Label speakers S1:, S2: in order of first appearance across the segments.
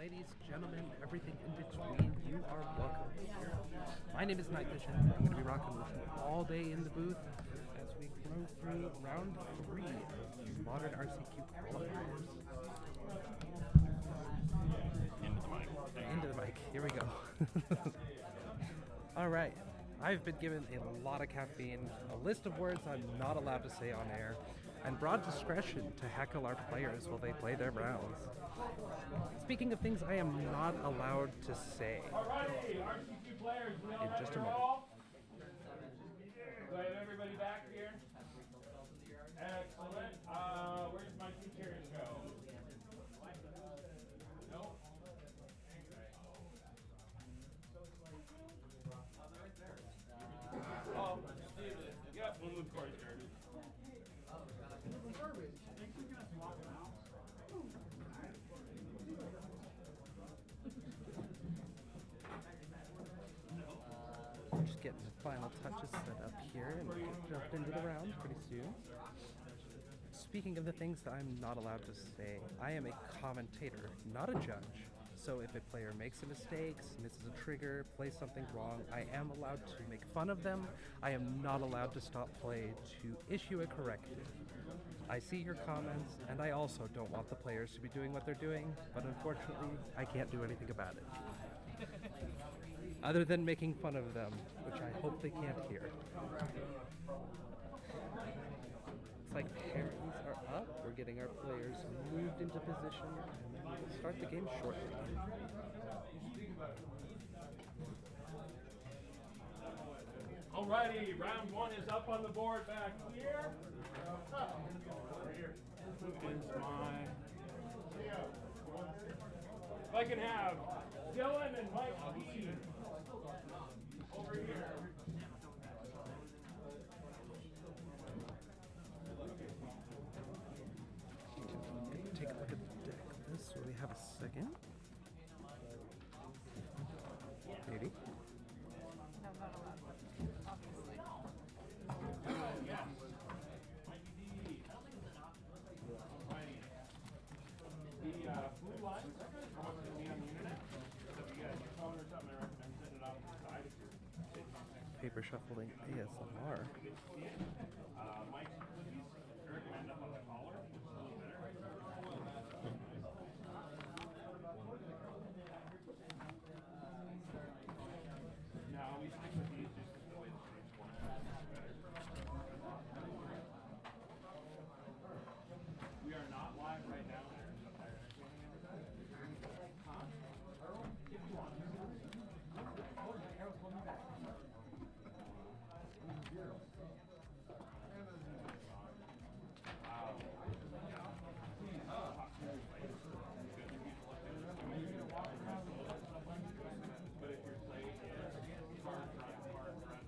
S1: ladies, gentlemen, everything in between, you are welcome here. My name is TideTCG. I'm going to be rocking with you all day in the booth as we go through round 3 of modern RCQ qualifiers.
S2: Into the mic.
S1: Into the mic. Here we go. All right. I've been given a lot of caffeine, a list of words I'm not allowed to say on air, and broad discretion to heckle our players while they play their rounds. Speaking of things I am not allowed to say, in just a moment.
S3: Do I have everybody back here? Excellent. Where's my two chairs go? Nope. Oh, yep, we'll move Corey's chair.
S1: We're just getting the final touches set up here and get jumped into the round pretty soon. Speaking of the things that I'm not allowed to say, I am a commentator, not a judge. So if a player makes a mistake, misses a trigger, plays something wrong, I am allowed to make fun of them. I am not allowed to stop play to issue a corrective. I see your comments, and I also don't want the players to be doing what they're doing, but unfortunately, I can't do anything about it. Other than making fun of them, which I hope they can't hear. It's like pairings are up, we're getting our players moved into position, and then we'll start the game shortly.
S3: Alrighty, round 1 is up on the board back here. Here's my... If I can have Dylan and Mike B over here.
S1: Take a look at the deck of this so we have a second. Maybe.
S4: No, not allowed, obviously.
S3: Yeah. Mikey D. The blue lines are going to be on the internet. So if you got your phone or something, I recommend setting it off to the side if you're sitting next to
S1: Paper shuffling ASMR.
S3: Mike's cookies, I recommend up on the collar, which is a little better. No, we stick with these just because the way the shapes work is better. We are not live right now. Huh? If you want. But if your play is hard,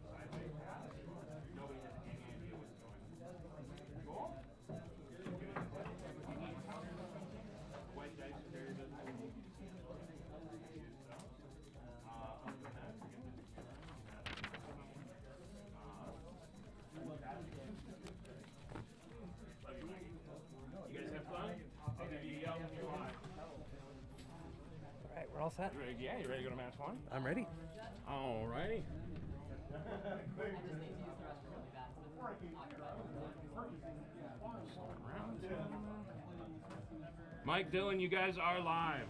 S3: sideways pass, nobody has any idea what's going on. Cool? White dice are very visible. You guys have fun? I'll give you a yell if you want.
S1: All right, we're all set.
S3: You ready? Yeah, you ready to go to match 1?
S1: I'm ready.
S3: Alrighty. Round 2. Mike, Dylan, you guys are live.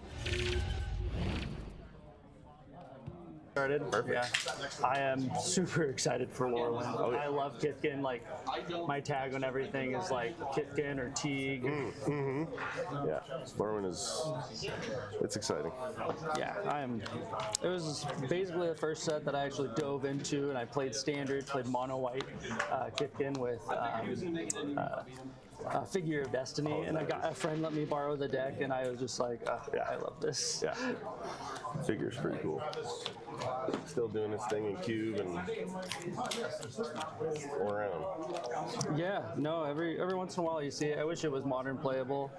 S5: Started. Perfect. Yeah. I am super excited for Lorwyn. Oh, yeah. I love Kitkin. Like, my tag on everything is like Kitkin or Teague.
S2: Yeah, Lorwyn it's exciting.
S5: Yeah, it was basically the first set that I actually dove into, and I played standard, played mono white Kitkin with Figure of Destiny, and I got a friend let me borrow the deck, and I was just like, I love this.
S2: Yeah, Figure's pretty cool. Still doing his thing in Cube and around.
S5: Yeah, no, every once in a while you see it. I wish it was modern playable.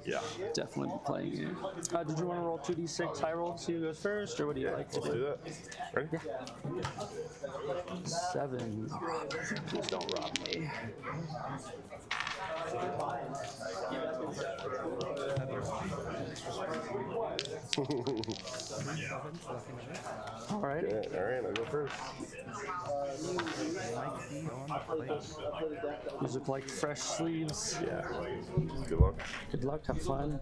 S2: Yeah,
S5: definitely be playing it. Did you want to roll 2d6 high roll? See who goes first, or what do you like to do?
S2: Do that. Ready?
S5: Yeah. 7. Please don't rob me. All right.
S2: Good. All right, I'll go first.
S1: Mike D on the plate.
S5: These look like fresh sleeves.
S2: Yeah. Good luck.
S5: Good luck. Have fun.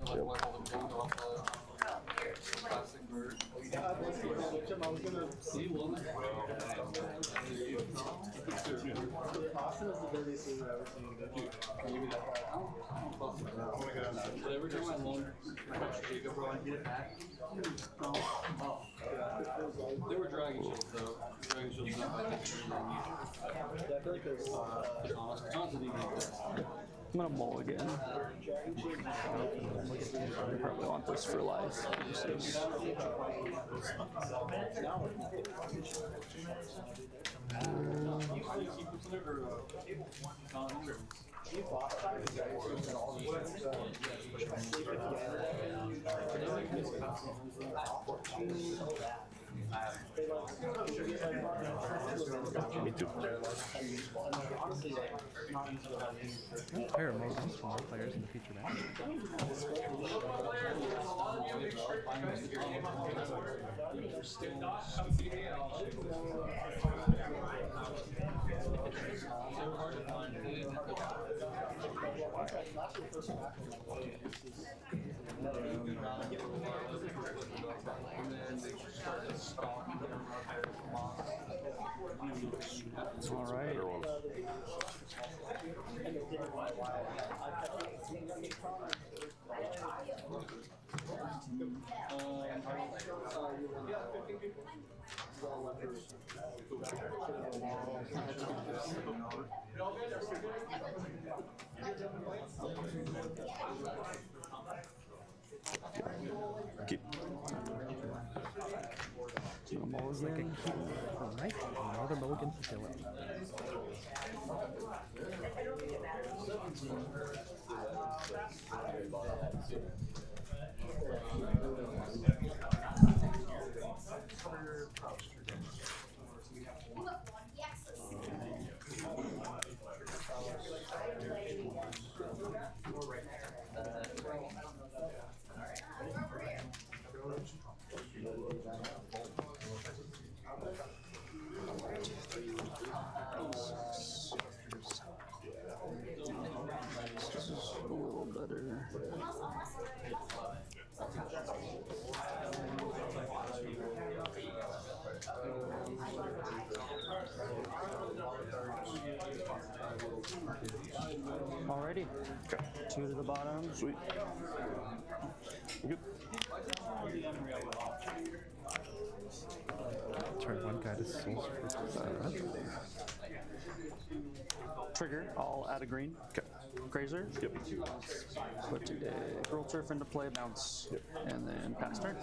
S6: Every time I loaned Jacob, bro, I get it back. They were dragon shields, though. Dragon shields not by
S5: I'm gonna mulligan. I probably want this for life.
S2: Me too.
S1: Pair of mulligans for more players in the future match.
S5: All right.
S2: Keep.
S1: Mulligan for Mike, another mulligan for Dylan.
S5: A little better. Alrighty.
S2: Okay.
S5: 2 to the bottom.
S2: Sweet. Good.
S1: Turn one guy to Souls for
S5: Trigger. I'll add a green.
S2: Okay.
S5: Grazer.
S2: Yep.
S5: Put a Girl Turf into play, bounce, and then pass turn.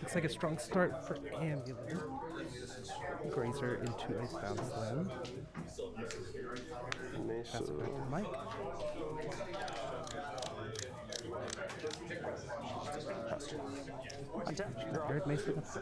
S1: Looks like a strong start for Amulet. Grazer into Ice Bounce then. Pass it back to Mike.
S5: Untap. Draw.
S1: Third Mace with a pass.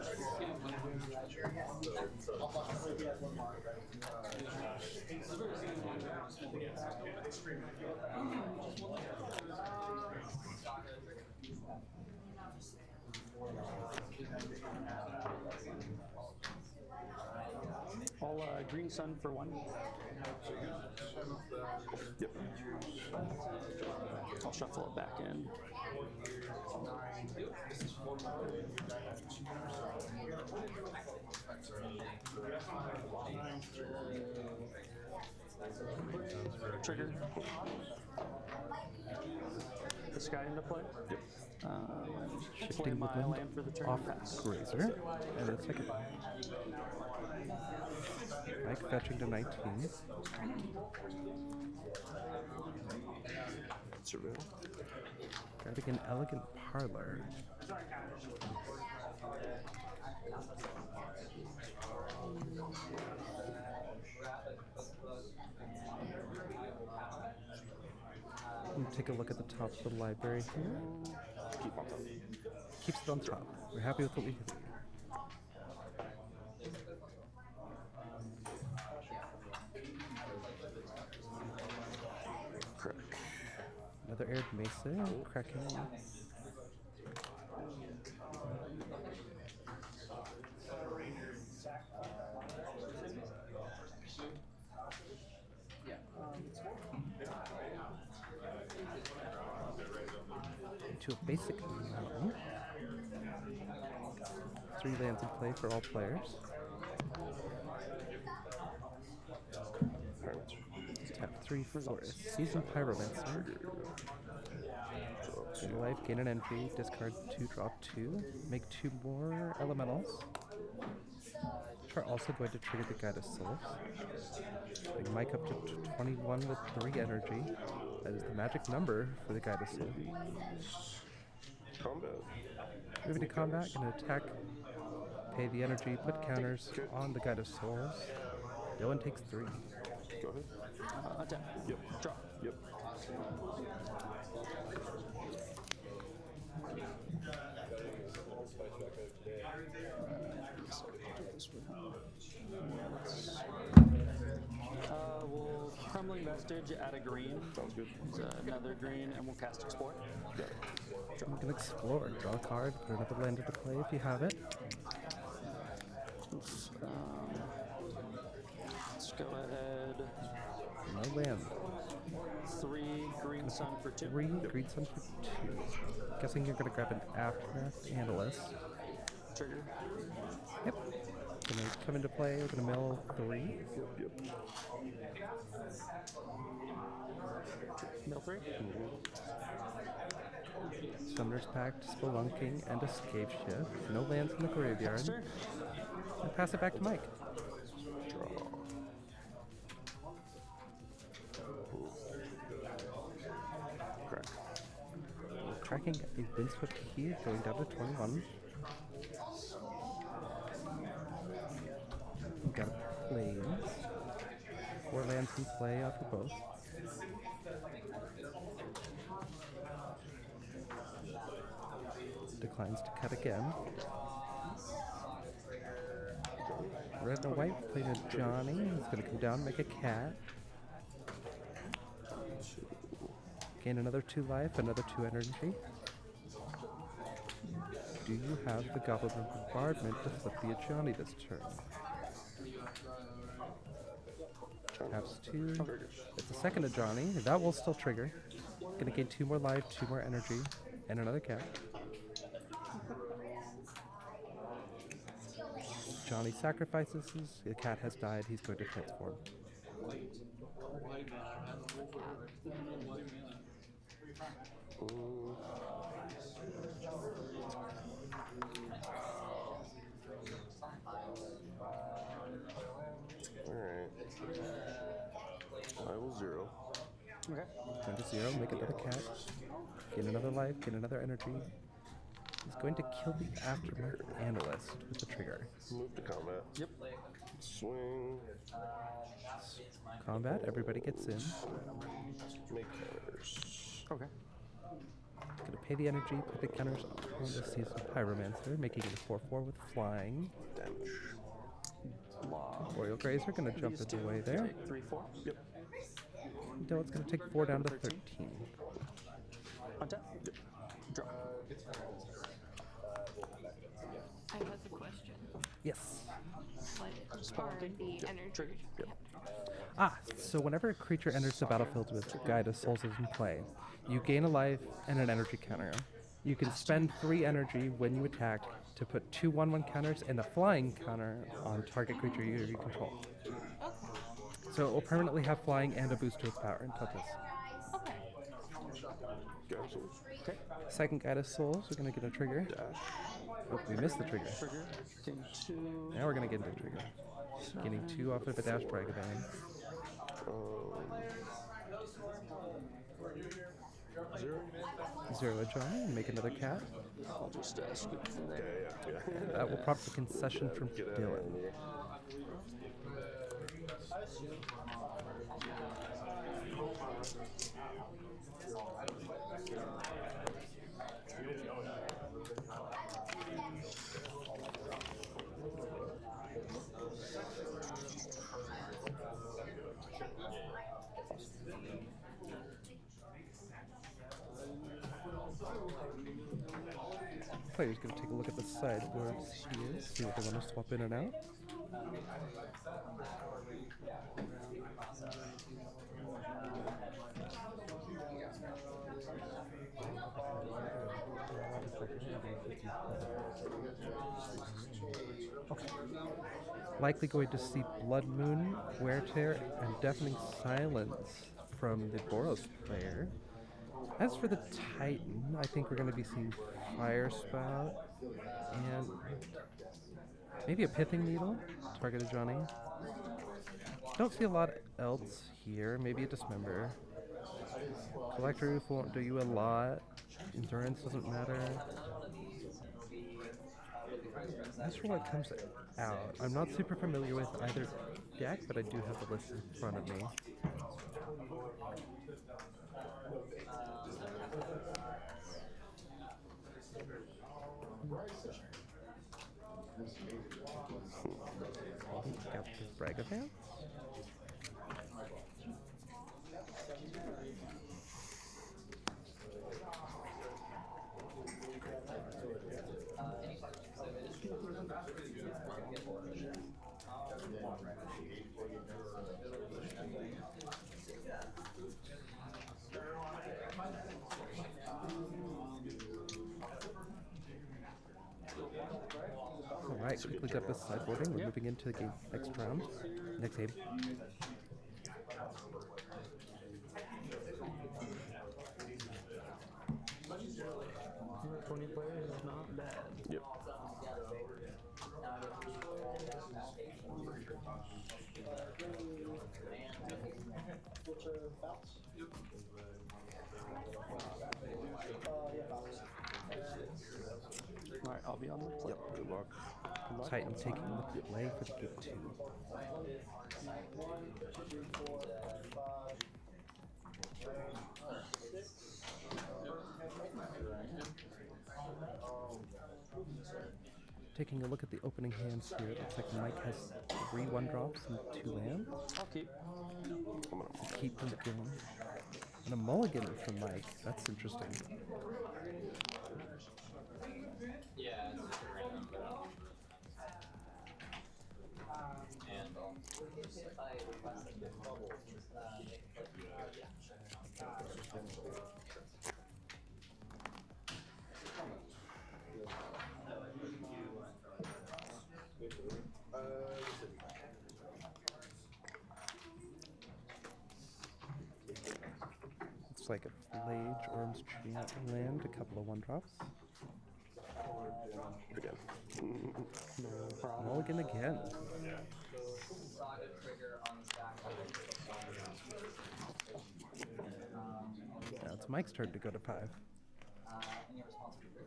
S5: All green sun for 1.
S2: Yep.
S5: I'll shuffle it back in. Trigger. This guy into play.
S2: Yep.
S5: Play
S1: Shifting
S5: my
S1: woodland
S5: land for the turn.
S1: off
S5: Pass.
S1: Grazer. And a second. Mike fetching to 19.
S2: Surveil.
S1: Grabbing an elegant parlor. And take a look at the top of the library here.
S2: Keep on top.
S1: Keeps it on top. We're happy with what we can see. Another aired Mesa, cracking. Into a basic mountain. 3 lands in play for all players. Tap 3 Forest. Seasoned Pyromancer. Gain a life, gain an entry, discard 2, draw 2. Make 2 more elementals. Which are also going to trigger the Guide of Souls. Bring Mike up to 21 with 3 energy. That is the magic number for the Guide of Souls.
S2: Combat.
S1: Moving to combat, gonna attack, pay the energy, put counters on the Guide of Souls. Dylan takes 3.
S2: Go ahead.
S5: Attack.
S2: Yep.
S5: Draw.
S2: Yep.
S5: We'll Crumbling Vestige, add a green.
S2: Sounds good.
S5: Another green, and we'll cast Explore.
S2: Yeah.
S1: I'm gonna explore, draw a card, put another land into play if you have it.
S5: Oops. Let's go ahead.
S1: No land.
S5: 3 green sun for 2.
S1: 3 green sun for 2. Guessing you're gonna grab an Aftermath Analyst.
S5: Trigger.
S1: Yep. Gonna come into play, we're gonna mill 3.
S2: Yep.
S5: Mill 3.
S1: Summoner's Pact, Spelunking, and Escape Shift. No lands in the graveyard.
S5: Sure.
S1: And pass it back to Mike.
S2: Draw. Crack.
S1: Cracking a Windswept Key, going down to 21. We've got Plains. 4 lands in play off of both. Declines to cut again. Red and white played a Johnny. He's going to come down and make a cat. Gain another 2 life, another 2 energy. Do you have the Goblin Bombardment to flip the Johnny this turn? Taps 2. It's a second Johnny. That will still trigger. Gonna gain 2 more life, 2 more energy, and another cat. Johnny sacrifices. The cat has died. He's going to transform.
S2: Alright. I will 0.
S5: Okay.
S1: Turn to 0, make another cat. Gain another life, gain another energy. He's going to kill the Aftermath Analyst with the trigger.
S2: Move to combat.
S5: Yep.
S2: Swing.
S1: Combat, everybody gets in.
S2: Make counters.
S5: Okay.
S1: Gonna pay the energy, put the counters on the Seasoned Pyromancer, making it a 4/4 with flying.
S2: Damage.
S1: Royal Grazer gonna jump
S5: These
S1: into
S5: two
S1: way there.
S5: take 3, 4.
S2: Yep.
S1: Dylan's gonna take 4 down to 13.
S5: Untap. Yep. Draw.
S4: I have a question.
S1: Yes.
S4: What are
S5: Spelunking.
S4: the energy?
S5: Trigger. Yep.
S1: So whenever a creature enters the battlefield with Guide of Souls is in play, you gain a life and an energy counter. You can spend 3 energy when you attack to put 2 1/1 counters and a flying counter on target creature you control.
S4: Okay.
S1: So it will permanently have flying and a boost to its power and touches.
S4: Okay.
S2: Gotcha.
S5: Okay.
S1: Second Guide of Souls, we're gonna get a trigger.
S2: Dash.
S1: Oh, we missed the trigger.
S5: Trigger. Gain 2.
S1: Now we're gonna get into a trigger. Getting 2 off of a dash Dragobane.
S2: 0.
S1: 0 a Johnny, and make another cat.
S5: I'll just scoop from there.
S2: Yeah.
S1: That will prompt a concession from
S2: Get out of
S1: Dylan.
S2: here.
S1: player's going to take a look at the sideboards here, see what they want to swap in and out. Okay. Likely going to see Blood Moon, Wear Tear, and Deafening Silence from the Boros player. As for the Titan, I think we're going to be seeing Fire Spout and maybe a Pithing Needle, targeted Johnny. Don't see a lot else here. Maybe a Dismember. Collector Roof won't do you a lot. Endurance doesn't matter. As for what comes out, I'm not super familiar with either deck, but I do have the list in front of me. Got the Bragavance. Alright, quickly got this sideboarding. We're moving into the game next round. Next game.
S5: 20 players is not bad.
S2: Yep.
S5: Alright, I'll be on the play.
S2: Yep. Good luck.
S1: Titan taking the play for the game 2. Taking a look at the opening hands here, it looks like Mike has 3 1-drops and 2 lands.
S5: I'll keep.
S1: Keep them going. And a mulligan from Mike. That's interesting.
S7: Yeah, it's just random. And if I request a big bubble,
S1: Looks like a Flage, Orange Tree land, a couple of 1-drops.
S2: Again.
S5: No problem.
S1: Mulligan again.
S7: saga trigger on the stack.
S1: Now it's Mike's turn to go to 5.
S7: Any response to trigger?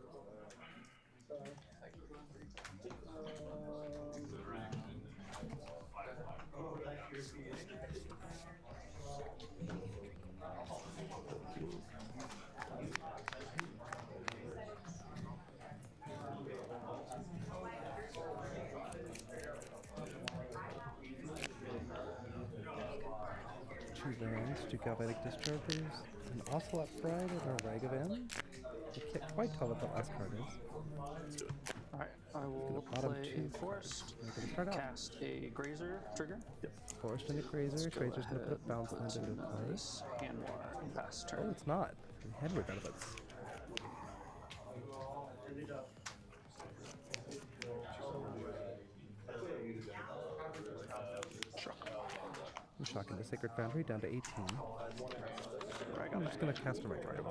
S1: Two lands, 2 Galvanic Dischargers, an Ocelot Bride, and a Ragavan. You can't quite tell what the last card is.
S5: Alright, I will
S1: bottom
S5: play
S1: 2
S5: a forest,
S1: We're gonna start out.
S5: cast a grazer trigger.
S1: Forest and a Grazer. Grazer's gonna put Bounce Land into play.
S5: This hand war and pass
S1: Oh,
S5: turn.
S1: it's not. Henry benefits. I'm shocking the Sacred Foundry down to 18. I'm just gonna cast a right card.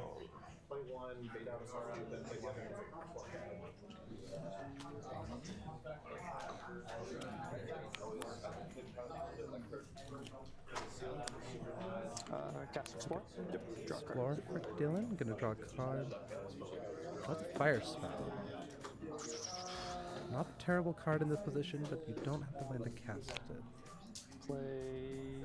S5: Cast Explore. Yep. Draw a card.
S1: Explore for Dylan. Gonna draw a card. That's a Fire Spell. Not a terrible card in this position, but you don't have to land to cast it.
S5: Play.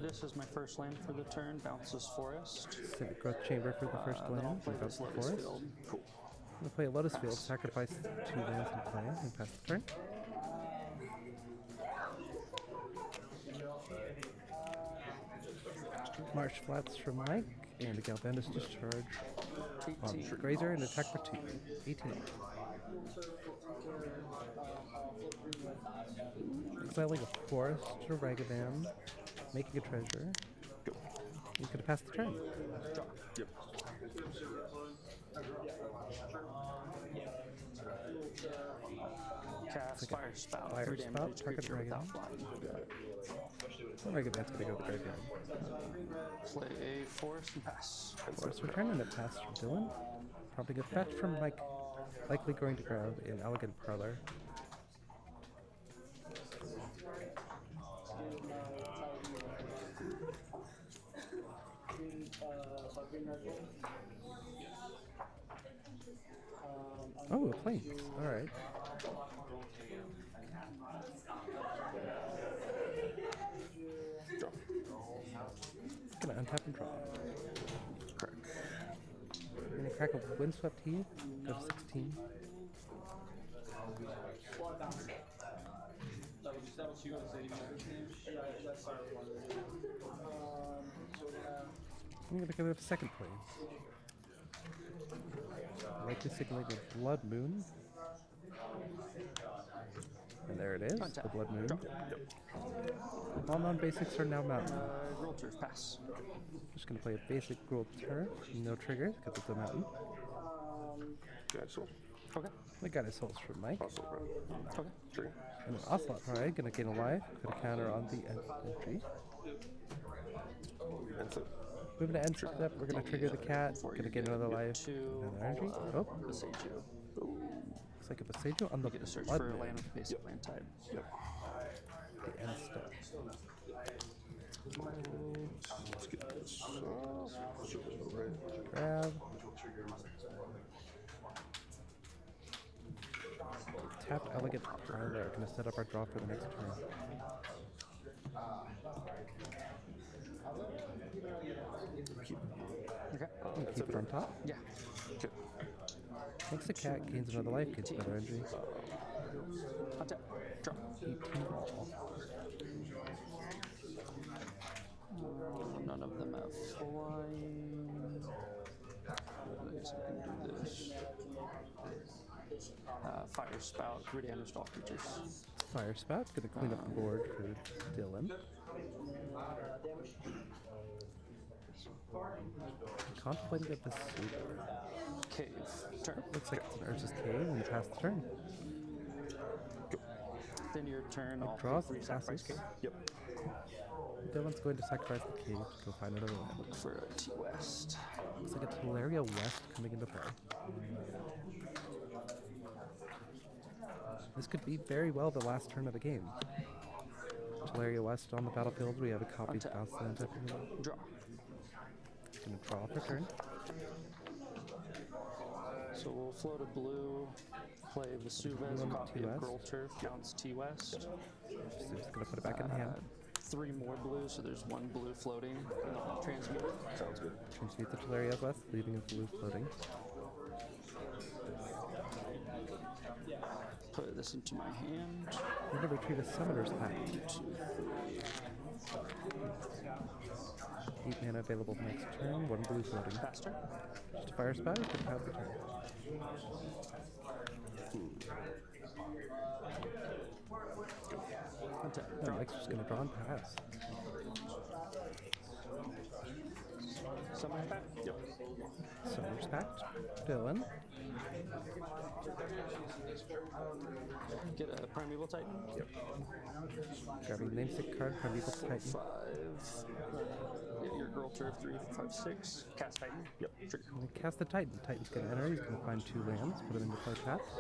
S5: This is my first land for the turn. Bounces Forest.
S1: Civic Growth Chamber for the first
S5: Then I'll
S1: land.
S5: play
S1: And bounce
S5: this
S1: the
S5: Lotus
S1: forest.
S5: Field.
S2: Cool.
S1: I'm gonna play a Lotus Field, sacrifice 2 lands in play, and pass the turn. Marsh Flats from Mike, and a Galvanus Discharge on Grazer, and attack for 2. 18. exiling a forest or Ragavan, making a treasure. You could have passed the turn.
S2: Yep.
S5: Cast Fire Spout.
S1: Fire
S5: 3 damage
S1: Spout,
S5: each
S1: target
S5: creature without
S1: Ragavan.
S5: flying.
S1: Ragavan's gonna go to the graveyard.
S5: Play a forest and pass.
S1: Forest return and a pass from Dylan. Prompting a fetch from Mike, likely going to grab an Elegant Parlor. Oh, a Plains. Alright. Gonna untap and draw.
S2: Correct.
S1: We're gonna crack a Windswept Heath, go to 16. I'm gonna go to second place. Likely signaling a Blood Moon. And there it is, the Blood Moon. All non-basics are now mountain.
S5: Roll turf pass.
S1: Just gonna play a basic Gruul Turf, no triggers, because it's a mountain.
S2: Cancel.
S5: Okay.
S1: I got his souls from Mike.
S2: Also, bro.
S5: Okay.
S2: Trigger.
S1: And an Ocelot Pride, gonna gain a life, put a counter on the entry.
S2: And so,
S1: Moving to end step, we're gonna trigger the cat, gonna get another life, another energy. Oh,
S5: Besagio.
S1: looks like a Besagio on the
S5: You get a search
S1: Blood
S5: for a
S1: Moon.
S5: land with basic land type.
S2: yep.
S1: The end step.
S2: Let's get this. Right.
S1: Grab. Tapped Elegant Parlor, gonna set up our draw for the next turn.
S5: Okay.
S1: And keep it on top.
S5: Yeah.
S2: Okay.
S1: Makes the cat, gains another life, gains another energy.
S5: Untap. Draw.
S1: 18 ball.
S5: None of them have flying. I guess I can do this. Fire Spout. 3 damage to all creatures.
S1: Fire Spout, gonna clean up the board for Dylan. Contemplating a Besagio.
S5: Cave. Turn.
S1: Looks like it's an Urza's Cave and pass the turn.
S5: Then your turn. All
S1: draws
S5: 3
S1: and
S5: sacrifice
S1: passes.
S5: cave.
S2: Yep.
S1: Dylan's going to sacrifice the cave to go find another land.
S5: Look for a T West.
S1: Looks like it's Hilaria West coming into play. This could be very well the last turn of the game. Hilaria West on the battlefield. We have a copy
S5: Untap.
S1: bounce land type of
S5: Draw.
S1: Gonna draw for turn.
S5: So we'll float a blue, play Vesuvius,
S1: Blue on
S5: copy
S1: T
S5: of
S1: West.
S5: Girl Turf, bounce T West.
S1: So just gonna put it back in hand.
S5: 3 more blue, so there's 1 blue floating. Transmute.
S2: Sounds good.
S1: Transmute the Hilaria West, leaving a blue floating.
S5: Put this into my hand.
S1: We're gonna retrieve a Summoner's Pact. 8 mana available next turn, 1 blue floating.
S5: Faster.
S1: Just a Fire Spout, you can have the turn.
S5: Untap.
S1: No, Mike's just gonna draw and pass.
S5: Summon back. Yep.
S1: Summoner's Pact. Dylan.
S5: Get a Primeval Titan.
S2: Yep.
S1: Grabbing the namesake card, Primeval Titan.
S5: 5. Get your Girl Turf 3, 5, 6. Cast Titan. Yep. Trigger.
S1: I'm gonna cast the Titan. Titan's gonna enter, he's gonna find 2 lands, put them into play tapped.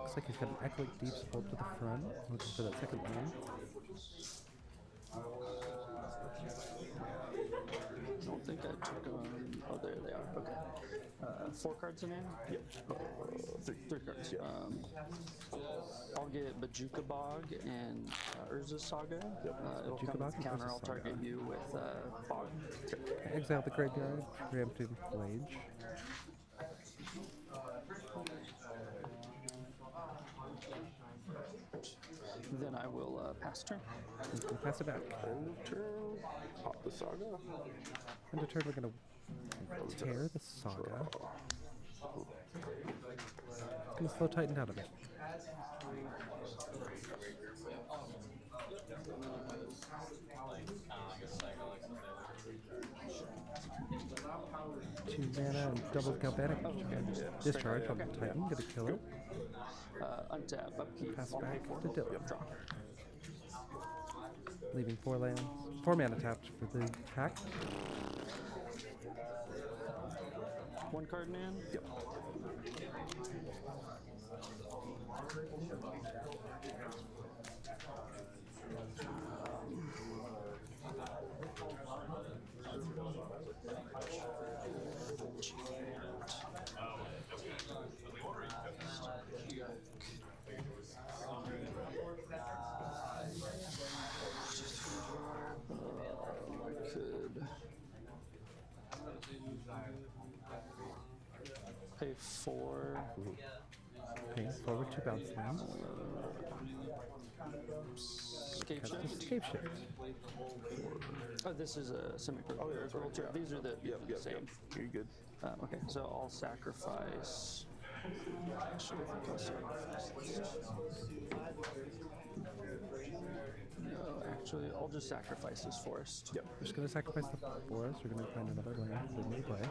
S1: Looks like he's got an Echoic Deep Sculpt to the front, looking for that second land.
S5: I don't think I took them. Oh, there they are. Okay. 4 cards in hand?
S2: Yep.
S5: 3 cards.
S2: Yeah.
S5: I'll get Bajuka Bog and Urza Saga. It'll
S1: Bajuka
S5: come
S1: Bog
S5: with
S1: and
S5: counter.
S1: Urza
S5: I'll target
S1: Saga.
S5: you with Bog.
S1: Exile the graveyard, preemptive Flage.
S8: I will pass turn.
S1: You can pass it back.
S2: End of turn. Pop the Saga.
S1: End of turn, we're going to tear the Saga. Going to slow Titan out a bit. Two mana and double galvanic. Discharge on the Titan, gonna kill it.
S8: Untap, upkeep,
S1: Pass
S8: 1 pay
S1: back
S8: 4.
S1: to Dylan.
S8: Draw.
S1: Leaving 4 lands. 4 mana tapped for the attack.
S8: 1 card in hand.
S2: Yep.
S8: Could pay 4.
S1: Paying forward 2 bounce lands.
S8: Escape
S1: Cast
S8: shift.
S1: escape shift.
S8: Oh, this is a semi-purple.
S2: yeah, that's right, yeah.
S8: These are the same.
S2: You're good.
S8: Okay, so I'll sacrifice. Actually, I think I'll sacrifice this. No, actually, I'll just sacrifice this forest.
S2: Yep.
S1: We're just gonna sacrifice the forest. We're gonna find another land for new play.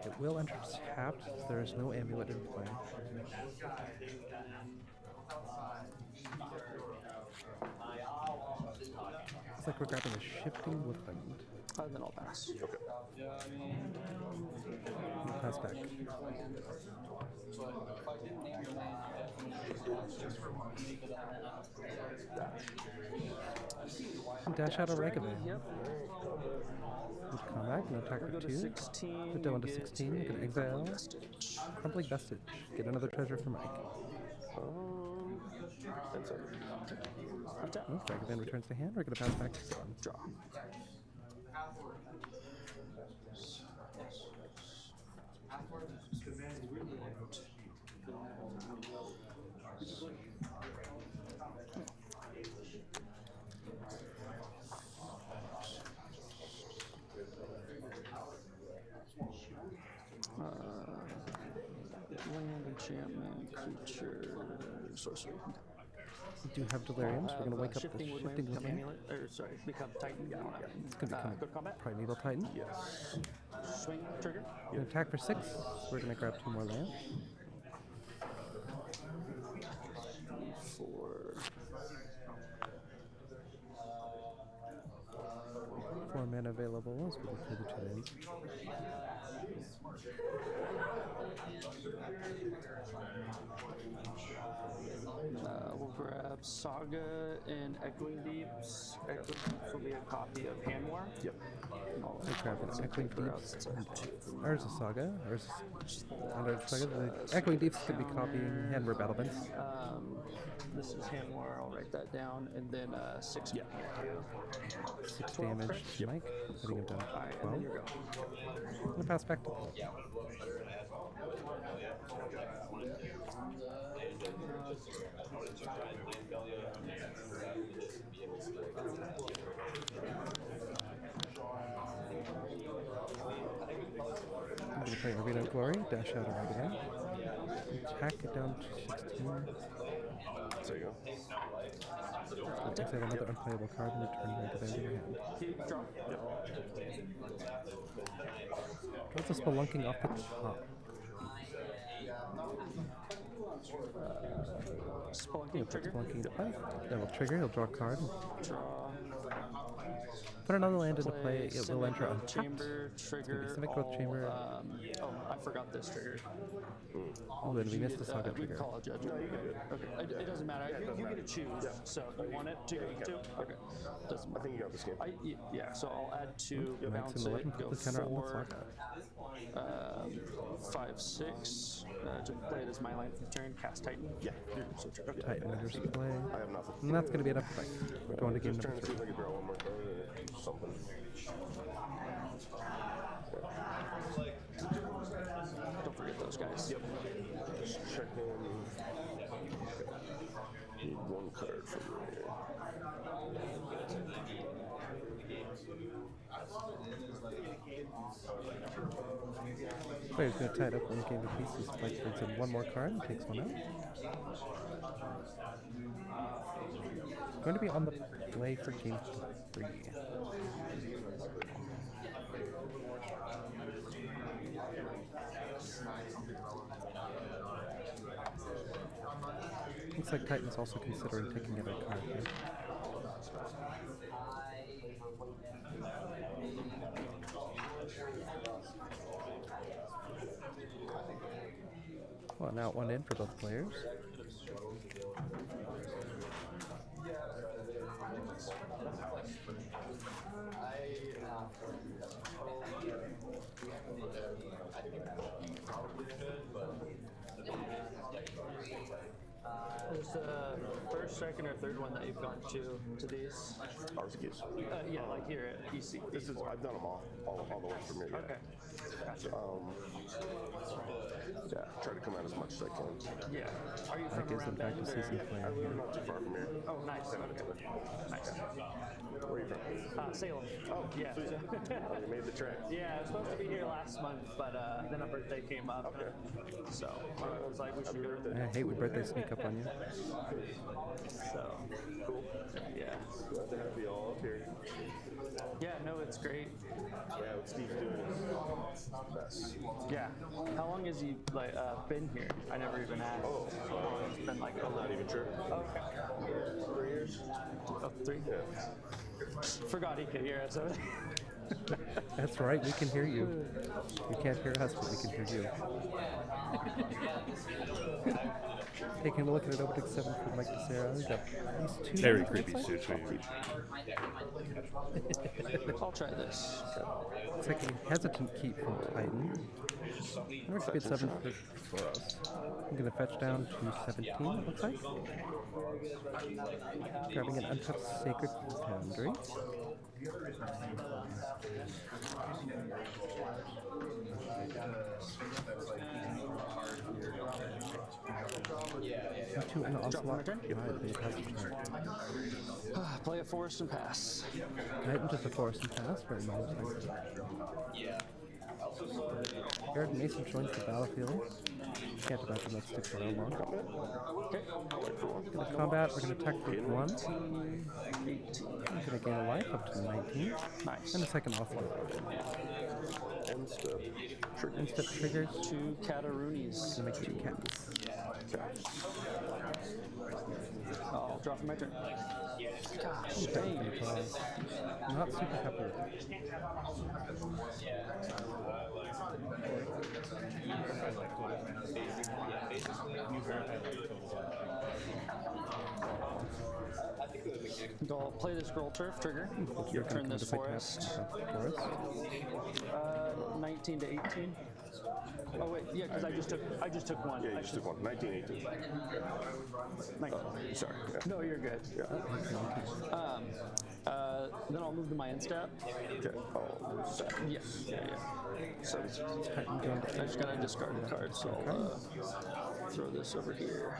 S1: It will enter tapped. So there is no amulet in play. It's like we're grabbing a shifting woodland.
S8: Then I'll pass.
S2: Okay.
S1: We'll pass back. And dash out a Ragavan.
S8: Yep.
S1: Would come back and attack
S8: Go
S1: for
S8: to
S1: 2.
S8: 16.
S1: Put down to
S8: get
S1: 16. You can exile.
S8: Vestige.
S1: Crumbling Vestige. Get another treasure for Mike.
S2: That's it.
S8: Untap.
S1: Oh, Ragavan returns to hand. We're going to pass back to Storm.
S8: Draw. Land, enchantment, creature, sorcery.
S1: We do have Deliriums. We're going to wake up the
S8: Shifting
S1: Shifting
S8: Woodland, become
S1: Woodland.
S8: amulet, or sorry, become Titan.
S1: It's going to become
S8: Go to combat.
S1: Primeval Titan.
S2: Yes.
S8: Swing, trigger.
S1: Gonna attack for 6. We're going to grab 2 more lands.
S8: 4.
S1: 4 mana available as we go through the 2 lands.
S8: We'll grab Saga and Echoing Deeps. Echoing Deeps will be a copy of Hand War.
S2: Yep.
S1: Let's grab an Echoing Deeps. Ours is Saga. Ours is under Saga. The Echoing Deeps could be copying Hand War Battlements.
S8: This is Hand War. I'll write that down. And then 6. Yeah.
S1: 6 damage to Mike. Putting him down to
S8: Alright, and
S1: 12.
S8: then you go.
S1: I'm gonna pass back to Paul. I'm gonna play Arena of Glory, dash out a Ragavan. Attack it down to 16.
S2: There you go.
S1: Exile another unplayable card and return Ragavan to your hand.
S8: Draw.
S1: Draws a Spelunking off the top.
S8: Spelunking, trigger.
S1: Spelunking into play. That will trigger, he'll draw a card.
S8: Draw.
S1: Put another land into play, it will enter untapped.
S8: Chamber, trigger.
S1: Simic Growth Chamber.
S8: Oh, I forgot this trigger.
S1: Oh, and we missed the Saga
S8: We
S1: trigger.
S8: call it judgment. Okay, it doesn't matter. You get to choose. So you want it to go to? Okay. Doesn't
S2: I
S8: matter.
S2: think you got this game.
S8: Yeah, so I'll add 2,
S1: Mike's
S8: bounce
S1: gonna let him
S8: it,
S1: put
S8: go
S1: the counter on the
S8: 4,
S1: Saga.
S8: 5, 6. To play it as my line for turn, cast Titan.
S2: Yeah.
S1: Titan enters play.
S2: I have nothing.
S1: And that's going to be enough fight. We're going to game
S2: Just
S1: number
S2: trying to see
S1: 3.
S2: if I can draw one more card or something.
S8: Don't forget those guys.
S2: Yep. Just checking. Need one card from there.
S1: Player's going to tie it up one game apiece. He brings in one more card and takes one out. Going to be on the play for game 3. Looks like Titan's also considering taking another card here. Well, now one in for both players.
S5: Is the first, second, or third one that you've gone to these?
S2: RCQs.
S5: Yeah, like here at EC.
S2: This is, I've done them all the ones from here.
S5: Okay. Gotcha.
S2: Yeah, try to come out as much as I can.
S5: Yeah. Are you from
S1: Mike is in
S5: around
S1: fact a
S5: Bend,
S1: seasoned
S5: or?
S1: player
S2: We're
S1: here.
S2: not too far from here.
S5: Oh, nice. Okay. Nice.
S2: Where are you from?
S5: Salem.
S2: Oh,
S5: Yeah.
S2: sweet. Oh, you made the trek.
S5: Yeah, I was supposed to be here last month, but then a birthday came up.
S2: Okay.
S5: So I was like, we should go.
S1: I hate when birthdays sneak up on you.
S5: So
S2: Cool.
S5: yeah.
S2: Glad to have you all up here.
S5: Yeah, no, it's great.
S2: Yeah, what Steve's doing is best.
S5: Yeah. How long has he been here? I never even asked.
S2: Oh,
S5: It's been like
S2: I'm not even sure.
S5: okay.
S2: 3 years?
S5: Oh, 3?
S2: Yeah.
S5: Forgot he could hear us.
S1: That's right, we can hear you. You can't hear us, but we can hear you. Taking a look at an opening 7 for Mike DeSera. We've got these 2.
S9: Very
S1: left,
S9: creepy
S1: looks like.
S9: sushi.
S5: I'll try this.
S1: Looks like a hesitant keep from Titan. That's a good 7 for us. I'm going to fetch down to 17, it looks like. Grabbing an untouched Sacred Foundry. Into an Onslaught.
S5: Play a forest and pass.
S1: Titan just a forest and pass. Very nice. Garrett Mason joins the battlefield. Can't imagine that sticks around long.
S5: Okay.
S1: Going to combat. We're going to attack for 1. I'm going to gain a life up to 19.
S5: Nice.
S1: And a second offline. Instep triggers.
S5: 2 Cataroonies.
S1: Gonna make 2 cats.
S5: I'll draw for my turn. Gosh,
S1: Okay,
S5: dang.
S1: not super happy with it.
S5: I'll play this Scroll Turf trigger.
S1: You're gonna
S5: Turn
S1: come
S5: this
S1: to pick up
S5: forest.
S1: forest.
S5: 19 to 18. Oh wait, yeah, because I just took one.
S2: Yeah, you just took one. 19, 18.
S5: 19.
S2: Sorry. Yeah.
S5: No, you're good.
S2: Yeah.
S5: Then I'll move to my end step.
S2: Okay. Oh, set.
S5: Yeah. So
S1: Titan going to
S5: I just gotta discard a card, so I'll throw this over here.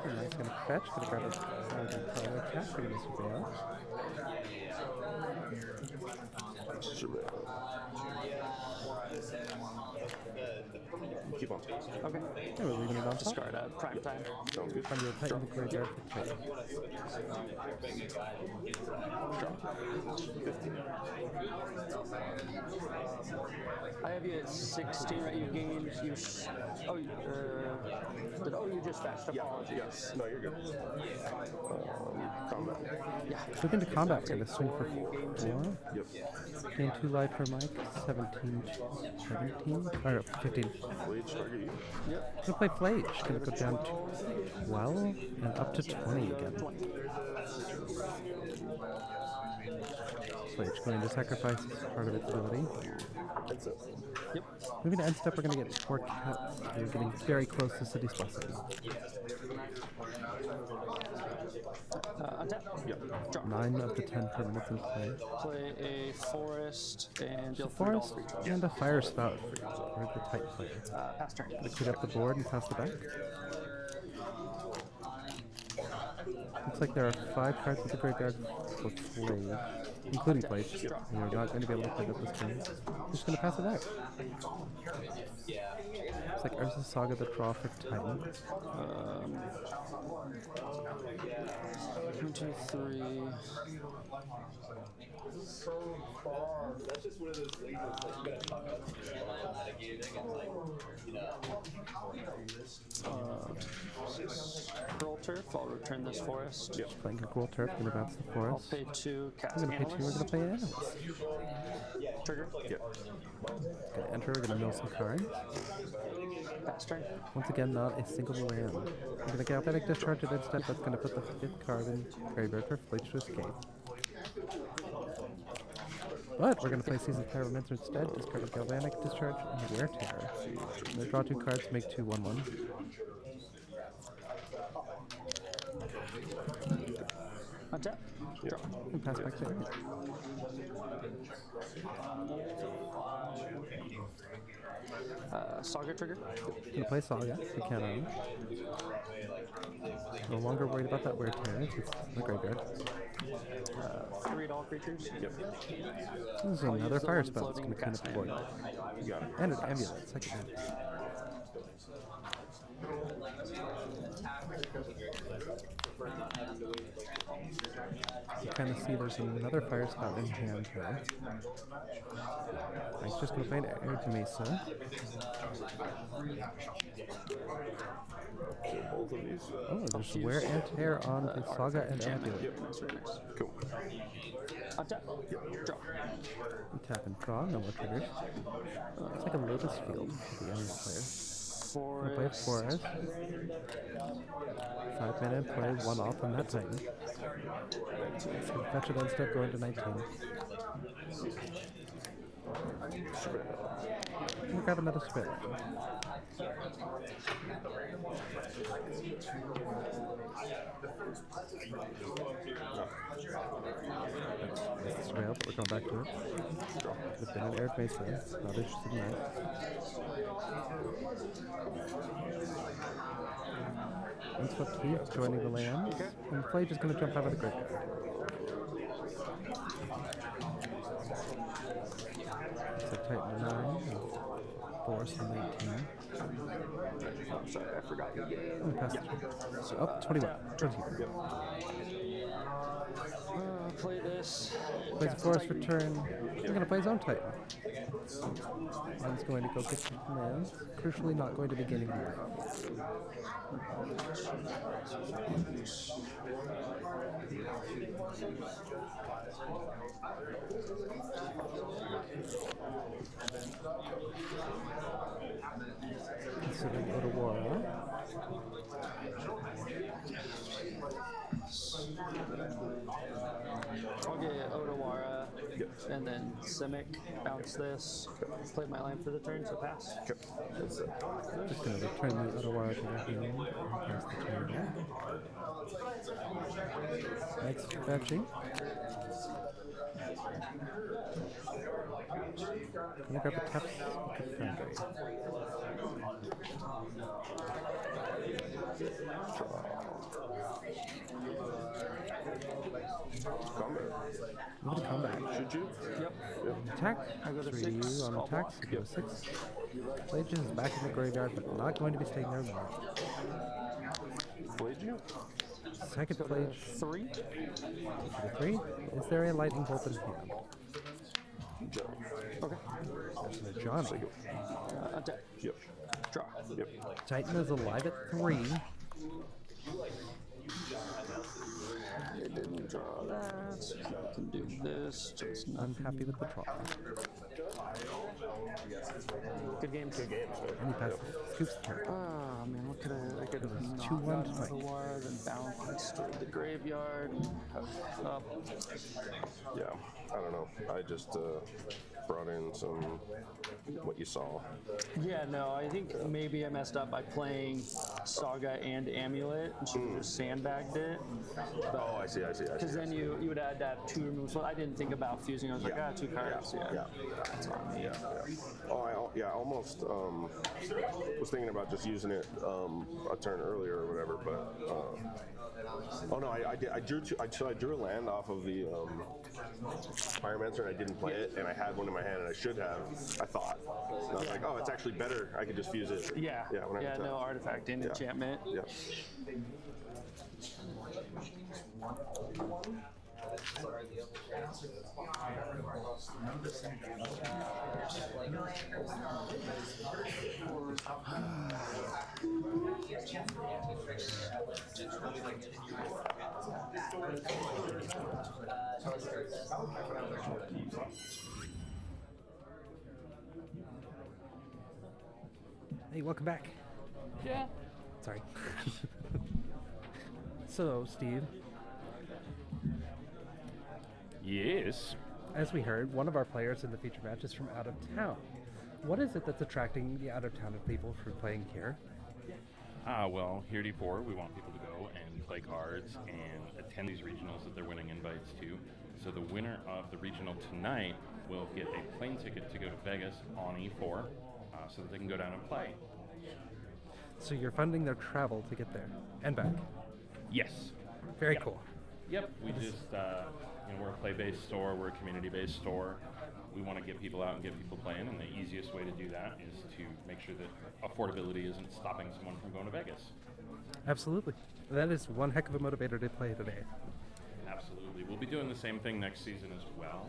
S1: Nice, gonna fetch, gonna grab a power attack, gonna surveil.
S2: Keep on.
S5: Okay.
S1: Yeah, we're leaving it on top.
S5: Discard at prime time.
S2: Sounds good.
S1: From your Titan the graveyard for 10.
S5: I have you at 16, right? You gained. You just fetched. Apologies.
S2: Yes. No, you're good. Combat.
S5: Yeah.
S1: Moving to combat, we're gonna swing for 4.
S2: Yep.
S1: Gain 2 life for Mike. 17, or 15.
S2: Blade, target you.
S5: Yep.
S1: Gonna play Flage. Gonna go down to 12 and up to 20 again.
S5: 20.
S1: Flage going to sacrifice part of its ability.
S2: That's it.
S5: Yep.
S1: Moving to end step, we're gonna get 4 cats. We're getting very close to City's Blessing.
S5: Untap.
S2: Yep.
S5: Drop.
S1: 9 of the 10 permanents in play.
S5: Play a forest and deal 3
S1: Forest
S5: dollar.
S1: and a fire spout for the Titan player.
S5: Pass turn.
S1: Gonna clean up the board and pass the back. Looks like there are 5 cards in the graveyard for Flade, including Flade. You're not going to be able to pick up this turn. Just going to pass it back. It's like Urza Saga the draw for Titan.
S8: 1, 2, 3.
S7: That's just one of those things that's like, you gotta talk about metagaming. It's like, you know.
S8: Pearl Turf, I'll return this forest.
S1: Just playing a cool turf, going to bounce the
S8: I'll
S1: forest.
S8: pay 2, cast
S1: I'm going to pay 2, we're going to play Analyst.
S8: Trigger.
S1: Going to enter, we're going to mill some cards.
S8: Pass turn.
S1: Once again, not a single land. I'm going to Galvanic Discharge it instead, that's going to put the 5th card in graveyard for Flade to escape. But we're going to play Seasoned Pyromancer instead, discard a Galvanic Discharge and Wear Terror. I'm going to draw 2 cards, make 2 1/1.
S8: Untap. Draw.
S1: And pass back there.
S8: Saga trigger.
S1: Gonna play Saga, we can own. No longer worried about that Wear Terror, it's in the graveyard.
S8: 3 all creatures.
S1: This is another fire spell that's gonna clean up the board.
S2: You got it.
S1: And an amulet, second hand. You kind of see there's another fire spell in hand here. He's just going to play an Air Mesa.
S2: Both of these.
S1: Oh, there's Wear and Tear on the Saga and Amulet.
S2: Cool.
S8: Untap. Draw.
S1: Tap and draw, no more triggers. It's like a Lotus Field for the Amulet player. We'll play a Forest. 5 mana and play 1 off on that Titan. So fetch it instead, go into 19. We'll grab another spell. This is rail, but we're going back to it. With an Air Mesa, not interested in that. Unswept Heath joining the land, and Flade is going to jump out of the graveyard. So Titan 9, Force on 18.
S8: Oh, sorry, I forgot the game.
S1: And pass the turn. So up 21. 20.
S8: Play this.
S1: Plays a Forest for turn. We're going to play his own Titan. One's going to go get some commands. Crucially, not going to be gaining life. Considering Otawara.
S8: I'll get Otawara and then Simic, bounce this, play my land for the turn, so pass.
S1: Just going to return the Otawara to their hand and pass the turn back. Next, fetching. I'm going to grab a Taps Foundry. Move to combat.
S2: Should you?
S8: Yep.
S1: Attack.
S8: I go to
S1: 3
S8: 6.
S1: on
S8: I'll
S1: attacks.
S8: block.
S1: Go to 6. Blade is back in the graveyard, but not going to be staying there long.
S2: Played you?
S1: Second Blade.
S8: 3.
S1: To 3. Is there a lightning bolt in hand?
S8: Okay.
S1: There's a Johnny.
S8: Attack.
S2: Yep.
S8: Draw.
S2: Yep.
S1: Titan is alive at 3.
S8: It didn't draw that. I can do this. Just nothing.
S1: Unhappy with the draw.
S8: Good game. Good game.
S1: And he passes. Scoops the turn.
S8: Oh man, what could I could have
S1: 2-1
S8: knocked
S1: tonight.
S8: out Otawara, then balanced the graveyard. Up.
S2: Yeah. I don't know. I just brought in some what you saw.
S8: Yeah, no, I think maybe I messed up by playing Saga and Amulet, and she just sandbagged it.
S2: Oh, I see.
S8: Because then you would add that 2 removal. So I didn't think about fusing. I was like, 2 cards. Yeah.
S2: Yeah.
S8: That's on me.
S2: Yeah. I almost was thinking about just using it a turn earlier or whatever, but I drew a land off of the Pyromancer and I didn't play it, and I had one in my hand and I should have. I thought. And I was like, oh, it's actually better. I could just fuse it.
S5: Yeah.
S2: When I have
S5: No artifact and enchantment.
S2: Yeah.
S1: Hey, welcome back.
S4: Yeah.
S1: Sorry. So, Steve,
S9: Yes.
S1: as we heard, one of our players in the feature match is from out of town. What is it that's attracting the out of town people from playing here?
S9: Well, heretofore, we want people to go and play cards and attend these regionals that they're winning invites to. So the winner of the regional tonight will get a plane ticket to go to Vegas on E4 so that they can go down and play.
S1: So you're funding their travel to get there and back.
S9: Yes.
S1: Very
S9: Yep.
S1: cool.
S9: Yep. We just, we're a play-based store. We're a community-based store. We want to get people out and get people playing, and the easiest way to do that is to make sure that affordability isn't stopping someone from going to Vegas.
S1: Absolutely. That is one heck of a motivator to play today.
S9: Absolutely. We'll be doing the same thing next season as well.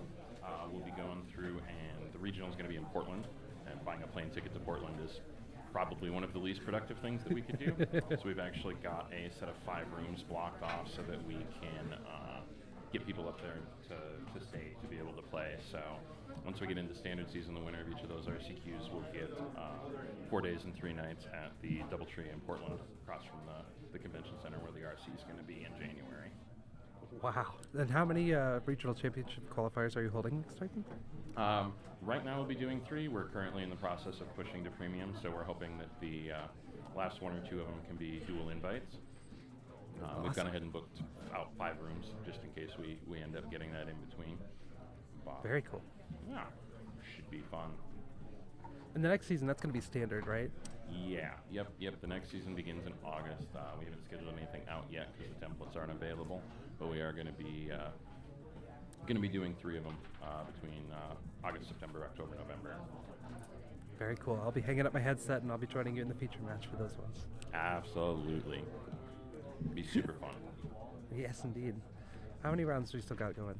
S9: We'll be going through, and the regional is going to be in Portland, and buying a plane ticket to Portland is probably one of the least productive things that we could do. So we've actually got a set of 5 rooms blocked off so that we can get people up there to stay, to be able to play. So once we get into standard season, the winner of each of those RCQs will get 4 days and 3 nights at the Doubletree in Portland, across from the convention center where the RC is going to be in January.
S1: Wow. And how many regional championship qualifiers are you holding next weekend?
S9: Right now we'll be doing 3. We're currently in the process of pushing to premium, so we're hoping that the last 1 or 2 of them can be dual invites. We've gone ahead and booked out 5 rooms just in case we end up getting that in between. But,
S1: Very cool.
S9: yeah, should be fun.
S1: And the next season, that's going to be standard, right?
S9: Yeah, yep. The next season begins in August. We haven't scheduled anything out yet because the templates aren't available, but we are going to be doing 3 of them between August, September, October, November.
S1: Very cool. I'll be hanging up my headset and I'll be joining you in the feature match for those ones.
S9: Absolutely. Be super fun.
S1: Yes, indeed. How many rounds do we still got going?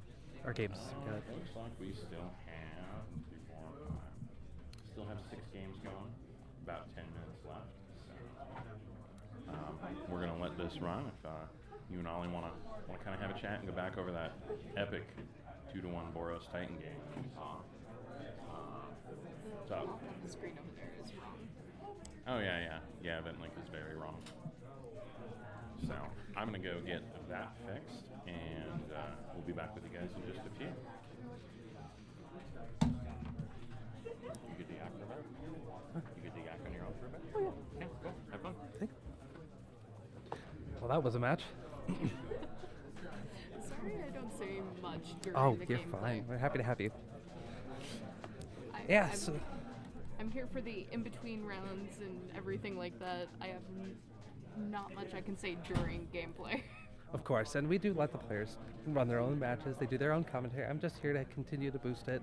S1: Or games?
S9: Looks like we still have 3, 4, 5. Still have 6 games going. About 10 minutes left. So, we're gonna let this run. If you and Ollie want to kind of have a chat and go back over that epic 2-1 Boros Titan game. So.
S4: The screen over there is wrong.
S9: Oh yeah. Event link is very wrong. So I'm gonna go get that fixed, and we'll be back with you guys in just a few. You get the yak for a bit? You get the yak on your own for a bit?
S1: Oh, yeah.
S9: Yeah, cool. Have fun.
S1: Well, that was a match.
S4: Sorry I don't say much during
S1: Oh,
S4: the
S1: you're
S4: gameplay.
S1: fine. We're happy to have you.
S4: I'm,
S1: So
S4: I'm here for the in-between rounds and everything like that. I have not much I can say during gameplay.
S1: of course, and we do let the players run their own matches. They do their own commentary. I'm just here to continue to boost it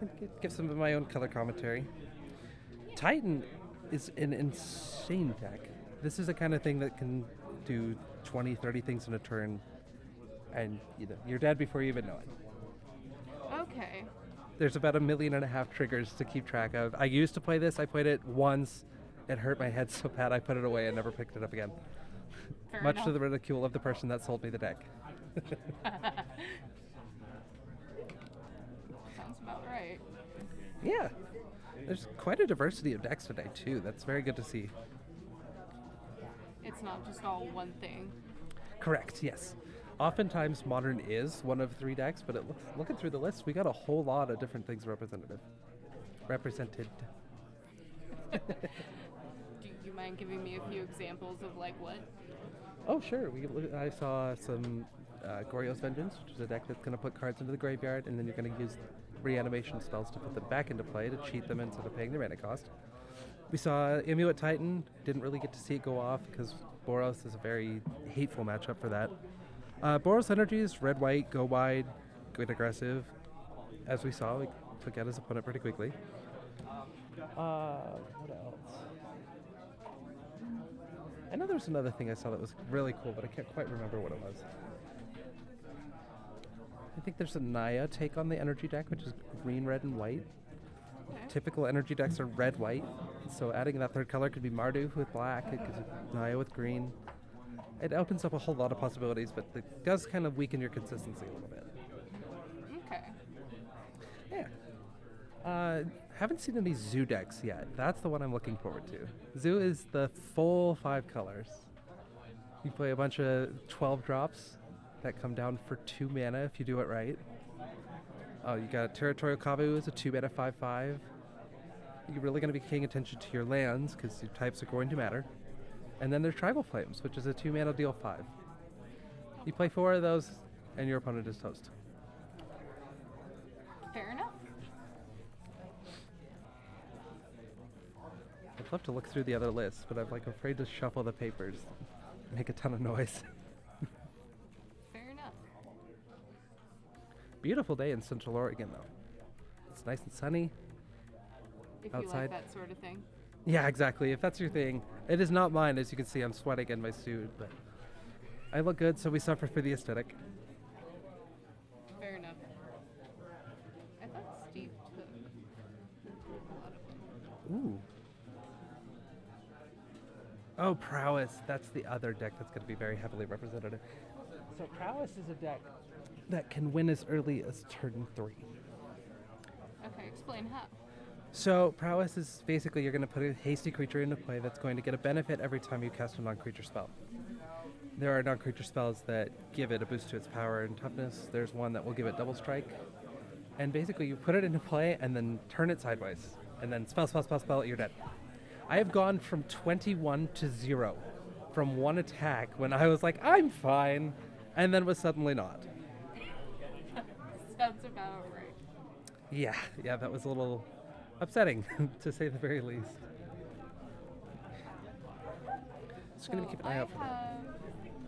S1: and give some of my own color commentary. Titan is an insane deck. This is the kind of thing that can do 20, 30 things in a turn, and you're dead before you even know it.
S4: Okay.
S1: There's about 1.5 million triggers to keep track of. I used to play this. I played it once. It hurt my head so bad I put it away and never picked it up again.
S4: Fair
S1: Much
S4: enough.
S1: to the ridicule of the person that sold me the deck.
S4: Sounds about right.
S1: Yeah. There's quite a diversity of decks today, too. That's very good to see.
S4: It's not just all one thing.
S1: Correct, yes. Oftentimes, Modern is one of 3 decks, but looking through the list, we got a whole lot of different things represented.
S4: Do you mind giving me a few examples of like what?
S1: Oh, sure. I saw some Goryo's Vengeance, which is a deck that's going to put cards into the graveyard, and then you're going to use reanimation spells to put them back into play to cheat them instead of paying their mana cost. We saw Inuit Titan, didn't really get to see it go off because Boros is a very hateful matchup for that. Boros Energies, red-white, go wide, good aggressive. As we saw, we took out his opponent pretty quickly. What else? I know there's another thing I saw that was really cool, but I can't quite remember what it was. I think there's a Naya take on the energy deck, which is green, red, and white. Typical energy decks are red, white. So adding that third color could be Mardu with black, it could be Naya with green. It opens up a whole lot of possibilities, but it does kind of weaken your consistency a little bit.
S4: Okay.
S1: Yeah. Haven't seen any Zoo decks yet. That's the one I'm looking forward to. Zoo is the full 5 colors. You play a bunch of 12 drops that come down for 2 mana if you do it right. Oh, you got Territorial Kavu is a 2 mana 5/5. You're really going to be paying attention to your lands because your types are going to matter. And then there's Tribal Flames, which is a 2 mana deal 5. You play 4 of those, and your opponent is toast.
S4: Fair enough.
S1: I'd love to look through the other lists, but I'm like afraid to shuffle the papers, make a ton of noise.
S4: Fair enough.
S1: Beautiful day in Central Oregon, though. It's nice and sunny.
S4: If
S1: outside.
S4: you like that sort of thing.
S1: Yeah, exactly. If that's your thing. It is not mine, as you can see. I'm sweating in my suit, but I look good, so we suffer for the aesthetic.
S4: Fair enough. I thought Steve took a lot of them.
S1: Ooh. Oh, Prowess. That's the other deck that's going to be very heavily representative. So Prowess is a deck that can win as early as turn 3.
S4: Okay, explain how.
S1: So Prowess is basically you're going to put a hasty creature into play that's going to get a benefit every time you cast a non-creature spell. There are non-creature spells that give it a boost to its power and toughness. There's one that will give it double strike. And basically you put it into play and then turn it sideways. And then spell, you're dead. I have gone from 21 to 0 from one attack when I was like, I'm fine, and then was suddenly not.
S4: Sounds about right.
S1: Yeah, that was a little upsetting, to say the very least. Just gonna keep an eye out for that.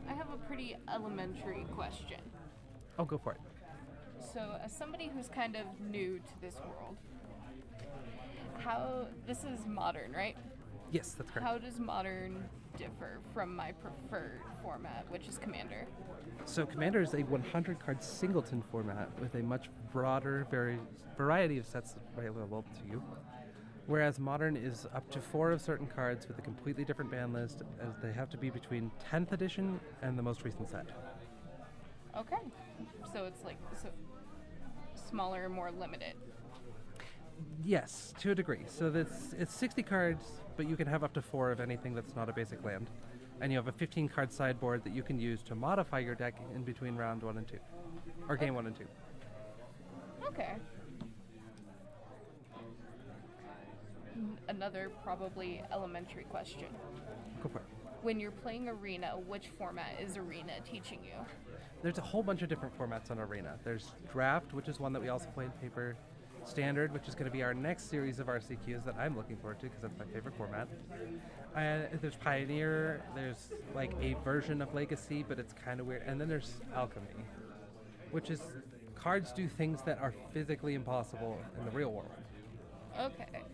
S4: I have a pretty elementary question.
S1: Oh, go for it.
S4: So, as somebody who's kind of new to this world, this is Modern, right?
S1: Yes, that's correct.
S4: How does Modern differ from my preferred format, which is Commander?
S1: So Commander is a 100-card singleton format with a much broader variety of sets available to you, whereas Modern is up to 4 of certain cards with a completely different ban list, as they have to be between 10th edition and the most recent set.
S4: Okay, so it's like smaller and more limited.
S1: Yes, to a degree. So it's 60 cards, but you can have up to 4 of anything that's not a basic land. And you have a 15-card sideboard that you can use to modify your deck in between round 1 and 2. Or game 1 and 2.
S4: Okay. Another probably elementary question.
S1: Go for it.
S4: When you're playing Arena, which format is Arena teaching you?
S1: There's a whole bunch of different formats on Arena. There's Draft, which is one that we also play in paper. Standard, which is going to be our next series of RCQs that I'm looking forward to because that's my favorite format. There's Pioneer, there's like a version of Legacy, but it's kind of weird. And then there's Alchemy, which is cards do things that are physically impossible in the real world.
S4: Okay.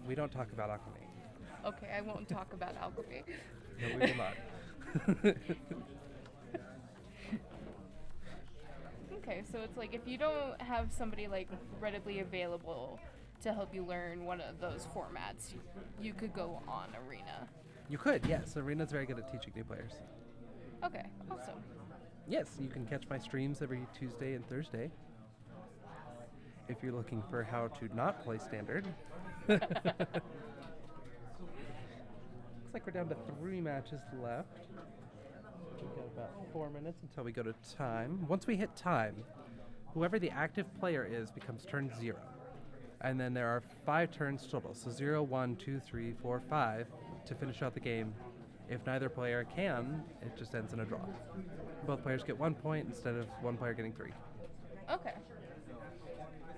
S1: We don't talk about Alchemy.
S4: Okay, I won't talk about Alchemy.
S1: No, we will not.
S4: Okay, so it's like if you don't have somebody like readily available to help you learn one of those formats, you could go on Arena.
S1: You could, yes. Arena's very good at teaching new players.
S4: Okay, awesome.
S1: Yes, you can catch my streams every Tuesday and Thursday. If you're looking for how to not play Standard. Looks like we're down to 3 matches left. We've got about 4 minutes until we go to time. Once we hit time, whoever the active player is becomes turn 0. And then there are 5 turns total. So 0, 1, 2, 3, 4, 5 to finish out the game. If neither player can, it just ends in a draw. Both players get 1 point instead of one player getting 3.
S4: Okay.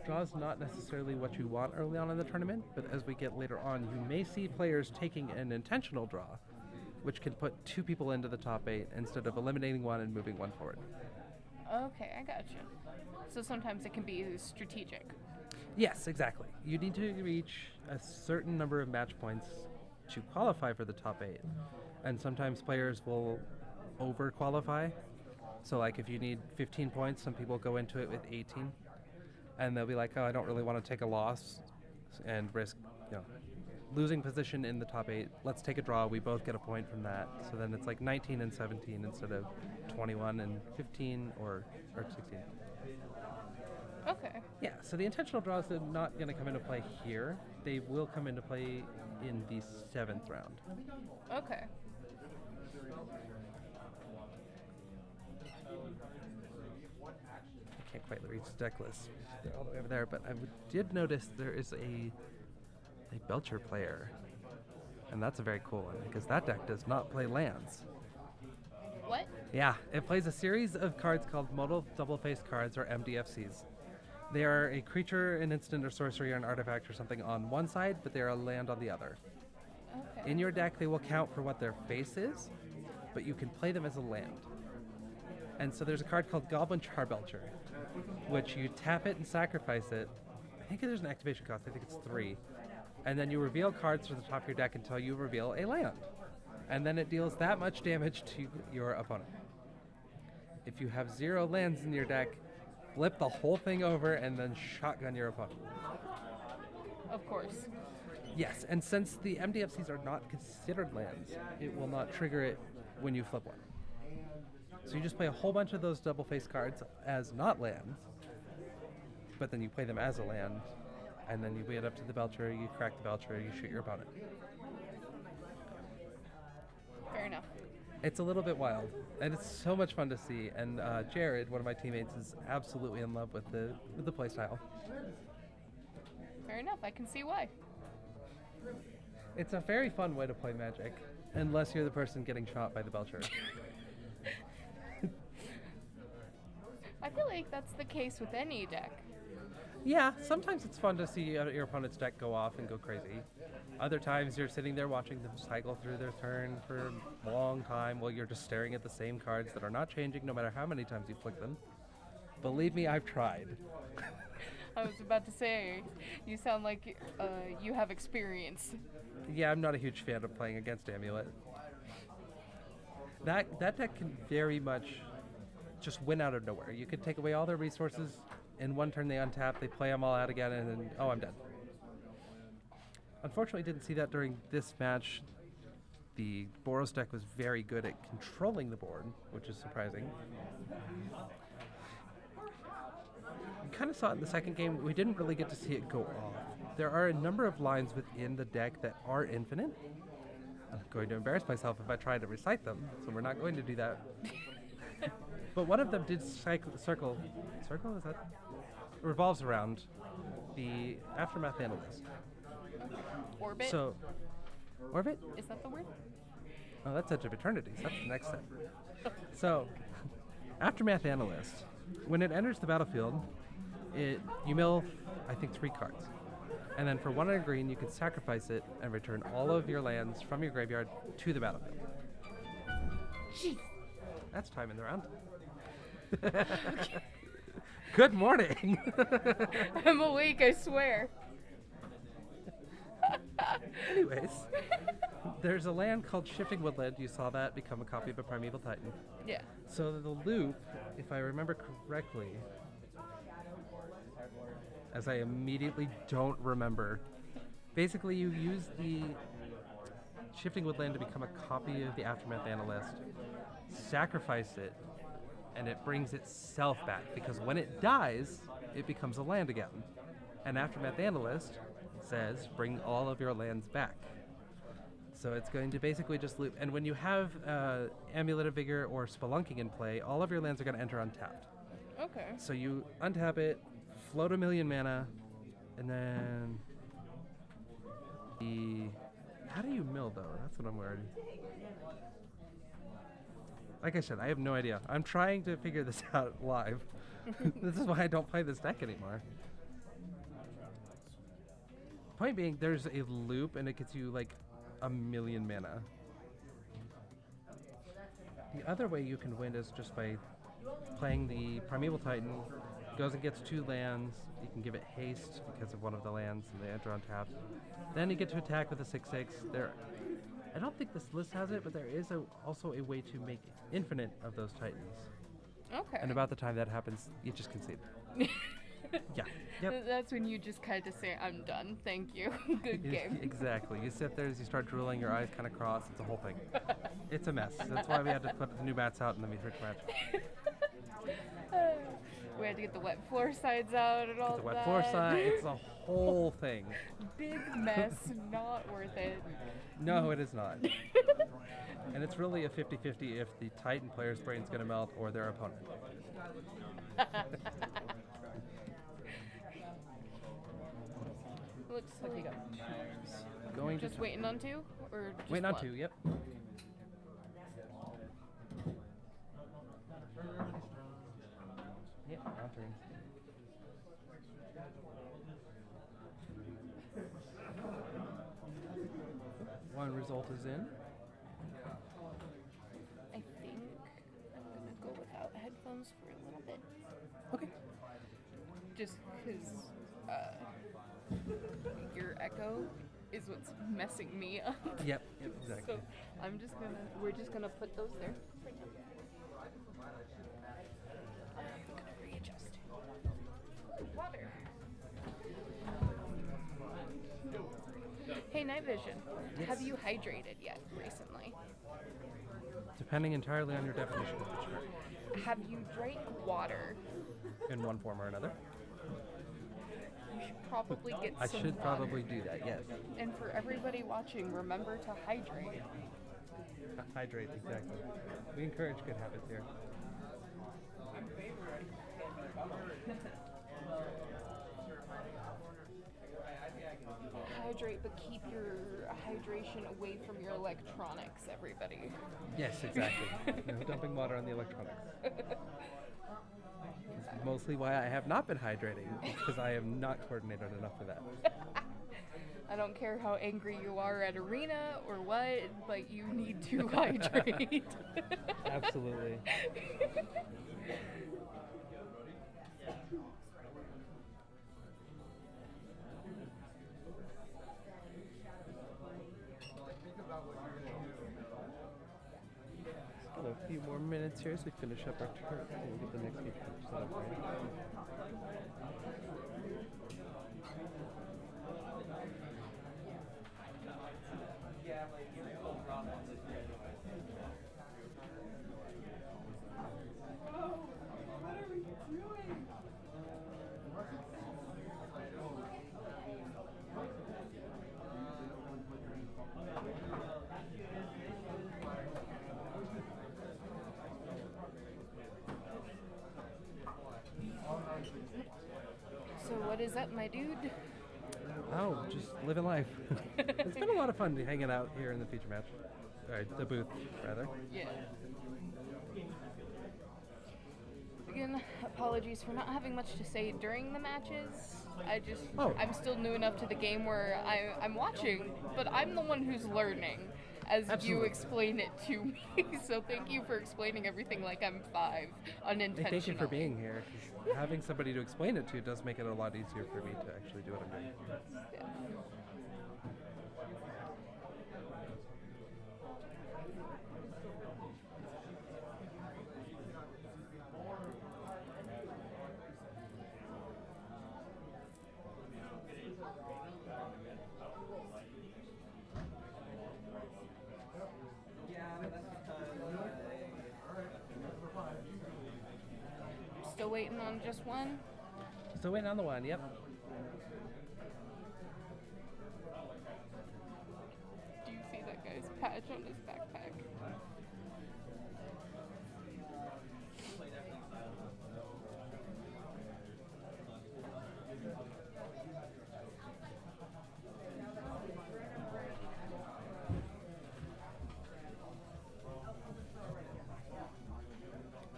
S1: Draw's not necessarily what you want early on in the tournament, but as we get later on, you may see players taking an intentional draw, which can put 2 people into the top 8 instead of eliminating one and moving one forward.
S4: Okay, I got you. So sometimes it can be strategic.
S1: Yes, exactly. You need to reach a certain number of match points to qualify for the top 8. And sometimes players will over-qualify. So like if you need 15 points, some people go into it with 18. And they'll be like, oh, I don't really want to take a loss and risk, losing position in the top 8. Let's take a draw. We both get a point from that. So then it's like 19 and 17 instead of 21 and 15 or 16.
S4: Okay.
S1: Yeah, so the intentional draws are not going to come into play here. They will come into play in the 7th round.
S4: Okay.
S1: I can't quite reach the deck list. They're all the way over there, but I did notice there is a Belcher player. And that's a very cool one, because that deck does not play lands.
S4: What?
S1: Yeah, it plays a series of cards called Modal Double-Faced Cards, or MDFCs. They are a creature, an instant, or sorcery, or an artifact, or something on one side, but they are a land on the other.
S4: Okay.
S1: In your deck, they will count for what their face is, but you can play them as a land. And so there's a card called Goblin Charbelcher, which you tap it and sacrifice it. I think there's an activation cost. I think it's 3. And then you reveal cards from the top of your deck until you reveal a land. And then it deals that much damage to your opponent. If you have 0 lands in your deck, flip the whole thing over and then shotgun your opponent.
S4: Of course.
S1: Yes, and since the MDFCs are not considered lands, it will not trigger it when you flip one. So you just play a whole bunch of those double-faced cards as not lands, but then you play them as a land, and then you get up to the Belcher, you crack the Belcher, you shoot your opponent.
S4: Fair enough.
S1: It's a little bit wild, and it's so much fun to see. And Jared, one of my teammates, is absolutely in love with the playstyle.
S4: Fair enough. I can see why.
S1: It's a very fun way to play Magic, unless you're the person getting shot by the Belcher.
S4: I feel like that's the case with any deck.
S1: Yeah, sometimes it's fun to see your opponent's deck go off and go crazy. Other times you're sitting there watching them cycle through their turn for a long time while you're just staring at the same cards that are not changing no matter how many times you flick them. Believe me, I've tried.
S4: I was about to say, you sound like you have experience.
S1: Yeah, I'm not a huge fan of playing against Amulet. That deck can very much just win out of nowhere. You could take away all their resources, in one turn they untap, they play them all out again, and then, oh, I'm dead. Unfortunately, didn't see that during this match. The Boros deck was very good at controlling the board, which is surprising. We kind of saw it in the second game. We didn't really get to see it go off. There are a number of lines within the deck that are infinite. I'm going to embarrass myself if I try to recite them, so we're not going to do that. But one of them did circle, is that? Revolves around the Aftermath Analyst.
S4: Orbit?
S1: So, Orbit?
S4: Is that the word?
S1: Oh, that's Edge of Eternities. That's the next step. So, Aftermath Analyst, when it enters the battlefield, you mill, I think, 3 cards. And then for 1 and a green, you can sacrifice it and return all of your lands from your graveyard to the battlefield.
S4: Jeez.
S1: That's time in the round. Good morning.
S4: I'm awake, I swear.
S1: Anyways, there's a land called Shifting Woodland. You saw that become a copy of a Primeval Titan.
S4: Yeah.
S1: So the loop, if I remember correctly, as I immediately don't remember, basically you use the Shifting Woodland to become a copy of the Aftermath Analyst, sacrifice it, and it brings itself back, because when it dies, it becomes a land again. And Aftermath Analyst says, bring all of your lands back. So it's going to basically just loop. And when you have Amulet of Vigor or Spelunking in play, all of your lands are going to enter untapped.
S4: Okay.
S1: So you untap it, float 1,000,000 mana, and then how do you mill, though? That's what I'm worried. Like I said, I have no idea. I'm trying to figure this out live. This is why I don't play this deck anymore. Point being, there's a loop and it gets you like a million mana. The other way you can win is just by playing the Primeval Titan. Goes and gets 2 lands. You can give it haste because of one of the lands and they enter on tap. Then you get to attack with a 6/6. I don't think this list has it, but there is also a way to make infinite of those Titans.
S4: Okay.
S1: And about the time that happens, you just concede. Yeah. Yep.
S4: That's when you just kind of say, I'm done, thank you. Good game.
S1: Exactly. You sit there as you start drooling, your eyes kind of cross. It's a whole thing. It's a mess. That's why we had to put the new bats out in the Matrix match.
S4: We had to get the wet floor sides out and all
S1: The
S4: that.
S1: wet floor side, it's a whole thing.
S4: Big mess, not worth it.
S1: No, it is not. And it's really a 50-50 if the Titan player's brain's going to melt or their opponent.
S4: Looks like we got
S1: Going
S4: just
S1: to
S4: waiting on 2? Or just
S1: waiting on
S4: one?
S1: 2, yep. Yep, on turn. One result is in.
S4: I think I'm going to go without headphones for a little bit.
S1: Okay.
S4: Just because your echo is what's messing me up.
S1: Yep, exactly.
S4: So we're just gonna put those there for now. I'm gonna readjust. Water. Hey, Night Vision.
S1: Yes.
S4: Have you hydrated yet recently?
S1: Depending entirely on your definition of the term.
S4: Have you drank water?
S1: In one form or another.
S4: You should probably get
S1: I
S4: some
S1: should
S4: water.
S1: probably do that, yes.
S4: And for everybody watching, remember to hydrate.
S1: Hydrate, exactly. We encourage good habits here.
S4: Hydrate, but keep your hydration away from your electronics, everybody.
S1: Yes, exactly. No dumping water on the electronics. It's mostly why I have not been hydrating, because I am not coordinated enough for that.
S4: I don't care how angry you are at Arena or what, but you need to hydrate.
S1: Absolutely. Got a few more minutes here as we finish up our turn and we'll get the next feature set up here.
S4: So what is up, my dude?
S1: Oh, just living life. It's been a lot of fun hanging out here in the feature match. Alright, the booth, rather.
S4: Yeah. Again, apologies for not having much to say during the matches. I'm still new enough to the game where I'm watching, but I'm the one who's learning as
S1: Absolutely.
S4: you explain it to me. So thank you for explaining everything like I'm 5, unintentionally.
S1: And thank you for being here, 'cause having somebody to explain it to does make it a lot easier for me to actually do what I'm doing.
S4: Yeah. Still waiting on just one?
S1: Still waiting on the one, yep.
S4: Do you see that guy's patch on his backpack?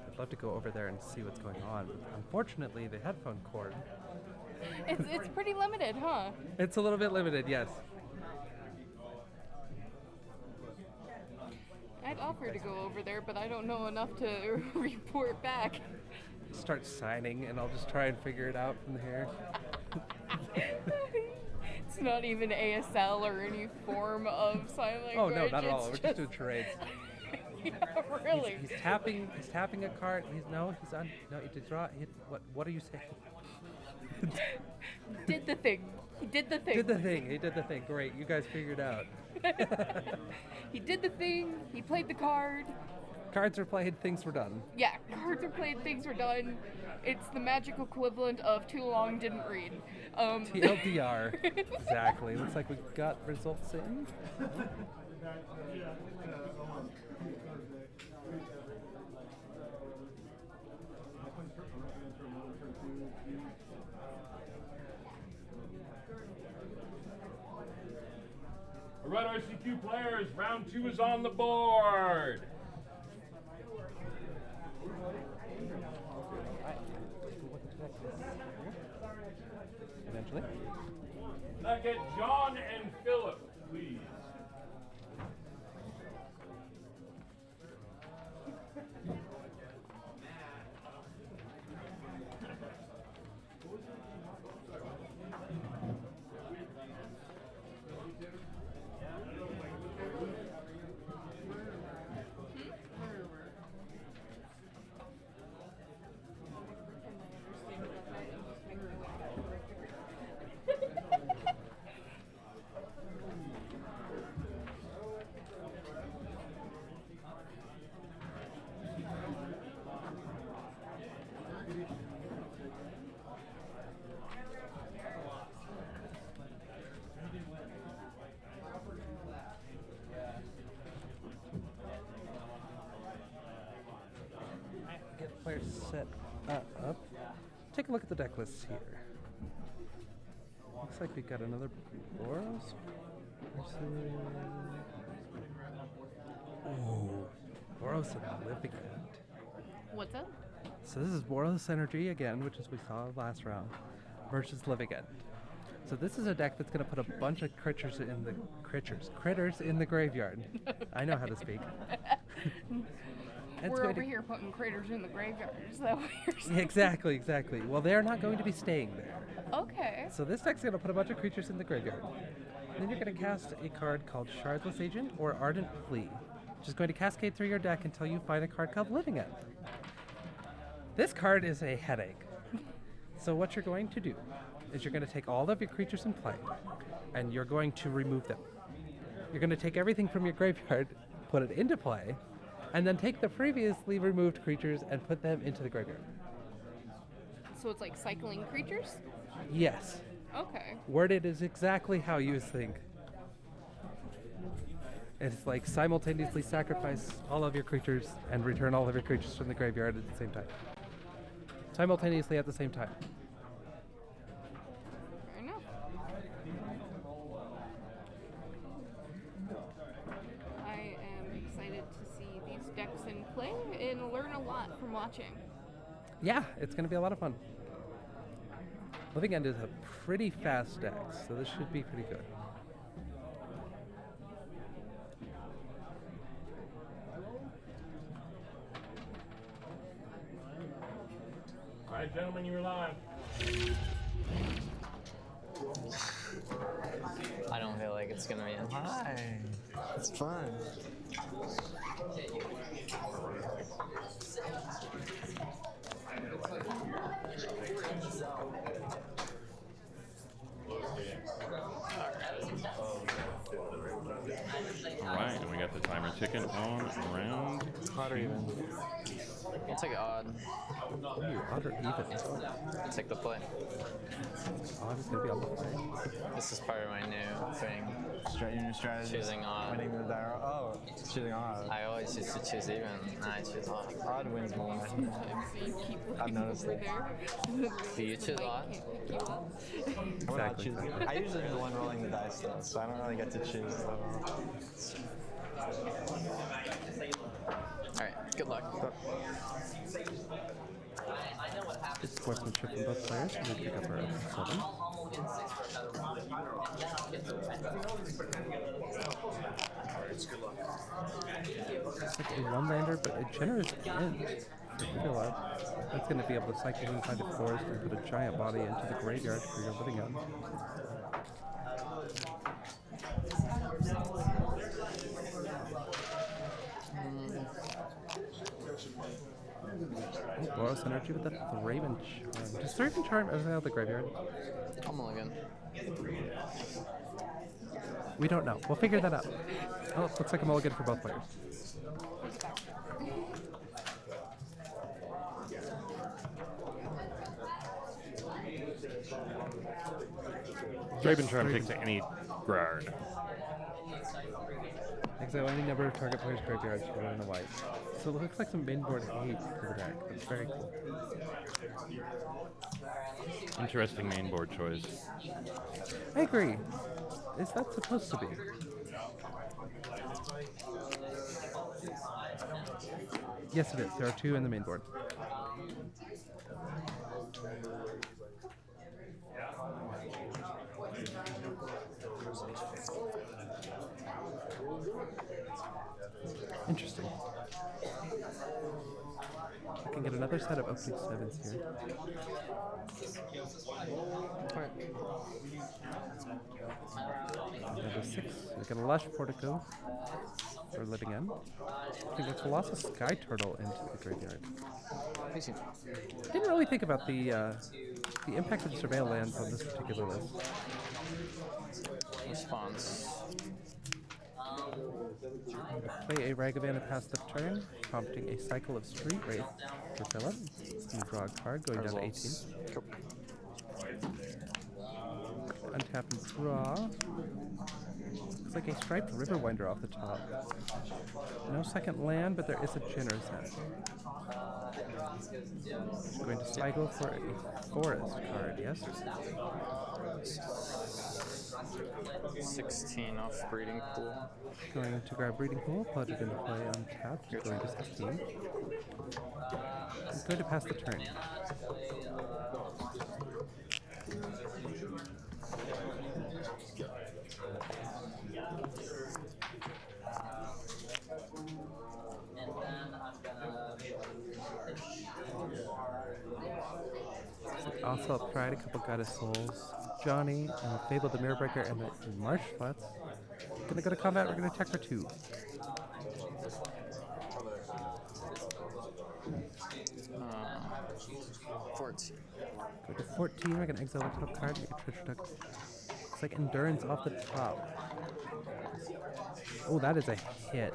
S1: I'd love to go over there and see what's going on, but unfortunately the headphone cord
S4: It's pretty limited, huh?
S1: It's a little bit limited, yes.
S4: I'd offer to go over there, but I don't know enough to report back.
S1: Start signing, and I'll just try and figure it out from here.
S4: It's not even ASL or any form of sign language.
S1: Oh no, not at all.
S4: it's
S1: We're just doing charades.
S4: Yeah, really.
S1: He's tapping a card. He's on. No, he did draw. What are you saying?
S4: Did the thing. He did the thing.
S1: He did the thing. Great. You guys figured out.
S4: He did the thing. He played the card.
S1: Cards were played. Things were done.
S4: Yeah, cards were played. Things were done. It's the magic equivalent of too long, didn't read.
S1: TLDR. Exactly. Looks like we got results in.
S9: All right, RCQ players, round 2 is on the board.
S1: Eventually.
S9: Now get John and Philip, please.
S1: Get players set up. Take a look at the deck lists here. Looks like we got another Boros versus. Oh, Boros and Living End.
S4: What's up?
S1: So this is Boros Energy again, which is we saw last round, versus Living End. So this is a deck that's going to put a bunch of critters in the graveyard. I know how to speak.
S4: We're over here putting critters in the graveyard. Is that what you're saying?
S1: Exactly. Well, they're not going to be staying there.
S4: Okay.
S1: So this deck's going to put a bunch of creatures in the graveyard. Then you're going to cast a card called Shardless Agent or Ardent Plea, which is going to cascade through your deck until you find a card called Living End. This card is a headache. So what you're going to do is you're going to take all of your creatures in play, and you're going to remove them. You're going to take everything from your graveyard, put it into play, and then take the previously removed creatures and put them into the graveyard.
S4: So it's like cycling creatures?
S1: Yes.
S4: Okay.
S1: Worded is exactly how you think. It's like simultaneously sacrifice all of your creatures and return all of your creatures from the graveyard at the same time. Simultaneously at the same time.
S4: Fair enough. I am excited to see these decks in play and learn a lot from watching.
S1: Yeah, it's going to be a lot of fun. Living End is a pretty fast deck, so this should be pretty good.
S9: All right, gentlemen, you're live.
S10: I don't feel like it's gonna be interesting.
S11: Hi, it's fun.
S9: All right, and we got the timer ticking on round.
S11: Odd or even?
S10: We'll take it odd.
S1: Ooh, odd or even?
S10: Take the play.
S1: Odd is going to be on the play.
S10: This is part of my new thing.
S11: Your new strategy?
S10: Choosing odd.
S11: Winning the dial. Oh, choosing odd.
S10: I always used to choose even. Now I choose odd.
S11: Odd wins more. I've noticed that.
S10: Do you choose odd?
S11: I'm not choosing. I usually am the one rolling the dice though, so I don't really get to choose.
S10: Alright, good luck.
S1: Good sportsmanship from both players. here, so we pick up our open 7. It's like a one-lander, but a generous end for Philip. That's going to be able to cycle inside the forest and put a giant body into the graveyard for your living end. Boros energy with the Thraben Charm. Does Thraben Charm ever out of the graveyard?
S10: I'll mulligan.
S1: We don't know. We'll figure that out. Oh, looks like a mulligan for both players.
S9: Thraben Charm takes any guard.
S1: Exile any number of target players' graveyards for one and a white. So it looks like some mainboard hate for the deck. That's very cool.
S9: Interesting main board choice.
S1: I agree. Is that supposed to be? Yes, it is. There are 2 in the main board. Interesting. I can get another set of opening 7s here. Another 6. We get a Lush Portico for living end. I think a Colossal Sky Turtle into the graveyard. Didn't really think about the impact of the Surveil lands on this particular list.
S10: Response.
S1: Play a Ragavan past the turn, prompting a cycle of Street Wraith for Philip. And draw a card, going down to 18. Untap and draw. Looks like a Striped Riverwinder off the top. No second land, but there is a generous hand. Going to cycle for a Forest card, yes?
S10: 16 off Breeding Pool.
S1: Going to grab Breeding Pool, plug it into play untapped, going to 16. He's going to pass the turn. Also, I've tried a couple Goddess Souls. Johnny, Fable the Mirrorbreaker, and the Marsh Flats. Gonna go to combat, we're gonna attack for 2.
S10: 14.
S1: Go to 14, we're gonna exile a top card, make a treasure duck. Looks like Endurance off the top. Oh, that is a hit.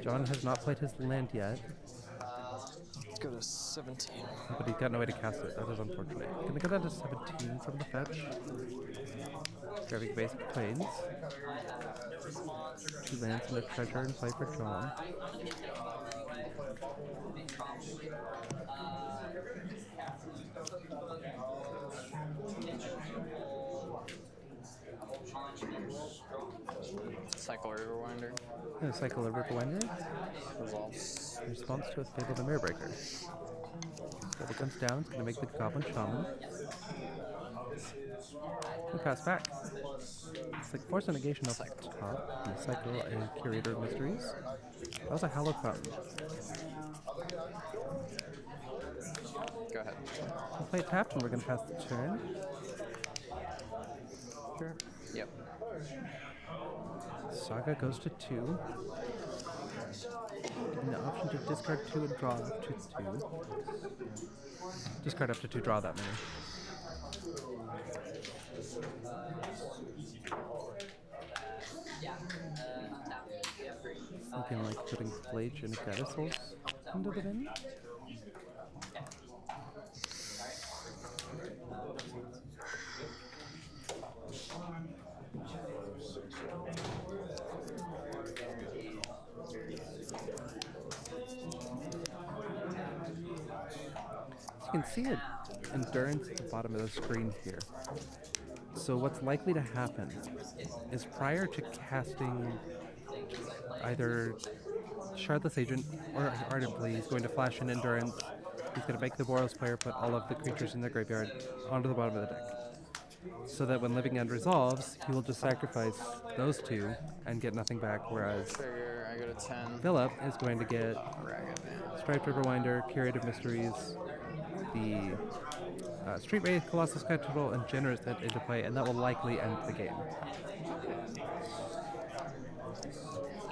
S1: John has not played his land yet.
S11: Let's go to 17.
S1: But he's got no way to cast it. That is unfortunate. Gonna go down to 17 from the fetch. Grabbing basic planes. 2 lands and a treasure and play for John.
S10: Cycle Riverwinder.
S1: Gonna cycle a Riverwinder.
S10: Resolves.
S1: In response to a Fable the Mirrorbreaker. Fable comes down, it's gonna make the Goblin Shaman. We pass back. It's like Force of Negation off the top. And cycle a Curator of Mysteries. That was a Hallowed Fountain.
S10: Go ahead.
S1: We'll play tapped and we're gonna pass the turn.
S10: Sure. Yep.
S1: Saga goes to 2. Given the option to discard 2 and draw up to 2. Discard up to 2, draw that many. Looking like putting Flage and Goddess into the bin. You can see it Endurance at the bottom of the screen here. So what's likely to happen is prior to casting either Shardless Agent or Ardently, he's going to flash an Endurance, he's going to make the Boros player put all of the creatures in their graveyard onto the bottom of the deck. So that when Living End resolves, he will just sacrifice those two and get nothing back, whereas
S10: Trigger, I go to 10.
S1: Philip is going to get
S10: Ragged Man.
S1: Striped Riverwinder, Curative Mysteries, the Street Wraith, Colossus Sky Turtle, and Generous into play, and that will likely end the game.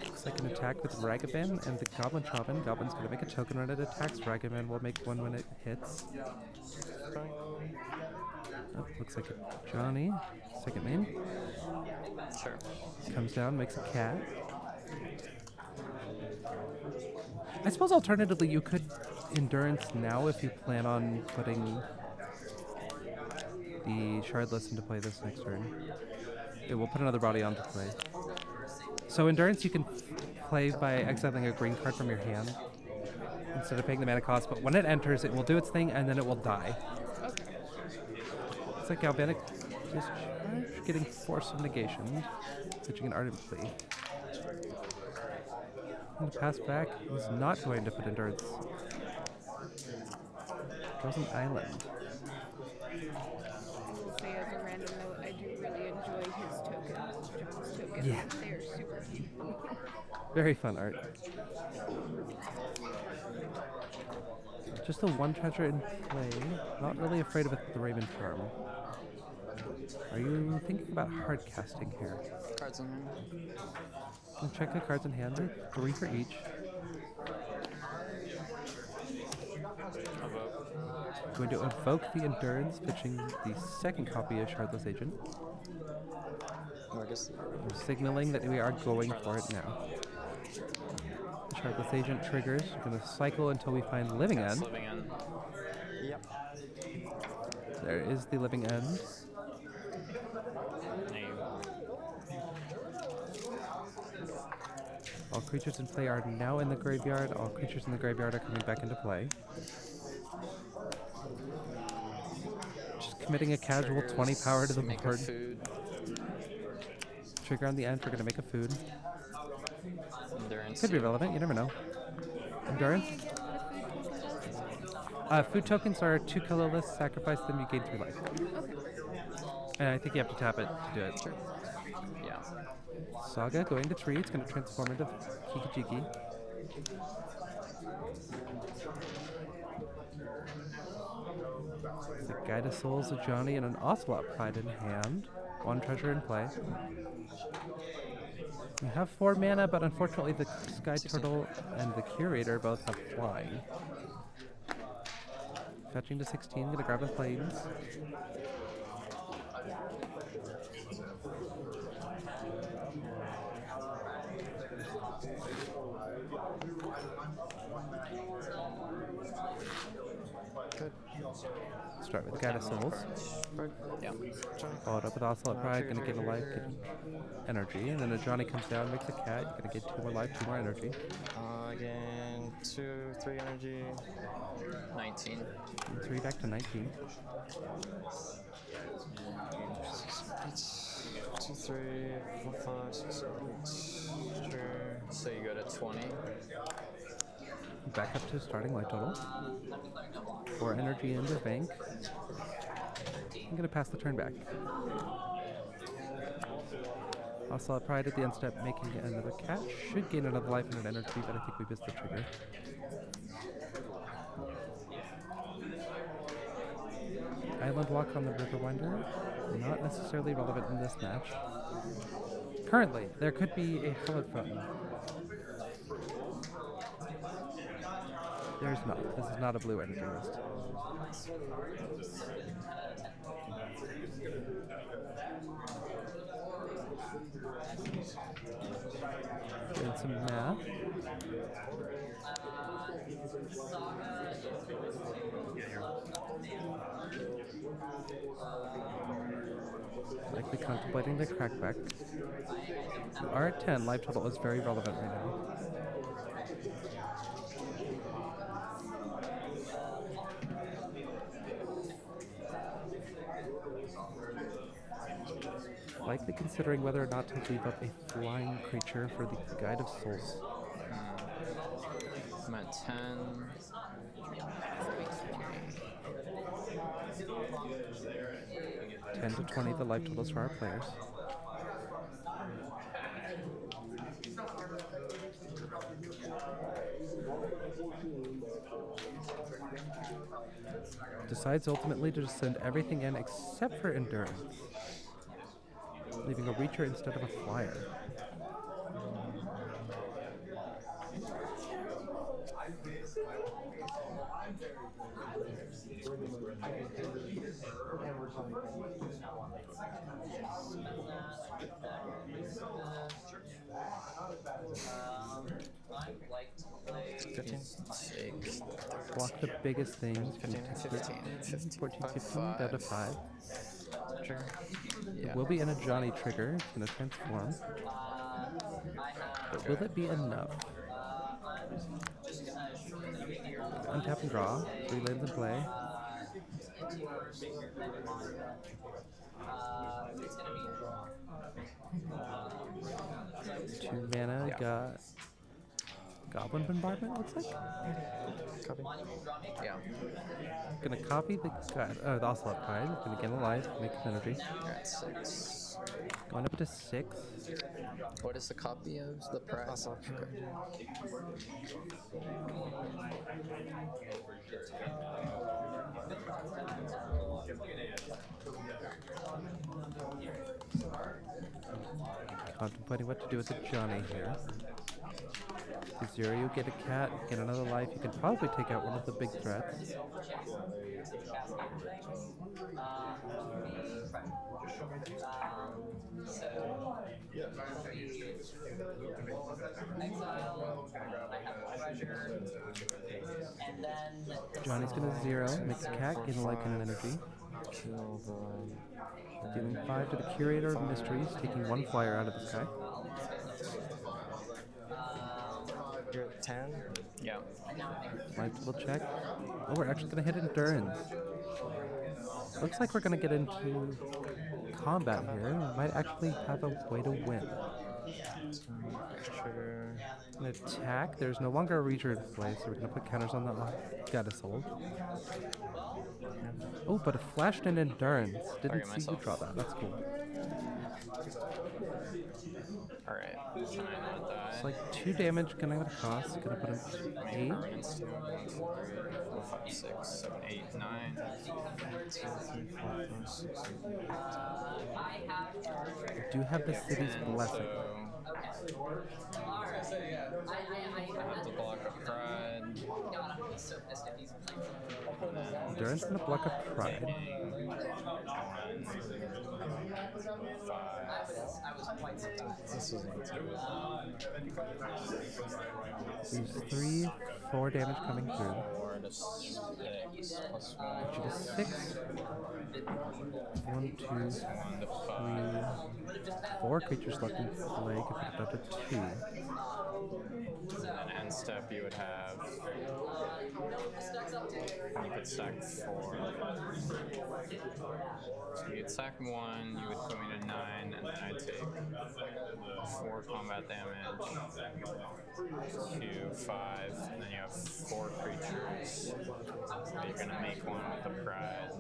S1: Looks like an attack with Ragavan and the Goblin Choppin. Goblin's going to make a token when it attacks. Ragavan will make one when it hits. Oh, looks like a Johnny. Second main.
S10: Sure.
S1: Comes down, makes a cat. I suppose alternatively you could Endurance now if you plan on putting the Shardless into play this next turn. It will put another body onto play. So Endurance you can play by exiling a green card from your hand instead of paying the mana cost, but when it enters it will do its thing and then it will die.
S4: Okay.
S1: It's like Galvanic Discharge, getting Force of Negation, pitching an Ardent Plea. And pass back, he's not going to put Endurance. Draws an island.
S4: Say as a random note, I do really enjoy his tokens. John's tokens.
S1: Yeah.
S4: They are super cute.
S1: Very fun art. Just the one treasure in play. Not really afraid of the Raven Charm. Are you thinking about hard casting here?
S10: Cards in hand.
S1: Can check the cards in hand. There are 3 for each. Going to evoke the Endurance, pitching the second copy of Shardless Agent. We're signaling that we are going for it now. The Shardless Agent triggers. We're going to cycle until we find Living End.
S10: Living End. Yep.
S1: There is the Living End.
S10: There you go.
S1: All creatures in play are now in the graveyard. All creatures in the graveyard are coming back into play. Just committing a casual 20 power to the board. Trigger on the end, we're going to make a food.
S10: Endurance.
S1: Could be relevant, you never know. Endurance? Food tokens are 2 colorless, sacrifice them, you gain 3 life. And I think you have to tap it to do it.
S10: Sure. Yeah.
S1: Saga going to tree, it's going to transform into Kiki-Jiki. The Guide of Souls of Johnny and an Ocelot Pride in hand. 1 treasure in play. We have 4 mana, but unfortunately the Sky Turtle and the Curator both have flying. Fetching to 16, gonna grab a Plains.
S10: Good.
S1: Start with the Guide of Souls.
S10: Yeah.
S1: Followed up with Ocelot Pride, gonna get a life, get energy, and then a Johnny comes down, makes a cat, gonna get 2 more life, 2 more energy.
S11: Again, 2, 3 energy.
S10: 19.
S1: And 3 back to 19.
S11: 2, 3, 4, 5, 6, 7, 8. Sure.
S10: So you go to 20.
S1: Back up to starting life total. 4 energy into bank. I'm gonna pass the turn back. Ocelot Pride at the end step, making another cat. Should gain another life and an energy, but I think we missed the trigger. Island Walk on the Riverwinder. Not necessarily relevant in this match. Currently, there could be a Hallowed Fountain. There's not. This is not a blue energy list. Doing some math. Likely contemplating the crackback. We are at 10. Life total is very relevant right now. Likely considering whether or not to leave up a flying creature for the Guide of Souls.
S10: I'm at 10.
S1: 10 to 20, the life totals for our players. Decides ultimately to just send everything in except for endurance, leaving a reacher instead of a flyer. Block the biggest things.
S10: 15,
S1: 14, 15, down to 5.
S10: Trigger.
S1: It will be in a Johnny trigger. It's going to transform. But will it be enough? Untap and draw. 3 lanes in play. Two mana, got Goblin Bombardment, looks like?
S10: Copy. Yeah.
S1: Gonna copy the Ocelot Pride, gonna get alive, make energy.
S10: You're at 6.
S1: Going up to 6.
S10: What is the copy of the prize?
S1: Contemplating what to do with the Johnny here. Zero, you get a cat, get another life. You can probably take out one of the big threats. Johnny's gonna zero, make a cat, gain a life and an energy. Dealing 5 to the Curator of Mysteries, taking 1 flyer out of the sky.
S11: You're at 10?
S10: Yeah.
S1: Life will check. Oh, we're actually going to hit Endurance. Looks like we're going to get into combat here. We might actually have a way to win.
S11: Trigger.
S1: An attack. There's no longer a Reacher in play, so we're going to put counters on the Goddess Hold. Oh, but it flashed in Endurance. Didn't see you draw that. That's cool.
S10: Alright.
S1: It's like 2 damage, gonna have a cost. Gonna put him 8.
S10: 5, 6, 7, 8, 9.
S1: I do have the city's blessing.
S10: I have to block a pride.
S1: Endurance gonna block a pride.
S11: This is
S1: Leaves 3, 4 damage coming through.
S10: 4 to 6 plus 1.
S1: Put you to 6. 1, 2, 3, 4 creatures left in play. Could put it up to 2.
S10: And then end step you would have. You could sack 4. So you could sack 1, you would put me to 9, and then I'd take 4 combat damage. 2, 5, and then you have 4 creatures. So you're gonna make 1 with the pride.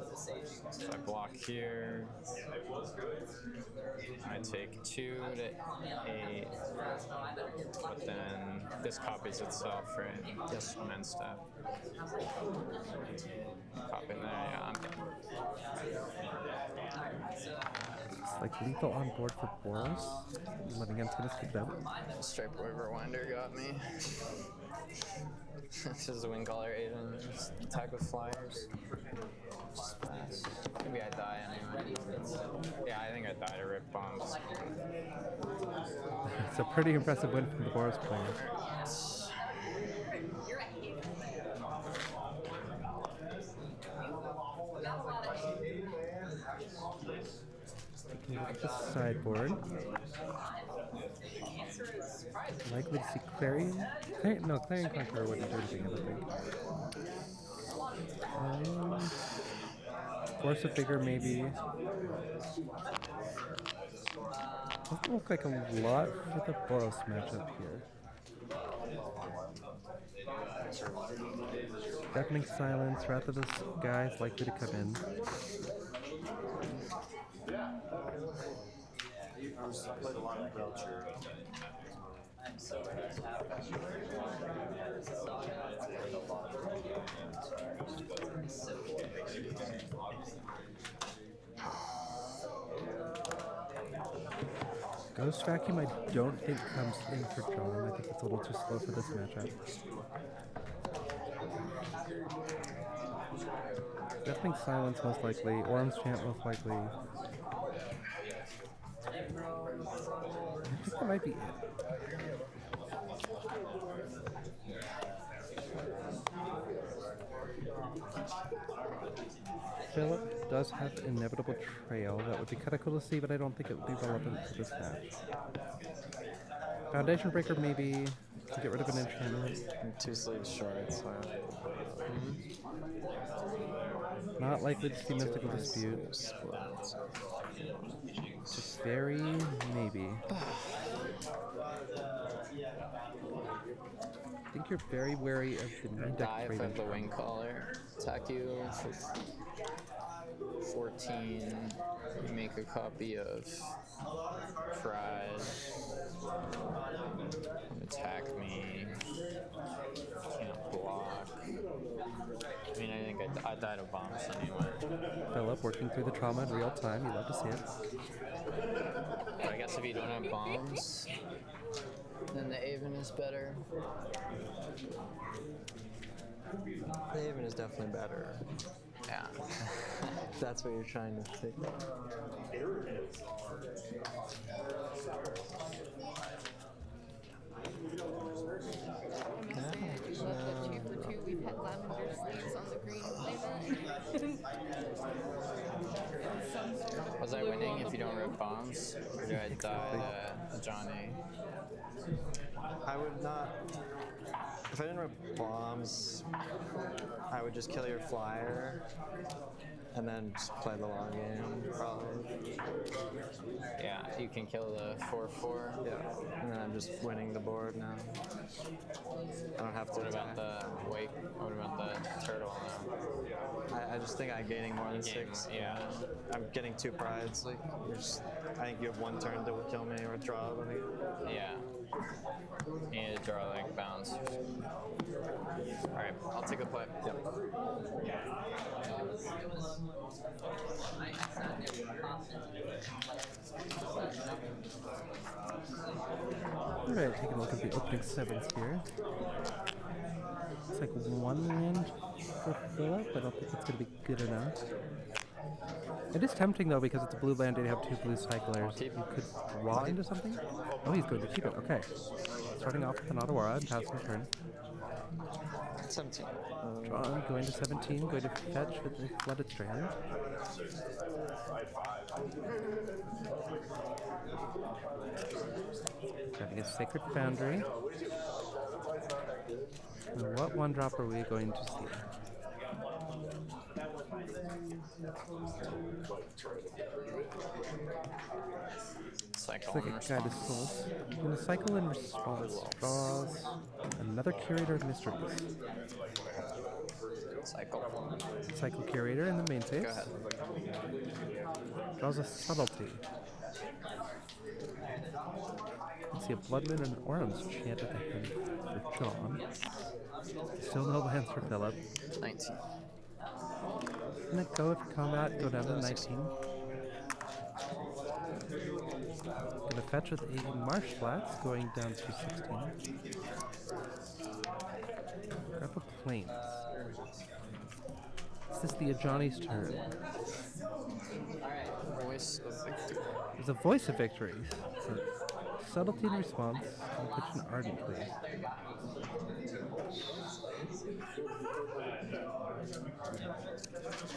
S10: So I block here. I take 2 to 8. But then this copies itself, right? Yes. On end step. Copy there, yeah, I'm good.
S1: It's like lethal on board for Boros. Livingham's gonna skip that.
S10: Stripe River Winder got me. This is the Wind Caller Aiden. Just attack with flyers. Just pass. Maybe I die anyway. Yeah, I think I die to Rip Bombs.
S1: It's a pretty impressive win from the Boros player. Taking a look at the sideboard. Likely to see Clarion. Clarion Conqueror wouldn't do anything, I don't think. Force of Vigor, maybe. Doesn't look like a lot for the Boros matchup here. Deafening silence. Wrath of the Sky is likely to come in.
S11: I played a lot of Belcher.
S1: Ghost Vacuum I don't think comes in for John. I think it's a little too slow for this matchup. Deafening Silence most likely. Orm's Chant most likely. I think that might be it. Philip does have Inevitable Trail. That would be kind of cool to see, but I don't think it would be relevant for this match. Foundation Breaker maybe to get rid of an enchantment.
S11: I'm 2 sleeves short, so
S1: Not likely to see Mystical Dispute. Just very maybe. I think you're very wary of the new deck
S10: Die if I
S1: trade.
S10: have the Wing Caller. Attack you for 14. Make a copy of Pride. Attack me. Can't block. I mean, I think I died of bombs anyway.
S1: Philip working through the trauma in real time. You love to see it.
S10: But I guess if you don't have bombs, then the Aven is better.
S11: the Haven is definitely better.
S10: Yeah.
S11: That's what you're trying to take.
S4: We've had lavender sleeves on the green playmat.
S10: Was I winning if you don't rip bombs? Or do I die Johnny?
S11: I would not. If I didn't rip bombs, I would just kill your flyer and then just play the long game, probably.
S10: Yeah, you can kill the 4/4.
S11: Yeah, and then I'm just winning the board now. I don't have to.
S10: What about the wake? What about the turtle now?
S11: I just think I'm gaining more than 6.
S10: Yeah.
S11: I'm getting 2 prides. Like, I think you have 1 turn to kill me or draw. I think.
S10: Yeah. You need to draw like bounce. Alright, I'll take a play.
S11: Yep.
S1: Alright, taking a look at the opening 7s here. It's like 1 land for Philip. I don't think it's going to be good enough. It is tempting though because it's a blue land and you have 2 blue cyclers. You could draw into something? Oh, he's going to keep it. Okay. Starting off with an Ottawa and passing turn.
S11: 17.
S1: Drawn, going to 17, going to fetch with the Flooded Strand. Having a Sacred Foundry. And what 1-drop are we going to see?
S10: Cycle
S1: It's like a Guided Souls. I'm going to cycle in response. Draws another Curator of Mysteries.
S10: Cycle.
S1: Cycle Curator in the main phase.
S10: Go ahead.
S1: Draws a Subtlety. Let's see a Bloodman and Orm's Chant at the hand for John. Still no lands for Philip.
S10: 19.
S1: Gonna go with combat, go down to 19. Gonna fetch with a Marsh Flats, going down to 16. Grab a Plains. Is this the Ajani's turn?
S10: Voice of Victory.
S1: There's a Voice of Victory. For Subtlety in response, and pitch an Ardently.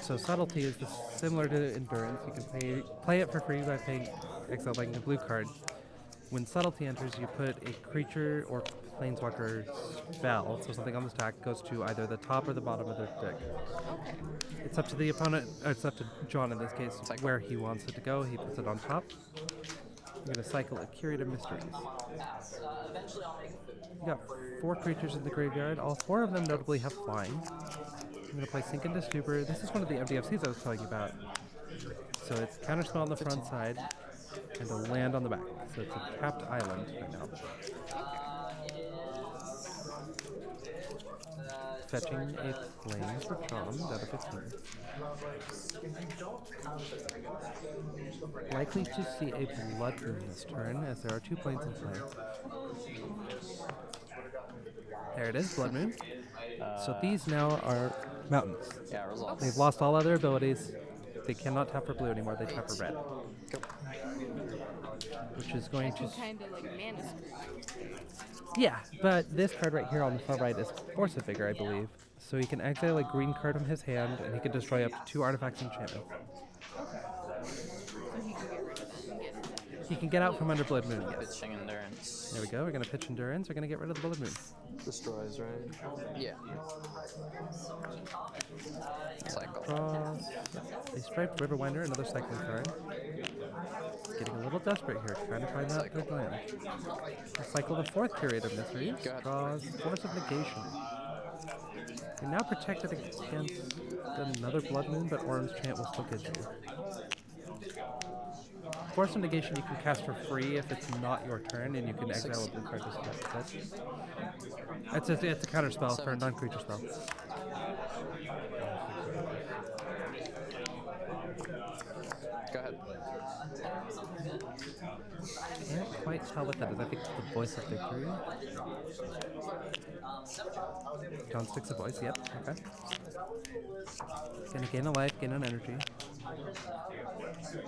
S1: So Subtlety is similar to Endurance. You can play it for free by paying exiling a blue card. When Subtlety enters, you put a creature or planeswalker spell, so something on the stack goes to either the top or the bottom of their deck.
S4: Okay.
S1: It's up to the opponent, or it's up to John in this case, where he wants it to go. He puts it on top. I'm going to cycle a Curative Mysteries. We got 4 creatures in the graveyard. All 4 of them notably have flying. I'm going to play Sink into Stupor. This is one of the MDFCs I was telling you about. So it's Counterspell on the front side and a land on the back. So it's a tapped island right now. Fetching a flame for John, down to 15. Likely to see a Blood Moon this turn, as there are 2 planes in play. There it is, Blood Moon. So these now are mountains.
S11: Yeah, results.
S1: They've lost all other abilities. They cannot tap for blue anymore, they tap for red. Which is going to...
S4: kind of like mana screw.
S1: Yeah, but this card right here on the far right is Force of Vigor, I believe. So he can exile a green card from his hand, and he can destroy up to 2 artifacts enchantments. He can get out from under Blood Moon, yes.
S10: Pitching Endurance.
S1: There we go, we're going to pitch Endurance, we're going to get rid of the Blood Moon.
S11: Destroys, right?
S10: Yeah. Cycle.
S1: Draw a Striped Riverwinder, another cycling card. Getting a little desperate here, trying to find that third land. We'll cycle the 4th Curative Mysteries. Draws Force of Negation. You're now protected against another Blood Moon, but Orm's Chant will still get you. Force of Negation you can cast for free if it's not your turn, and you can exile a blue card to set. It's a counter spell for a non-creature spell.
S10: Go ahead.
S1: Can't quite tell what that is. I think it's the Voice of Victory. John sticks a voice, yep, okay. Gonna gain a life, gain an energy.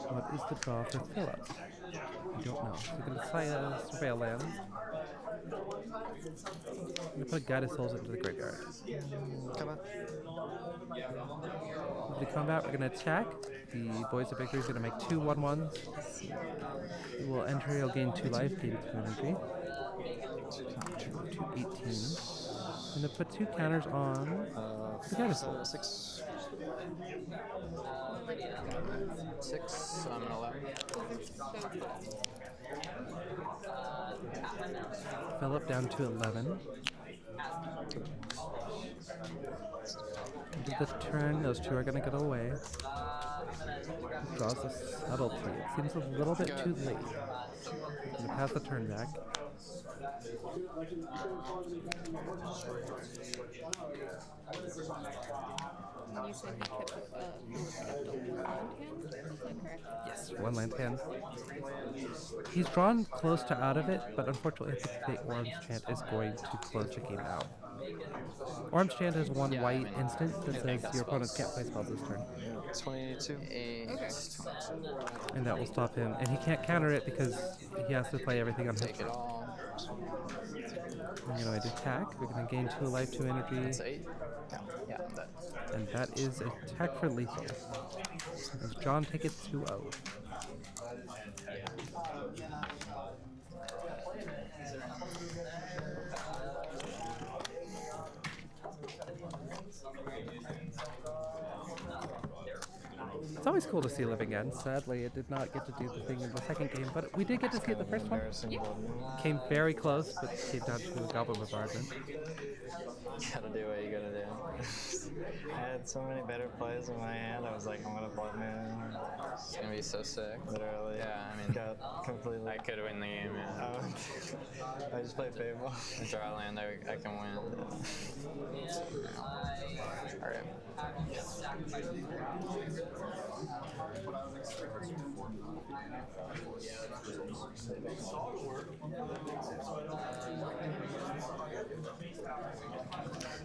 S1: What is the draw for fill up? I don't know. We're gonna surveil land. I'm gonna put Guided Souls into the graveyard.
S11: Come on.
S1: With the combat, we're gonna attack. The Voice of Victory is gonna make 2 1/1s. We will enter, he'll gain 2 life, gain 2 energy. 2 18. I'm gonna put 2 counters on the Guided Souls.
S11: 6.
S10: 6, I'm gonna let.
S1: Philip down to 11. End of the turn, those 2 are going to go away. Draws a Subtlety. It seems a little bit too late. I'm going to pass the turn back.
S4: You said he kept a land hand? Is that correct?
S1: Yes, 1 land hand. He's drawn close to out of it, but unfortunately the Orm's Chant is going to close the game out. Orm's Chant has 1 white instant that says your opponent can't play spells this turn.
S11: 22.
S1: And that will stop him. And he can't counter it because he has to play everything on his turn. I'm going to attack. We're going to gain 2 life, 2 energy.
S10: That's 8. Yeah, I'm dead.
S1: And that is attack for lethal. As John take it 2-0. It's always cool to see Live Again. Sadly, it did not get to do the thing in the second game, but we did get to see it the first one. Came very close, but came down to a Goblin Bombardment.
S11: Gotta do what you gotta do. I had so many better plays in my hand, I was like, I'm gonna Blood Moon.
S10: It's gonna be so sick.
S11: Literally.
S10: Yeah, I mean,
S11: got completely.
S10: I could win the game, yeah.
S11: I just played Fable.
S10: I draw a land, I can win. Alright.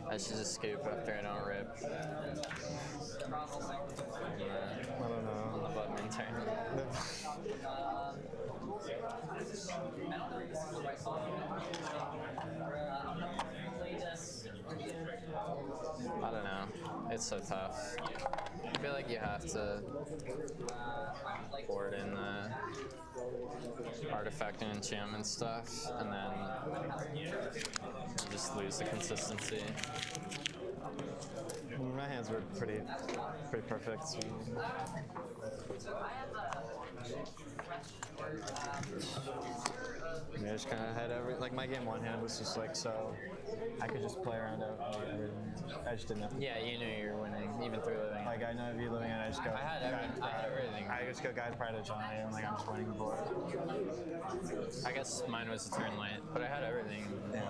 S10: I should just scoop after I don't rip.
S11: I don't know.
S10: On the button turn. I don't know. It's so tough. I feel like you have to board in the artifact and enchantment stuff, and then you just lose the consistency.
S11: my hands were pretty perfect. I just kind of had like my game one hand was just like so I could just play around everything. I just didn't have to.
S10: Yeah, you knew you were winning, even through living.
S11: Like I know if you living in, I just go.
S10: I had everything.
S11: I just go guys prior to Johnny, and like I'm just winning the board.
S10: I guess mine was a turn late, but I had everything.
S11: Yeah.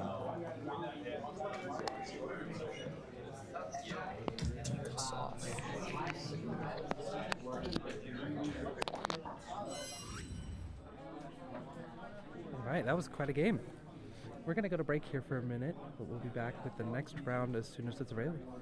S10: Soft.
S1: All right, that was quite a game. We're going to go to break here for a minute, but we'll be back with the next round as soon as it's available.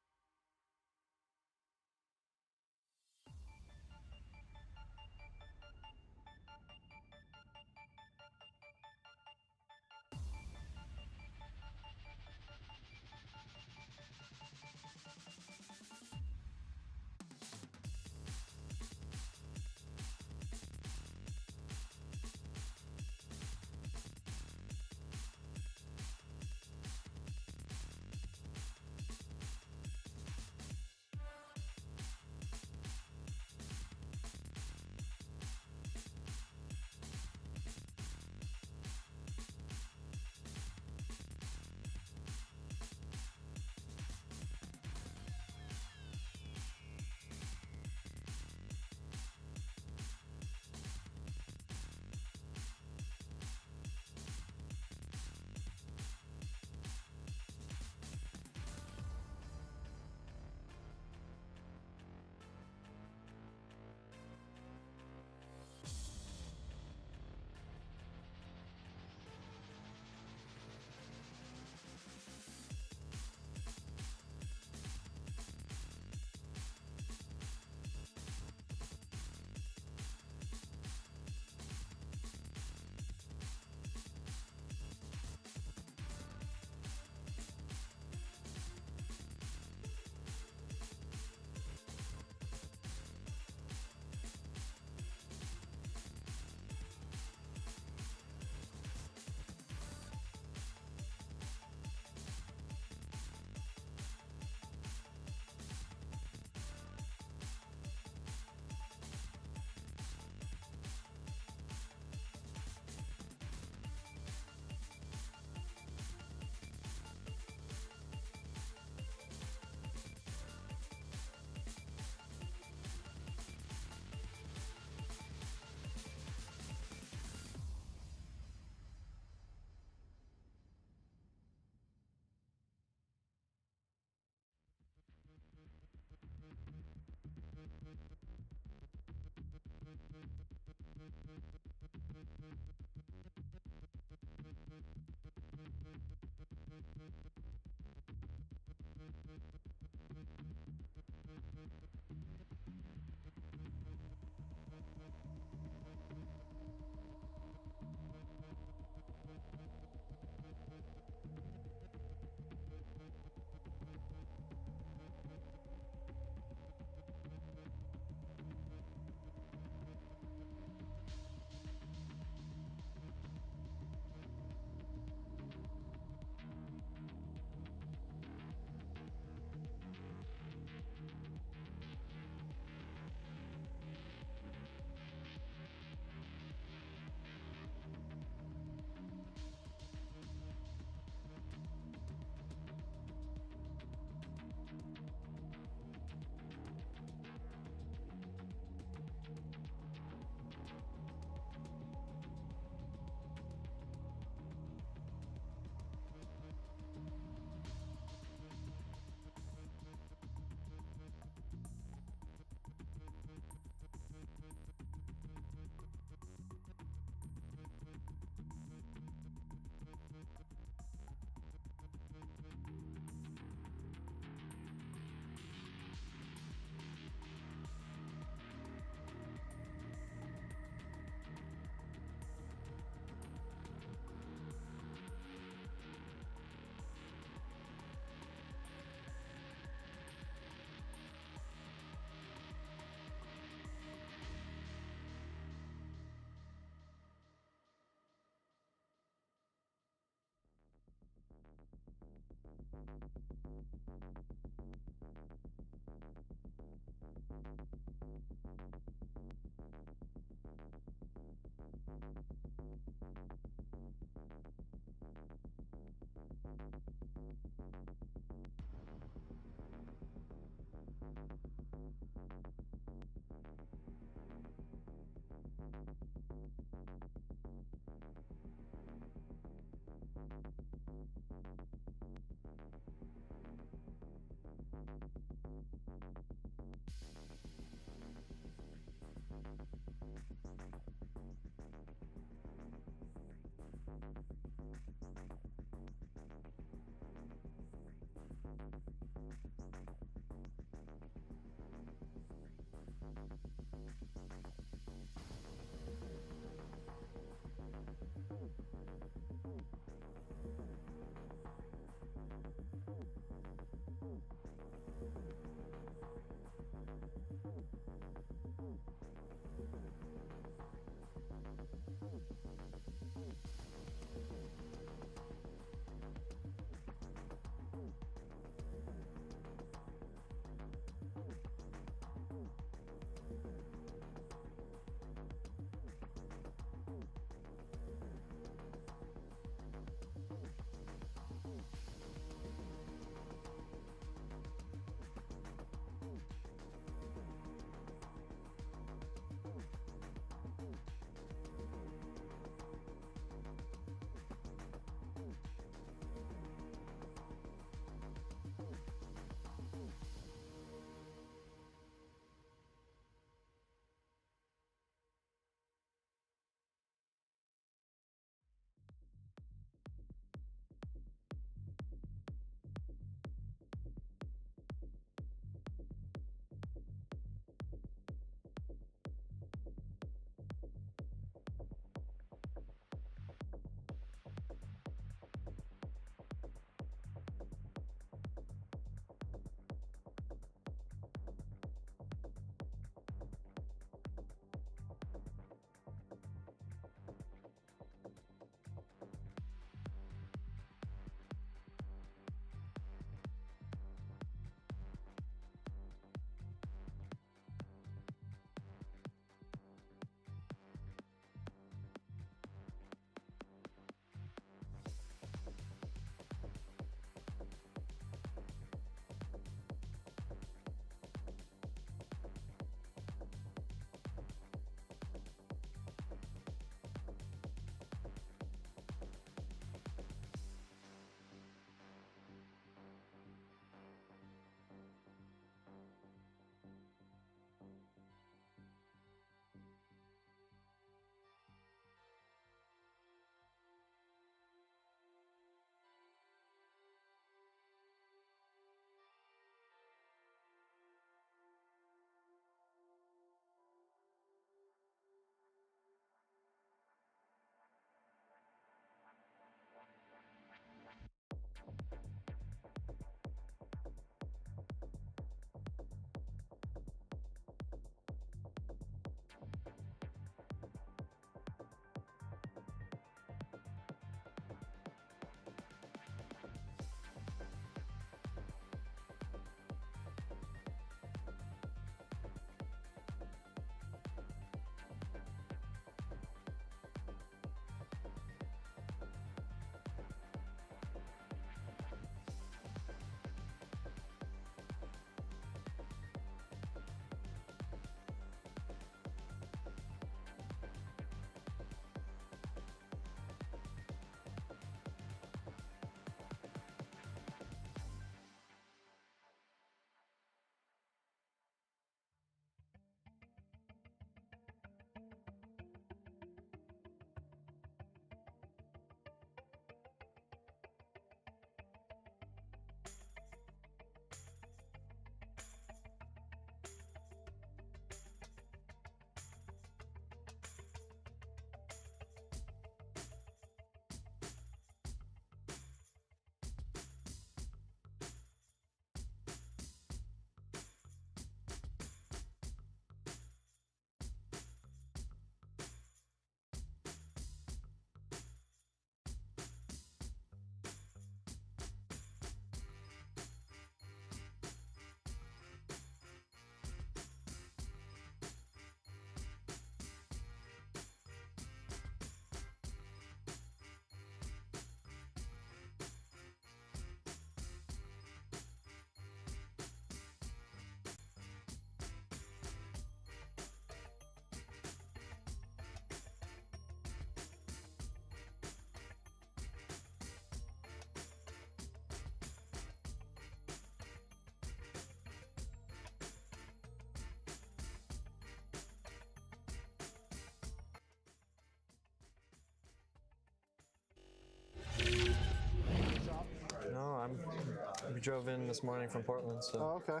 S11: drove in this morning from Portland, so.
S12: Oh, okay.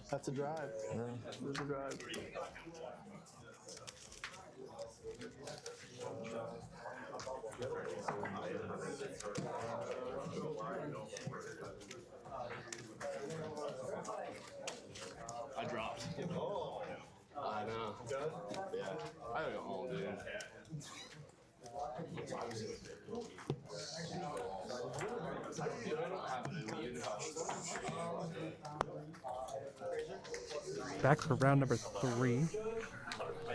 S12: That's a drive.
S11: Yeah.
S12: That's a drive.
S6: I dropped. I know. Yeah. I gotta go home, dude.
S1: Back for round number 3.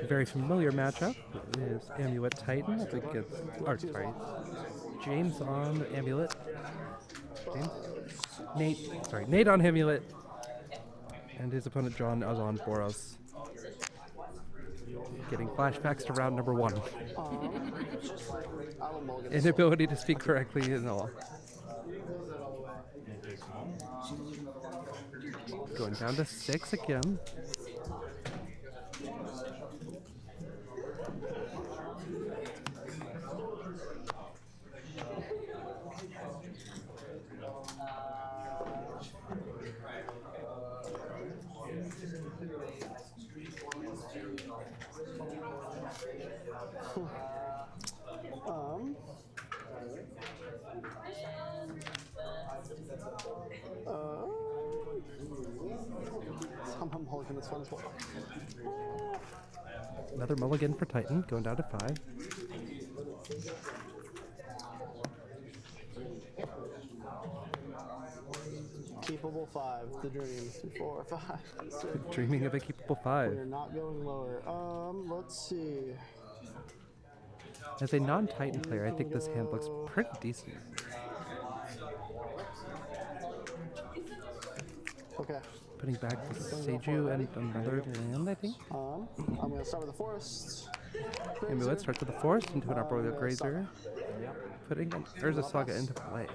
S1: A very familiar matchup is Amulet Titan up against, or sorry, James on Amulet. James? Nate on Amulet. And his opponent John is on Boros. Getting flashbacks to round number 1. Inability to speak correctly and all. Going down to 6 again.
S12: I'm holding this one as well.
S1: Another mulligan for Titan, going down to 5.
S12: Keepable 5, the dream. 4, 5. 6.
S1: Dreaming of a keepable 5.
S12: We're not going lower. Let's see.
S1: As a non-Titan player, I think this hand looks pretty decent.
S12: Okay.
S1: Putting back the Seiju and another land, I think.
S12: I'm going to start with the forest.
S1: Amulet starts with the forest into an Arboreal Grazer. Putting an Urza Saga into play.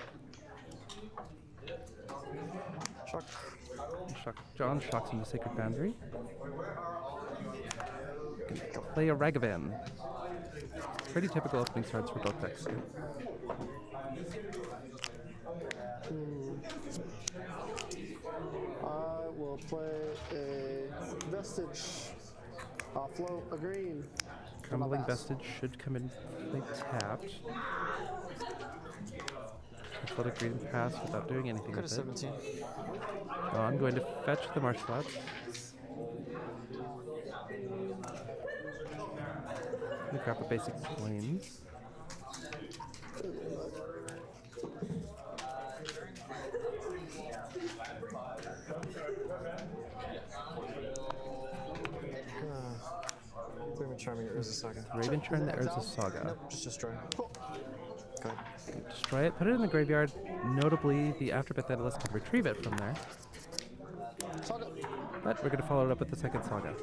S1: John shocks into Sacred Foundry. Play a Ragavan. Pretty typical opening starts for both decks.
S12: I will play a Vestige. Offload a green.
S1: Crumbling Vestige should come in play tapped. Let a green pass without doing anything with it.
S11: 17.
S1: I'm going to fetch the Marsh Flats. I'm going to grab a basic Plains.
S11: Raven Charming or Urza Saga?
S1: Raven Charm the Urza Saga.
S11: Nope, just destroy. Cool. Go ahead.
S1: Destroy it, put it in the graveyard. Notably, the Afterbirth Analyst can retrieve it from there. But we're going to follow it up with the second Saga.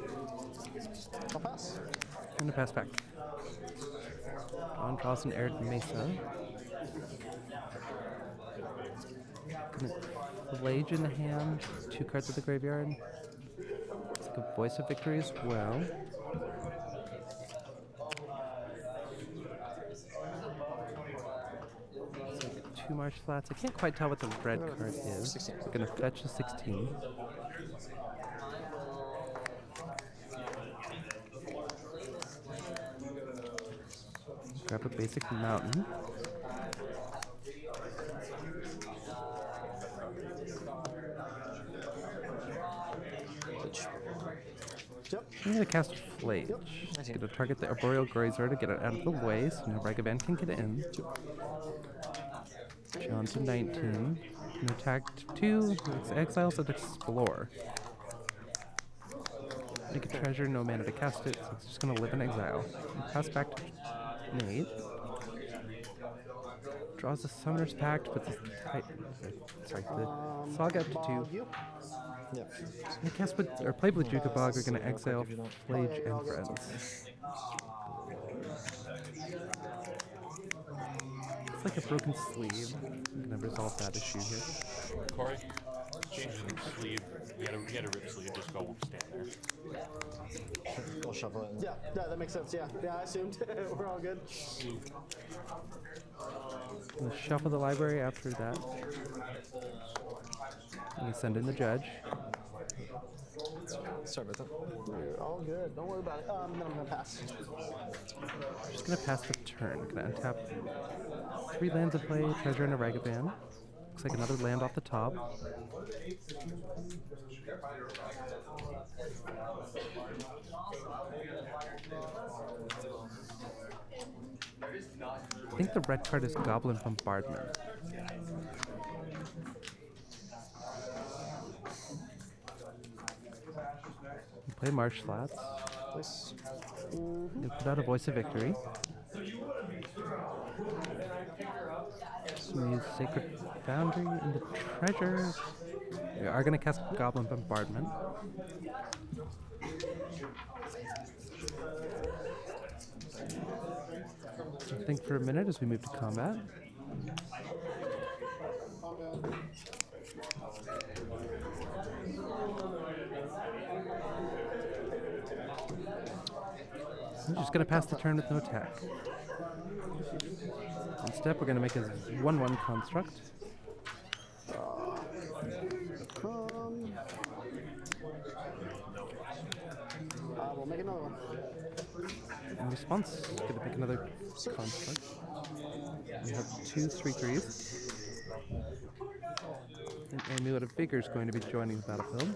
S12: I'll pass.
S1: I'm going to pass back. John draws an Arid Mesa. Blage in the hand, 2 cards of the graveyard. It's like a Voice of Victory as well. So 2 Marsh Flats. I can't quite tell what the red card is. We're going to fetch a 16. Grab a basic mountain.
S12: Yep.
S1: I'm going to cast Flage. It's going to target the Arboreal Grazer to get it out of the way so no Ragavan can get in. John to 19. Can attack 2, exiles and explore. Make a treasure, no mana to cast it, so it's just going to live in exile. And pass back to Nate. Draws a Summoner's Pact, puts the Saga up to 2.
S11: Yep.
S1: I cast with, or play with Jukabog, we're going to exile Flage and Friends. It's like a broken sleeve. I'm going to resolve that issue here.
S9: Corey, change the sleeve. You gotta rip sleeve, just go stand there.
S11: We'll shuffle it.
S12: Yeah, that makes sense. Yeah, I assumed. We're all good.
S1: We'll shuffle the library after that. gonna send in the judge.
S11: Sorry about that.
S12: You're all good. Don't worry about it. Then I'm gonna pass.
S1: Just gonna pass the turn. Gonna untap 3 lands in play, treasure and a Ragavan. Looks like another land off the top. I think the red card is Goblin Bombardment. Play Marsh Flats. You put out a Voice of Victory. So we use Sacred Foundry and the treasure. We are going to cast Goblin Bombardment. I think for a minute as we move to combat. I'm just going to pass the turn with no attack. Instead, we're going to make a 1/1 construct.
S12: We'll make another one.
S1: In response, going to pick another construct. We have 2 3/3s. And Amulet of Vigor is going to be joining the battlefield.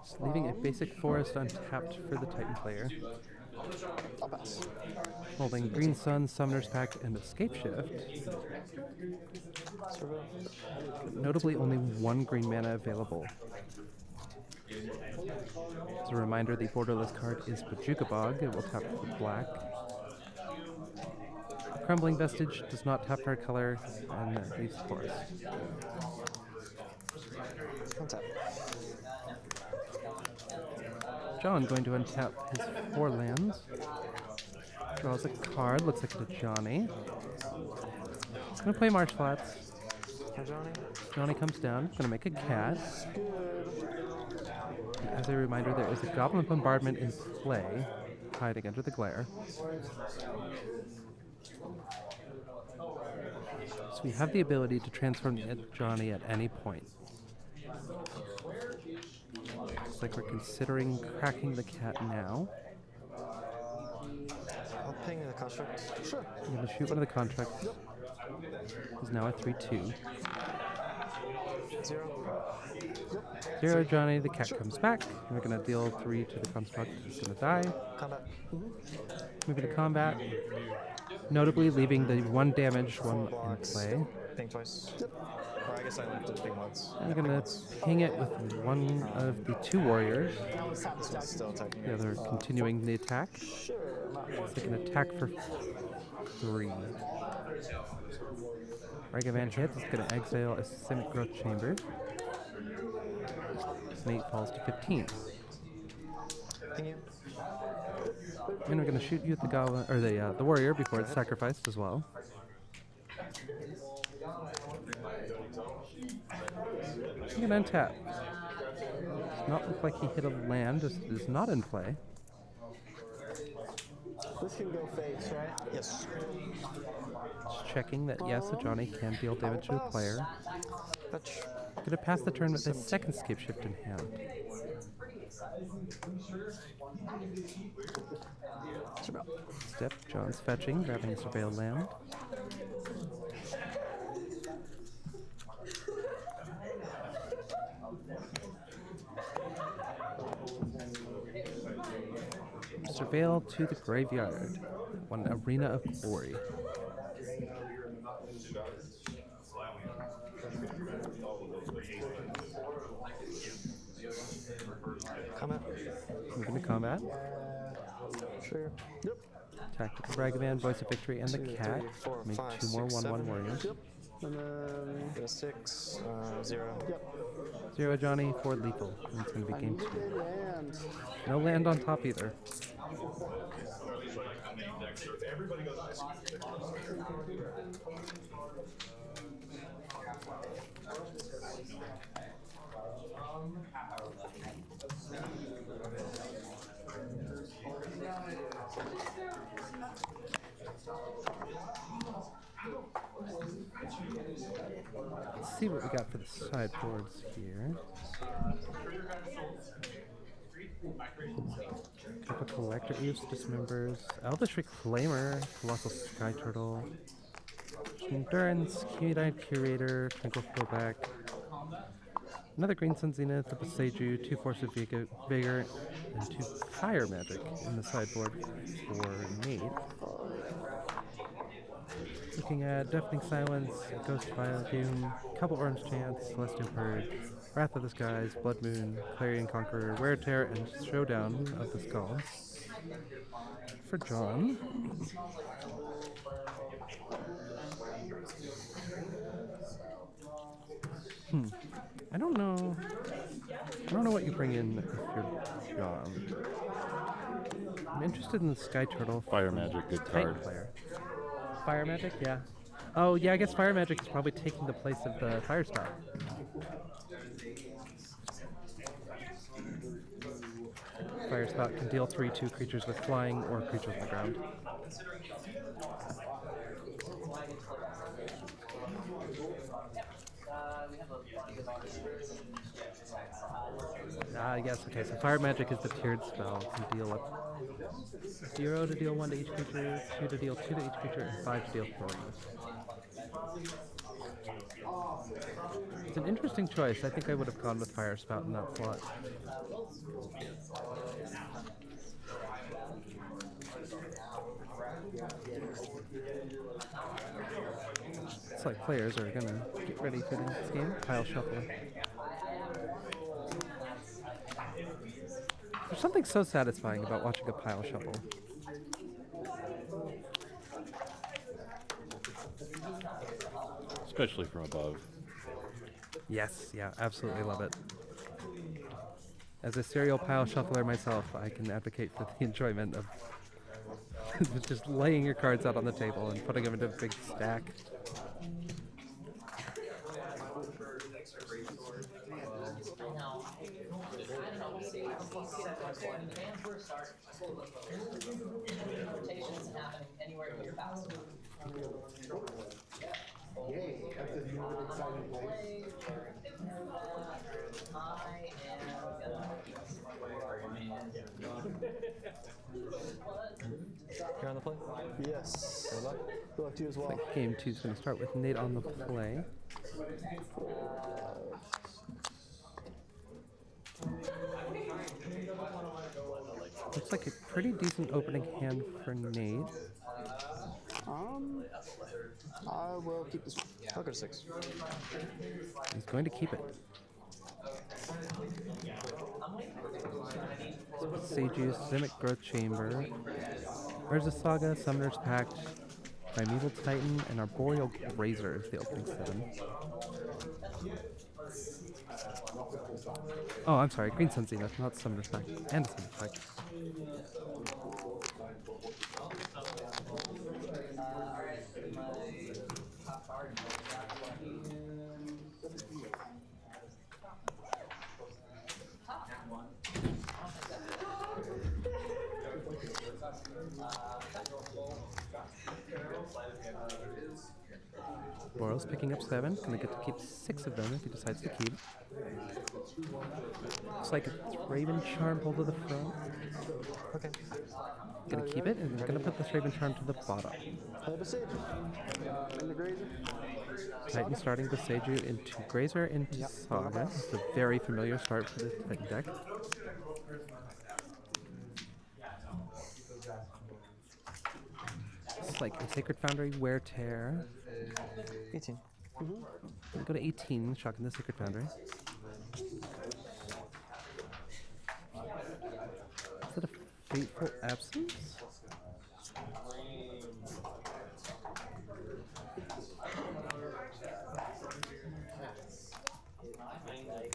S1: Just leaving a basic forest untapped for the Titan player.
S12: I'll pass.
S1: Holding Green Sun, Summoner's Pact, and Escape Shift. Notably, only 1 green mana available. As a reminder, the borderless card is Bojuka Bog. It will tap for black. Crumbling Vestige does not tap for a color and leaves the forest.
S11: Untap.
S1: John going to untap his 4 lands. Draws a card, looks like it's a Johnny. He's going to play Marsh Flats.
S11: Johnny?
S1: Johnny comes down, going to make a cat. As a reminder, there is a Goblin Bombardment in play, hiding under the glare. So we have the ability to transform the Johnny at any point. Looks like we're considering cracking the cat now.
S11: I'll ping the construct.
S12: Sure.
S1: I'm going to shoot one of the contracts. He's now a 3/2. 0 Johnny, the cat comes back. We're going to deal 3 to the construct. He's going to die.
S11: Combat.
S1: Moving to combat. Notably leaving the 1 damage one in play.
S11: Ping twice. Or I guess I left it ping once.
S1: I'm going to ping it with one of the 2 warriors.
S11: This one's still attacking.
S1: The other continuing the attack. It's like an attack for 3. Ragavan hits. It's going to exile a Systemic Growth Chamber. Snake falls to 15. And we're going to shoot you at the goblin or the warrior before it's sacrificed as well. I'm going to untap. Does not look like he hit a land. It is not in play.
S12: This can go face, right?
S11: Yes.
S1: Just checking that yes, a Johnny can deal damage to a player. Going to pass the turn with a second Escape Shift in hand. Step, John's fetching, grabbing a Surveil land. Surveil to the graveyard. 1 Arena of Glory.
S11: Combat.
S1: Moving to combat.
S12: Sure. Yep.
S1: Attack with the Ragavan, Voice of Victory, and the cat. Make 2 more 1/1 warriors.
S12: Yep. And then
S11: 6, 0.
S12: Yep.
S1: 0 Johnny, 4 lethal. And it's going to be game 2.
S12: Land.
S1: No land on top either. see what we got for the sideboards here. Couple Collector Use, Dismembers, Elvish Reclaimer, Colossal Sky Turtle, Endurance, Key-Eyed Curator, Tranquil Throwback, another Green Sun Zenith, a Seiju, 2 Force of Vigor, and 2 Fire Magic in the sideboard for Nate. Looking at Deafening Silence, Ghost Vacuum, couple Orange Chants, Celestial Purge, Wrath of the Skies, Blood Moon, Clarion Conqueror, Wear Tear, and Showdown of the Skulls. For John. I don't know what you bring in if you're John. I'm interested in the Sky Turtle.
S9: Fire Magic, good card.
S1: Player. Fire Magic, yeah. Oh, yeah, I guess Fire Magic is probably taking the place of the Fire Spout. Fire Spout can deal 3/2 creatures with flying or creatures on the ground. Yes, okay, so Fire Magic is the tiered spell. Can deal up 0 to deal 1 to each creature, 2 to deal 2 to each creature, and 5 to deal 3. It's an interesting choice. I think I would have gone with Fire Spout in that slot. It's like players are gonna get ready for the next game. Pile Shuffle. There's something so satisfying about watching a pile shuffle.
S9: Especially from above.
S1: Yes, yeah, absolutely love it. As a serial pile shuffler myself, I can advocate for the enjoyment of just laying your cards out on the table and putting them into a big stack.
S11: You're on the play?
S12: Yes.
S11: Good luck.
S12: Good luck to you as well.
S1: Game 2 is going to start with Nate on the play. Looks like a pretty decent opening hand for Nate.
S12: I will keep this one.
S11: I'll go to 6.
S1: He's going to keep it. Seiju, Simic Growth Chamber, Urza Saga, Summoner's Pact, Primeval Titan, and Arboreal Razor is the opening 7. Oh, I'm sorry, Green Sun Zenith, not Summoner's Pact, and Summoner's Pact. Borrow's picking up 7. Gonna get to keep 6 of them if he decides to keep. Looks like a Raven Charm pulled to the front.
S11: Okay.
S1: Gonna keep it, and gonna put this Raven Charm to the bottom.
S12: Play the Sage. And the Grazer.
S1: Titan starting the Seiju into Grazer into Saga. It's a very familiar start for the Titan deck. It's like a Sacred Foundry, Wear Tear.
S11: 18.
S1: Go to 18, shocking the Sacred Foundry. Is that a Fateful Absence?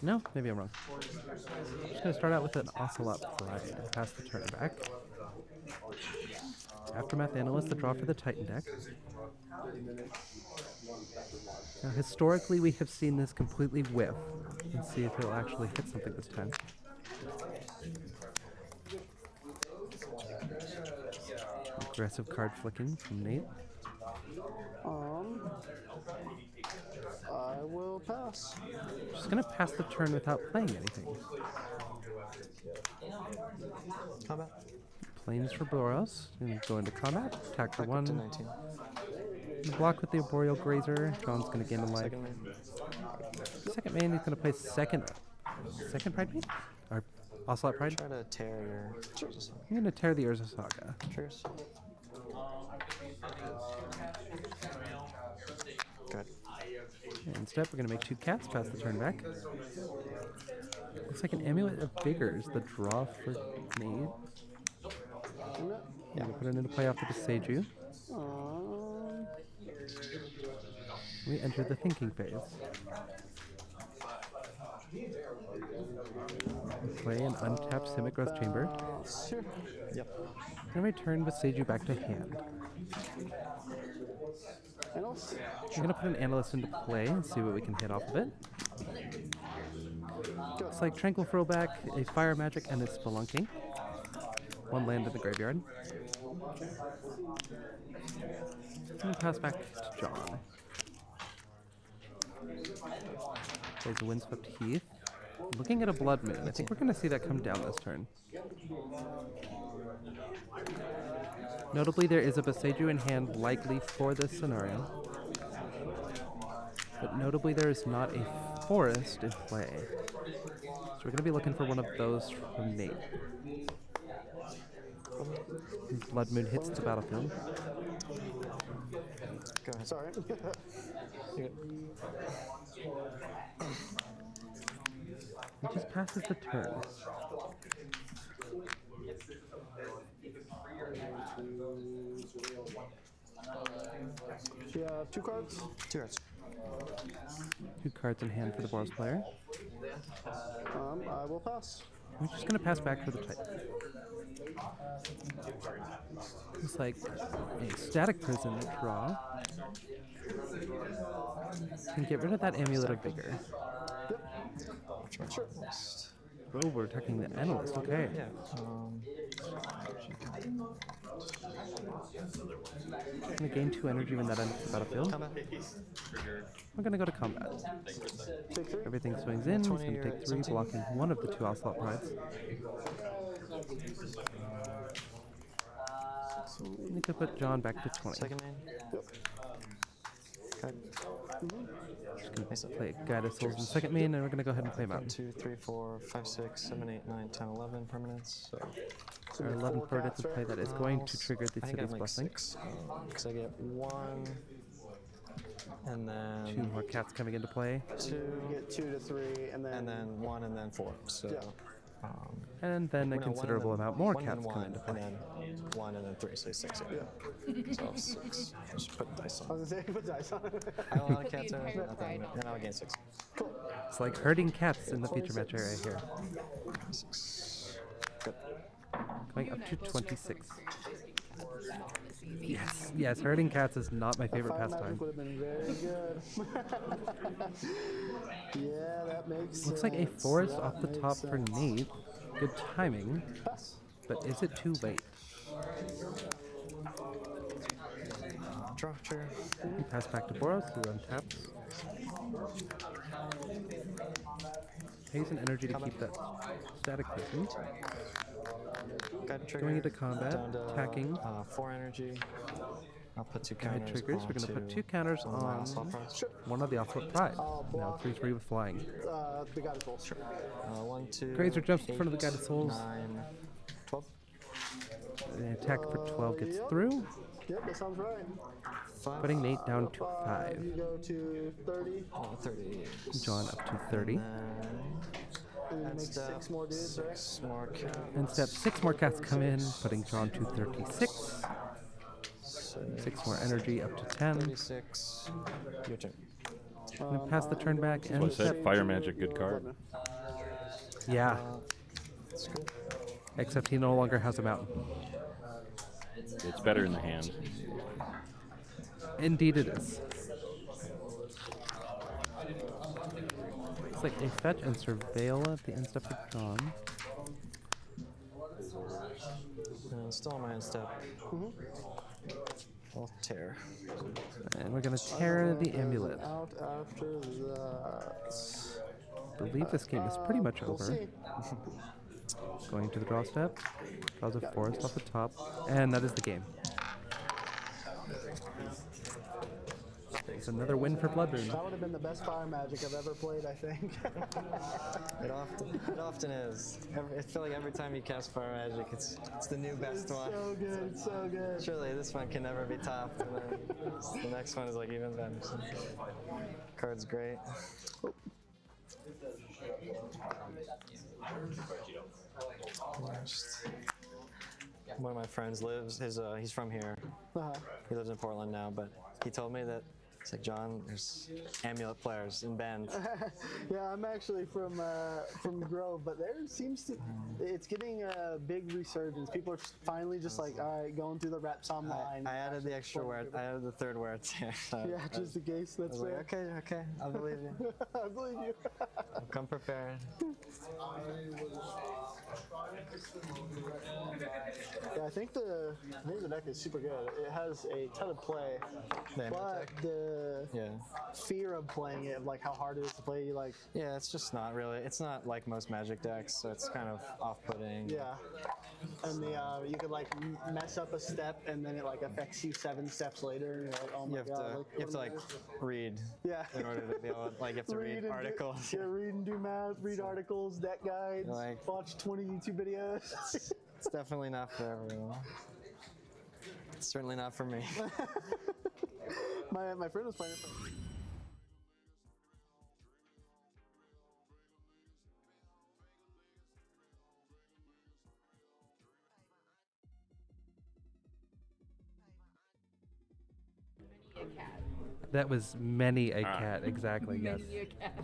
S1: No, maybe I'm wrong. I'm just going to start out with an Ocelot Pride. Pass the turn back. Aftermath Analyst, the draw for the Titan deck. Now, historically, we have seen this completely whiff. Let's see if it'll actually hit something this time. Aggressive card flicking from Nate.
S12: I will pass.
S1: Just gonna pass the turn without playing anything.
S11: Combat.
S1: Planes for Boros. Gonna go into combat. Attack for
S11: Back up to
S1: 1.
S11: 19.
S1: Block with the Arboreal Grazer. John's gonna gain a life.
S11: Second main.
S1: Second main, he's gonna play second Pride Main? Or Ocelot Pride?
S11: Try to tear your.
S1: I'm gonna tear the Urza Saga.
S11: Triggers. Good.
S1: Instead, we're gonna make 2 cats, pass the turn back. Looks like an Amulet of Vigor is the draw for Nade. Yeah, we put it into play off the Seiju. We enter the thinking phase. We play an untapped Simic Growth Chamber.
S12: Sure.
S11: Yep.
S1: And return with Seiju back to hand.
S12: Analyst?
S1: We're gonna put an Analyst into play and see what we can hit off of it. It's like Tranquil Throwback, a Fire Magic, and a Spelunking. 1 land in the graveyard. And pass back to John. Plays a Windswept Heath. Looking at a Blood Moon. I think we're going to see that come down this turn. Notably, there is a Boseiju in hand likely for this scenario. But notably, there is not a Forest in play. So we're going to be looking for one of those from Nate. Blood Moon hits the battlefield.
S11: Go ahead.
S12: Sorry.
S1: It just passes the turn.
S12: You have 2 cards?
S11: 2 cards.
S1: 2 cards in hand for the Boros player.
S12: I will pass.
S1: We're just going to pass back for the type. Looks like a Static Prison draw. Can get rid of that Amulet of Vigor.
S12: Yep. Sure.
S1: Oh, we're attacking the Analyst. Okay.
S11: Yeah.
S1: I'm going to gain 2 energy when that enters the battlefield. We're going to go to combat. Everything swings in. He's going to take 3, blocking 1 of the 2 Ocelot Prides. We need to put John back to 20.
S11: Second main.
S12: Yep.
S11: Okay.
S1: Just going to play Guided Souls in the second main, and we're going to go ahead and play Mountain.
S11: 2, 3, 4, 5, 6, 7, 8, 9, 10, 11 permanents. So
S1: Our 11 permanents in play that is going to trigger the
S11: I think
S1: City's
S11: I'm like
S1: Blessing.
S11: 6. Because I get 1, and then
S1: 2 more cats coming into play.
S11: 2,
S12: You get 2 to 3, and then
S11: 1, and then 4. So.
S12: Yeah.
S1: And then a
S11: No,
S1: considerable amount more cats come into
S11: and
S1: play.
S11: then 1 and then 3, so 6. Yeah. So 6. Just put dice
S12: I
S11: on.
S12: was going to say, put dice on it.
S11: I will
S4: Put the
S11: cats
S4: entire
S11: nothing,
S4: pride.
S11: and I'll gain 6.
S12: Cool.
S1: It's like herding cats in the feature match area here.
S11: 6. Good.
S1: Going up to 26. Yes, yes, herding cats is not my favorite
S12: Fire
S1: pastime.
S12: Magic would have been very good. Yeah, that makes sense.
S1: Looks like a forest
S12: That
S1: off the
S12: makes
S1: top for
S12: sense.
S1: Nate. Good timing,
S12: Pass.
S1: but is it too late?
S11: Draw trigger.
S1: We pass back to Boros, who untaps. Pays an energy to keep that Static Prison.
S11: Guide trigger.
S1: Going into combat,
S11: down to,
S1: attacking.
S11: 4 energy. I'll put 2
S1: Guide
S11: counters.
S1: triggers. We're going to put 2 counters
S11: on my
S1: on
S11: assault prize.
S1: one of the Ocelot Pride. Now 3/3 with flying.
S12: The Guided Souls. Sure.
S11: 1, 2.
S1: Grazer jumps in front of the Guided Souls.
S11: 9, 12.
S1: The attack for 12 gets through,
S12: Yep, that sounds right.
S11: 5.
S1: putting Nate down to 5.
S12: You go to 30.
S11: 30.
S1: John up to 30.
S12: And then you make 6 more dudes, right?
S11: 6 more cats.
S1: And step 6 more cats come in, putting John to 36. 6 more energy up to 10.
S11: 36. Your turn.
S1: I'm going to pass the turn back and
S9: What's that?
S1: step.
S9: Fire Magic, good card.
S1: Yeah,
S11: That's good.
S1: except he no longer has a mountain.
S9: It's better in the hand.
S1: Indeed it is. It's like a fetch and surveil at the end step for John.
S11: Still on my end step. I'll tear.
S1: And we're going to tear the amulet.
S12: Out after that.
S1: I believe this game is pretty much
S12: We'll
S1: over.
S12: see.
S1: Going to the draw step. Draws a forest off the top. And that is the game. It's another win for Bloodmoon.
S12: That would have been the best fire magic I've ever played, I think.
S11: It often is. I feel like every time you cast fire magic, it's the new best one.
S12: So good, it's so good.
S11: Surely this one can never be topped. And then the next one is like even better. So. Card's great. One of my friends lives. He's from here. He lives in Portland now, but he told me that it's like, John, there's amulet players in Bend.
S12: Yeah, I'm actually from Grove, but there seems to it's getting a big resurgence. People are finally just like, all right, going through the reps online.
S11: I added the extra word. I added the third word.
S12: Yeah, just in case. That's
S11: like, okay, I'll believe you.
S12: I believe you.
S11: I'll come prepared.
S12: Yeah, I think the deck is super good. It has a ton of play, but the fear of playing it, of like how hard it is to play, you like.
S11: Yeah, it's just not really. It's not like most Magic decks, so it's kind of off-putting.
S12: Yeah, and you could like mess up a step, and then it like affects you 7 steps later. And you're like, oh my god!
S11: You have to like read.
S12: Yeah.
S11: In order to be able, like, you have to read articles.
S12: Read and do math. Read articles, deck guides.
S11: Like,
S12: watch 20 YouTube videos.
S11: It's definitely not for everyone. It's certainly not for me.
S12: My friend was playing it for
S1: That was many a cat, exactly, yes.
S4: Many a cat.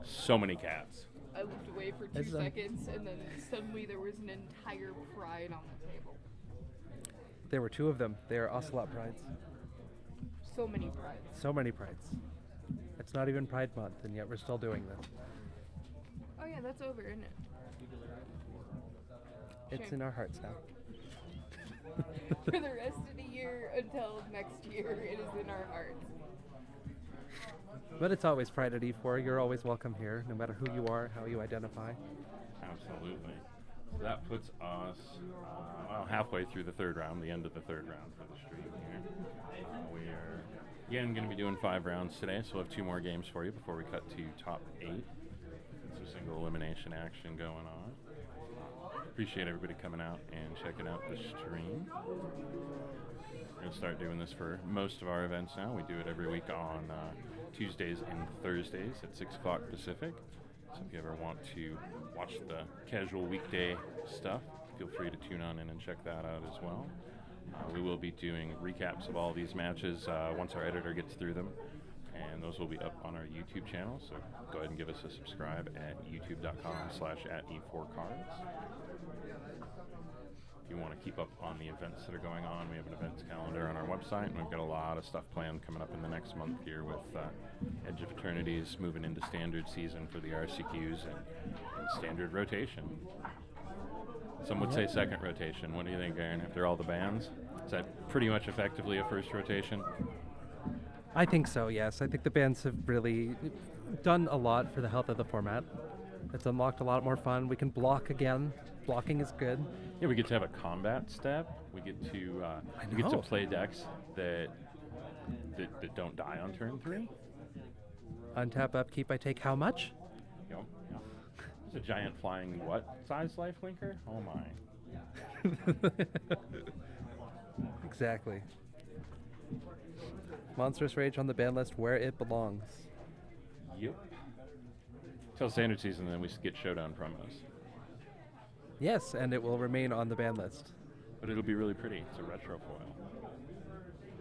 S9: So many cats.
S4: I looked away for 2 seconds, and then suddenly there was an entire pride on the table.
S1: There were 2 of them. They are ocelot prides.
S4: So many prides.
S1: So many prides. It's not even Pride Month, and yet we're still doing this.
S4: Oh yeah, that's over, isn't it?
S1: It's in our hearts now.
S4: For the rest of the year until next year, it is in our hearts.
S1: But it's always Pride at E4. You're always welcome here, no matter who you are, how you identify.
S9: Absolutely. So that puts us halfway through the 3rd round, the end of the 3rd round for the stream here. We are, again, going to be doing 5 rounds today, so we'll have 2 more games for you before we cut to top 8. Some single elimination action going on. Appreciate everybody coming out and checking out the stream. We're going to start doing this for most of our events now. We do it every week on Tuesdays and Thursdays at 6 o'clock Pacific. So if you ever want to watch the casual weekday stuff, feel free to tune on in and check that out as well. We will be doing recaps of all these matches once our editor gets through them, and those will be up on our YouTube channel, so go ahead and give us a subscribe at youtube.com/@e4cards. If you want to keep up on the events that are going on, we have an events calendar on our website, and we've got a lot of stuff planned coming up in the next month here with Edge of Eternities moving into standard season for the RCQs and standard rotation. Some would say second rotation. What do you think, Aaron, after all the bans? Is that pretty much effectively a first rotation?
S1: I think so, yes. I think the bans have really done a lot for the health of the format. It's unlocked a lot more fun. We can block again. Blocking is good.
S9: Yeah, we get to have a combat step. We get to play decks that don't die on turn 3.
S1: Untap, upkeep, I take how much?
S9: Yep. Yeah. It's a giant flying what size lifelinker? Oh my.
S1: Exactly. Monstrous Rage on the ban list where it belongs.
S9: Yep. Till standard season, then we get Showdown promos.
S1: Yes, and it will remain on the ban list.
S9: But it'll be really pretty. It's a retro foil.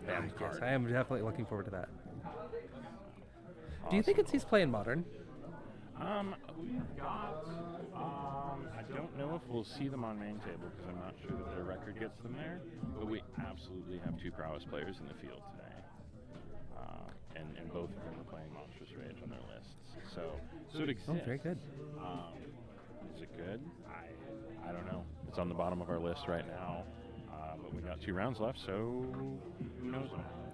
S9: Banned
S1: Yes,
S9: card.
S1: I am definitely looking forward to that.
S9: Awesome.
S1: Do you think it sees play in Modern?
S9: We've got, I don't know if we'll see them on main table because I'm not sure that their record gets them there, but we absolutely have 2 prowess players in the field today. And both of them are playing Monstrous Rage on their lists. So it exists.
S1: Oh, very good.
S9: Is it good? I don't know. It's on the bottom of our list right now. but we got 2 rounds left, so who knows what happens.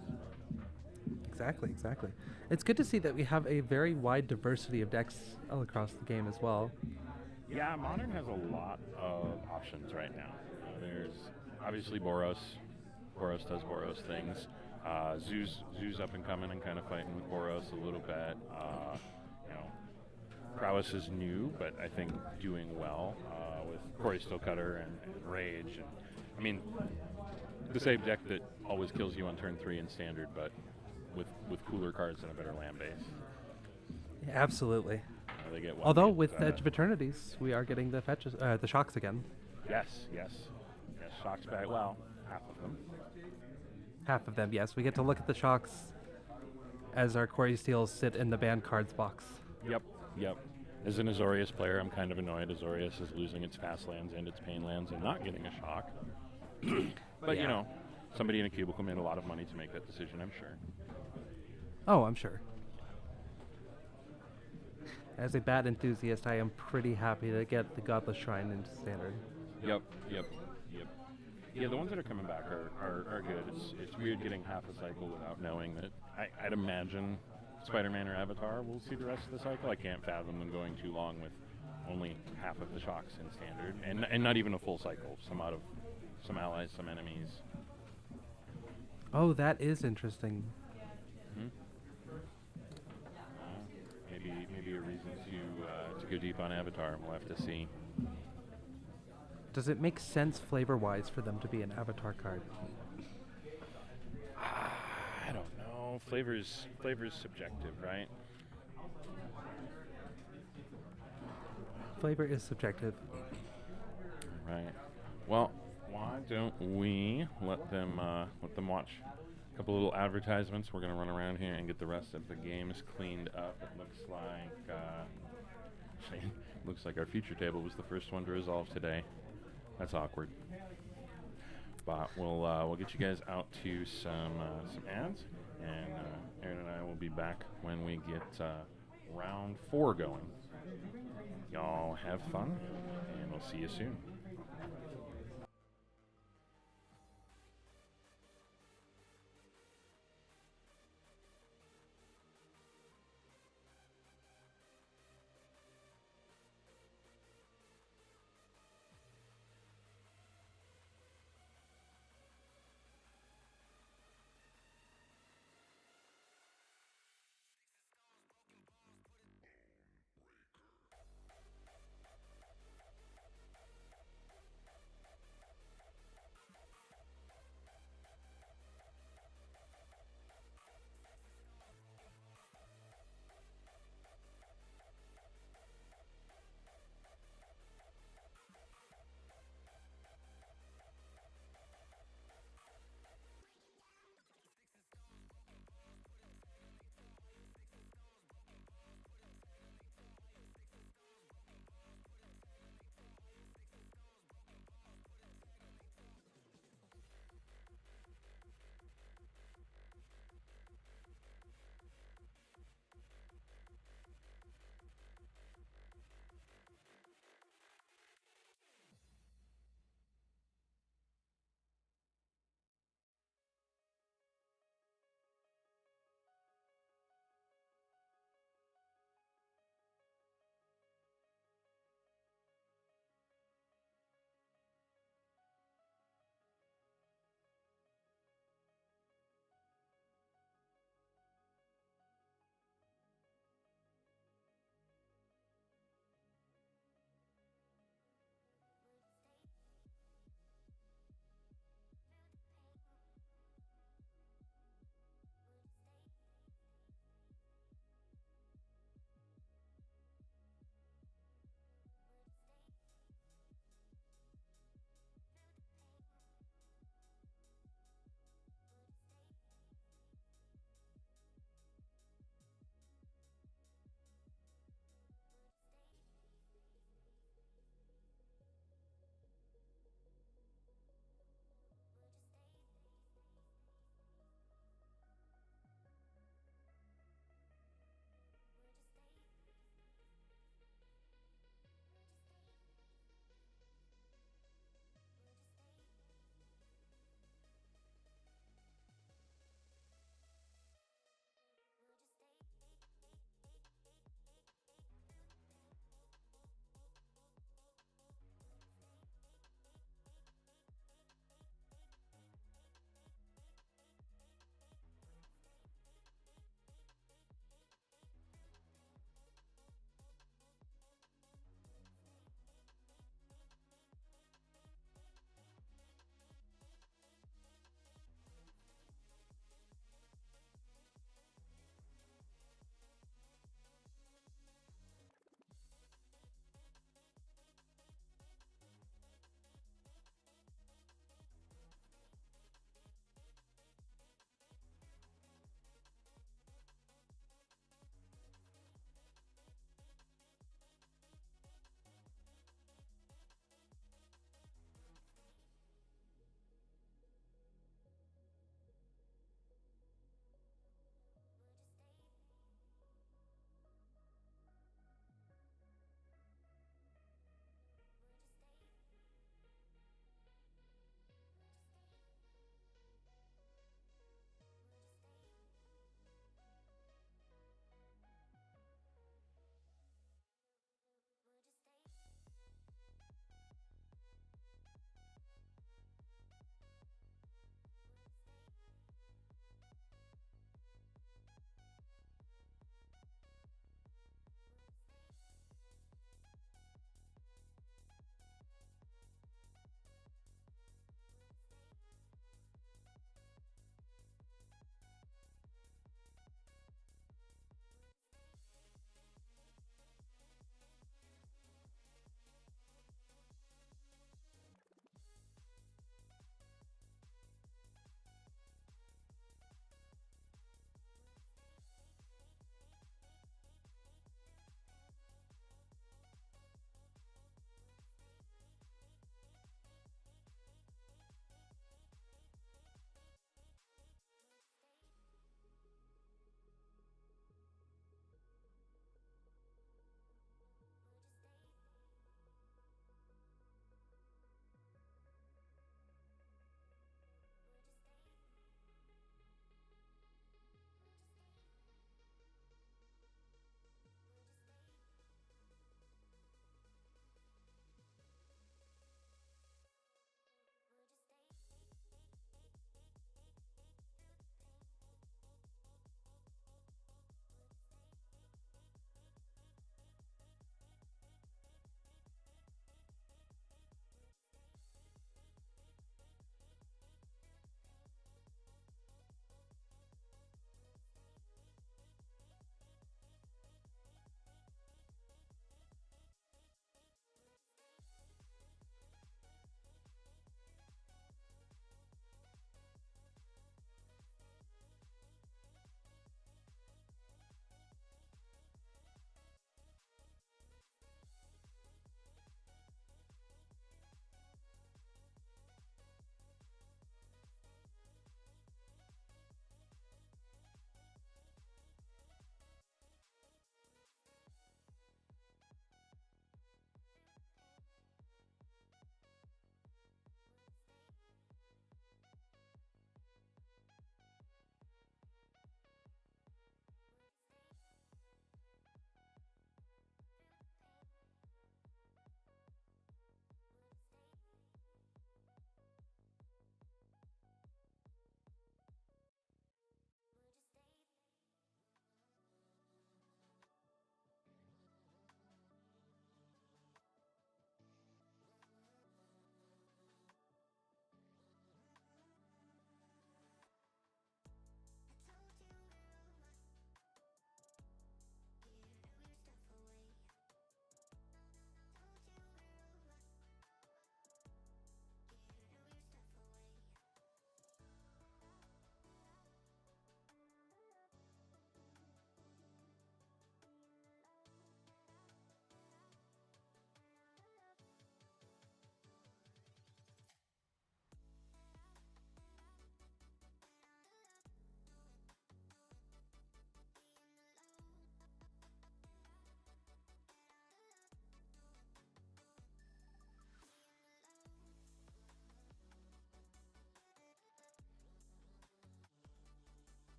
S1: Exactly, exactly. It's good to see that we have a very wide diversity of decks all across the game as well.
S9: Yeah, Modern has a lot of options right now. There's obviously Boros. Boros does Boros things. Zoo's up and coming and kind of fighting with Boros a little bit. You know, Prowess is new, but I think doing well with Corey Stillcutter and Rage. And I mean, the same deck that always kills you on turn 3 in Standard, but with cooler cards and a better land base.
S1: Yeah, absolutely.
S9: They get
S1: Although with Edge of Eternities, we are getting the fetches, the shocks again.
S9: Yes, shocks back. Well, half of them.
S1: Half of them, yes. We get to look at the shocks as our Quarry Steels sit in the banned cards box.
S9: Yep. As an Azorius player, I'm kind of annoyed. Azorius is losing its fast lands and its pain lands and not getting a shock. But
S1: yeah.
S9: You know, somebody in a cubicle made a lot of money to make that decision, I'm sure.
S1: Oh, I'm sure. As a bat enthusiast, I am pretty happy to get the Godless Shrine into Standard.
S9: Yep. Yeah, the ones that are coming back are good. It's weird getting half a cycle without knowing that. I'd imagine Spider-Man or Avatar will see the rest of the cycle. I can't fathom them going too long with only half of the shocks in Standard, and not even a full cycle. Some out of some allies, some enemies.
S1: Oh, that is interesting.
S9: Maybe a reason to go deep on Avatar. We'll have to see.
S1: Does it make sense flavor-wise for them to be an Avatar card?
S9: I don't know. Flavor's subjective, right?
S1: Flavor is subjective.
S9: Right. Well, why don't we let them watch a couple little advertisements? We're gonna run around here and get the rest of the games cleaned up. It looks like our future table was the first one to resolve today. That's awkward. But we'll get you guys out to some ads, and Aaron and I will be back when we get round 4 going. Y'all have fun, and we'll see you soon.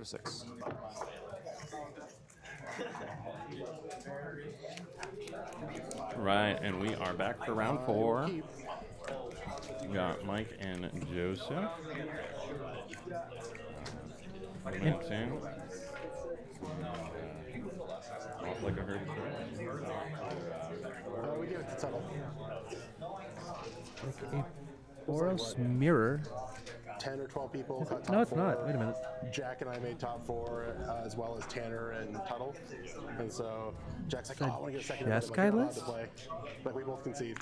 S11: to 6.
S9: Right, and we are back for round 4. We got Mike and Joseph. 4 minutes in. Off like a herd of cats.
S12: We give it to Tuttle.
S1: Like a Boros mirror.
S12: 10 or 12 people caught top
S1: No, it's
S12: 4.
S1: not. Wait a minute.
S12: Jack and I made top 4, as well as Tanner and Tuttle. And so Jack's like,
S1: Is
S12: oh,
S1: that
S12: I want to get a second.
S1: chess
S12: I'm
S1: guy
S12: like, "You're not allowed
S1: list?"
S12: to play. Like, we both concede.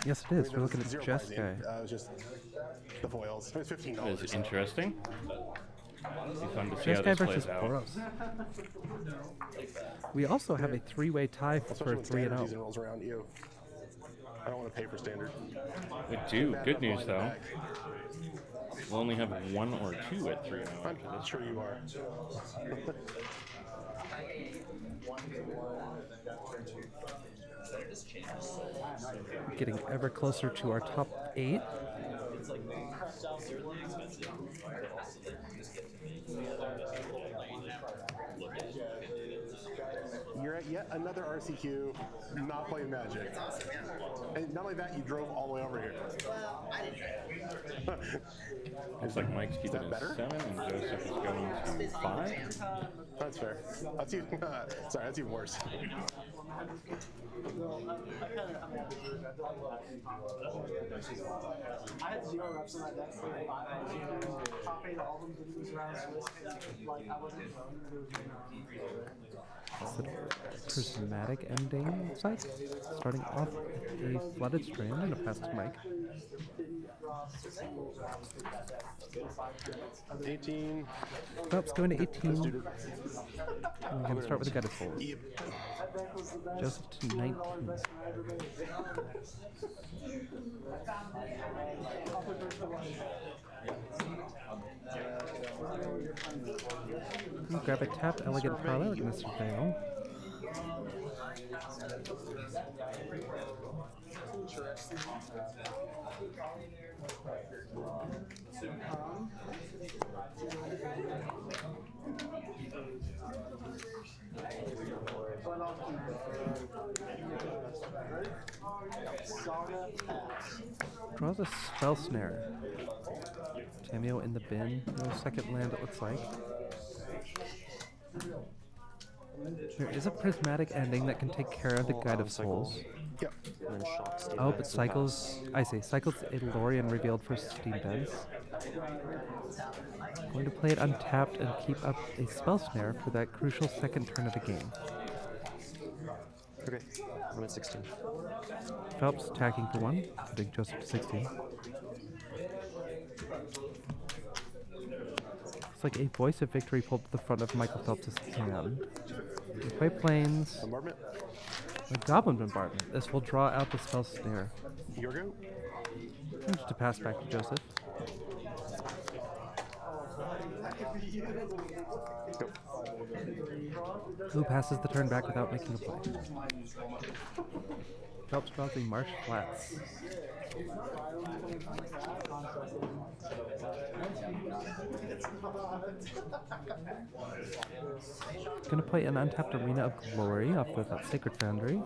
S1: Yes, it is. We're looking at chess guy.
S12: It was just the foils. It was $15.
S9: That is interesting. It'll be fun to see
S1: Chess
S9: how
S1: guy
S9: this
S1: versus
S9: plays out.
S1: Boros. We also have a 3-way tie
S12: Especially
S1: for
S12: when
S1: 3-0.
S12: standard season rolls around you. I don't want to pay for standard.
S9: We do. Good news, though. We'll only have 1 or 2 at 3-0 after
S12: I'm
S9: this.
S12: sure you are.
S1: Getting ever closer to our top 8.
S12: You're at yet another RCQ, not playing Magic. And not only that, you drove all the way over here.
S9: Looks like Mike's keeping
S12: that
S9: it
S12: better?
S9: 7 and Joseph is going to 5.
S12: That's fair. That's even, sorry, that's even worse.
S13: I had 0 reps in my deck for 5 top 8 albums in these rounds. Like, I wasn't
S1: Prismatic ending site. Starting off with a flooded strand and a pass to Mike.
S12: 18.
S1: Phelps going to 18. And we're going to start with a guided fold. Joseph to 19. Grab a tapped elegant parlay like Mr. Fail. Draws a spell snare. Cameo in the bin. No second land, it looks like. There is a prismatic ending that can take care of the Guide of Souls.
S12: Yep.
S11: And then shock Steam
S1: Oh,
S11: Banks
S1: but
S11: and
S1: cycles. I see. Cycles a Lorien revealed for Steam Dance. Going to play it untapped and keep up a spell snare for that crucial second turn of the game.
S11: Okay, I'm at 16.
S1: Phelps attacking for 1, putting Joseph to 16. It's like a Voice of Victory pulled to the front of Michael Phelps' hand. We play Plains.
S12: Bombardment.
S1: A Goblin Bombardment. This will draw out the spell snare.
S12: Your go.
S1: And just to pass back to Joseph.
S12: Go.
S1: Who passes the turn back without making a play? Phelps draws a Marsh Flats. Gonna play an untapped Arena of Glory off of that Sacred Foundry.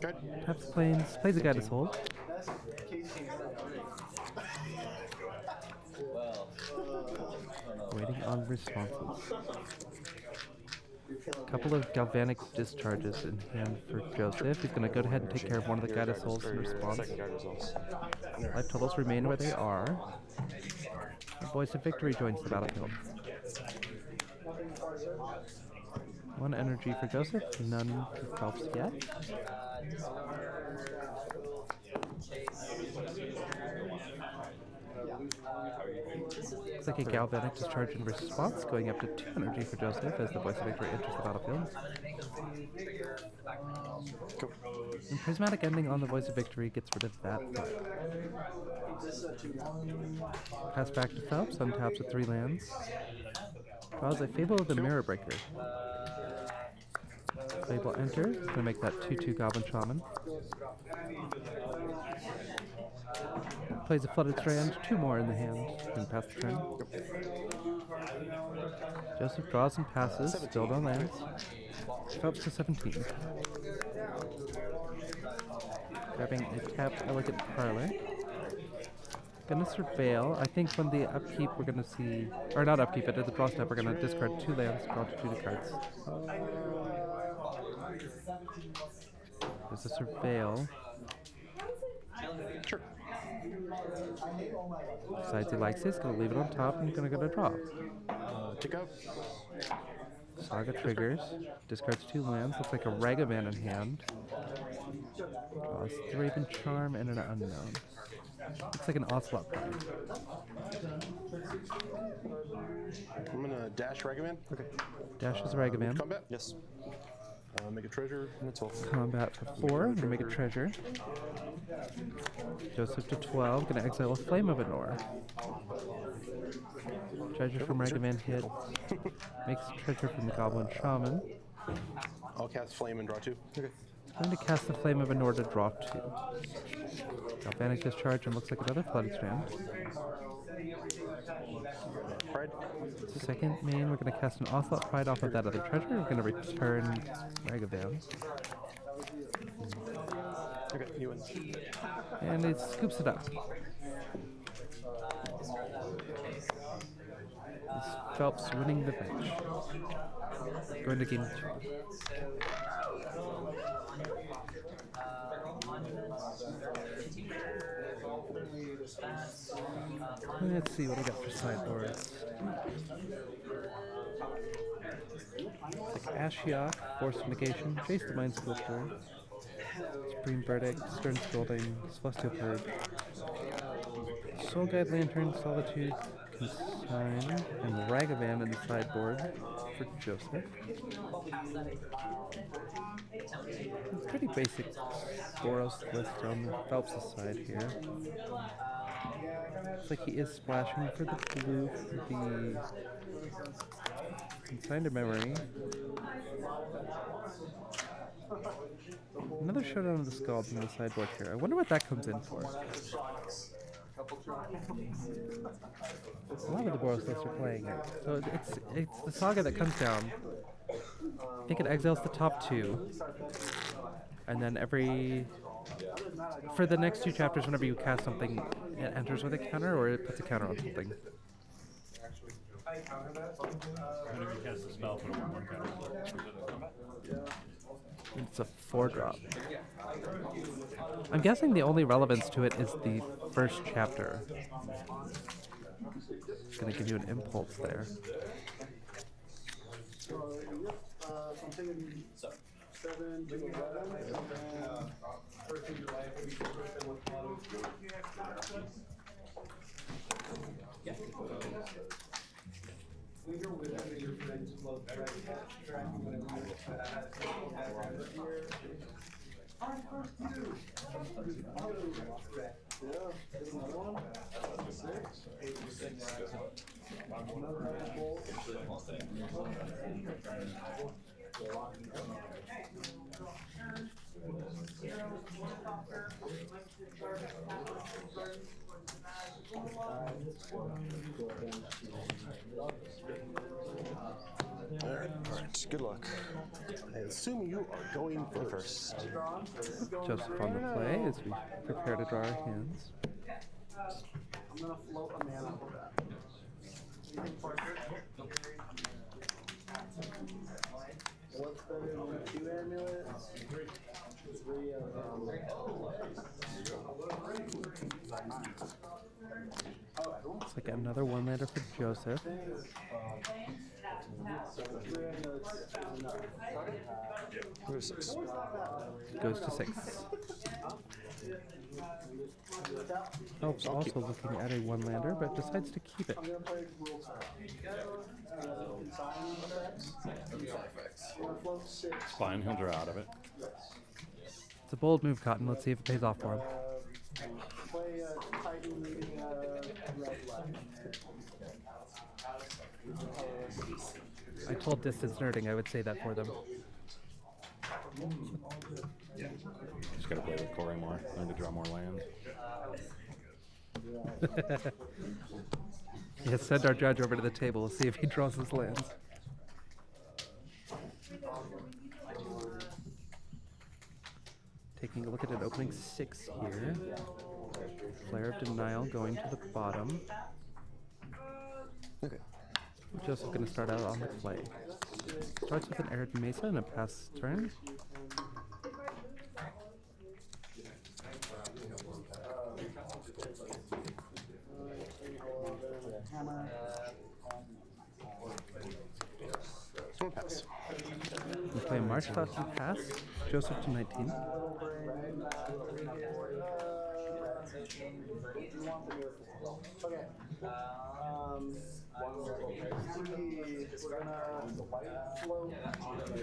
S12: Good.
S1: Taps Plains, plays a Guide of Souls. Waiting on responses. A couple of Galvanic Discharges in hand for Joseph. He's going to go ahead and take care of one of the Guide of Souls in response.
S11: Second Guide of Souls.
S1: Life totals remain where they are. The Voice of Victory joins the battlefield. 1 energy for Joseph, none for Phelps yet. Looks like a Galvanic Discharge in response, going up to 2 energy for Joseph as the Voice of Victory enters the battlefield. And Prismatic Ending on the Voice of Victory gets rid of that threat. Pass back to Phelps, untaps with 3 lands. Draws a Fable of the Mirror Breaker. Fable enters, gonna make that 2/2 Goblin Shaman. Plays a Flooded Strand, 2 more in the hand, and pass the turn. Joseph draws and passes, still no lands. Phelps to 17. Grabbing a tapped Elegant Parlor. Gonna surveil. I think when the upkeep we're gonna see, or not upkeep, but at the draw step we're gonna discard 2 lands, draw 2 cards. There's a surveil.
S2: Sure.
S1: Decides he likes it, gonna leave it on top, and gonna go to draw.
S2: Tick out.
S1: Saga triggers, discards 2 lands, looks like a Ragavan in hand. Draws the Raven Charm and an Unknown. Looks like an Ocelot Prime.
S2: I'm gonna dash Ragavan. Okay.
S1: Dash is Ragavan.
S2: Combat? Yes. Make a treasure. And it's all.
S1: Combat for 4, gonna make a treasure. Joseph to 12, gonna exile a Flame of Anor. Treasure from Ragavan hit. Makes treasure from the Goblin Shaman.
S2: I'll cast Flame and draw 2. Okay.
S1: Going to cast the Flame of Anor to draw 2. Galvanic Discharge and looks like another Flooded Strand.
S2: Pride.
S1: Second main, we're going to cast an Ocelot Pride off of that other treasure. We're going to return Ragavan.
S2: Okay, you win.
S1: And it scoops it up. It's Phelps winning the bench. Going to game 2. Let's see what I got for sideboards. Like Ashiok, Forced Negation, Chase the Mind Sculptor, Supreme Verdict, Stern Scolding, Celestial Purge, Soul Guide Lantern, Solitude, Consign, and Ragavan in the sideboard for Joseph. It's pretty basic Boros list on Phelps' side here. Looks like he is splashing for the blue for the Consign to Memory. Another Showdown of the Scalds in the sideboard here. I wonder what that comes in for. A lot of the Boros lists are playing it. So it's the Saga that comes down. I think it exiles the top 2. And then for the next 2 chapters, whenever you cast something, it enters with a counter or it puts a counter on something.
S9: Whenever you cast a spell, put 1 counter.
S1: It's a 4-drop. I'm guessing the only relevance to it is the first chapter. It's going to give you an impulse there.
S2: Alright, good luck. I assume you are going first.
S1: Joseph on the play as we prepare to draw our hands.
S13: I'm gonna float a mana for that. Anything Parker? What's better than 2 amulets? 3
S1: It's like another 1-lander for Joseph. Goes to 6. Phelps also looking at a 1-lander, but decides to keep it.
S9: It's fine, he'll draw out of it.
S1: It's a bold move, Cotton. Let's see if it pays off for him.
S13: Play Titan leading red left.
S1: I told Distance Nerding I would say that for them.
S9: Just gotta play with Corey more, learn to draw more lands.
S1: Yeah, send our judge over to the table. We'll see if he draws his lands. Taking a look at an opening 6 here. Flare of Denial going to the bottom.
S11: Okay.
S1: Joseph's going to start out on the play. Starts with an Arid Mesa and a pass turn.
S2: Pass.
S1: We play March Cloud to pass. Joseph to 19.
S13: Okay. We're gonna float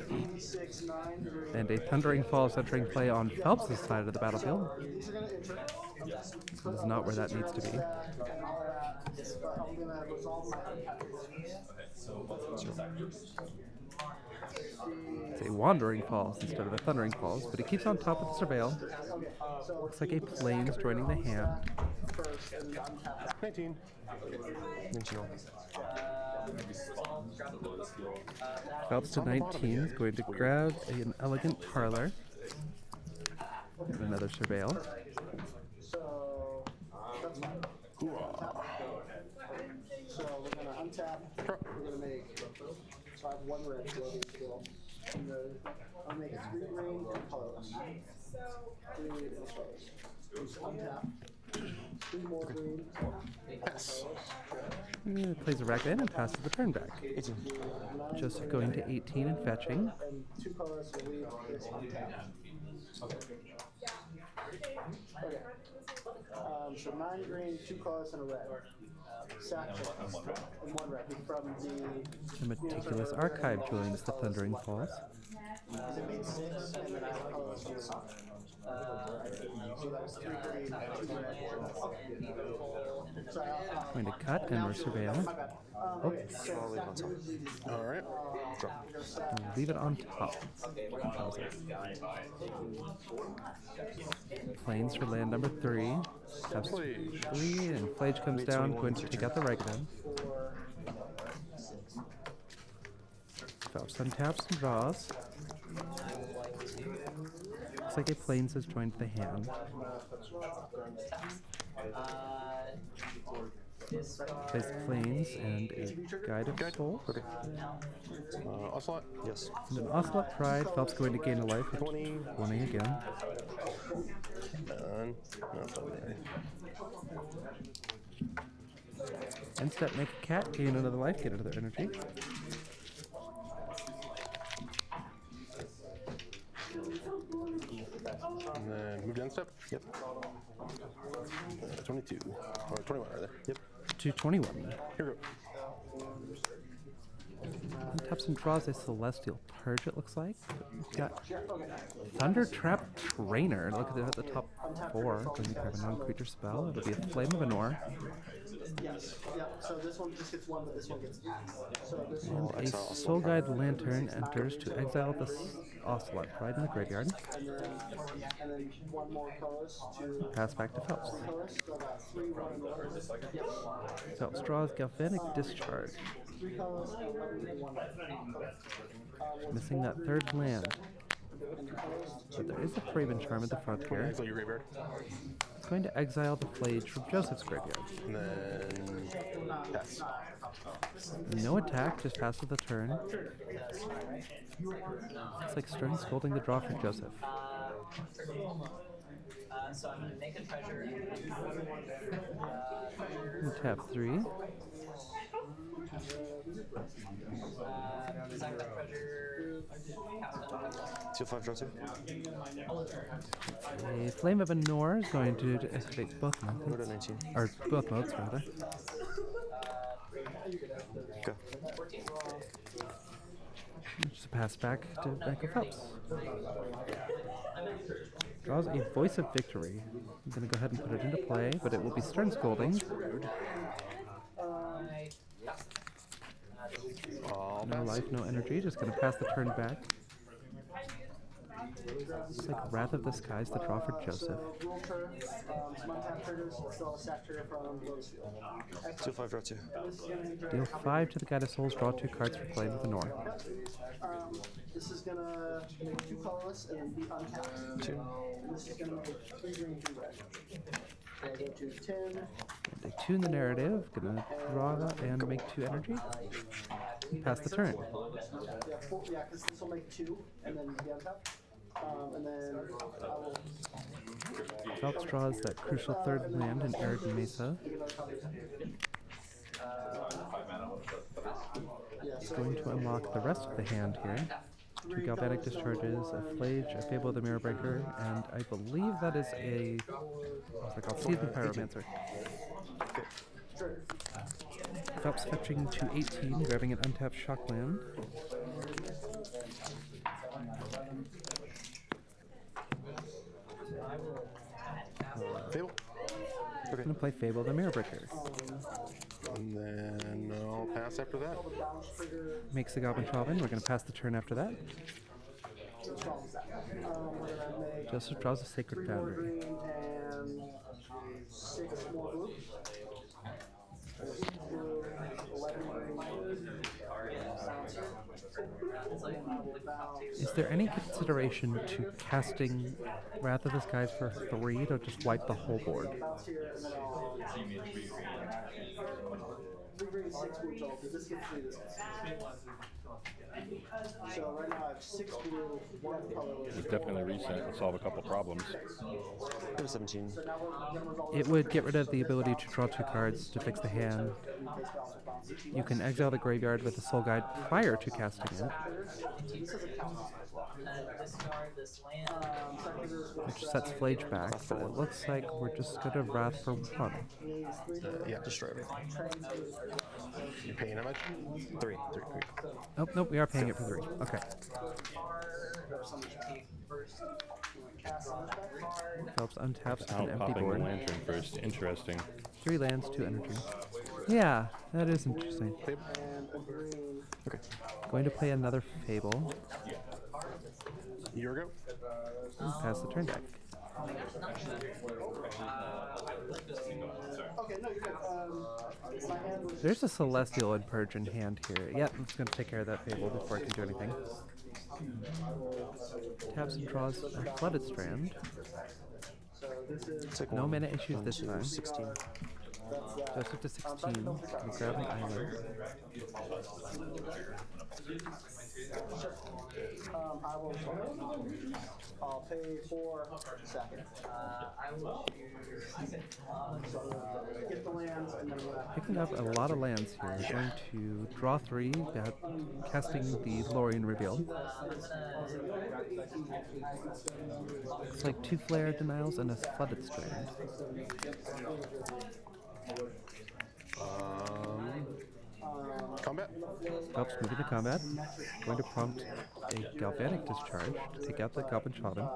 S13: 86-9.
S1: And a Thundering Falls entering play on Phelps' side of the battlefield.
S13: These are gonna enter.
S1: This is not where that needs to be.
S13: I'm gonna resolve my
S1: It's a Wandering Falls instead of a Thundering Falls, but he keeps on top of the Surveil. Looks like a Plains joining the hand.
S2: 19.
S1: Phelps to 19 is going to grab an Elegant Parlor. And another Surveil.
S13: So that's fine. So we're gonna untap. We're gonna make. So I have 1 red floating still. I'll make 3 green and colorless. 3 green and colorless. Untap. 3 more green.
S2: Pass.
S1: Plays a Raglan and passes the turn back.
S11: 18.
S1: Joseph going to 18 and fetching.
S13: And 2 colors will leave this untapped. Okay. So 9 green, 2 colors, and a red. Sack and 1 red from the.
S1: The Meticulous Archive joins the Thundering Falls.
S13: Because it made 6, and then I have colors on the side. So that was 3 green, 2 red. Sorry,
S1: Going to cut and we're surveilling.
S13: my bad.
S1: Oh,
S13: Okay, so
S2: All right.
S1: we'll leave it on top. Plains for land number 3. Taps 3 and Flage comes down, going to take out the Ragavan. Phelps untaps and draws. Looks like a Plains has joined the hand. Plays Plains and a Guide of Soul.
S2: Okay. Ocelot?
S11: Yes.
S1: And an Ocelot Pride. Phelps going to gain a life. 20 again.
S2: Done.
S1: End step, make a cat, gain another life, get another energy.
S2: And then move down step? Yep. 22. Or 21, rather. Yep.
S1: 221.
S2: Here we go.
S1: Taps and draws a Celestial Purge, it looks like. We've got Thunder Trap Trainer. Look at it at the top 4. Going to grab a non-creature spell. It'll be a Flame of Anor.
S13: Yes. Yeah. So this one just gets 1, but this one gets 2. So this
S1: And
S13: one.
S1: a Soul Guide Lantern enters to exile the Ocelot Pride in the graveyard.
S13: And then 1 more colors to.
S1: Pass back to Phelps.
S13: Colors. So about 3, 1, and 1. Yep.
S1: Phelps draws Galvanic Discharge.
S13: 3 colors and 1.
S1: Missing that 3rd land. But there is a Craven Charm at the front here.
S2: Exile your graveyard.
S1: It's going to exile the Flage from Joseph's graveyard.
S2: And then pass.
S1: No attack, just passes the turn. It's like Stern scolding the draw for Joseph.
S14: So I'm going to make a treasure.
S1: Tap 3.
S14: Design that treasure.
S11: Seal 5, draw 2.
S1: A Flame of Anor is going to activate both
S11: Go to
S1: methods.
S11: 19.
S1: Or both modes, rather.
S11: Go.
S1: Just a pass back to Michael Phelps. Draws a Voice of Victory. I'm going to go ahead and put it into play, but it will be Stern Scolding. No life, no energy. Just going to pass the turn back. It's like Wrath of the Skies, the draw for Joseph.
S13: Roll turn, some untapped triggers, still a stack trigger from Lotus Field.
S11: Deal 5, draw 2.
S1: Deal 5 to the Guide of Souls, draw 2 cards for Glade of the North.
S13: This is gonna make 2 colorless and then be untapped.
S11: 2.
S13: And this is gonna make 3 green, 2 red. So I go to 10.
S1: And I tune the narrative, gonna draw and make 2 energy. Pass the turn.
S13: Yeah, because this will make 2 and then be untapped. And then I will.
S1: Phelps draws that crucial 3rd land in Arid Mesa. Going to unlock the rest of the hand here. 2 Galvanic Discharges, a Flage, a Fable of the Mirror Breaker, and I believe that is a what's it called? Seasoned Pyromancer. Phelps fetching to 18, grabbing an untapped shock land.
S2: Fable.
S1: I'm gonna play Fable the Mirror Breaker.
S2: And then I'll pass after that.
S1: Makes the Goblin Trollman. We're gonna pass the turn after that. Joseph draws a Sacred Boundary.
S13: And 6 more blue. 11
S1: Is there any consideration to casting Wrath of the Skies for 3 to just wipe the whole board?
S13: So right now I have 6 blue, 1 colorless.
S9: It's definitely reset and solve a couple problems.
S11: 17.
S1: It would get rid of the ability to draw 2 cards to fix the hand. You can exile the graveyard with the Soul Guide prior to casting it, which sets Flage back, but it looks like we're just going to Wrath for 1.
S11: Yeah, destroy everything.
S2: You paying how much?
S11: 3.
S1: Nope, nope, we are paying it for 3. Okay. Phelps untaps with an empty
S9: Popping
S1: board.
S9: the lantern first. Interesting.
S1: 3 lands, 2 energy. Yeah, that is interesting.
S11: Okay.
S1: Going to play another Fable.
S2: Year ago?
S1: Pass the turn deck. There's a Celestial and Purge in hand here. Yep, I'm just going to take care of that Fable before I can do anything. Taps and draws a Flooded Strand. No mana issues this time.
S11: 16.
S1: Joseph to 16. We'll grab an island.
S13: I'll pay for seconds. Get the lands and then
S1: Picking up a lot of lands here. We're going to draw 3, casting the Lorien Reveal. It's like 2 Flare Denials and a Flooded Strand.
S2: Combat?
S1: Phelps moving to combat. Going to prompt a Galvanic Discharge to take out the Goblin Chauvin.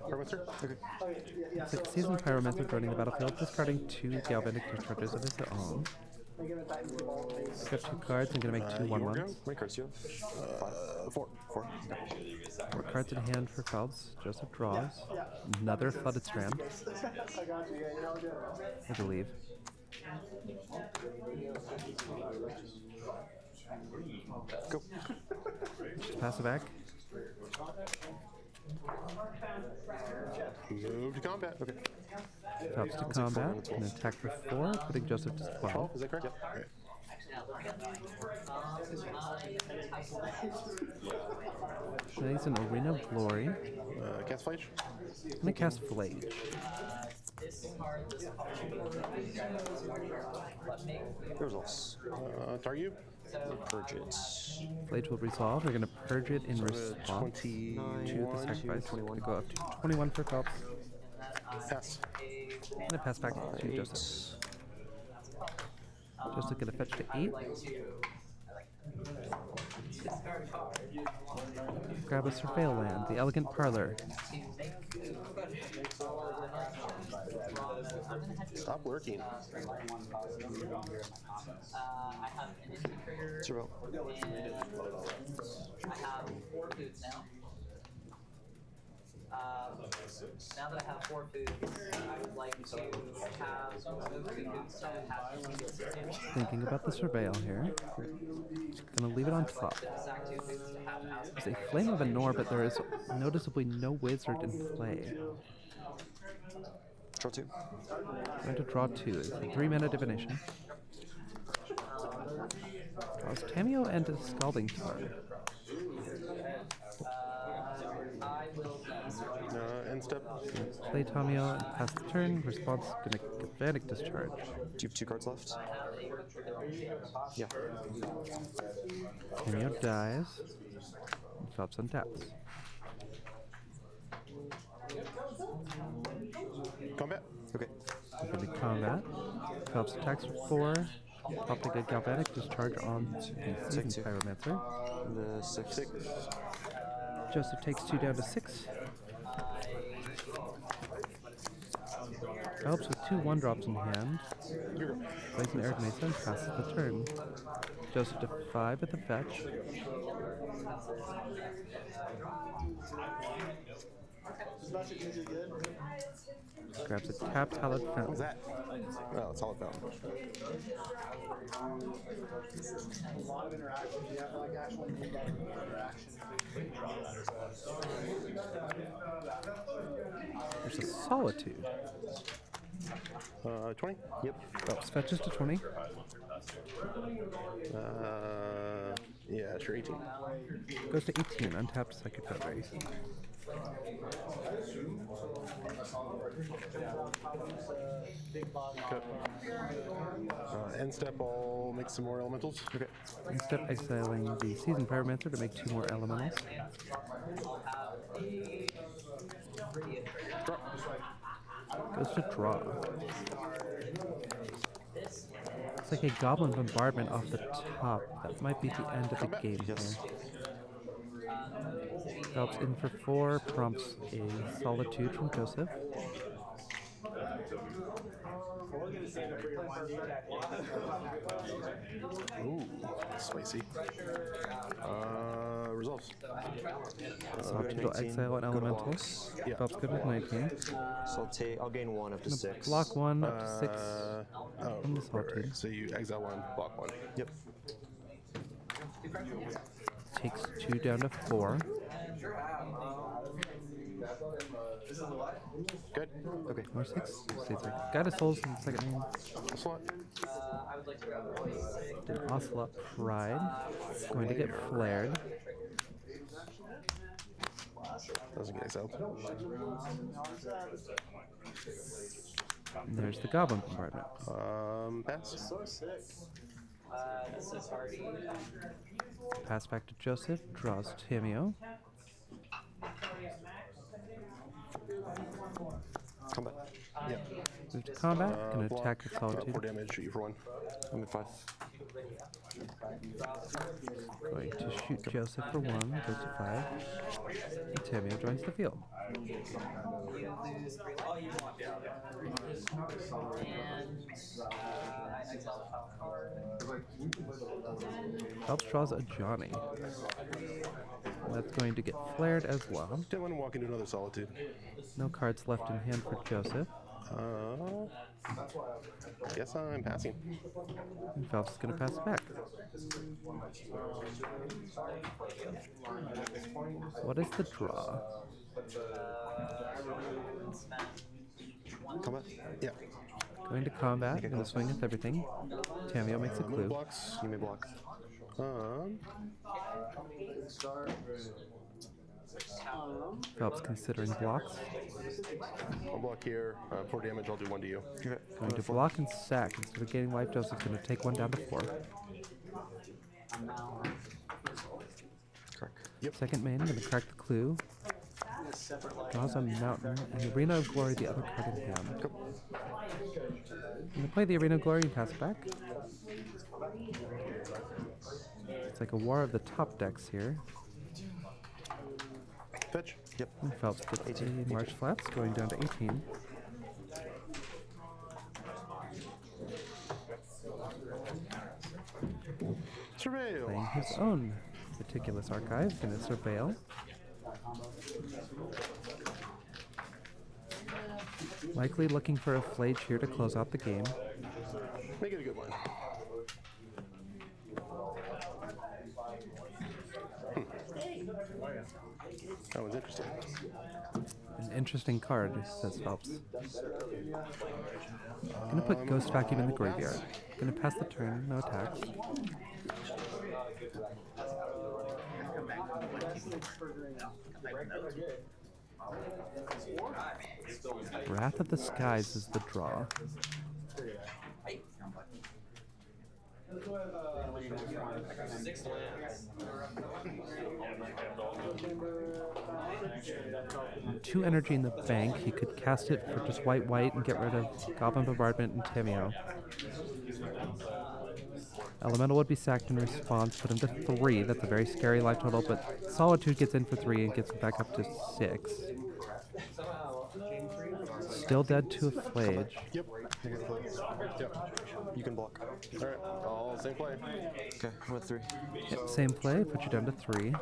S2: Pyromancer?
S1: It's like Seasoned Pyromancer joining the battlefield, discarding 2 Galvanic Discharges of his own. I've got 2 cards, I'm going to make 2 1/1s.
S11: How many cards do you have? 4. 4.
S1: 4 cards in hand for Phelps. Joseph draws. Another Flooded Strand. I believe.
S11: Go.
S1: Just pass it back.
S2: Move to combat.
S11: Okay.
S1: Phelps to combat. And attack for 4, putting Joseph to 12.
S2: Is that correct? Yep. All right.
S1: Now he's an Arena of Glory.
S2: Cast Flage?
S1: I'm going to cast Flage.
S11: Results.
S2: Target you?
S11: Purge it.
S1: Flage will resolve. We're going to purge it in response to the sacrifice. 21. Go up to 21 for Phelps.
S2: Pass.
S1: I'm going to pass back to Joseph. Joseph going to fetch to 8. Grab a Surveil land, the Elegant Parlor.
S2: Stop lurking.
S11: Surreal.
S14: I have 4 foods now. Now that I have 4 foods, I would like to have those 2 foods to have
S1: Thinking about the surveil here. Just gonna leave it on top. There's a Flame of Anor, but there is noticeably no wizard in play.
S11: Draw 2.
S1: Going to draw 2. It's a 3-mana divination. Draws Tameo and a Scalding Tarn.
S2: End step.
S1: Play Tameo and pass the turn. Response gonna Galvanic Discharge.
S11: Do you have 2 cards left? Yeah.
S1: Tameo dies. And Phelps untaps.
S2: Combat.
S11: Okay.
S1: Gonna be combat. Phelps attacks for 4. Opting a Galvanic Discharge on the Seasoned Pyromancer.
S11: The 6.
S1: Joseph takes 2 down to 6. Phelps with 2 1-drops in hand. Plays an Arid Mesa and passes the turn. Joseph to 5 with a fetch. Grabs a tapped Hallowed Fountain.
S2: What's that? Oh, it's Hallowed Fountain.
S13: A lot of interactions. You have to like actually make that interaction.
S1: There's a Solitude.
S2: 20?
S11: Yep.
S1: Phelps fetches to 20.
S2: Yeah, sure, 18.
S1: Goes to 18, untapped Psychic Foundry.
S2: End step, I'll make some more elementals.
S1: Okay. Instead of exiling the Seasoned Pyromancer to make 2 more elementals. Goes to draw. It's like a Goblin Bombardment off the top. That might be the end of the game here. Phelps in for 4, prompts a Solitude from Joseph.
S2: Ooh, spicy. Resolves.
S1: Solitude will exile an elemental.
S2: Yeah.
S1: Phelps good with 19.
S11: So I'll gain 1 up to 6.
S1: Block 1 up to 6 from the
S2: Right.
S1: Solitude.
S2: So you exile 1, block 1.
S11: Yep.
S1: Takes 2 down to 4.
S2: Good.
S11: Okay.
S1: More 6. States like Guide of Souls in the second name.
S2: Slot.
S1: Did Ocelot Pride. Going to get flared.
S2: Doesn't get exiled.
S1: And there's the Goblin Bombardment.
S2: Pass.
S1: Pass back to Joseph. Draws Tameo.
S11: Combat.
S2: Yeah.
S1: Move to combat. Gonna
S2: Block,
S1: attack with Solitude.
S2: 4 damage, shoot you for 1.
S11: I'm at 5.
S1: Going to shoot Joseph for 1. Goes to 5. And Tameo joins the field. Phelps draws a Johnny. That's going to get flared as well.
S2: Don't want to walk into another Solitude.
S1: No cards left in hand for Joseph.
S2: Guess I'm passing.
S1: And Phelps is going to pass it back. What is the draw?
S11: Combat?
S2: Yeah.
S1: Going to combat. Going to swing with everything. Tameo makes a clue.
S2: Blocks.
S11: You may block.
S1: Phelps considering blocks.
S2: I'll block here. 4 damage, I'll do 1 to you.
S11: Okay.
S1: Going to block and sack. Instead of gaining life, Joseph's going to take 1 down to 4.
S11: Crack.
S1: Yep. Second main, going to crack the clue. Draws a mountain, and Arena of Glory, the other card in hand.
S11: Go.
S1: I'm going to play the Arena of Glory and pass it back. It's like a war of the top decks here.
S2: Fetch.
S11: Yep.
S1: And Phelps gets 18 March Flats, going down to 18.
S2: Surveil.
S1: Playing his own meticulous archive, gonna surveil. Likely looking for a flage here to close out the game.
S2: Make it a good one. That was interesting.
S1: An interesting card, says Phelps. Gonna put Ghost Vacuum in the graveyard. Gonna pass the turn, no attacks. Wrath of the Skies is the draw. Two energy in the bank. He could cast it for just white and get rid of Goblin Bombardment and Timeo. Elemental would be sacked in response, put him to 3. That's a very scary life total, but Solitude gets in for 3 and gets him back up to 6. Still dead to a Flage.
S2: Yep. Yep. You can block. Alright, all same play.
S11: Okay, I'm at 3.
S1: Yep, same play, put you down to 3.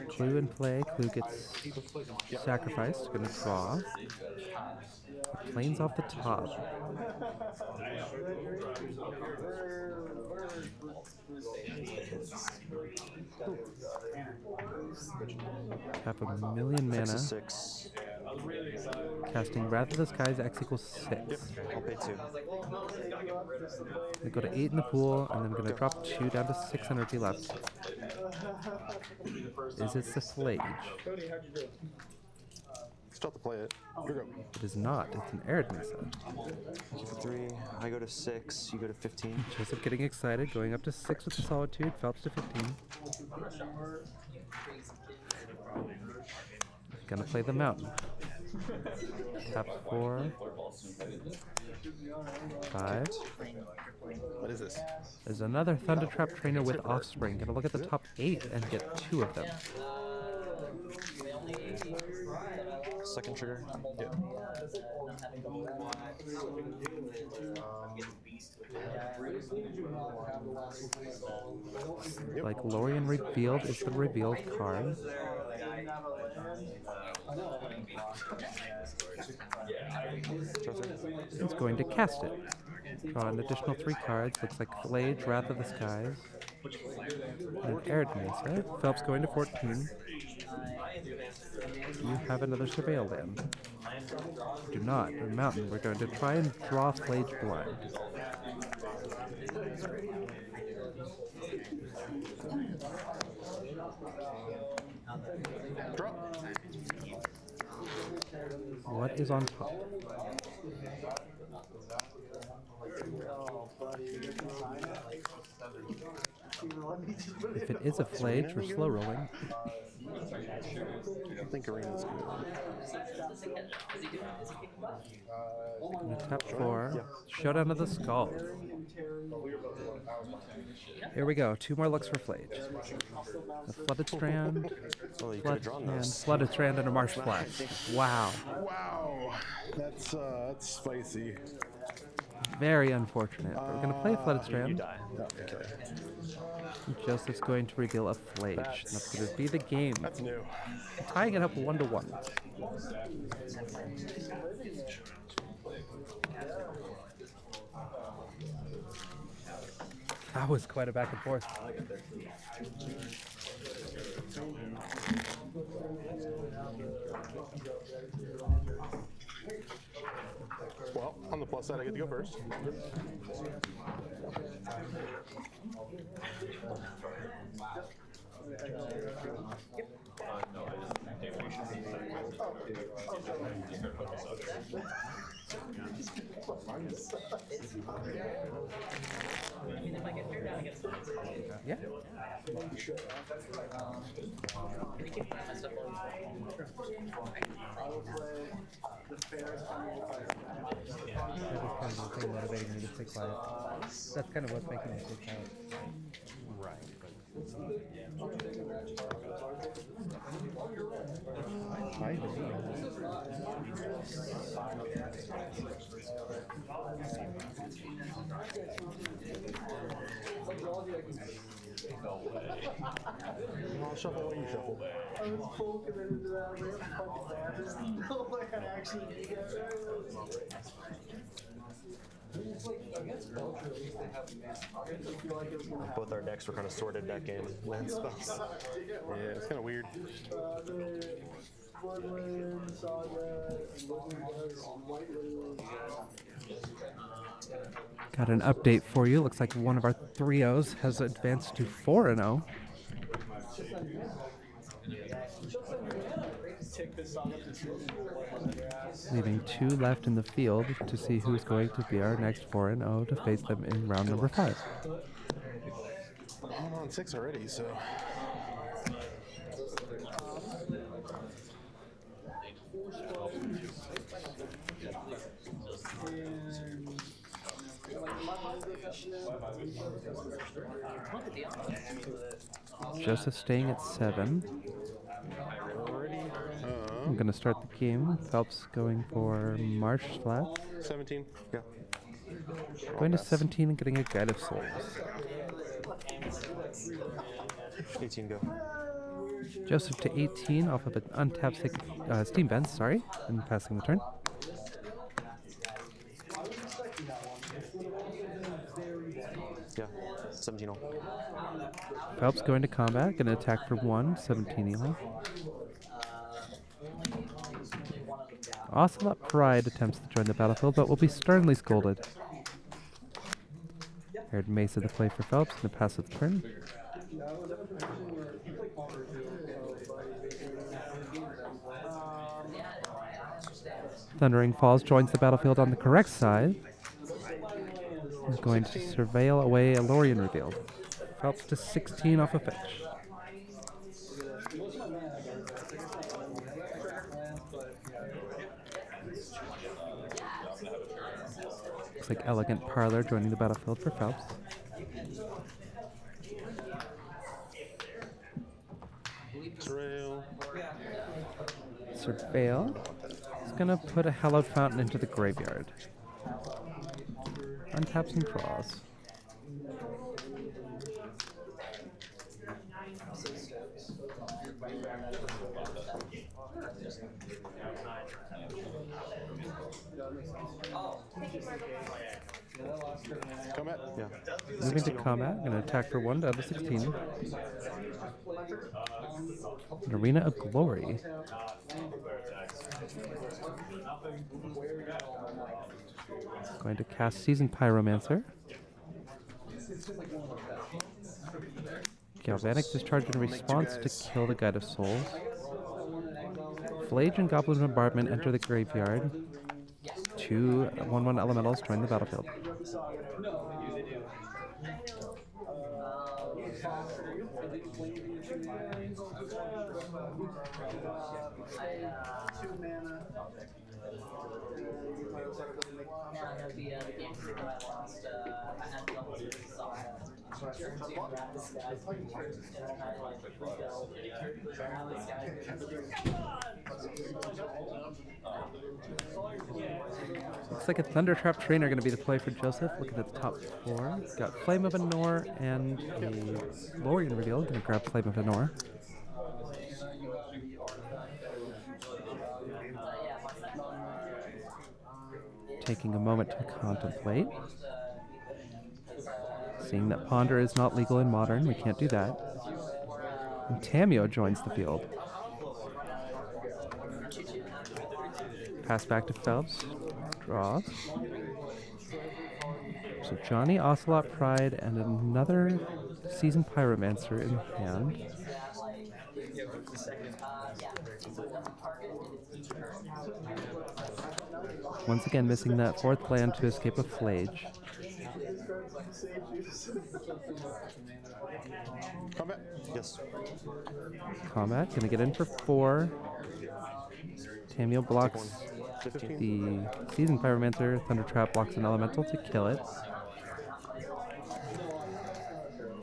S1: Clue in play, Clue gets sacrificed, gonna draw. Planes off the top. Tap a million mana.
S11: 6.
S1: Casting Wrath of the Skies, X equals 6.
S11: Yep, I'll pay 2.
S1: I go to 8 in the pool, and then I'm going to drop 2 down to 6 energy left. Is it the Flage?
S2: Still have to play it.
S1: It is not. It's an Arid Mesa.
S11: You for 3. I go to 6. You go to 15.
S1: Joseph getting excited, going up to 6 with the Solitude. Phelps to 15. Gonna play the Mountain. Tap 4. 5.
S2: What is this?
S1: There's another Thundertrap Trainer with Offspring. Gonna look at the top 8 and get 2 of them.
S11: Second trigger.
S2: Yep.
S1: Like Lorien Revealed is the revealed card. It's going to cast it. Draw an additional 3 cards. Looks like Flage, Wrath of the Skies, and Arid Mesa. Phelps going to 14. You have another Surveil land. Do not. A Mountain. We're going to try and draw Flage blind.
S2: Drop.
S1: What is on top? If it is a Flage, we're slow rolling.
S2: I think Arena's good.
S1: Gonna tap 4. Showdown of the Skull. Here we go. 2 more looks for Flage. A Flooded Strand, Flooded Strand, and a Marsh Splash. Wow.
S2: Wow. That's spicy.
S1: Very unfortunate. We're gonna play Flooded Strand.
S11: You die.
S2: Okay.
S1: Joseph's going to reveal a Flage. That's going to be the game.
S2: That's new.
S1: Tying it up 1-1. That was quite a back and forth.
S2: Well, on the plus side, I get to go first.
S1: Yeah. That is kind of the thing motivating me to stay quiet. That's kind of what's making me stay quiet.
S9: Right.
S12: I'll shuffle what you shuffle. I was full committed to that. I was like, I'm fucking bad. There's no way I actually need that.
S11: Both our decks were kind of sorted that game. Land spells.
S2: Yeah, it's kind of weird.
S12: Woodland, Saga, White Loom.
S1: Got an update for you. Looks like one of our 3-0s has advanced to 4-0. Leaving 2 left in the field to see who's going to be our next 4-0 to face them in round number 5.
S2: I'm on 6 already, so.
S1: Joseph staying at 7. I'm going to start the game. Phelps going for Marsh flat.
S2: 17. Yeah.
S1: Going to 17 and getting a Guide of Souls.
S11: 18 go.
S1: Joseph to 18 off of an untapped Steam Vents, sorry, and passing the turn.
S11: Yeah, 17 all.
S1: Phelps going to combat, going to attack for 1, 17 elo. Ocelot Pride attempts to join the battlefield, but will be sternly scolded. Aired Mace at the play for Phelps, and a passive turn. Thundering Falls joins the battlefield on the correct side. He's going to surveil away a Lorien revealed. Phelps to 16 off a fetch. Looks like Elegant Parlor joining the battlefield for Phelps. Surveil. He's going to put a Hallowed Fountain into the graveyard. Untaps and draws.
S2: Combat?
S11: Yeah.
S1: Moving to combat, going to attack for 1 down to 16. An Arena of Glory. Going to cast Seasoned Pyromancer. Galvanic Discharge in response to kill the Guide of Souls. Flage and Goblin Bombardment enter the graveyard. 2 1/1 elementals join the battlefield. Looks like a Thundertrap Trainer going to be the play for Joseph. Looking at the top 4. Got Flame of Anor and a Lorien reveal. Going to grab Flame of Anor. Taking a moment to contemplate. Seeing that Ponder is not legal in Modern, we can't do that. And Tamio joins the field. Pass back to Phelps. Draws. So Johnny, Ocelot Pride, and another Seasoned Pyromancer in hand. Once again, missing that 4th land to escape a Flage.
S2: Combat?
S11: Yes.
S1: Combat, gonna get in for 4. Tamio blocks the Seasoned Pyromancer. Thundertrap blocks an elemental to kill it.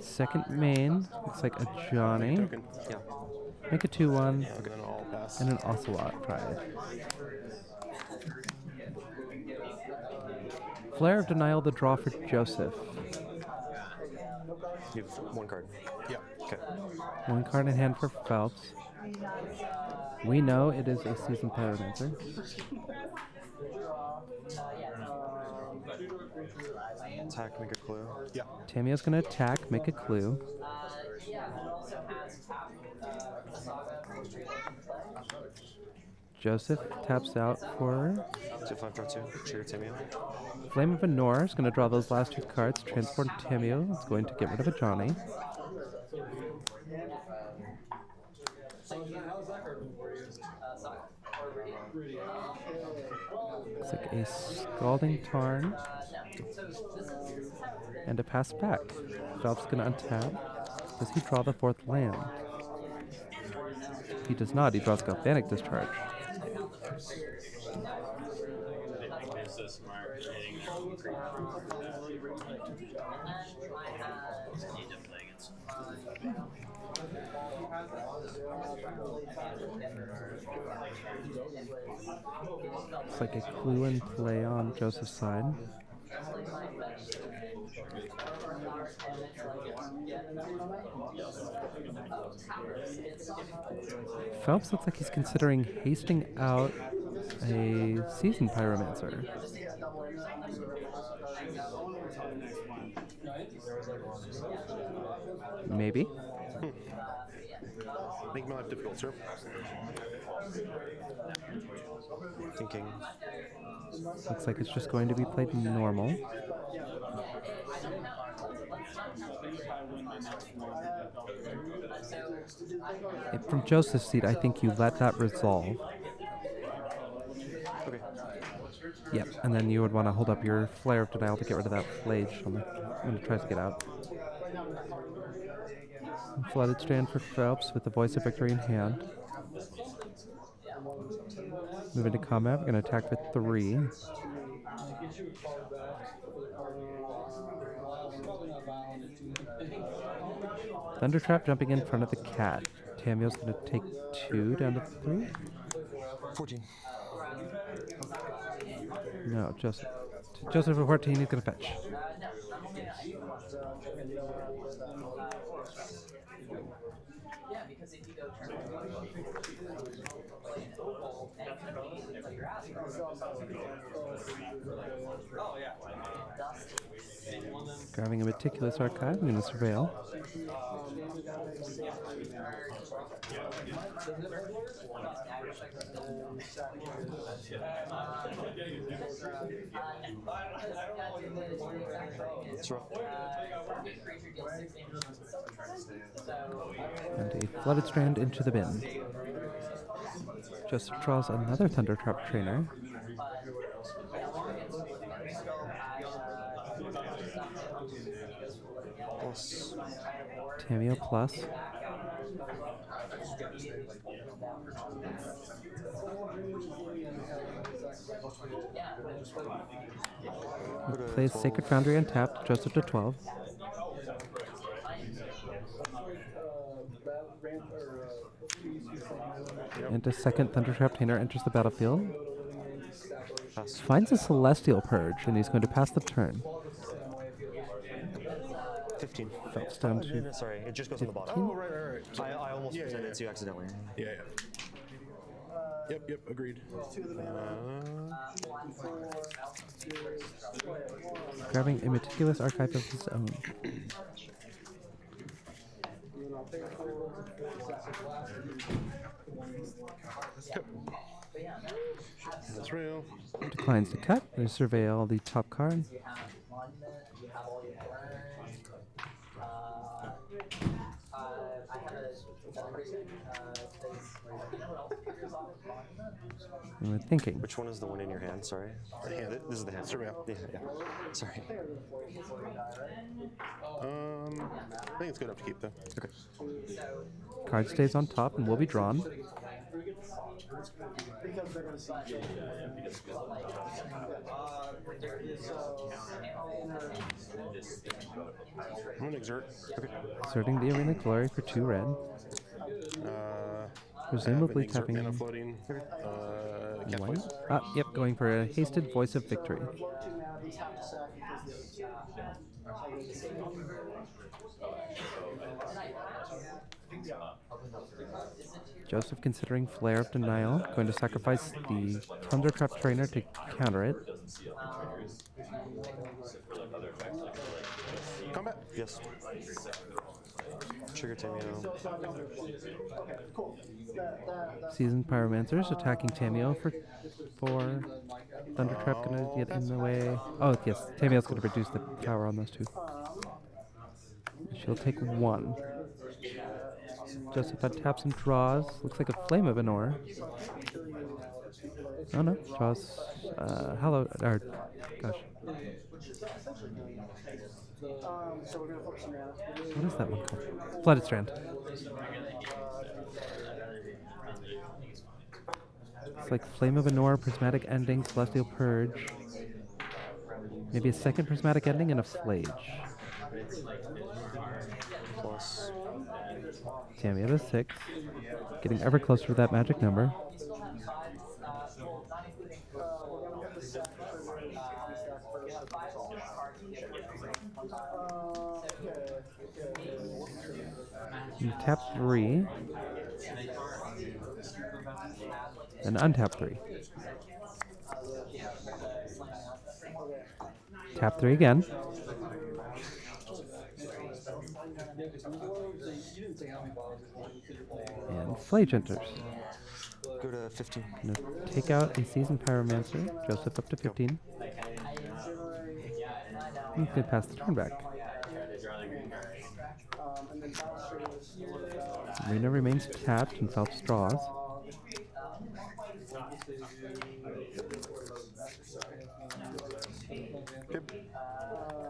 S1: Second main, looks like a Johnny.
S11: Yeah.
S1: Make a 2/1.
S11: Okay.
S1: And an Ocelot Pride. Flare of Denial, the draw for Joseph.
S11: You have one card.
S2: Yeah.
S11: Okay.
S1: One card in hand for Phelps. We know it is a seasoned pyromancer.
S11: Attack, make a clue.
S2: Yeah.
S1: Tammy's going to attack, make a clue. Joseph taps out for
S11: 2/5, draw 2. Trigger Timio.
S1: Flame of Anor is going to draw those last 2 cards. Transform Timio. It's going to get rid of a Johnny. Looks like a Scalding Tarn and a Pass Back. Phelps going to untap. Does he draw the 4th land? He does not. He draws Galvanic Discharge. It's like a clue in play on Joseph's side. Phelps looks like he's considering hasting out a seasoned pyromancer. Maybe.
S2: Make my life difficult, sir.
S11: Thinking.
S1: Looks like it's just going to be played normal. From Joseph's seat, I think you let that resolve.
S11: Okay.
S1: Yep, and then you would want to hold up your Flare of Denial to get rid of that Flage when it tries to get out. Flooded Strand for Phelps with the Voice of Victory in hand. Move into combat, we're going to attack with 3. Thundertrap jumping in front of the cat. Tamio's going to take 2 down to 3.
S11: 14.
S1: No, Joseph. Joseph at 14, he's going to fetch. Grabbing a Meticulous Archive, I'm going to Surveil. And a Flooded Strand into the bin. Joseph draws another Thundertrap Trainer.
S11: Plus.
S1: Tamio plus. Plays Sacred Foundry untapped, Joseph to 12. And a second Thundertrap Tainer enters the battlefield. Finds a Celestial Purge, and he's going to pass the turn.
S11: 15.
S1: Phelps down to
S11: sorry, it just goes on the bottom.
S2: Oh, right.
S11: I almost presented it to you accidentally.
S2: Yeah. Yep, agreed.
S1: Grabbing a Meticulous Archive of his own.
S2: That's real.
S1: Declines to cut. They surveil the top card. We're thinking.
S11: Which one is the one in your hand? Sorry.
S2: The hand.
S11: This is the hand.
S2: Surveil.
S11: Yeah. Sorry.
S2: I think it's good enough to keep though.
S11: Okay.
S1: Card stays on top and will be drawn.
S2: I'm gonna exert. Okay.
S1: Exerting the Arena Glory for 2 red. Presumably tapping
S2: in. Floating.
S1: White. Yep, going for a hasted Voice of Victory. Joseph considering Flare of Denial, going to sacrifice the Thundertrap Trainer to counter it.
S2: Combat.
S11: Yes. Trigger Tamio.
S13: Okay, cool.
S1: Seasoned Pyromancers attacking Tamio for 4. Thundertrap gonna get in the way. Oh yes, Tamio's gonna reduce the power on those two. She'll take 1. Joseph taps and draws. Looks like a Flame of Anor. Oh no, draws Hallow, or gosh.
S13: So we're gonna focus on mana.
S1: What is that one called? Flooded Strand. It's like Flame of Anor, Prismatic Ending, Celestial Purge. Maybe a second Prismatic Ending and a Flage.
S11: Plus.
S1: Tammy at a 6. Getting ever closer to that magic number. You tap 3. And untap 3. Tap 3 again. And Flage enters.
S11: Go to 15.
S1: Gonna take out a Seasoned Pyromancer. Joseph up to 15. He's gonna pass the turn back. Arena remains tapped and Phelps draws.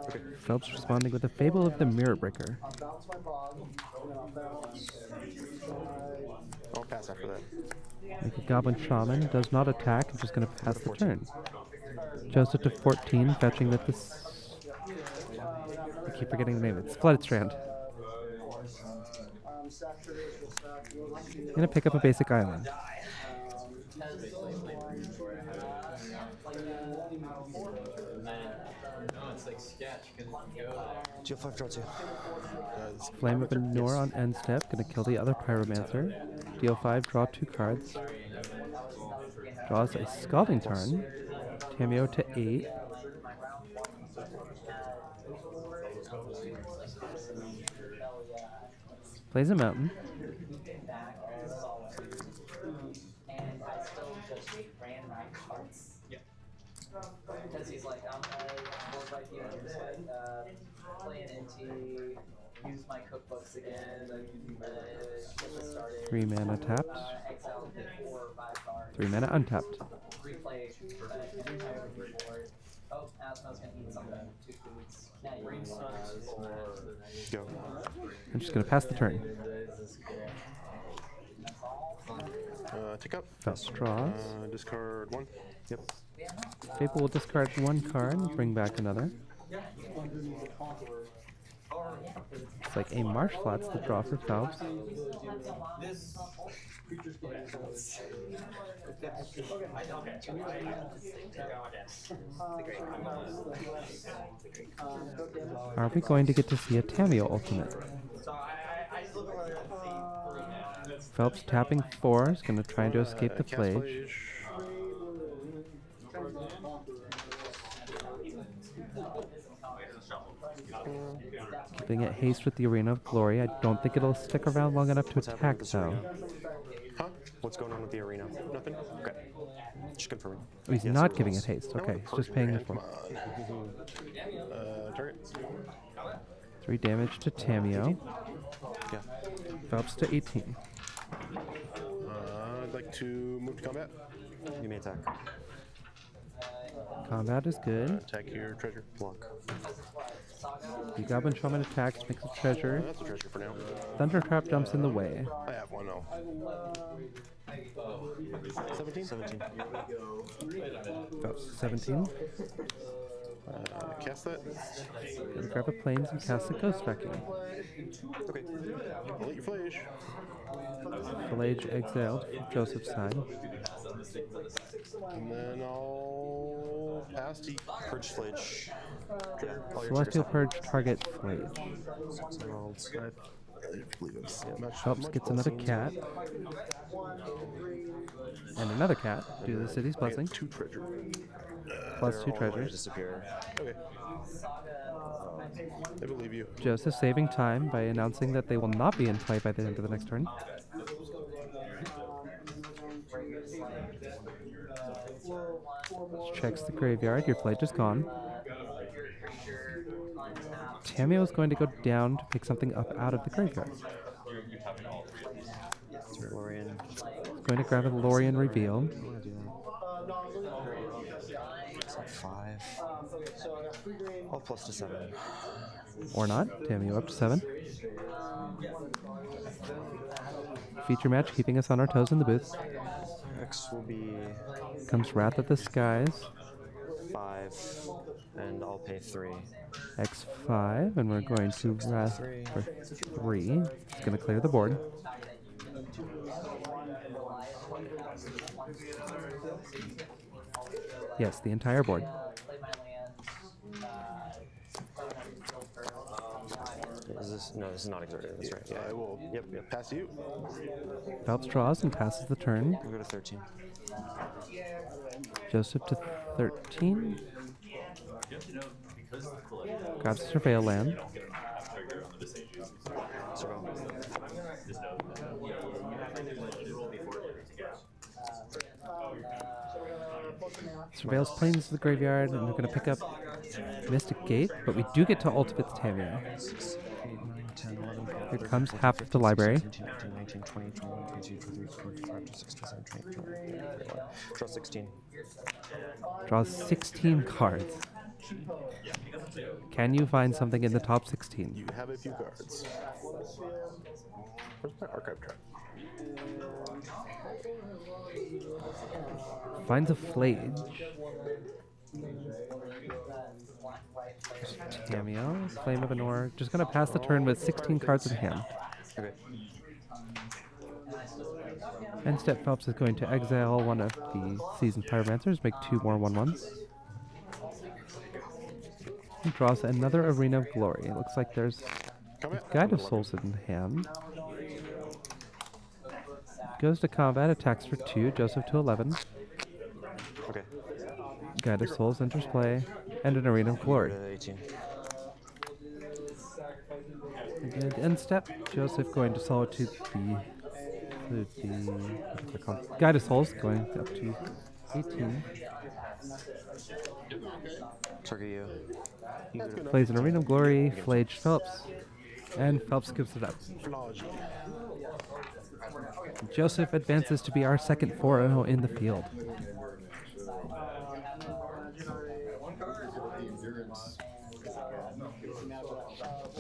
S11: Okay.
S1: Phelps responding with a Fable of the Mirror Breaker.
S11: I'll pass after that.
S1: Make a Goblin Shaman, does not attack, I'm just going to pass the turn. Joseph to 14, fetching with this. I keep forgetting the name, it's Flooded Strand. I'm going to pick up a basic island.
S11: Deal 5, draw 2.
S1: Flame of Anor on end step, gonna kill the other Pyromancer. Deal 5, draw 2 cards. Draws a Scalding Tarn. Tamio to 8. Plays a mountain.
S14: Because he's like, I'm gonna right here, play an NT, use my cookbooks again, get this started.
S1: 3 mana tapped.
S14: Exile 4 or 5 cards.
S1: 3 mana untapped.
S14: Replay entire board. Oh, Asmo's gonna eat something. 2 foods.
S11: Go.
S1: I'm just gonna pass the turn.
S2: Tick up.
S1: Phelps draws.
S2: Discard 1.
S11: Yep.
S1: Fable will discard 1 card and bring back another. It's like a Marsh Flats to draw for Phelps. Are we going to get to see a Tamio ultimate? Phelps tapping 4 is going to try to escape the Flage. Keeping it haste with the Arena of Glory. I don't think it'll stick around long enough to attack though.
S11: Huh? What's going on with the arena? Nothing? Okay. Just confirming.
S1: Oh, he's not giving it haste. Okay, he's just paying the 4.
S2: Target.
S1: 3 damage to Tamio.
S11: Yeah.
S1: Phelps to 18.
S2: I'd like to move to combat.
S11: You may attack.
S1: Combat is good.
S2: Attack your treasure.
S11: Block.
S1: The Goblin Shaman attacks, makes a treasure.
S2: That's a treasure for now.
S1: Thundertrap jumps in the way.
S2: I have one though. 17?
S11: 17.
S1: Phelps 17.
S2: Cast that.
S1: Gonna grab a planes and cast a Ghost Vacuum.
S2: Okay. I'll let you flash.
S1: Flage exiled from Joseph's side.
S2: And then I'll Pasty.
S11: Purge Flage. Yeah, all your
S1: Celestial
S11: triggers
S1: Purge target Flage. Phelps gets another cat. And another cat due to the city's blessing.
S2: 2 treasure.
S1: Plus
S11: They're
S1: 2
S11: all the way to
S1: treasures.
S11: disappear.
S2: Okay. I believe you.
S1: Joseph saving time by announcing that they will not be in play by the end of the next turn. Checks the graveyard. Your Flage is gone. Tamio is going to go down to pick something up out of the graveyard.
S11: Lorian.
S1: Going to grab a Lorian reveal.
S11: It's like 5. All plus to 7.
S1: Or not. Tamio up to 7. Feature match keeping us on our toes in the booth.
S11: X will be...
S1: Comes Wrath of the Skies.
S11: 5. And I'll pay 3.
S1: X5, and we're going to Wrath for 3. It's going to clear the board. Yes, the entire board.
S11: Is this? No, this is not exerted. That's right.
S2: Yeah, I will. Yep. Pass to you.
S1: Phelps draws and passes the turn.
S11: We'll go to 13.
S1: Joseph to 13. Grabs a Surveil land. Surveil's planes to the graveyard, and we're going to pick up Mystic Gate, but we do get to Ultimate Tamio. Here comes half of the library.
S11: Draw 16.
S1: Draws 16 cards. Can you find something in the top 16?
S2: You have a few cards. Where's my archive trap?
S1: Finds a Flage. Tamio, Flame of Anor. Just going to pass the turn with 16 cards in hand.
S11: Okay.
S1: And Step Phelps is going to exile one of the Seasoned Pyromancers, make 2 more 1/1s. He draws another Arena of Glory. It looks like there's a Guide of Souls in hand. Goes to combat, attacks for 2, Joseph to 11.
S11: Okay.
S1: Guide of Souls enters play, and an Arena of Glory.
S11: 18.
S1: And end step, Joseph going to Solitude Guide of Souls going up to 18.
S11: Target you.
S1: Plays an Arena of Glory, Flage Phelps, and Phelps gives it up. Joseph advances to be our second 4-0 in the field.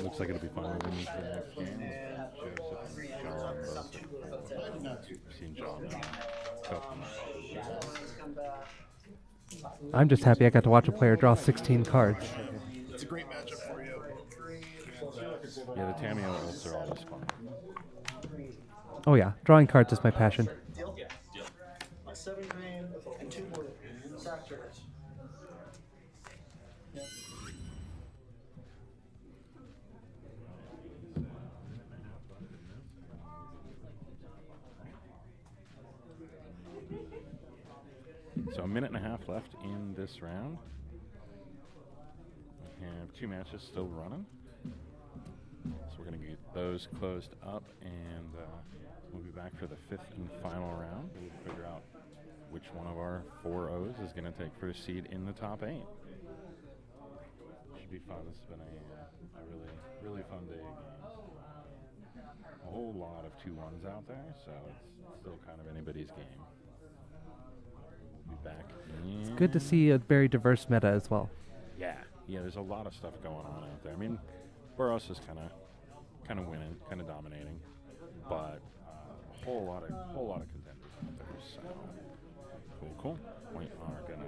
S9: Looks like it'll be fun moving into the next game. Joseph and John both. Seen John
S1: I'm just happy I got to watch a player draw 16 cards.
S2: It's a great matchup for you.
S9: Yeah, the Tamio ults are always fun.
S1: Oh yeah, drawing cards is my passion.
S13: 7 green and 2 blue. Sack triggers.
S9: So a minute and a half left in this round. We have 2 matches still running. So we're going to get those closed up, and we'll be back for the 5th and final round. We'll figure out which one of our 4 O's is going to take first seed in the top 8. Should be fun. This has been a really fun day of games. A whole lot of 2-1s out there, so it's still kind of anybody's game. We'll be back.
S1: It's good to see a very diverse meta as well.
S9: Yeah, there's a lot of stuff going on out there. I mean, Boros is kind of winning, kind of dominating, but a whole lot of contenders out there. So cool. We are gonna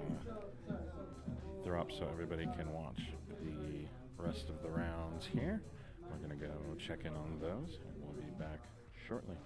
S9: throw up so everybody can watch the rest of the rounds here. We're gonna go check in on those, and we'll be back shortly.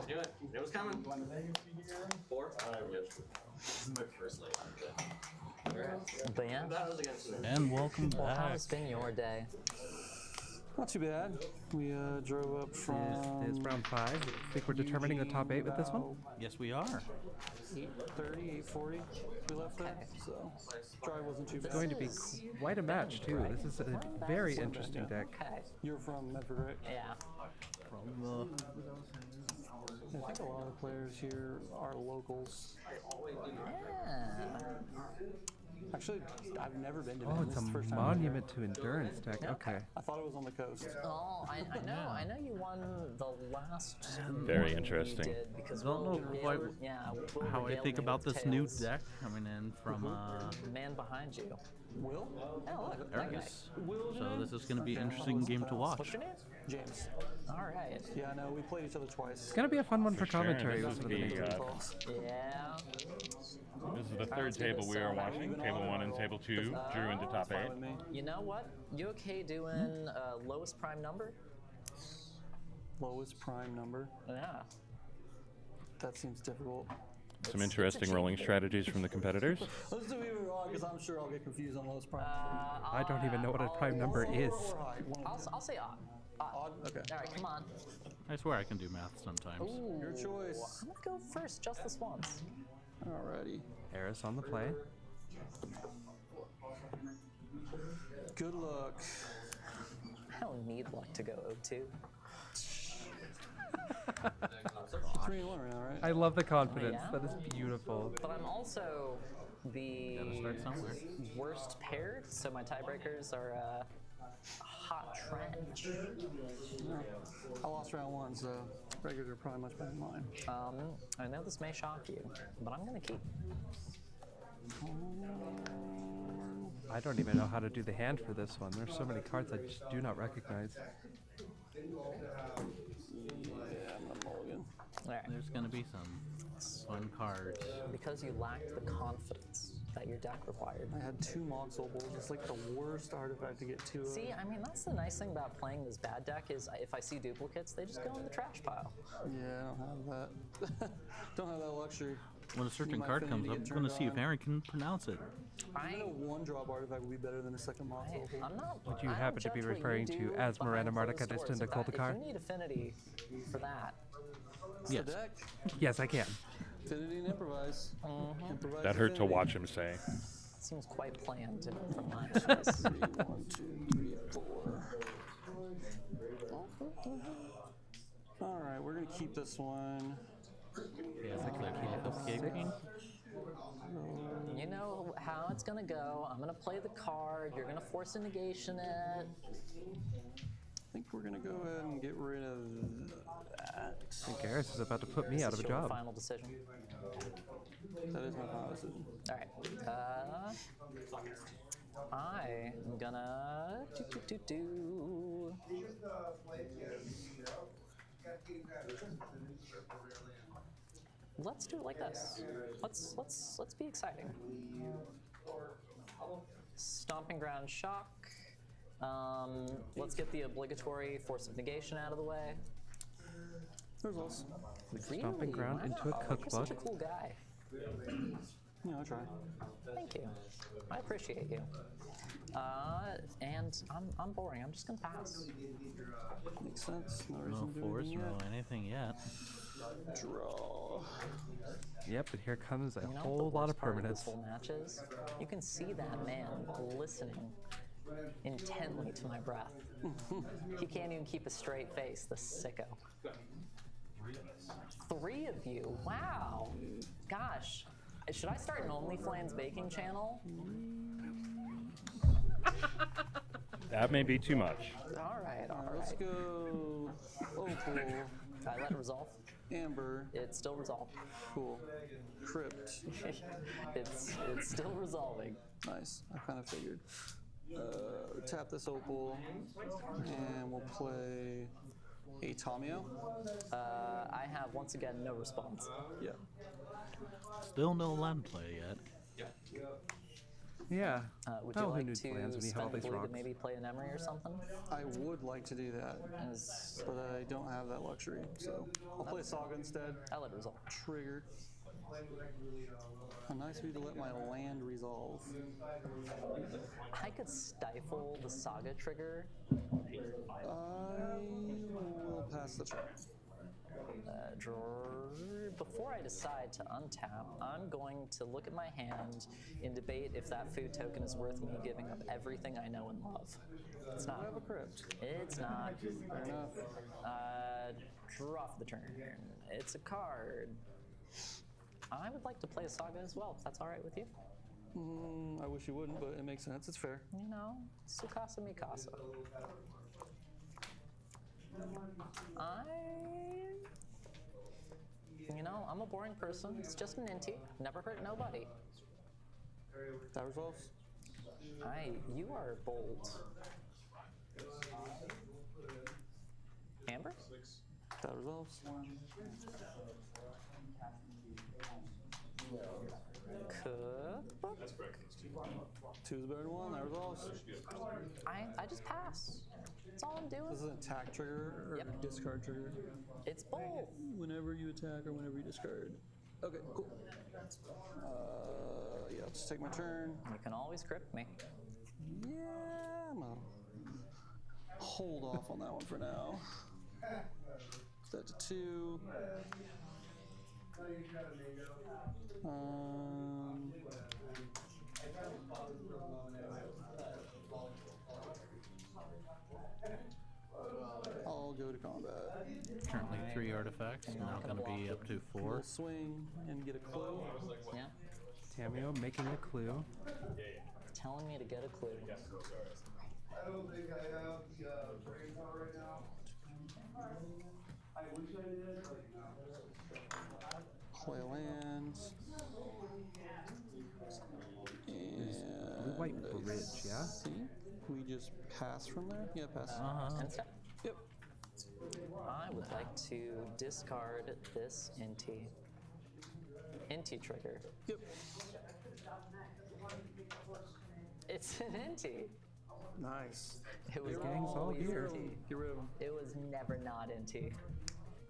S6: Knew it. It was coming. 4? Yes. This is my first late.
S14: But yeah.
S8: And welcome
S14: Well,
S8: back.
S14: how's been your day?
S8: Not too bad. We drove up from.
S1: It's round 5. I think we're determining the top 8 with this one.
S8: Yes, we are. 8:30, 8:40 we left there, so drive wasn't too bad.
S1: It's going to be quite a match too. This is a very interesting deck.
S8: You're from Medford, right?
S14: Yeah.
S8: From I think a lot of the players here are locals. Actually, I've never been to
S1: Oh,
S8: Maine.
S1: it's
S8: This is the
S1: a
S8: first time
S1: monument to endurance deck. Okay.
S8: I thought it was on the coast.
S14: Oh, I know you won the last.
S9: Very
S14: one
S9: interesting.
S14: You did because
S15: I don't know quite how I think about this new deck coming in from
S14: man behind you.
S8: Will?
S14: Oh, look, that guy.
S15: Eric. So this is going to be an interesting game to watch.
S14: What's your name?
S8: James.
S14: All right.
S8: Yeah, no, we played each other twice.
S1: It's gonna be a fun one for
S9: Sure,
S1: commentary.
S9: this
S1: with
S9: is
S1: some of the
S9: the,
S1: names.
S14: Yeah.
S9: This is the third table we are watching. Table 1 and Table 2 drew into top 8.
S14: You know what? You okay doing lowest prime number?
S8: Lowest prime number?
S14: Yeah.
S8: That seems difficult.
S9: Some interesting rolling strategies from the competitors.
S8: Let's do even wrong because I'm sure I'll get confused on lowest prime.
S1: I don't even know what a prime number is.
S14: I'll say odd.
S8: Odd? Okay.
S14: All right, come on.
S15: I swear I can do math sometimes.
S14: Ooh,
S8: Your choice.
S14: I'm gonna go first, just this once.
S8: Alrighty.
S1: Eris on the play.
S8: Good luck.
S14: I don't need luck to go 0-2.
S8: 3-1 right now, right?
S1: I love the confidence.
S14: Yeah.
S1: That is beautiful.
S14: But I'm also the
S15: Gotta start somewhere.
S14: worst paired, so my tiebreakers are hot trash.
S8: I lost round 1, so regulars are probably much better than mine.
S14: I know this may shock you, but I'm gonna keep.
S1: I don't even know how to do the hand for this one. There's so many cards I just do not recognize.
S8: Yeah, I'm a mulligan.
S14: All right.
S15: There's going to be some fun cards.
S14: Because you lacked the confidence that your deck required.
S8: I had 2 Mox Opals. It's like the worst artifact to get 2 of.
S14: See, I mean, that's the nice thing about playing this bad deck is if I see duplicates, they just go in the trash pile.
S8: Yeah, I don't have that. Don't have that luxury.
S15: When a certain
S8: You might
S15: card
S8: need
S15: comes
S8: to
S15: up,
S8: get
S15: I'm going to
S8: turned
S15: see if
S8: on.
S15: Aaron can pronounce it.
S8: Even a 1-drop artifact would be better than a second Mox Opal.
S14: I'm not.
S1: Would you
S14: I don't
S1: happen to be
S14: judge what you
S1: referring
S14: do
S1: to as Miranda
S14: behind
S1: Martica
S14: closed
S1: distant
S14: doors.
S1: to Kuldakar?
S14: If you need affinity for that,
S15: Yes.
S8: The deck.
S1: Yes, I can.
S8: Affinity and improvise. Improvise
S9: That hurt to
S8: affinity.
S9: watch him say.
S14: seems quite planned from my choice.
S8: 1, 2, 3, 4. All right, we're gonna keep this one.
S15: Yes, I can keep escaping.
S14: You know how it's gonna go. I'm gonna play the card. You're gonna force a negation it.
S8: I think we're gonna go ahead and get rid of that.
S1: I think Eris is about to put me out of a
S14: This is your
S1: job.
S14: final decision.
S8: That is my final decision.
S14: All right. I am gonna do. Let's do it like this. Let's be exciting. Stomping Ground Shock. Let's get the obligatory Force of Negation out of the way.
S8: Results.
S14: Really?
S1: Stomping Ground into a
S14: Wow, You're such a
S1: cookbook.
S14: cool guy.
S8: Yeah, I'll try.
S14: Thank you. I appreciate you. And I'm boring. I'm just gonna pass.
S8: Makes sense. No
S15: No
S8: reason to do
S15: force,
S8: anything
S15: no
S8: yet.
S15: anything yet.
S8: Draw.
S1: Yep, and here comes a
S14: You know what the
S1: whole lot
S14: worst
S1: of
S14: part this
S1: permanents.
S14: whole match is? You can see that man listening intently to my breath. He can't even keep a straight face, the sicko. 3 of you, wow. Gosh, should I start an OnlyFans baking channel?
S9: That may be too much.
S14: All right.
S8: Let's go. Opal.
S14: I let it resolve.
S8: Amber.
S14: It's still resolved.
S8: Cool. Crypt.
S14: It's still resolving.
S8: Nice. I kind of figured. Tap this opal, and we'll play a Tomio.
S14: I have once again no response.
S8: Yeah.
S15: Still no land play yet.
S1: Yeah.
S14: Would
S1: Oh,
S14: you
S1: who
S14: like
S1: needs
S14: to
S1: lands when you have all
S14: spend
S1: these
S14: blue to
S1: rocks?
S14: maybe play an Emery or something?
S8: I would like to do that, but I don't have that luxury, so I'll play Saga instead.
S14: I'll let it resolve.
S8: Triggered. How nice of you to let my land resolve.
S14: I could stifle the Saga trigger.
S8: I will pass the turn.
S14: Before I decide to untap, I'm going to look at my hand and debate if that food token is worth me giving up everything I know and love. It's not.
S8: I have a crypt.
S14: It's not.
S8: Fair enough.
S14: Draw for the turn. It's a card. I would like to play a Saga as well, if that's all right with you.
S8: I wish you wouldn't, but it makes sense. It's fair.
S14: You know, Sukasa Mikasa. You know, I'm a boring person. It's just an intie. Never hurt nobody.
S8: That resolves.
S14: You are bold. Amber?
S8: That resolves.
S14: Cookbook?
S8: Two's better than one. That resolves.
S14: I just pass. That's all I'm doing.
S8: This is an attack trigger or discard trigger?
S14: It's both.
S8: Whenever you attack or whenever you discard. Okay, cool. Yeah, I'll just take my turn.
S14: You can always crypt me.
S8: Yeah, I'm gonna hold off on that one for now. Set to 2. I'll go to combat.
S15: Currently 3 artifacts, now going to be up to 4.
S8: We'll swing and get a clue.
S14: Yeah.
S1: Tamio making a clue.
S14: Telling me to get a clue.
S3: I don't think I have the breakout right now. I wish I did.
S8: Play a land. And
S1: White bridge, yeah?
S8: See? We just pass from there? Yeah, pass.
S14: And step.
S8: Yep.
S14: I would like to discard this Inti. Inti trigger.
S8: Yep.
S14: It's an Inti.
S8: Nice.
S14: It was
S1: gang's all
S14: always
S1: here.
S14: Inti.
S8: Get rid of them.
S14: It was never not Inti.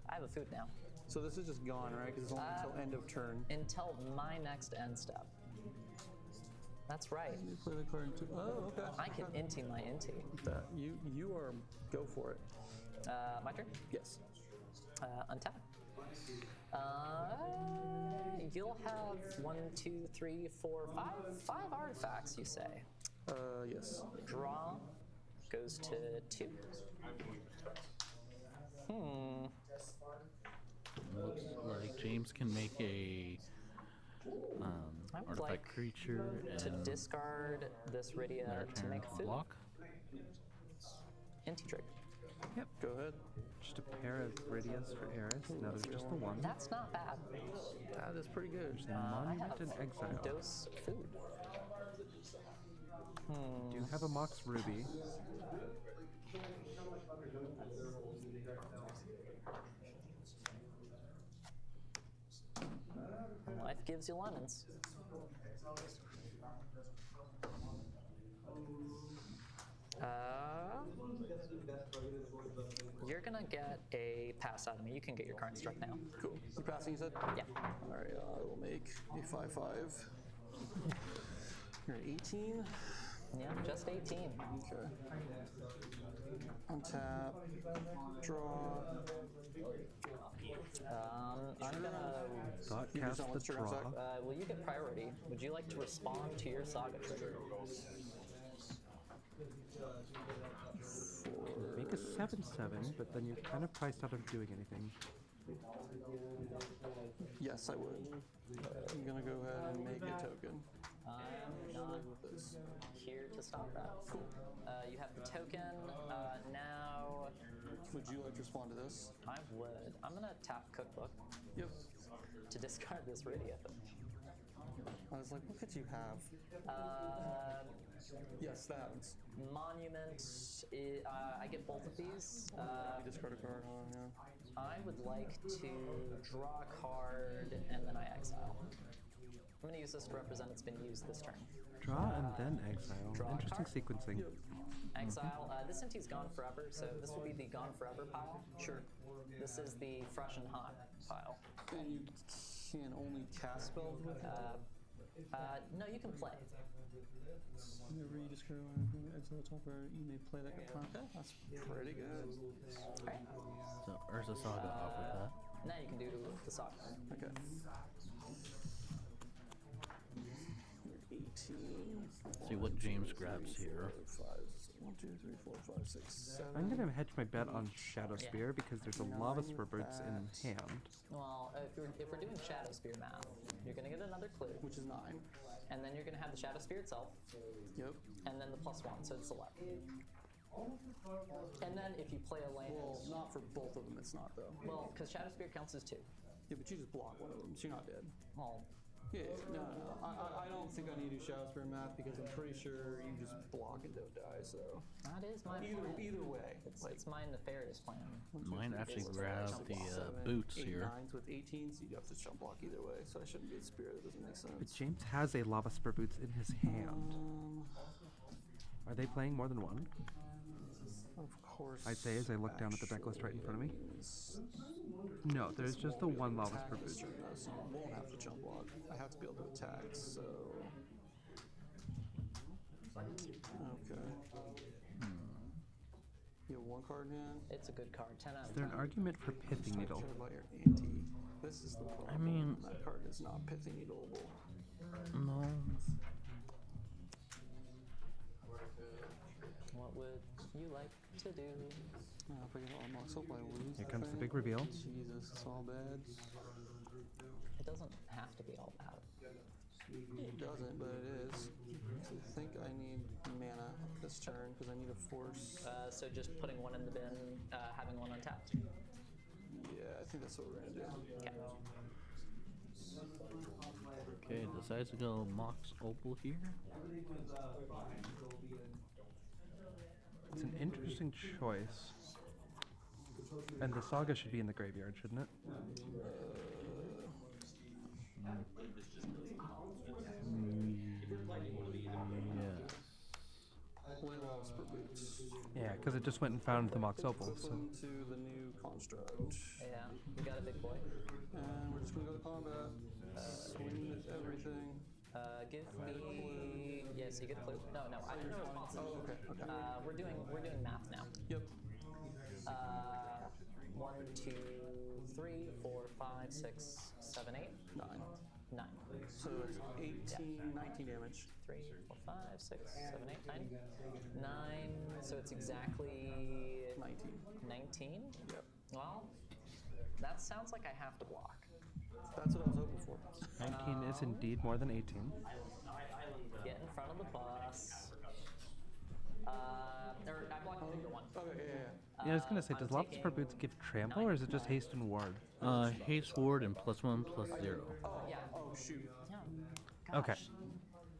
S14: I have a food now.
S8: So this is just gone, right? Because it's only until end of turn.
S14: Until my next end step. That's right.
S8: You play the card into. Oh, okay.
S14: I can Inti my Inti.
S8: That you are go for it.
S14: My turn?
S8: Yes.
S14: Untap. You'll have 1, 2, 3, 4, 5 artifacts, you say?
S8: Yes.
S14: Draw goes to 2.
S15: Looks like James can make a
S14: I would
S15: artifact
S14: like
S15: creature
S14: to
S15: and
S14: discard this Rydia to make food.
S15: block.
S14: Inti trigger.
S1: Yep.
S8: Go ahead.
S1: Just a pair of Rydias for Eris. Now there's just the one.
S14: That's not bad.
S8: That is pretty good.
S14: I
S1: Monument
S14: have
S1: and Exile.
S14: dose food.
S1: Do you have a Mox Ruby?
S14: Life gives you lemons. You're gonna get a pass out of me. You can get your card struck now.
S8: Cool. You passing, you said?
S14: Yeah.
S8: All right, I will make a 5/5. You're 18?
S14: Yeah, just 18.
S8: Okay. Untap. Draw.
S14: I'm gonna...
S1: Thought
S8: You
S1: cast
S8: just
S1: the
S8: don't want to
S1: draw.
S14: Will you get priority? Would you like to respond to your saga trigger?
S1: Make a 7/7, but then you're kind of priced out of doing anything.
S8: Yes, I would. I'm gonna go ahead and make a token.
S14: I'm not here to stop that.
S8: Cool.
S14: You have the token. Now...
S8: Would you like to respond to this?
S14: I would. I'm gonna tap Cookbook.
S8: Yep.
S14: To discard this Rydia.
S8: I was like, what could you have? Yes, that happens.
S14: Monument. I get both of these.
S8: You discard a card on, yeah.
S14: I would like to draw a card and then I exile. I'm going to use this to represent it's been used this turn.
S1: Draw and then exile.
S14: Draw a
S1: Interesting
S14: card.
S1: sequencing.
S14: Exile. This Inti's gone forever, so this will be the gone forever pile. Sure. This is the fresh and hot pile.
S8: And you can only cast spells with it?
S14: No, you can play.
S8: Whenever you discard one exile the top right, you may play that card. Okay, that's pretty good.
S15: So Urza Saga off with that.
S14: Now you can do the Saga.
S8: Okay. 18.
S15: See what James grabs here.
S8: 1, 2, 3, 4, 5, 6, 7.
S1: I'm gonna hedge my bet on Shadow Spear because there's a Lava Spur Boots in hand.
S14: Well, if we're doing Shadow Spear math, you're gonna get another clue,
S8: which is 9,
S14: and then you're gonna have the Shadow Spear itself.
S8: Yep.
S14: And then the +1, so it's 11. And then if you play a land,
S8: well, not for both of them, it's not though.
S14: Well, because Shadow Spear counts as 2.
S8: Yeah, but you just block one of them, so you're not dead.
S14: Well.
S8: Yeah, no. I don't think I need to do Shadow Spear math because I'm pretty sure you just block and don't die, so.
S14: That is my plan.
S8: Either way.
S14: It's my nefarious plan.
S15: Mine actually grabbed the boots
S8: 8
S15: here.
S8: 9s with 18, so you have to jump block either way, so I shouldn't get Spear, that doesn't make sense.
S1: But James has a Lava Spur Boots in his hand. Are they playing more than one?
S8: Of course.
S1: I'd say as I look down at the deck list right in front of me. No, there's just the one Lava Spur Boots.
S8: So you won't have to jump block. I have to be able to attack, so. Okay. You have 1 card in hand?
S14: It's a good card. 10 out of 10.
S1: Is there an argument for Pithing Needle?
S8: About your ante. This is the problem.
S15: I mean,
S8: that card is not Pithing Needleable.
S15: No.
S14: What would you like to do?
S8: If I get all marks up, I lose.
S1: Here comes the big reveal.
S8: Jesus, it's all bad.
S14: It doesn't have to be all bad.
S8: It doesn't, but it is. I think I need mana this turn because I need a force.
S14: So just putting 1 in the bin, having 1 untapped.
S8: Yeah, I think that's what we're gonna do.
S15: Okay, decides to go Mox Opal here.
S1: It's an interesting choice. And the Saga should be in the graveyard, shouldn't it? Yeah, because it just went and found the Mox Opal. So.
S8: To the new construct.
S14: Yeah, we got a big boy.
S8: And we're just gonna go to combat. Swing with everything.
S14: Give me. Yes, you get a clue. No, I didn't know responses.
S8: Oh, okay.
S14: We're doing math now.
S8: Yep.
S14: 1, 2, 3, 4, 5, 6, 7, 8. 9.
S8: So it's 18, 19 damage.
S14: 3, 4, 5, 6, 7, 8, 9. 9. So it's exactly 19.
S8: Yep.
S14: Well, that sounds like I have to block.
S8: That's what I was hoping for.
S1: 19 is indeed more than 18.
S14: Get in front of the bus. Or I blocked the bigger one.
S8: Okay, yeah.
S1: Yeah, I was gonna say, does Lava Spur Boots give trample or is it just haste and ward?
S15: Haste, ward, and +1, +0.
S14: Yeah.
S8: Oh shoot.
S14: Yeah.
S1: Okay.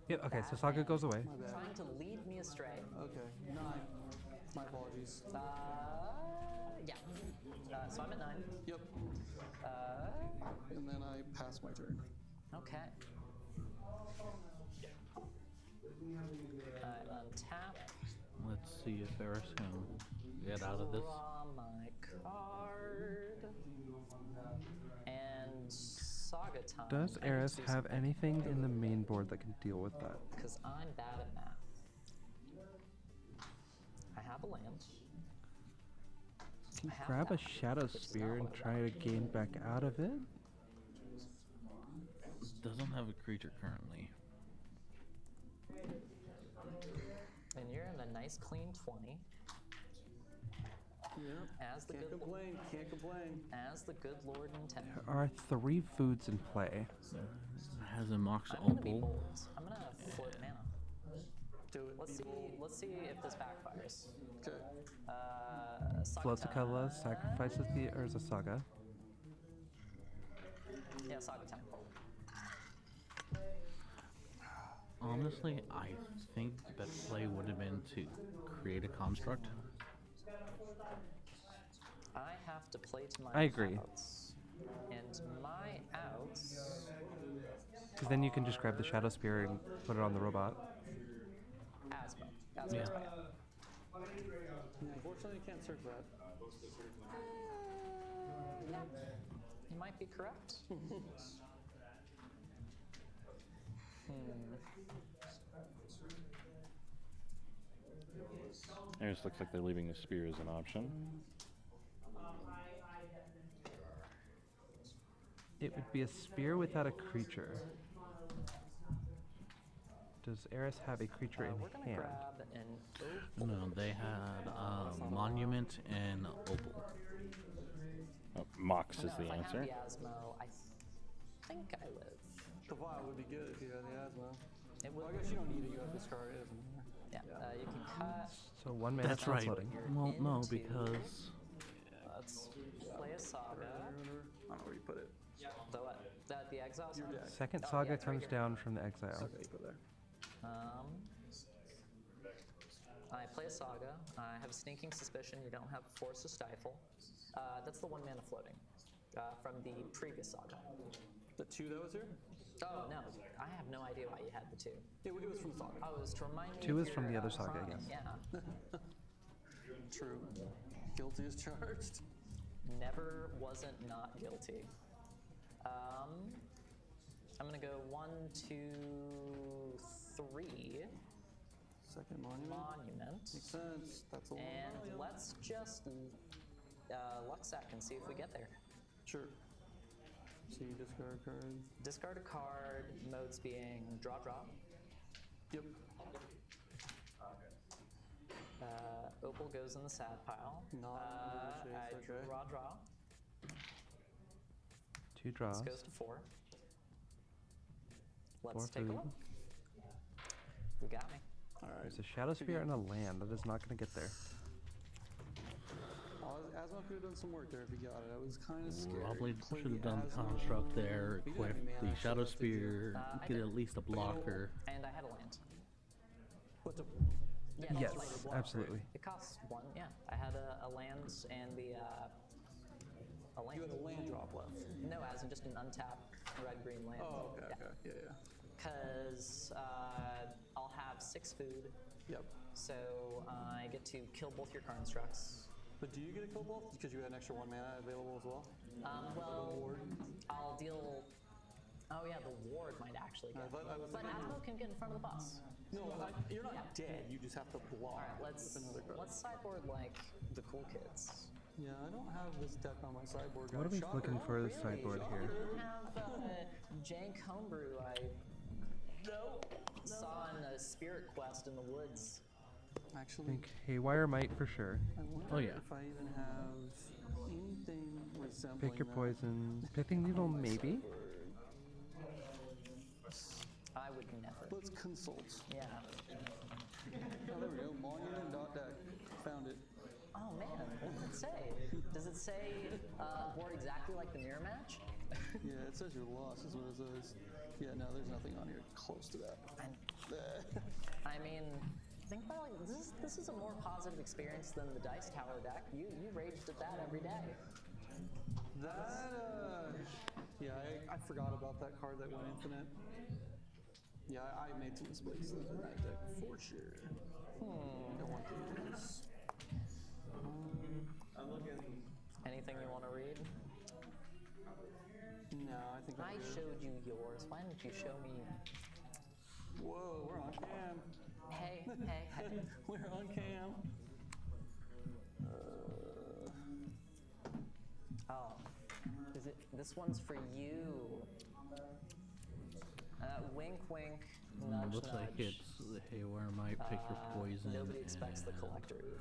S1: Yep. Okay. So Saga goes away.
S14: Trying to lead me astray.
S8: Okay. 9. My apologies.
S14: Yeah. So I'm at 9.
S8: Yep. And then I pass my turn.
S14: Okay. Untap.
S15: Let's see if Eris can get out of this.
S14: Draw my card. And Saga time.
S1: Does Eris have anything in the main board that can deal with that?
S14: Because I'm bad at math. I have a land.
S1: Can you grab a Shadow Spear and try to gain back out of it?
S15: Doesn't have a creature currently.
S14: And you're in a nice clean 20.
S8: Yep.
S14: As the
S8: Can't complain. Can't complain.
S14: As the good Lord intended.
S1: There are 3 foods in play.
S15: Has a Mox
S14: I'm gonna be
S15: Opal.
S14: bold. I'm gonna float mana.
S8: Do it.
S14: Let's see if this backfires.
S8: Okay.
S1: Floats a color, sacrifices the Urza Saga.
S14: Yeah, Saga time.
S15: Honestly, I think that play would have been to create a construct.
S14: I have to play to my
S1: I agree.
S14: outs. And my outs.
S1: Because then you can just grab the Shadow Spear and put it on the robot.
S14: Asthma.
S1: Yeah.
S14: Is bad.
S8: Unfortunately, I can't search that.
S14: Yeah. You might be correct.
S9: It just looks like they're leaving the spear as an option.
S1: It would be a spear without a creature. Does Eris have a creature in hand?
S15: No, they had Monument and Opal.
S9: Mox is
S14: No,
S9: the
S14: if
S9: answer.
S14: I have the Asmo, I think I live.
S8: The vial would be good if you had the asthma.
S14: It would.
S8: Well, I guess you don't need it. You have this card. It doesn't matter.
S14: Yeah, you can cut.
S1: So 1 mana
S15: That's right.
S1: floating.
S15: Well, no,
S14: into-
S15: because
S14: Let's play a Saga.
S8: I don't know where you put it.
S14: The what? The Exile
S8: Your
S14: Saga?
S8: deck.
S1: Second
S14: Oh,
S1: saga
S14: yeah, it's right
S1: comes
S14: here.
S1: down from the exile.
S8: Okay, you put there.
S14: I play a Saga. I have a sneaking suspicion you don't have Force to Stifle. That's the 1 mana floating from the previous Saga.
S8: The 2 that was here?
S14: Oh, no. I have no idea why you had the 2.
S8: It was from Saga.
S14: Oh, it was to remind me
S1: 2
S14: of
S1: is from
S14: your,
S1: the other Saga,
S14: crime.
S1: yes.
S14: Yeah.
S8: True. Guilty as charged.
S14: Never wasn't not guilty. I'm gonna go 1, 2, 3.
S8: Second monument. Makes sense. That's a lot.
S14: And let's just luck sack and see if we get there.
S8: Sure. So you discard a card.
S14: Discard a card, modes being draw, draw.
S8: Yep.
S14: Opal goes in the sad pile. I draw, draw.
S1: 2 draws.
S14: This goes to 4. Let's
S1: 4
S14: take a
S1: food.
S14: look. You got me.
S8: Alright.
S1: There's a Shadow Spear and a land. That is not going to get there.
S8: Asma could have done some work there if he got it. I was kind of scared.
S15: probably
S8: Playing
S15: should have done the
S8: Asma.
S15: construct there,
S8: He didn't have
S15: equip
S8: any
S15: the
S8: mana,
S15: Shadow
S8: so that's
S15: Spear,
S14: I
S15: get
S14: did.
S15: at least a blocker.
S14: And I had a land.
S8: What's a
S14: Yeah,
S1: Yes,
S14: it's like a block.
S1: absolutely.
S14: It costs 1, yeah. I had a land and the a land.
S8: You had a land drop left.
S14: No, as in just an untapped red-green land.
S8: Oh, okay, okay. Yeah, yeah.
S14: Because I'll have 6 food.
S8: Yep.
S14: So I get to kill both your constructs.
S8: But do you get a kill both? Because you had an extra 1 mana available as well?
S14: Well, I'll deal. Oh yeah, the ward might actually get. But Asmo can get in front of the boss.
S8: No, you're not dead. You just have to block.
S14: All right, let's
S8: with another card.
S14: sideboard like the cool kids.
S8: Yeah, I don't have this deck on my sideboard.
S1: What are we looking for the sideboard here?
S14: You have Jank Homebrew I saw in a spirit quest in the woods.
S1: I
S8: Actually,
S1: think Haywire might for sure.
S8: I wonder
S15: Oh, yeah.
S8: if I even have anything resembling
S1: Pick your
S8: that.
S1: poison. Pithing Needle, maybe?
S14: I would never.
S8: Let's consult.
S14: Yeah.
S8: Oh, there we go. Monument.deck. Found it.
S14: Oh man, what does it say? Does it say board exactly like the mirror match?
S8: Yeah, it says your loss is what it says. Yeah, no, there's nothing on here close to that.
S14: I mean, think about it, like this is a more positive experience than the Dice Tower deck. You raged at that every day.
S8: That, yeah, I forgot about that card that went infinite. Yeah, I made some mistakes in that deck for sure. Don't want these.
S7: I'm looking.
S14: Anything you want to read?
S8: No, I think
S14: I showed you yours. Why didn't you show me?
S8: Whoa, we're on cam.
S14: Hey.
S8: We're on cam.
S14: Oh, is it? This one's for you. Wink, wink. Nudge,
S15: Looks
S14: nudge.
S15: like it's the Haywire might pick your poison.
S14: Nobody expects the collector Eve.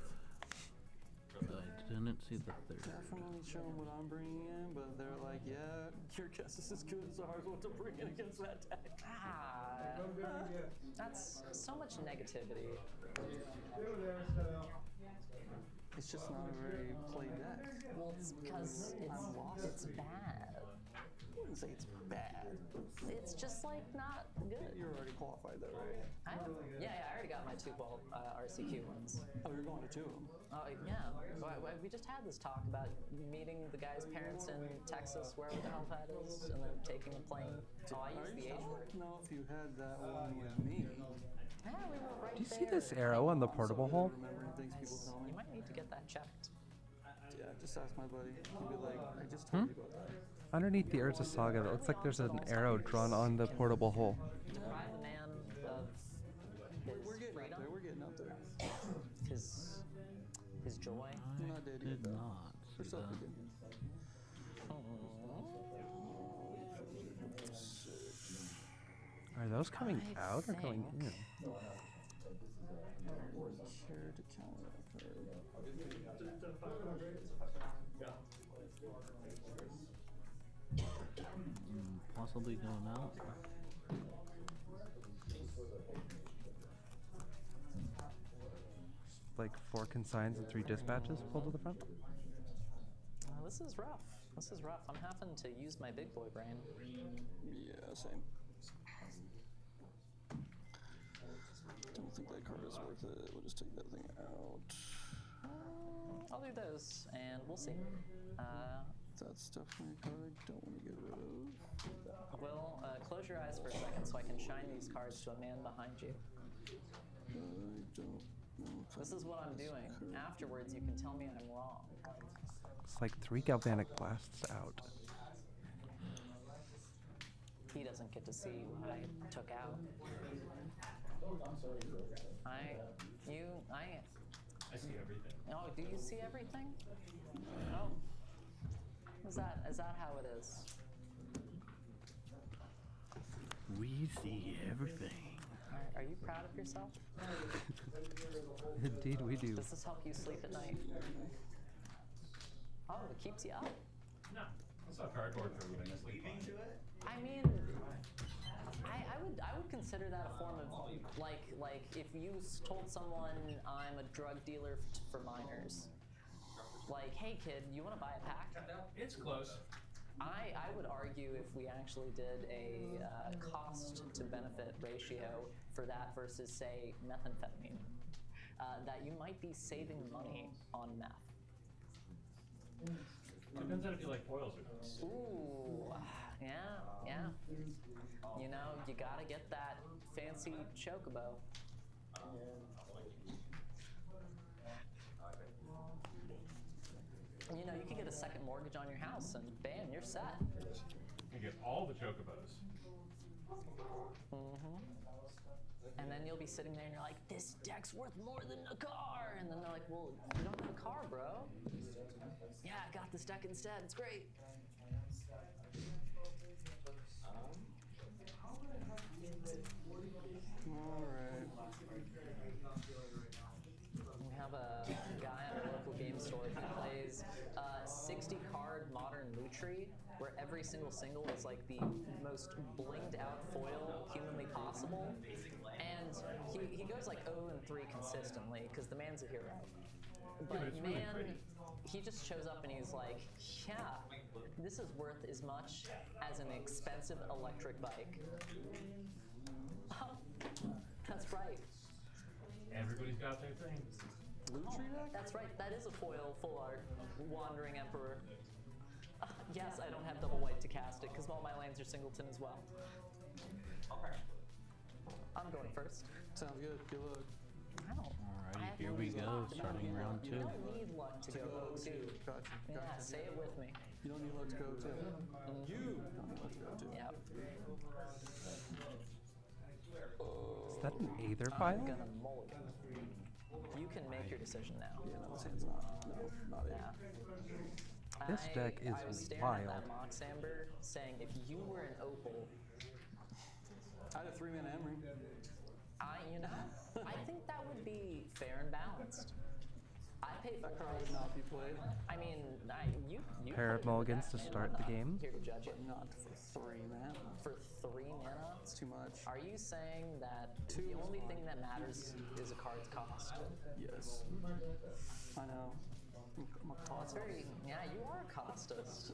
S15: I didn't see the third.
S8: Definitely showing what I'm bringing in, but they're like, yeah, your guess is as good as ours. What to bring in against that deck?
S14: That's so much negativity.
S8: It's just not a very played deck.
S14: Well, it's because it's bad.
S8: I wouldn't say it's bad.
S14: It's just like not good.
S8: You're already qualified though, right?
S14: Yeah, I already got my 2 RCQ ones.
S8: Oh, you're going to 2 of them?
S14: Oh, yeah. We just had this talk about meeting the guy's parents in Texas, wherever the hell that is, and then taking a plane. Oh, I used the H word.
S8: I don't know if you had that one with me.
S14: Yeah, we were right
S1: Do you
S14: there.
S1: see this arrow on the portable hole?
S8: Remembering things people tell me.
S14: You might need to get that checked.
S8: Yeah, just ask my buddy. He'll be like, I just told you about that.
S1: Underneath the Urza Saga, it looks like there's an arrow drawn on the portable hole.
S14: Deprive a man of his
S8: We're getting
S14: freedom.
S8: up there. We're getting up there.
S14: Because his joy.
S8: Not dead
S15: Did
S8: yet.
S15: not.
S8: We're still cooking.
S1: Are those coming out or going in?
S8: Care to counter
S15: Possibly going out.
S1: Like 4 consigns and 3 dispatches pulled to the front?
S14: This is rough. This is rough. I'm having to use my big boy brain.
S8: Yeah, same. Don't think that card is worth it. We'll just take that thing out.
S14: I'll do those, and we'll see.
S8: That's definitely a card I don't want to get rid of.
S14: Will, close your eyes for a second so I can shine these cards to a man behind you.
S8: I don't know.
S14: This is what I'm doing. Afterwards, you can tell me I'm wrong.
S1: It's like 3 galvanic blasts out.
S14: He doesn't get to see what I took out. I
S9: see everything.
S14: Oh, do you see everything? Oh. Is that how it is?
S15: We see everything.
S14: Are you proud of yourself?
S1: Indeed we do.
S14: Does this help you sleep at night? Oh, it keeps you up.
S9: No, it's not cardboard for moving asleep.
S14: I mean, I would consider that a form of like if you told someone I'm a drug dealer for minors, like, hey kid, you want to buy a pack?
S9: It's close.
S14: I would argue if we actually did a cost to benefit ratio for that versus say methamphetamine, that you might be saving money on meth.
S9: Depends on if you like oils or not.
S14: Ooh, yeah. You know, you gotta get that fancy chocobo. You know, you can get a second mortgage on your house and bam, you're set.
S9: You get all the chocobos.
S14: And then you'll be sitting there and you're like, this deck's worth more than a car. And then they're like, well, you don't have a car, bro. Yeah, I got this deck instead. It's great.
S8: Alright.
S14: We have a guy at a local game store who plays 60 card modern Lutri, where every single is like the most blinged out foil humanly possible. And he goes like 0-3 consistently because the man's a hero. But
S9: it's really pretty.
S14: he just shows up and he's like, yeah, this is worth as much as an expensive electric bike. That's right.
S9: Everybody's got their thing.
S8: Lutri deck?
S14: That's right, that is a foil full art Wandering Emperor. Yes, I don't have double white to cast it because all my lands are singleton as well. I'm going first.
S8: Sounds good. Good luck.
S15: Alrighty, here we go, starting round 2.
S14: You don't need luck to go too.
S8: Gotcha.
S14: Yeah, say it with me.
S8: You don't need luck to go too. You don't need luck to go too.
S14: Yep.
S1: Is that an Aether
S14: I'm
S1: file?
S14: gonna mulligan. You can make your decision now.
S8: Yeah, no, this hand's not it.
S14: Yeah.
S1: This deck is
S14: I was staring
S1: wild.
S14: at that Mox Amber saying, if you were an opal,
S8: I had a 3-mana Emery.
S14: I think that would be fair and balanced. I pay full
S8: That card
S14: price.
S8: would not be played.
S14: I mean, you
S1: Pair of
S14: played
S1: mulligans
S14: that,
S1: to
S14: man.
S1: start
S14: I'm
S1: the
S14: not
S1: game.
S14: Here to judge it.
S8: Not for 3 mana.
S14: For 3 mana?
S8: It's too much.
S14: Are you saying that the only thing that matters is a card's cost?
S8: Yes. I know. I'm a
S14: Well, it's
S8: cost.
S14: very, yeah, you are a costist.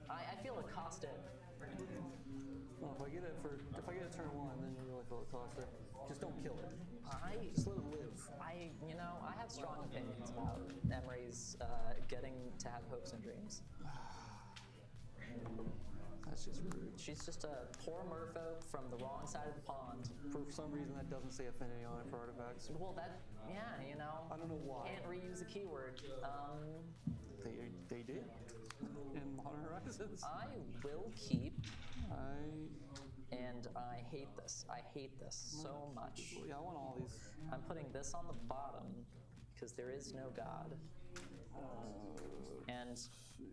S14: I feel accosted.
S8: Well, if I get it turn 1, then you really feel a coster. Just don't kill it. Just let it live.
S14: I have strong opinions about Emery's getting to have hopes and dreams.
S8: That's just rude.
S14: She's just a poor merfolk from the wrong side of the pond.
S8: For some reason, that doesn't say affinity on it for artifacts.
S14: Well,
S8: I don't know why.
S14: Can't reuse a keyword.
S8: They did in Modern Horizons.
S14: I will keep. And I hate this. I hate this so much.
S8: Yeah, I want all these.
S14: I'm putting this on the bottom because there is no God. And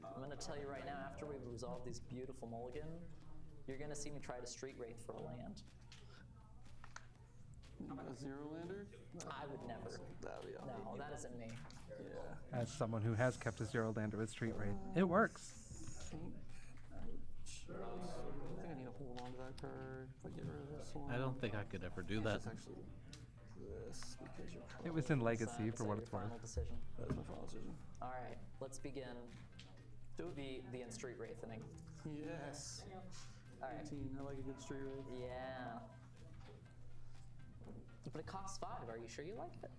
S14: I'm going to tell you right now, after we've resolved these beautiful mulligan, you're going to see me try to street wraith for a land.
S8: A zero lander?
S14: I would never. No, that isn't me.
S8: Yeah.
S1: As someone who has kept a zero lander with Street Wraith, it works.
S8: I think I need to hold on to that card if I get rid of this one.
S15: I don't think I could ever do that.
S8: It's actually this because you're
S1: It was in Legacy for what it's worth.
S14: Final decision.
S8: That is my final decision.
S14: All right, let's begin the in street wraithing.
S8: Yes.
S14: All right.
S8: 18. I like a good street wraith.
S14: Yeah. But it costs 5. Are you sure you like it?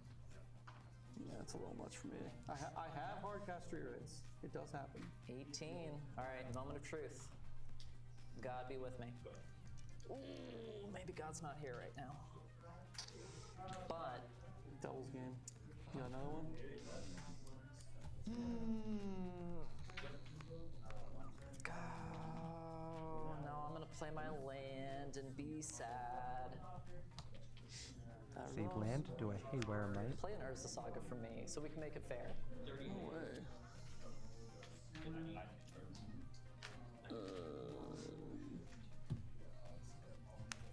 S8: Yeah, it's a little much for me. I have hard cast street wraiths. It does happen.
S14: 18. All right, moment of truth. God be with me. Ooh, maybe God's not here right now. But
S8: Devil's game. You got another one?
S14: Oh, no, I'm gonna play my land and be sad.
S1: Say land, do a haywire might.
S14: Play an Urza Saga for me, so we can make it fair.
S8: No way.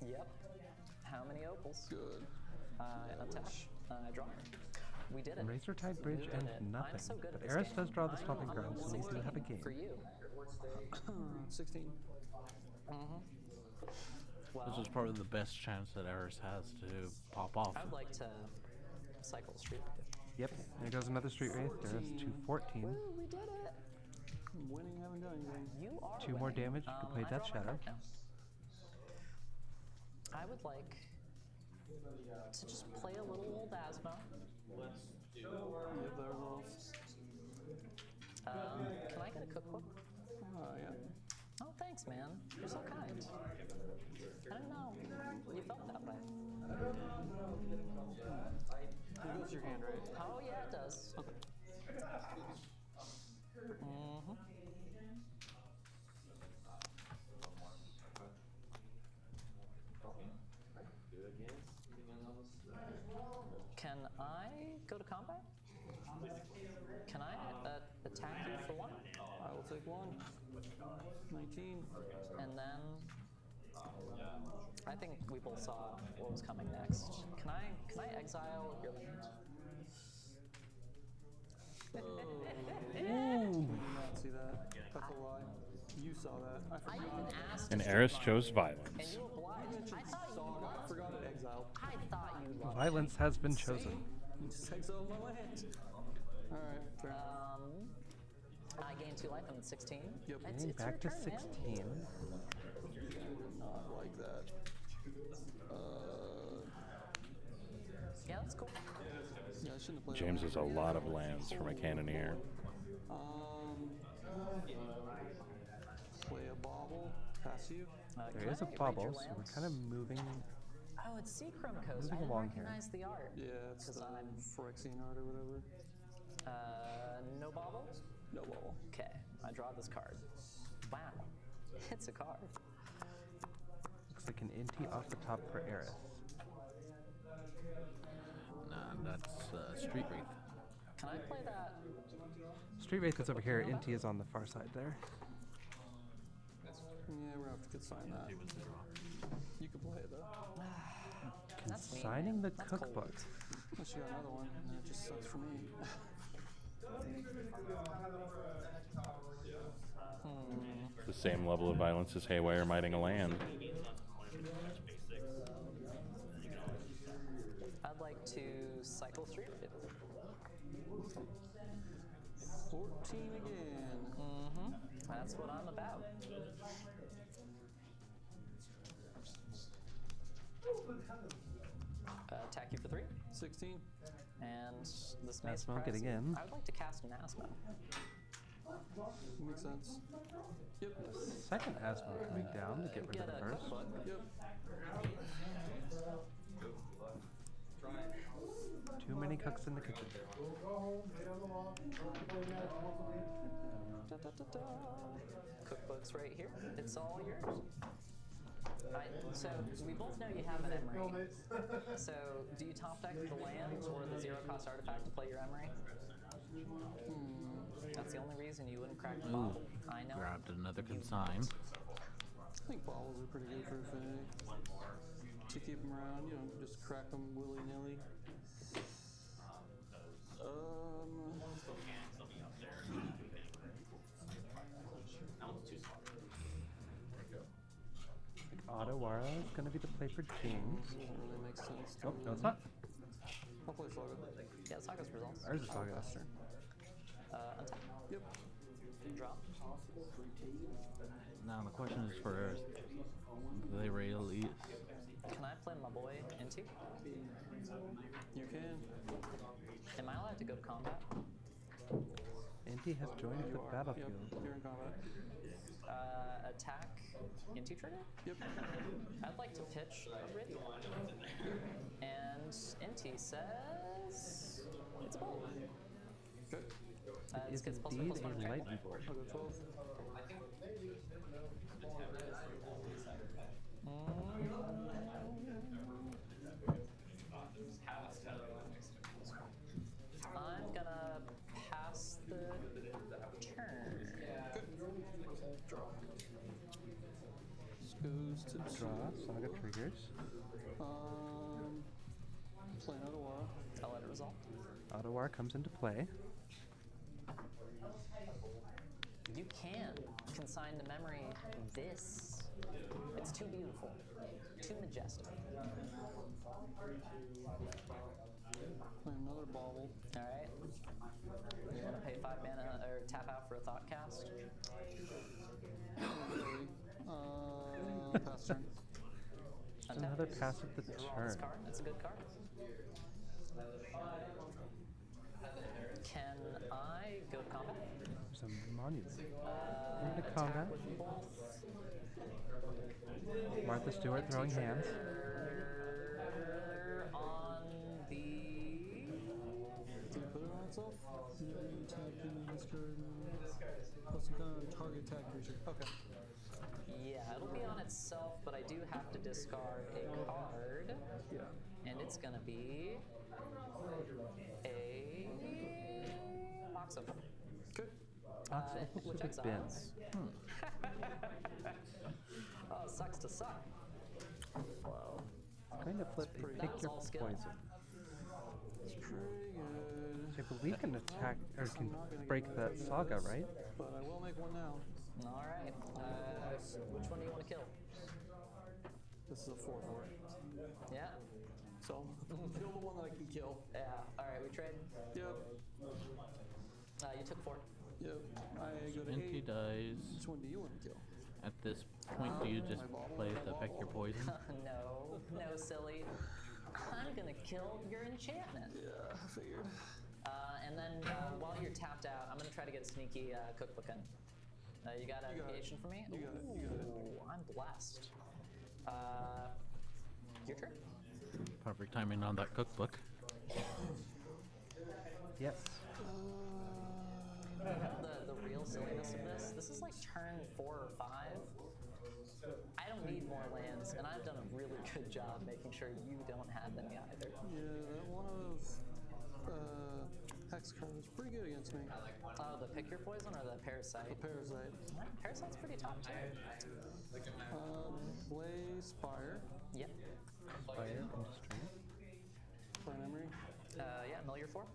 S14: Yep. How many opals?
S8: Good.
S14: Untap. Draw. We did it.
S1: Razor Tide Bridge and nothing.
S14: I'm so good at
S1: But
S14: this
S1: Eris
S14: game.
S1: does draw the stomping ground, so we do have a game.
S14: For you.
S8: 16.
S14: Well,
S15: This is probably the best chance that Eris has to pop off.
S14: I'd like to cycle Street Wraith.
S1: Yep, there goes another Street Wraith. Eris to 14.
S14: Woo, we did it.
S8: I'm winning, haven't done anything.
S14: You are
S1: 2 more damage. You can play
S14: I
S1: Death
S14: draw my
S1: Shadow.
S14: card now. I would like to just play a little old Asmo.
S8: Yep, that resolves.
S14: Can I get a cookbook?
S8: Yeah.
S14: Oh, thanks, man. You're so kind. I don't know. You felt that way.
S8: It goes to your hand, right?
S14: Oh, yeah, it does.
S8: Okay.
S14: Can I go to combat? Can I attack you for 1?
S8: I will take 1. 19.
S14: And then I think we both saw what was coming next. Can I exile your land?
S8: I did not see that. That's a lie. You saw that. I
S14: I
S8: forgot.
S14: even asked.
S9: And Eris chose
S14: And
S9: violence.
S14: you obliged. I thought you
S8: I
S14: loved
S8: forgot
S14: it.
S8: it exiled.
S14: I thought you loved
S1: Violence has been chosen.
S8: You just exiled my land. Alright, fair.
S14: I gained 2 life. I'm at 16.
S8: Yep.
S14: It's
S1: Back to
S14: your turn,
S1: 16.
S14: Man.
S8: Not like that.
S14: Yeah, that's cool.
S8: Yeah, I shouldn't have played
S9: James
S8: that.
S9: has a lot of lands from a cannoneer.
S8: Play a bobble. Pass you.
S1: There is a bubble, so we're kind of moving.
S14: Oh, it's Seacrum Coast.
S1: Moving
S14: I didn't
S1: along here.
S14: recognize the art.
S8: Yeah, it's the
S14: I'm
S8: Phyrexian art or whatever.
S14: No bobbles?
S8: No bobble.
S14: Okay, I draw this card. Wow, it's a card.
S1: Looks like an Inti off the top for Eris.
S15: Nah, that's Street Wraith.
S14: Can I play that?
S1: Street Wraith is over here. Inti is on the far side there.
S8: Yeah, we're gonna have to consign that. You can play it though.
S14: That's mean,
S1: Signing
S14: man.
S1: the
S14: That's
S1: cookbook.
S14: cold.
S8: Unless you got another one, and it just sucks for me.
S9: The same level of violence as Haywire miting a land.
S14: I'd like to cycle Street Wraith.
S8: 14 again.
S14: That's what I'm about. Attack you for 3.
S8: 16.
S14: And this may
S1: Asmo
S14: surprise
S1: getting
S14: you.
S1: in.
S14: I would like to cast an Asmo.
S8: Makes sense. Yep.
S1: Second Asmo coming down to get rid of the first.
S8: Yep.
S1: Too many cooks in the kitchen.
S14: Cookbook's right here. It's all yours. So we both know you have an Emery. So do you top deck the land or the 0-cost artifact to play your Emery? That's the only reason you wouldn't crack the bottle. I know.
S15: Grabbed another consign.
S8: I think bottles are pretty good for a fig. To keep them around, you know, just crack them willy-nilly.
S1: Ottawara is going to be the play for James.
S8: Doesn't really make sense.
S1: Oh, no, it's not.
S8: I'll play Saga.
S14: Yeah, Saga's results.
S1: Ours is Saga.
S14: Untap.
S8: Yep.
S14: Drop.
S15: Now the question is for the release.
S14: Can I play my boy into?
S8: You can.
S14: Am I allowed to go to combat?
S1: Inti has joined the battlefield.
S8: Yep, you're in combat.
S14: Attack into trigger?
S8: Yep.
S14: I'd like to pitch a Iridium. And Inti says it's a bolt.
S8: Good.
S14: This gets plus
S1: Indeed,
S14: 1/+1
S1: a
S14: check.
S1: lightning bolt.
S8: I'll go 12.
S14: I'm gonna pass the turn.
S8: Goes to
S1: Draw, Saga triggers.
S8: Play another Ottawara.
S14: I'll let it resolve.
S1: Ottawara comes into play.
S14: You can consign to memory this. It's too beautiful, too majestic.
S8: Play another bauble.
S14: All right. You want to pay 5 mana or tap out for a thought cast?
S8: Pass turn.
S1: Just another pass of the
S14: This
S1: turn.
S14: card. That's a good card. Can I go to combat?
S1: There's a monument. Into
S14: Attack
S1: combat.
S14: with both.
S1: Martha Stewart throwing hands.
S14: On the.
S8: Did you put it on itself? Target attack creature. Okay.
S14: Yeah, it'll be on itself, but I do have to discard a card.
S8: Yeah.
S14: And it's gonna be a Moxo.
S8: Good.
S14: Which
S1: Big bin.
S14: exiles. Oh, sucks to suck.
S8: Wow.
S1: It's going to flip a
S14: That
S1: pick
S14: was
S1: your
S14: all skill.
S1: poison.
S8: It's pretty good.
S1: I believe can attack or can break that Saga, right?
S8: But I will make one now.
S14: All right. Which one do you want to kill?
S8: This is a 4/4.
S14: Yeah.
S8: So, kill the one that I can kill.
S14: Yeah. All right. We trade.
S8: Yep.
S14: You took 4.
S8: Yep. I go to
S15: Inti
S8: 8.
S15: dies.
S8: Which one do you want to kill?
S15: At this point, do you just play the pick your poison?
S14: No, silly. I'm gonna kill your enchantment.
S8: Yeah, I figured.
S14: And then while you're tapped out, I'm gonna try to get a sneaky cookbook in. You got a negation for me?
S8: You got it. You got it.
S14: Ooh, I'm blessed. Your turn?
S15: Perfect timing on that cookbook.
S1: Yes.
S14: The real silliness of this. This is like turn 4 or 5. I don't need more lands, and I've done a really good job making sure you don't have any either.
S8: Yeah, that one of Hex card was pretty good against me.
S14: Oh, the pick your poison or the parasite?
S8: The parasite.
S14: Parasite's pretty top too.
S8: Blaze Spire.
S14: Yep.
S1: Fire industry.
S8: Play memory.
S14: Yeah, mill your 4.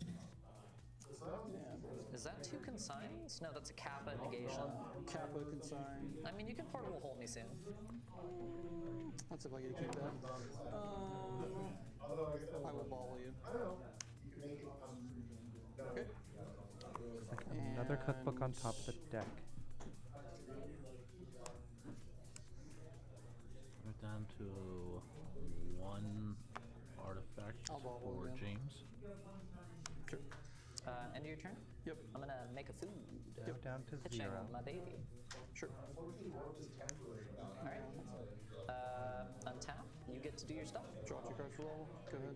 S8: Yeah.
S14: Is that 2 consigns? No, that's a Kappa negation.
S8: Kappa consign.
S14: I mean, you can portable hold me soon.
S8: Let's see if I get to keep that. I will ball you. Okay.
S1: Another cookbook on top of the deck.
S15: We're down to 1 artifact for James.
S8: Sure.
S14: End of your turn?
S8: Yep.
S14: I'm gonna make a food.
S1: Go down to
S14: Pitching
S1: 0.
S14: my baby.
S8: Sure.
S14: Alright. Untap. You get to do your stuff.
S8: Draw 2 cards for roll. Go ahead.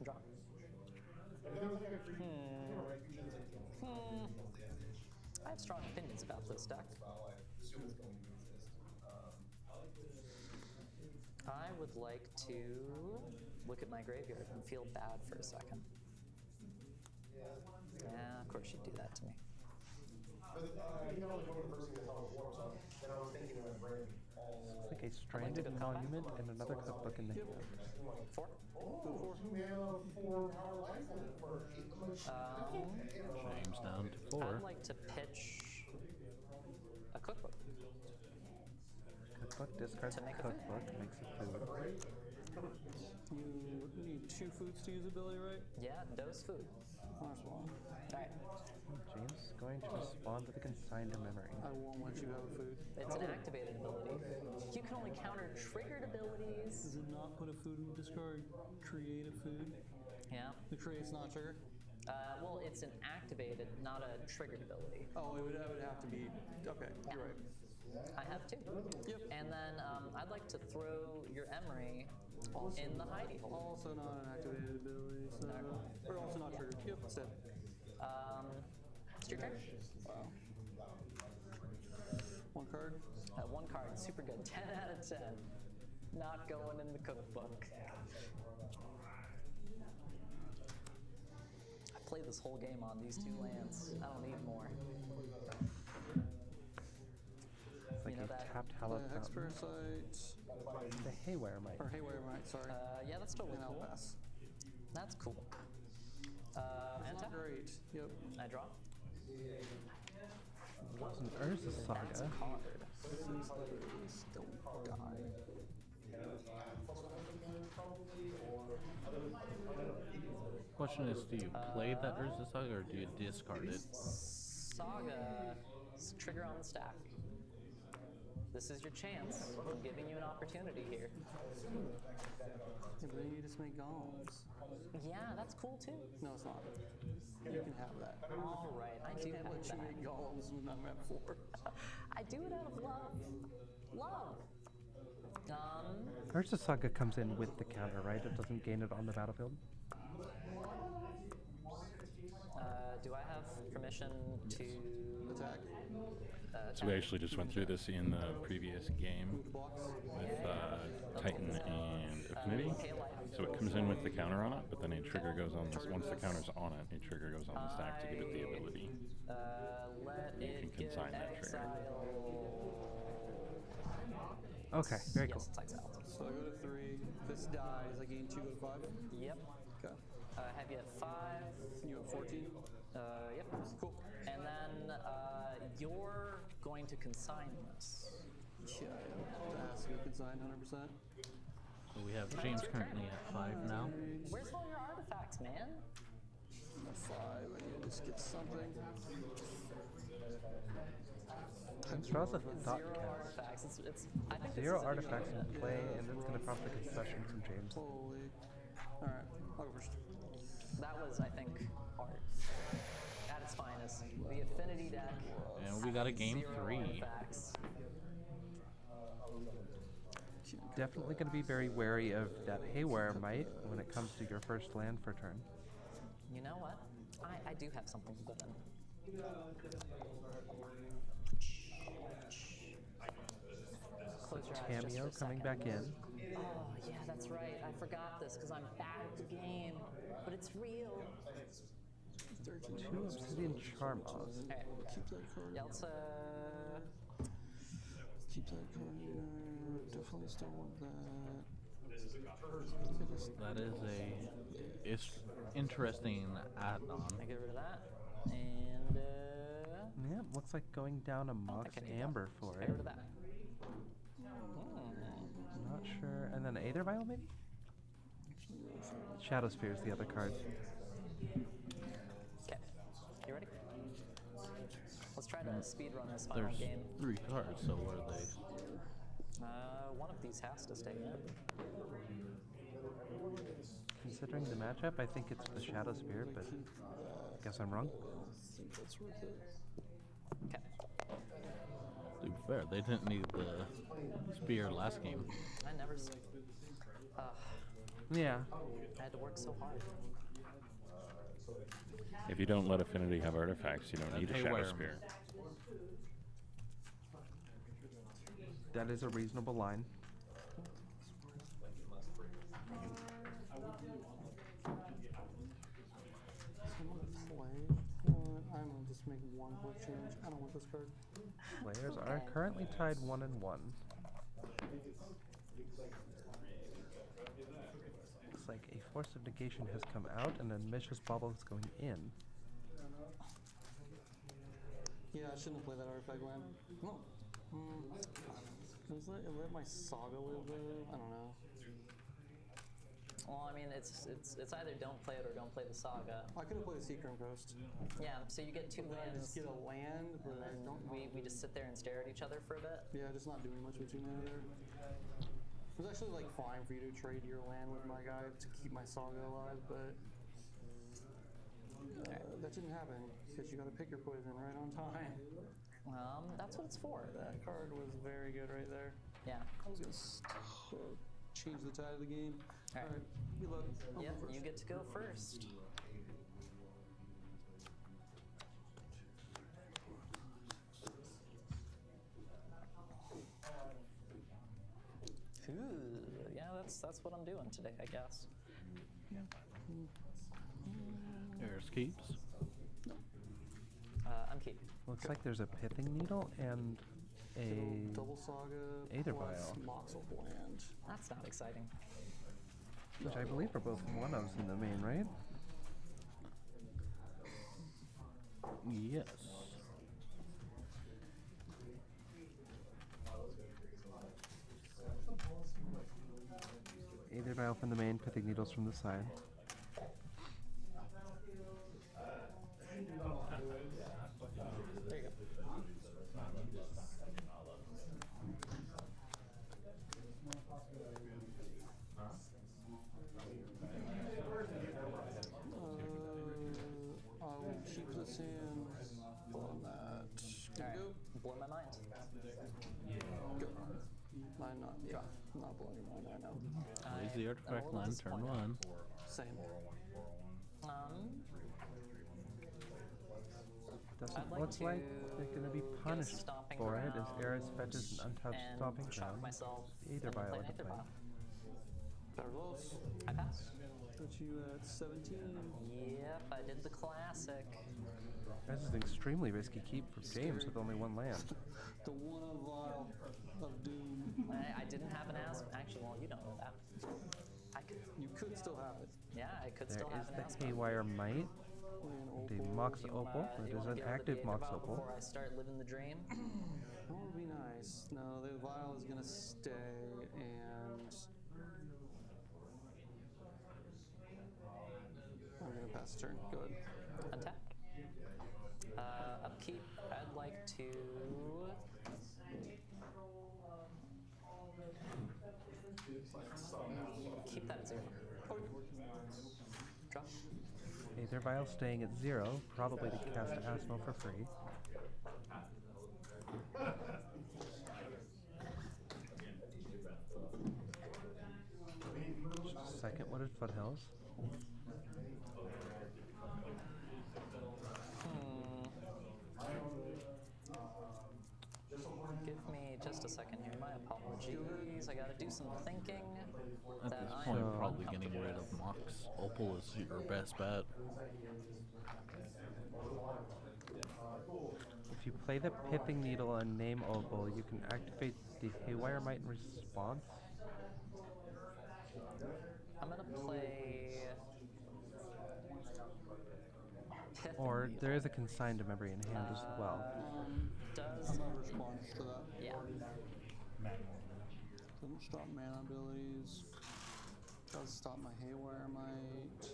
S14: Draw. I have strong opinions about this deck. I would like to look at my graveyard and feel bad for a second. Yeah, of course you'd do that to me.
S1: Looks like a stranded monument and another cookbook in the hand.
S14: 4?
S15: James down to 4.
S14: I'd like to pitch a cookbook.
S1: Cookbook, discard
S14: To make a
S1: cookbook, makes a food.
S8: You need 2 foods to use ability, right?
S14: Yeah, dose food.
S8: First one.
S14: Alright.
S1: James is going to respond with a consigned memory.
S8: I won't let you have a food.
S14: It's an activated ability. You can only counter triggered abilities.
S8: Does it not put a food in the discard? Create a food?
S14: Yeah.
S8: The create's not trigger?
S14: Well, it's an activated, not a triggered ability.
S8: Oh, it would have to be. Okay, you're right.
S14: I have 2.
S8: Yep.
S14: And then I'd like to throw your Emery in the hidey hole.
S8: Also not an activated ability, so. Or also not triggered. Yep, that's it.
S14: It's your turn.
S8: Wow. 1 card?
S14: 1 card, super good. 10 out of 10. Not going in the cookbook. I played this whole game on these 2 lands. I don't need more.
S1: It's like
S14: You know
S1: a
S14: that-
S1: tapped hallowed
S8: Hex
S1: fountain.
S8: Parasite.
S1: The Haywire Mite.
S8: Or Haywire Mite, sorry.
S14: Yeah, that's totally
S8: And I'll
S14: cool.
S8: pass.
S14: That's cool.
S8: That's
S14: Anta?
S8: not great. Yep.
S14: I draw.
S1: It's an Urza
S14: That's a
S1: Saga.
S14: card.
S8: Please don't die.
S15: Question is, do you play that Urza Saga or do you discard it?
S14: Saga, trigger on the stack. This is your chance. I'm giving you an opportunity here.
S8: Yeah, but then you just make golems.
S14: Yeah, that's cool too.
S8: No, it's not. You can have that.
S14: All right, I do
S8: can't
S14: have
S8: let
S14: that.
S8: you make golems when I'm at 4.
S14: I do it out of love. Love.
S1: Urza Saga comes in with the counter, right? It doesn't gain it on the battlefield.
S14: Do I have permission to
S8: attack?
S9: So we actually just went through this in the previous game with Titan and Affinity. So it comes in with the counter on it, but then a trigger goes on this. Once the counter's on it, a trigger goes on the stack to give it the ability.
S14: Let
S9: You
S14: it
S9: can
S14: get
S9: consign that trigger.
S1: Okay, very cool.
S14: Yes, it's exiled.
S8: So I go to 3. If this dies, I gain 2, go to 5.
S14: Yep.
S8: Okay.
S14: Have you at 5?
S8: You have 14.
S14: Yep. Cool. And then you're going to consign this.
S8: Yeah, that has to be consigned 100%.
S15: So we have James currently at 5 now.
S14: Where's all your artifacts, man?
S8: At 5, I need to just get something.
S1: Draws a thought
S14: 0
S1: cast.
S14: artifacts. I think this
S1: 0
S14: is a
S1: artifacts
S14: good
S1: in play, and it's going to prompt a concession from James.
S8: Holy. Alright, I'll go first.
S14: That was, I think, art at its finest. The Affinity deck.
S15: And we got a game
S14: 0
S15: 3.
S14: artifacts.
S1: Definitely going to be very wary of that Haywire Mite when it comes to your first land for turn.
S14: You know what? I do have something to put in. Close your eyes just for
S1: Cameo
S14: a
S1: coming
S14: second.
S1: back in.
S14: Oh, yeah, that's right. I forgot this because I'm bad at the game. But it's real.
S1: 2 Obsidian Charm Off.
S14: Alright.
S8: Keep that card.
S14: Yeah, let's,
S8: Keep that card here. Definitely still want that.
S15: That is a interesting add-on.
S14: I get rid of that. And,
S1: Yeah, looks like going down a Mox Amber for
S14: get
S1: it.
S14: rid of that.
S1: Not sure. And then Aether Vial, maybe? Shadow Spear is the other card.
S14: Okay. You ready? Let's try to speed run this final
S15: There's
S14: game.
S15: 3 cards, so what are they?
S14: One of these has to stay in.
S1: Considering the matchup, I think it's the Shadow Spear, but I guess I'm wrong.
S8: I think that's worth it.
S14: Okay.
S15: To be fair, they didn't need the spear last game.
S14: I never.
S1: Yeah.
S14: I had to work so hard.
S9: If you don't let Affinity have artifacts, you don't need a Shadow
S15: Haywire.
S9: Spear.
S1: That is a reasonable line.
S8: I'm gonna just make one quick change. I don't want this card.
S1: Players are currently tied 1-1. Looks like a Force of Negation has come out and then Mishra's Bauble is going in.
S8: Yeah, I shouldn't have played that artifact land. No. Let my Saga live though? I don't know.
S14: Well, I mean, it's either don't play it or don't play the Saga.
S8: I could have played the Seeker Coast.
S14: Yeah, so you get 2 lands.
S8: Just get a land, but
S14: and then we just sit there and stare at each other for a bit.
S8: Yeah, just not doing much with 2 mana there. It was actually like fine for you to trade your land with my guy to keep my Saga alive, but that didn't happen because you got to pick your poison right on time.
S14: That's what it's for.
S8: That card was very good right there.
S14: Yeah.
S8: I was gonna change the tide of the game. All right. Good luck.
S14: Yep, you get to go first. Ooh, yeah, that's what I'm doing today, I guess.
S15: There's keeps.
S14: I'm keeping.
S1: Looks like there's a Pithing Needle and a
S8: Double Saga
S1: Aether
S8: plus
S1: Vial.
S8: Moxel Bland.
S14: That's not exciting.
S1: Which I believe are both 1-ofs in the main, right?
S15: Yes.
S1: Aether Vial from the main, Pithing Needles from the side.
S14: There you go.
S8: I'll keep this in on that.
S14: Alright, blow my mind.
S8: Go. I'm not blowing your mind right now.
S15: Raise the artifact land, turn 1.
S8: Same.
S1: Doesn't
S14: like
S1: look
S14: to
S1: like they're going to be
S14: get a
S1: punished
S14: stomping
S1: for it as
S14: ground
S1: Eris fetches an untouched
S14: and
S1: stomping
S14: shock
S1: ground.
S14: myself
S1: Aether
S14: and then
S1: Vial
S14: play
S1: into
S14: an Aether
S1: play.
S14: Vial.
S8: Carlos.
S14: I pass.
S8: Put you at 17.
S14: Yep, I did the classic.
S1: This is an extremely risky keep for James with only 1 land.
S8: The one vial of doom.
S14: I didn't have an asthma. Actually, well, you don't know that.
S8: You could still have it.
S14: Yeah, I could
S1: There
S14: still have
S1: is
S14: an
S1: the
S14: asthma.
S1: Haywire Might, the Mox
S14: You
S1: Opal.
S14: wanna-
S1: It
S14: you
S1: is
S14: wanna
S1: an
S14: get rid of
S1: active
S14: the
S1: Mox
S14: Aether Vial
S1: Opal.
S14: before I start living the dream?
S8: That would be nice. No, the vial is gonna stay, and I'm gonna pass the turn. Go ahead.
S14: Untap. Upkeep. I'd like to keep that at 0. Drop.
S1: Aether Vial staying at 0, probably to cast Asmo for free. Second Wooded Foothills.
S14: Give me just a second here. My apologies. I gotta do some thinking.
S15: At
S14: that
S15: this
S14: I
S15: point,
S14: am
S15: probably getting
S14: uncomfortable
S15: rid
S14: with.
S15: of Mox Opal is your best bet.
S1: If you play the Pithing Needle and name Opal, you can activate the Haywire Might in response.
S14: I'm gonna play.
S1: Or there is a Consigned Memory in hand as well.
S14: Does
S8: I'm not response to that.
S14: yeah.
S8: Doesn't stop mana abilities. Does stop my Haywire Might.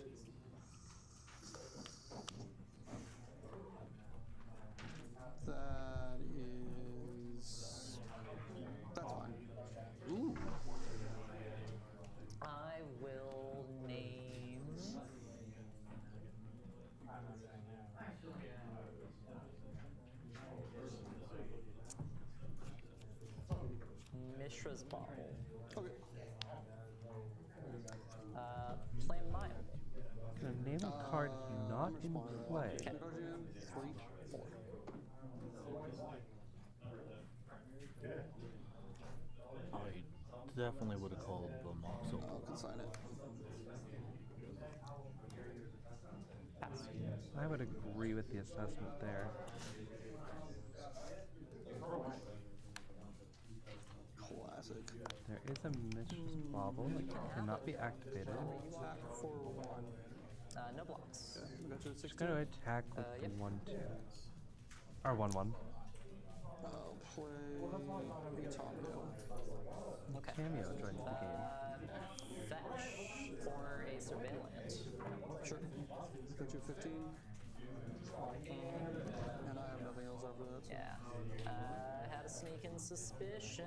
S8: That is. That's fine.
S14: Ooh. I will name. Mishra's Bauble.
S8: Okay.
S14: Play Maya.
S1: Gonna name a card not in play.
S14: Okay.
S8: 3, 4.
S15: I definitely would have called the Mox Opal.
S8: I'll consign it.
S1: I would agree with the assessment there.
S8: Classic.
S1: There is a Mishra's Bauble that cannot be activated.
S8: Attack for 1.
S14: No blocks.
S8: Okay, we got you at 16.
S1: Just going to attack with the 1/2. Or 1/1.
S8: I'll play Tamio.
S14: Okay.
S1: Cameo joins the game.
S14: Fetch for a surveillance.
S8: Sure. Got you 15. And I have nothing else after that. So.
S14: Yeah. I had a sneaking suspicion.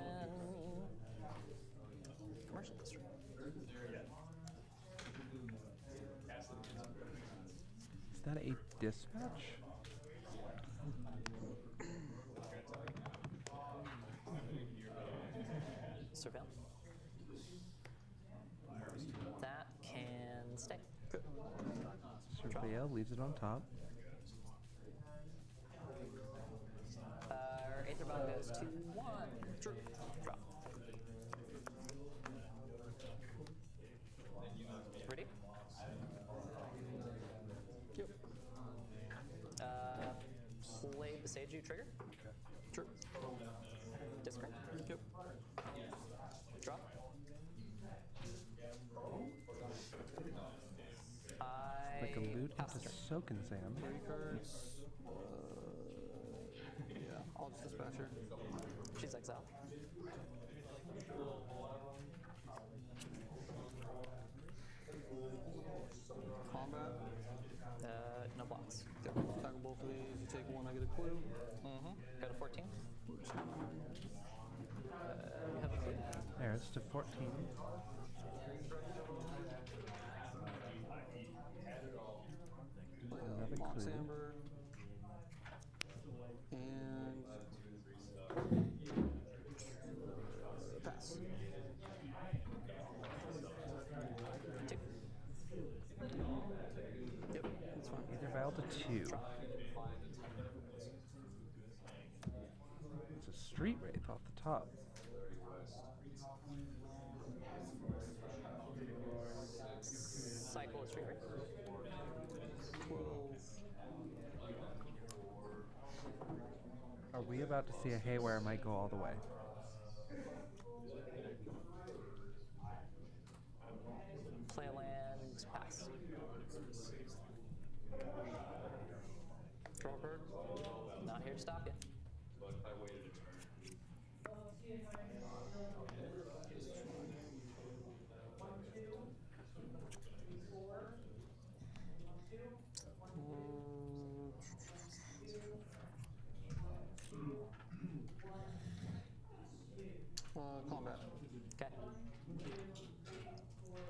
S14: Commercial district.
S1: Is that a dispatch?
S14: Surveil. That can stay.
S1: Surveil leaves it on top.
S14: Our Aether Bomb goes to 1. Drop. Ready?
S8: Yep.
S14: Play Besage trigger.
S8: Sure.
S14: Discard.
S8: Yep.
S14: Drop.
S1: Like a loot into Soak and Zam.
S8: 3 cards. Yeah, I'll just dispatch her.
S14: She's exiled.
S8: Combat.
S14: No blocks.
S8: Yep. Tackle both of these. You take 1, I get a clue.
S14: Go to 14. You have a clue.
S1: There, it's to 14. Another
S8: Mox
S1: clue.
S8: Amber. And pass.
S14: 2.
S8: Yep, that's fine.
S1: Either Val to 2. It's a Street Wraith off the top.
S14: Cycle of Street Wraith.
S8: 12.
S1: Are we about to see a Haywire might go all the way?
S14: Play a land, pass.
S8: Draw a card.
S14: Not here to stop you.
S8: Combat.
S14: Okay.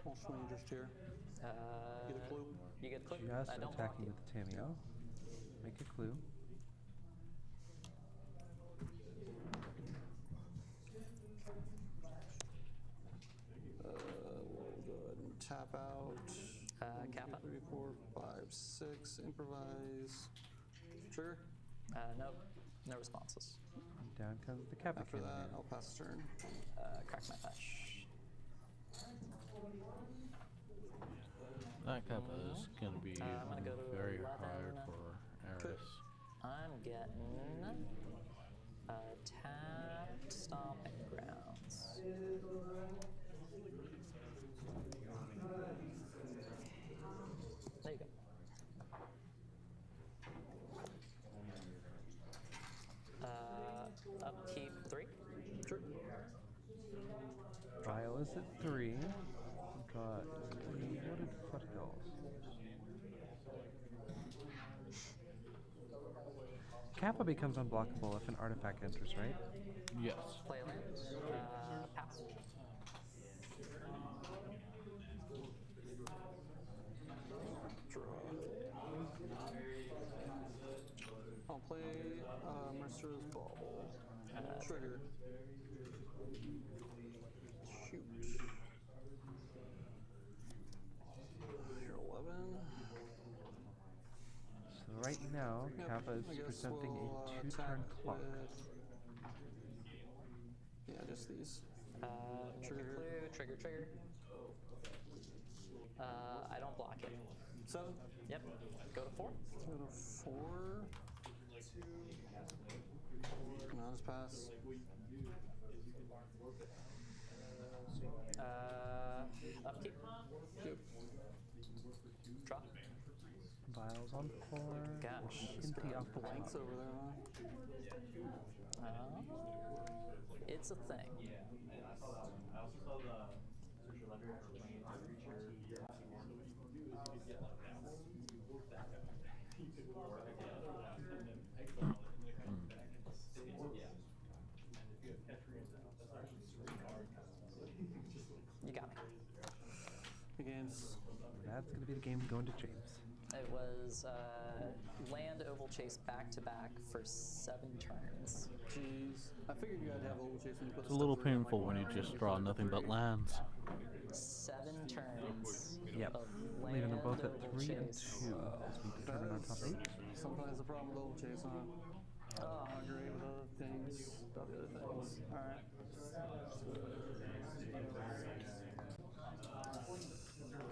S8: I'll swing just here. Get a clue.
S14: You get a clue.
S1: Just
S14: I don't block
S1: attacking
S14: you.
S1: with the Tameo. Make a clue.
S8: We'll go ahead and tap out.
S14: Kappa.
S8: 3, 4, 5, 6. Improvise. Trigger.
S14: Nope. No responses.
S1: And down comes the Kappa
S8: After
S1: Cannon.
S8: that, I'll pass the turn.
S14: Crack my fetch.
S15: That Kappa is going to be
S14: I'm gonna go to
S15: very
S14: 11.
S15: hard for Eris.
S14: I'm getting tapped stomping grounds. There you go. Upkeep 3.
S8: Sure.
S1: Vial is at 3. Got the Wooded Foothills. Kappa becomes unblockable if an artifact enters, right?
S15: Yes.
S14: Play a land. Pass.
S8: Draw. I'll play Mercer's Bauble. Trigger. Shoot. You're 11.
S1: So right now,
S8: Yep,
S1: Kappa is
S8: I guess
S1: presenting
S8: we'll,
S1: a 2-turn
S8: attack
S1: clock.
S8: with- Yeah, just these.
S14: Trigger. Trigger. I don't block it.
S8: 7?
S14: Yep. Go to 4.
S8: Go to 4. No, just pass.
S14: Upkeep.
S8: Yep.
S14: Draw.
S1: Vials on 4.
S14: Gosh.
S1: Empty off the
S8: Blanks
S1: top.
S8: over there, huh?
S14: It's a thing. You got me.
S8: The game's.
S1: That's going to be the game going to James.
S14: It was land oval chase back to back for 7 turns.
S8: Jeez. I figured you had to have oval chase when you put
S15: It's a little painful when you just draw nothing but lands.
S14: 7 turns.
S1: Yep.
S14: Of
S1: Leaving them both at
S14: land
S1: 3 and 2
S14: chase.
S1: as we determine our top 8.
S8: Sometimes the problem with oval chase, huh? I agree with other things. Alright.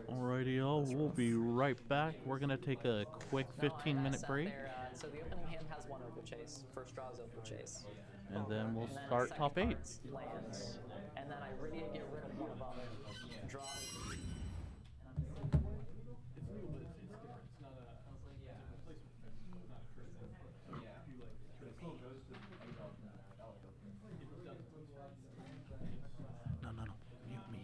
S15: Alrighty, y'all. We'll be right back. We're going to take a quick 15-minute break.
S14: So the opening hand has 1 oval chase. First draw is oval chase.
S15: And then we'll
S14: And then
S15: start
S14: second
S15: top 8.
S14: part's lands. And then I get rid of one of them. Draw.
S15: No. Mute me.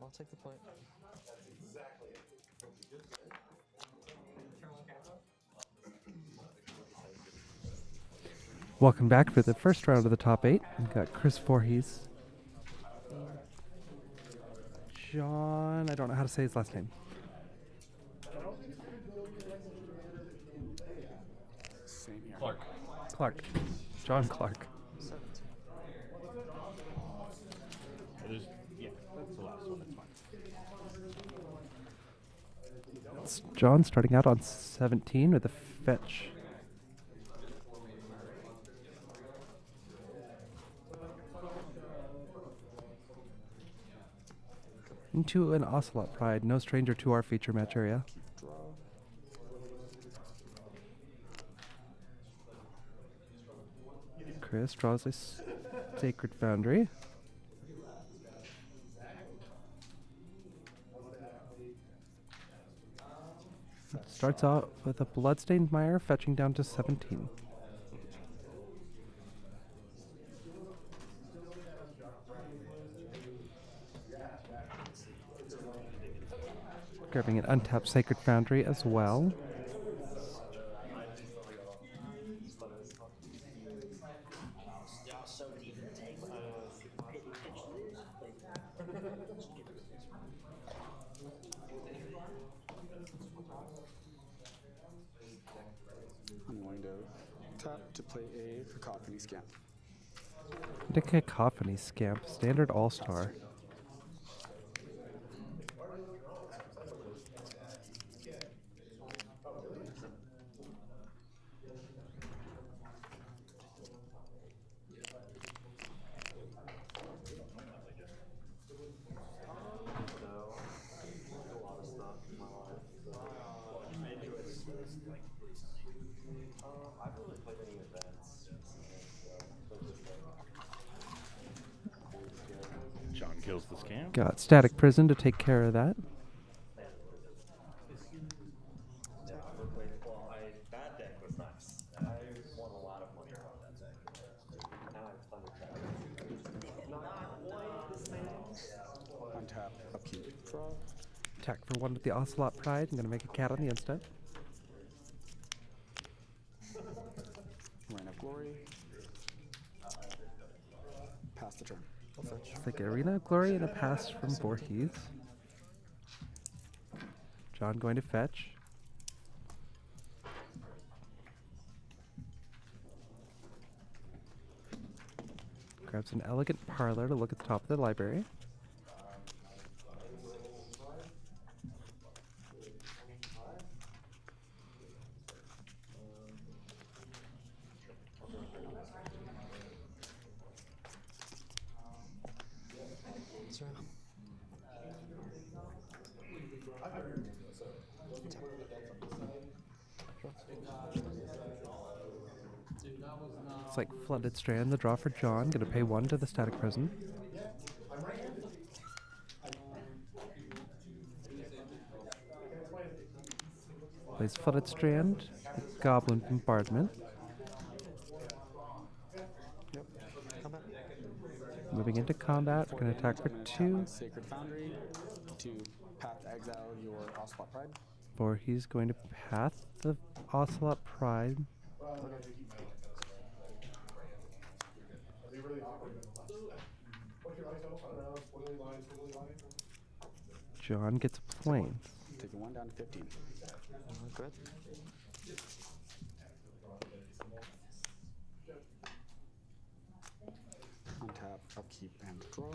S11: I'll take the point.
S1: Welcome back for the first round of the top 8. We've got Chris Voorhees. John, I don't know how to say his last name.
S16: Same here.
S1: Clark. John Clark.
S11: 17.
S9: Yeah, that's the last one. That's fine.
S1: It's John starting out on 17 with a fetch. Into an Ocelot Pride, no stranger to our feature match area. Chris draws a Sacred Foundry. Starts out with a Bloodstained Mire, fetching down to 17. Grabbing an untapped Sacred Foundry as well.
S16: I'm going to tap to play a Cacophony Scamp.
S1: The Cacophony Scamp, standard all-star.
S9: John kills the scam.
S1: Got Static Prison to take care of that.
S7: That deck was nice. I won a lot of money on that deck. Now I have Thunder Trap.
S16: Untap, upkeep, draw.
S1: Attack for 1 with the Ocelot Pride. I'm going to make a cat on the instant.
S16: Reign of Glory. Pass the turn.
S1: It's like Arena of Glory and a pass from Voorhees. John going to fetch. Grabs an Elegant Parlor to look at the top of the library. It's like Flooded Strand, the draw for John. Gonna pay 1 to the Static Prison. Plays Flooded Strand, Goblin Bombardment. Moving into combat, we're gonna attack for 2.
S16: Sacred Foundry to path to exile your Ocelot Pride.
S1: Or he's going to path the Ocelot Pride. John gets planes.
S16: Taking 1 down to 15.
S11: Good.
S16: Untap, upkeep, and draw.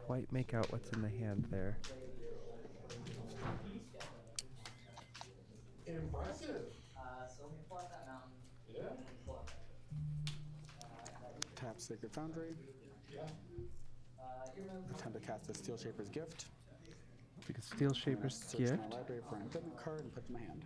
S1: quite make out what's in the hand there.
S2: Impressive.
S14: So let me pull out that mountain.
S2: Yeah.
S16: Tap Sacred Foundry. Attempt to cast a Steel Shaper's Gift.
S1: Like a Steel Shaper's
S16: Search
S1: Gift.
S16: my library for an equipment card and put it in my hand.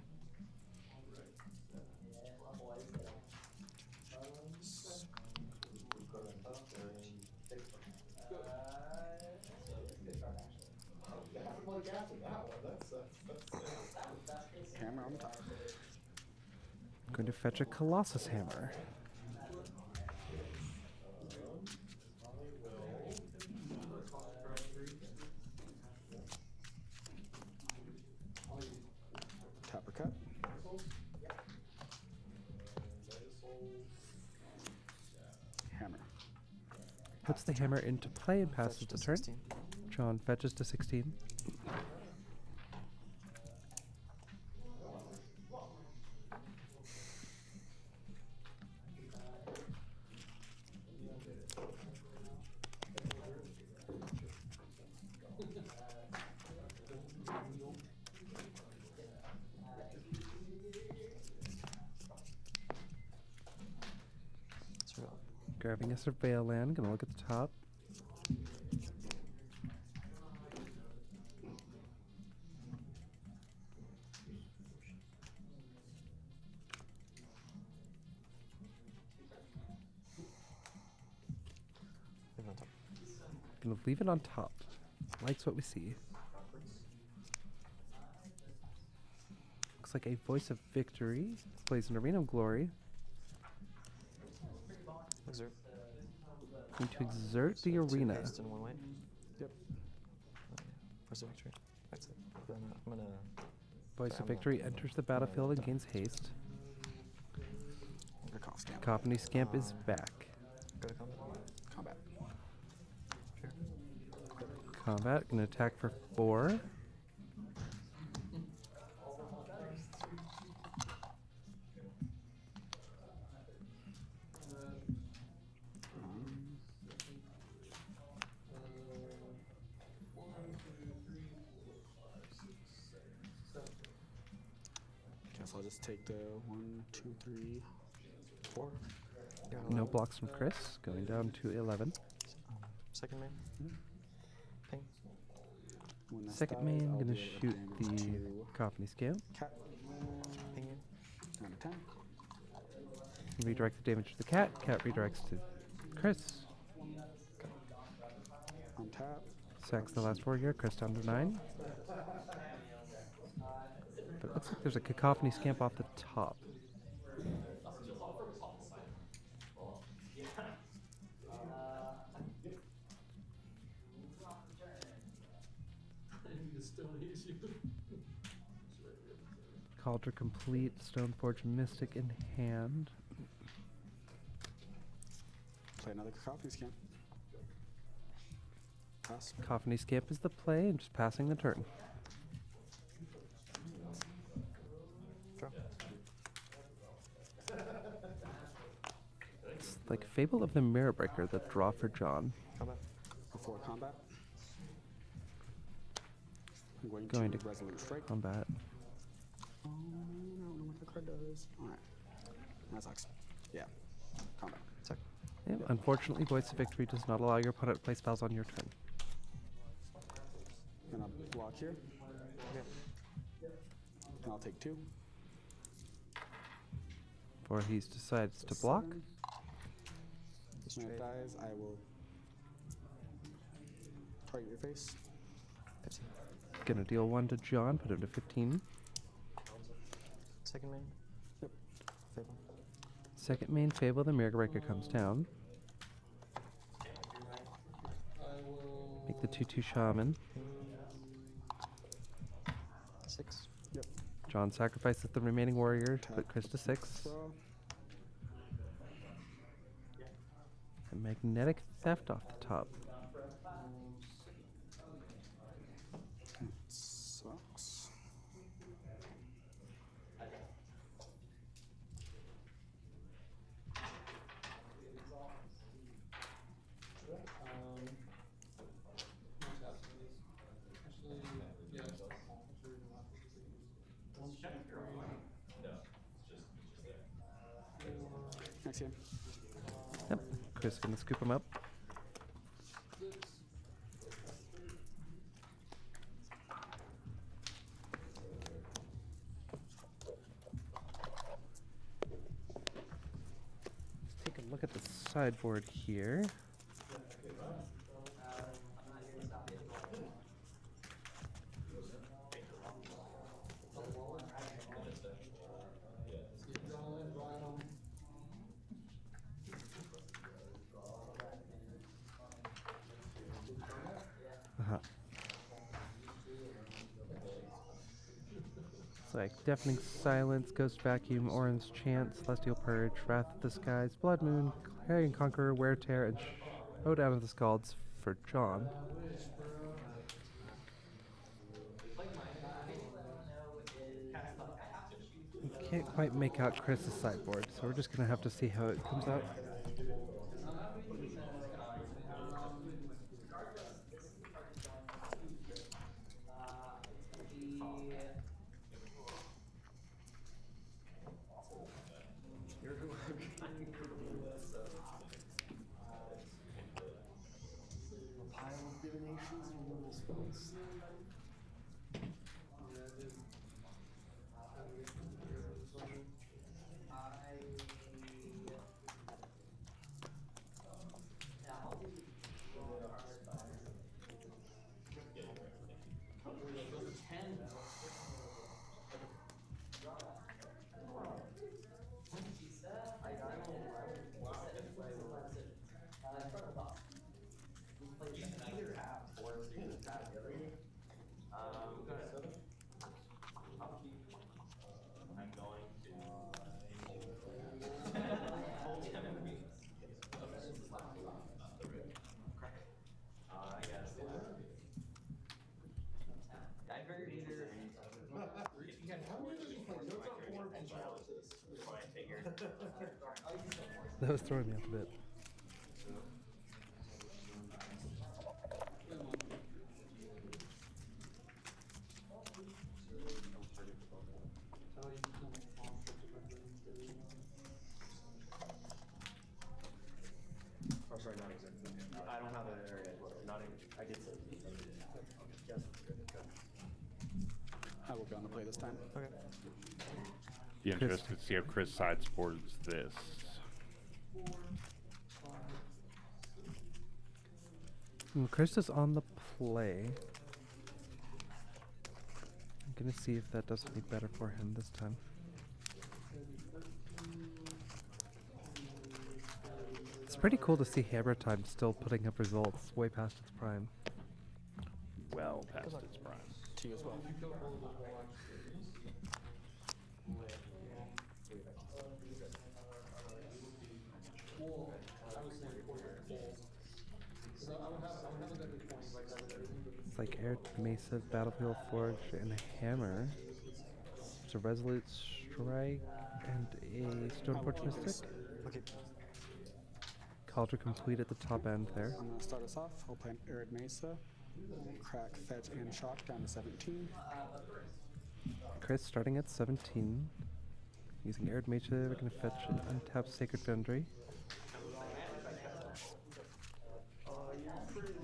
S16: Hammer on the top.
S1: I'm going to fetch a Colossus Hammer.
S16: Tap or cut. Hammer.
S1: Puts the hammer into play and passes the turn. John fetches to 16. Grabbing a Surveil land, gonna look at the top. Gonna leave it on top. Likes what we see. Looks like a Voice of Victory. Plays an Arena of Glory.
S11: Exert.
S1: Going to exert the arena.
S11: Haste in one way.
S16: Yep.
S11: Voice of Victory. That's it. I'm gonna.
S1: Voice of Victory enters the battlefield and gains haste. Cacophony Scamp is back.
S11: Go to combat.
S16: Combat.
S11: Sure.
S1: Combat, gonna attack for 4.
S16: Guess I'll just take the 1, 2, 3, 4.
S1: No blocks from Chris, going down to 11.
S11: Second main. Ping.
S16: When this
S1: Second
S16: dies,
S1: main,
S16: I'll
S1: gonna
S16: deal
S1: shoot
S16: damage
S1: the
S16: to
S1: Cacophony Scamp.
S16: cat.
S11: Ping you.
S16: Down to 10.
S1: Redirect the damage to the cat. Cat redirects to Chris.
S16: On tap.
S1: Sacks the last warrior. Chris down to 9. But it looks like there's a Cacophony Scamp off the top. Cauldron complete. Stoneforge Mystic in hand.
S16: Play another Cacophony Scamp. Pass.
S1: Cacophony Scamp is the play, and just passing the turn.
S11: Draw.
S1: It's like Fable of the Mirror Breaker, the draw for John.
S11: Combat.
S16: Before combat. I'm
S1: Going to
S16: Resolute Strike.
S1: combat.
S16: Oh, I don't know what the card does. Alright. That sucks. Yeah. Combat.
S11: Suck.
S1: Yeah, unfortunately, Voice of Victory does not allow your opponent to play spells on your turn.
S16: Gonna block here.
S11: Okay.
S16: And I'll take 2.
S1: Or he decides to block.
S16: 7. When it dies, I will target your face.
S11: 15.
S1: Gonna deal 1 to John, put him to 15.
S11: Second main.
S16: Yep.
S11: Fable.
S1: Second main Fable, the Mirror Breaker comes down. Make the 2/2 Shaman.
S11: 6.
S16: Yep.
S1: John sacrifices the remaining warrior to put Chris to 6.
S16: Draw.
S1: And Magnetic Theft off the top.
S16: Sucks. Thanks, Ian.
S1: Yep. Chris gonna scoop him up. Let's take a look at the sideboard here. It's like Deafening Silence, Ghost Vacuum, Orange Chant, Celestial Purge, Wrath of the Skies, Blood Moon, Carrion Conqueror, Wear Tear, and Showdown of the Scalds for John. We can't quite make out Chris's sideboard, so we're just gonna have to see how it comes out. That was throwing me off a bit.
S7: Oh, sorry, not exactly. I don't have that area. Not even. I did say. Yes.
S16: I will be on the play this time.
S11: Okay.
S9: Be interested to see how Chris sideboards this.
S1: Chris is on the play. I'm gonna see if that does any better for him this time. It's pretty cool to see Hammer Time still putting up results way past its prime.
S9: Well past its prime.
S16: To you as well.
S1: It's like Air Mesa, Battlefield Forge, and a Hammer. There's a Resolute Strike and a Stoneforge Mystic.
S16: Okay.
S1: Cauldron Complete at the top end there.
S16: I'm going to start us off. I'll play an Arid Mesa, crack, fetch, and shock down to 17.
S1: Chris starting at 17. Using Arid Mesa, we're going to fetch an untapped Sacred Foundry.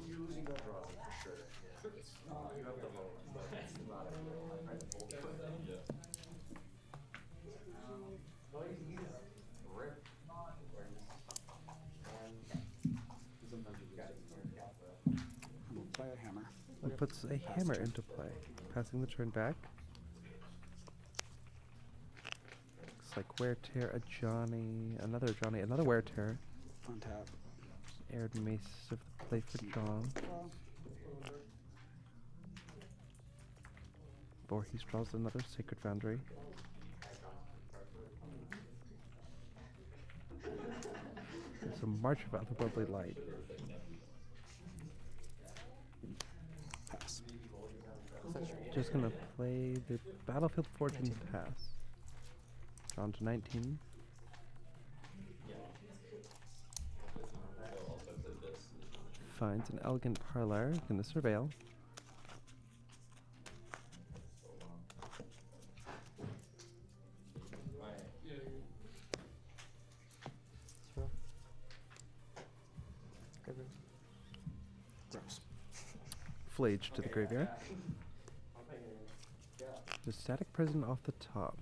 S7: You're losing that draw for sure. You have the low.
S16: I'm going to play a hammer.
S1: It puts a hammer into play, passing the turn back. Looks like Wear Tear, a Johnny, another Wear Tear.
S16: Untap.
S1: Arid Mace of the play for John. Voorhees draws another Sacred Foundry. There's a March of Otherworldly Light.
S16: Pass.
S1: Just gonna play the Battlefield Forge and pass. Drawn to 19. Finds an Elegant Parlor, gonna surveil. Flage to the graveyard. The static prison off the top.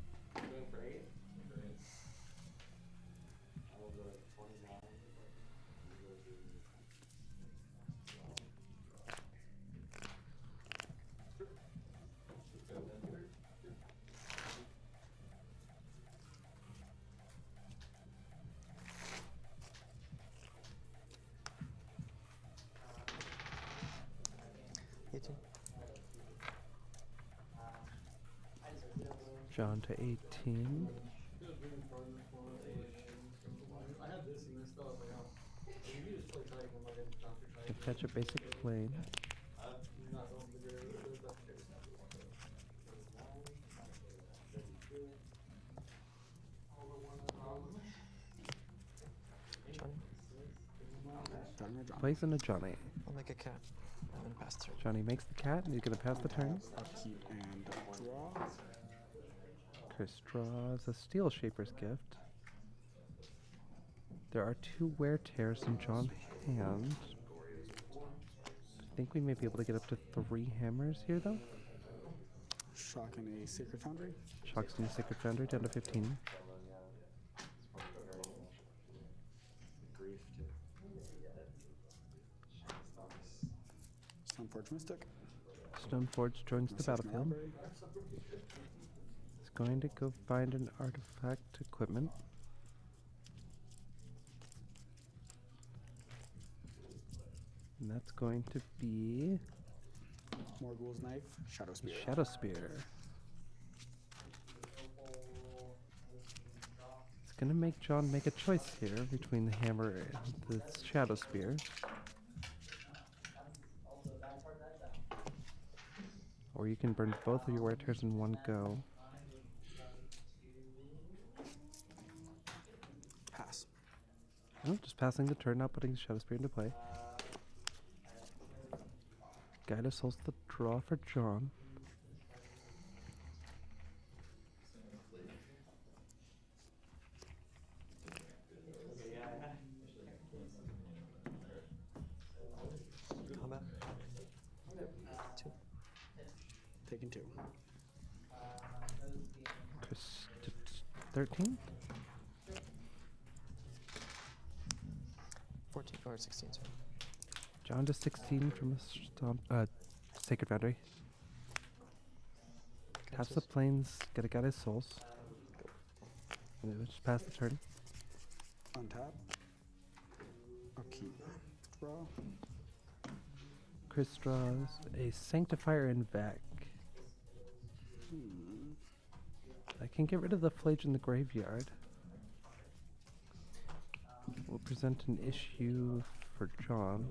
S1: John to 18. To fetch a basic plane.
S16: Johnny or John?
S1: Plays in a Johnny.
S11: I'll make a cat and then pass through.
S1: Johnny makes the cat, and he's going to pass the turn.
S16: Upkeep and draw.
S1: Chris draws a Steel Shaper's Gift. There are 2 wear tears in John's hand. I think we may be able to get up to 3 hammers here, though.
S16: Shock and a Sacred Foundry.
S1: Shocks in the Sacred Foundry down to 15.
S16: Stoneforge Mystic.
S1: Stoneforge joins the battlefield. It's going to go find an artifact equipment. And that's going to be
S16: Morgul's Knife, Shadow Spear.
S1: Shadow Spear. It's going to make John make a choice here between the hammer and the Shadow Spear. Or you can burn both of your wear tears in one go.
S16: Pass.
S1: Oh, just passing the turn, not putting Shadow Spear into play. Guide of Souls the draw for John.
S11: Combat. 2.
S16: Taking 2.
S1: Chris to 13.
S11: 14 or 16, sorry.
S1: John to 16 from the Sacred Foundry. Taps the planes, get a Guided Souls. And it would just pass the turn.
S16: Untap. Upkeep. Draw.
S1: Chris draws a Sanctifier and Vac. I can get rid of the Flage in the graveyard. We'll present an issue for John.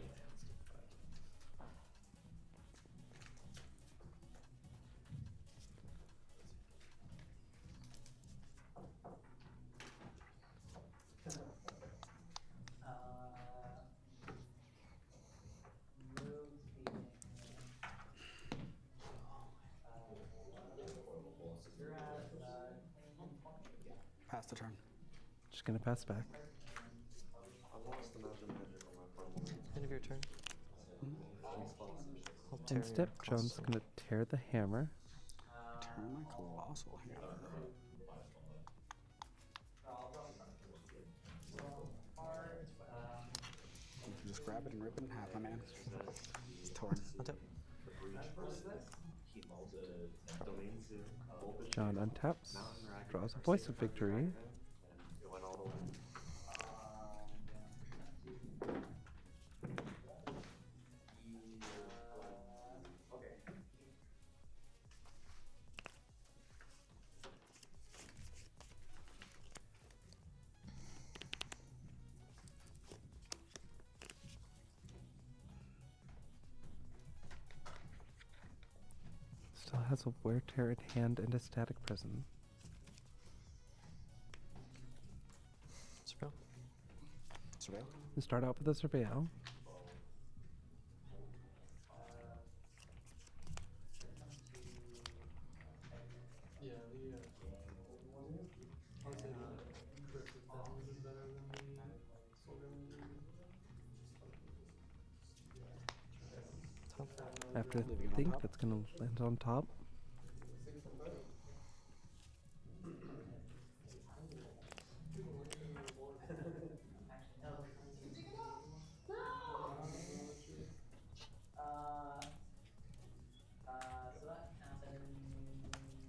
S16: Pass the turn.
S1: Just gonna pass back.
S11: End of your turn.
S1: In step, John's gonna tear the hammer.
S16: Tear my Colossal Hammer. You can just grab it and rip it in half, my man. It's torn.
S1: John untaps, draws a Voice of Victory. Still has a Wear Tear in hand and a Static Prison.
S11: Surveil.
S16: Surveil.
S1: We start out with a Surveil. After I
S16: Leaving it on
S1: think
S16: top.
S1: that's gonna land on top.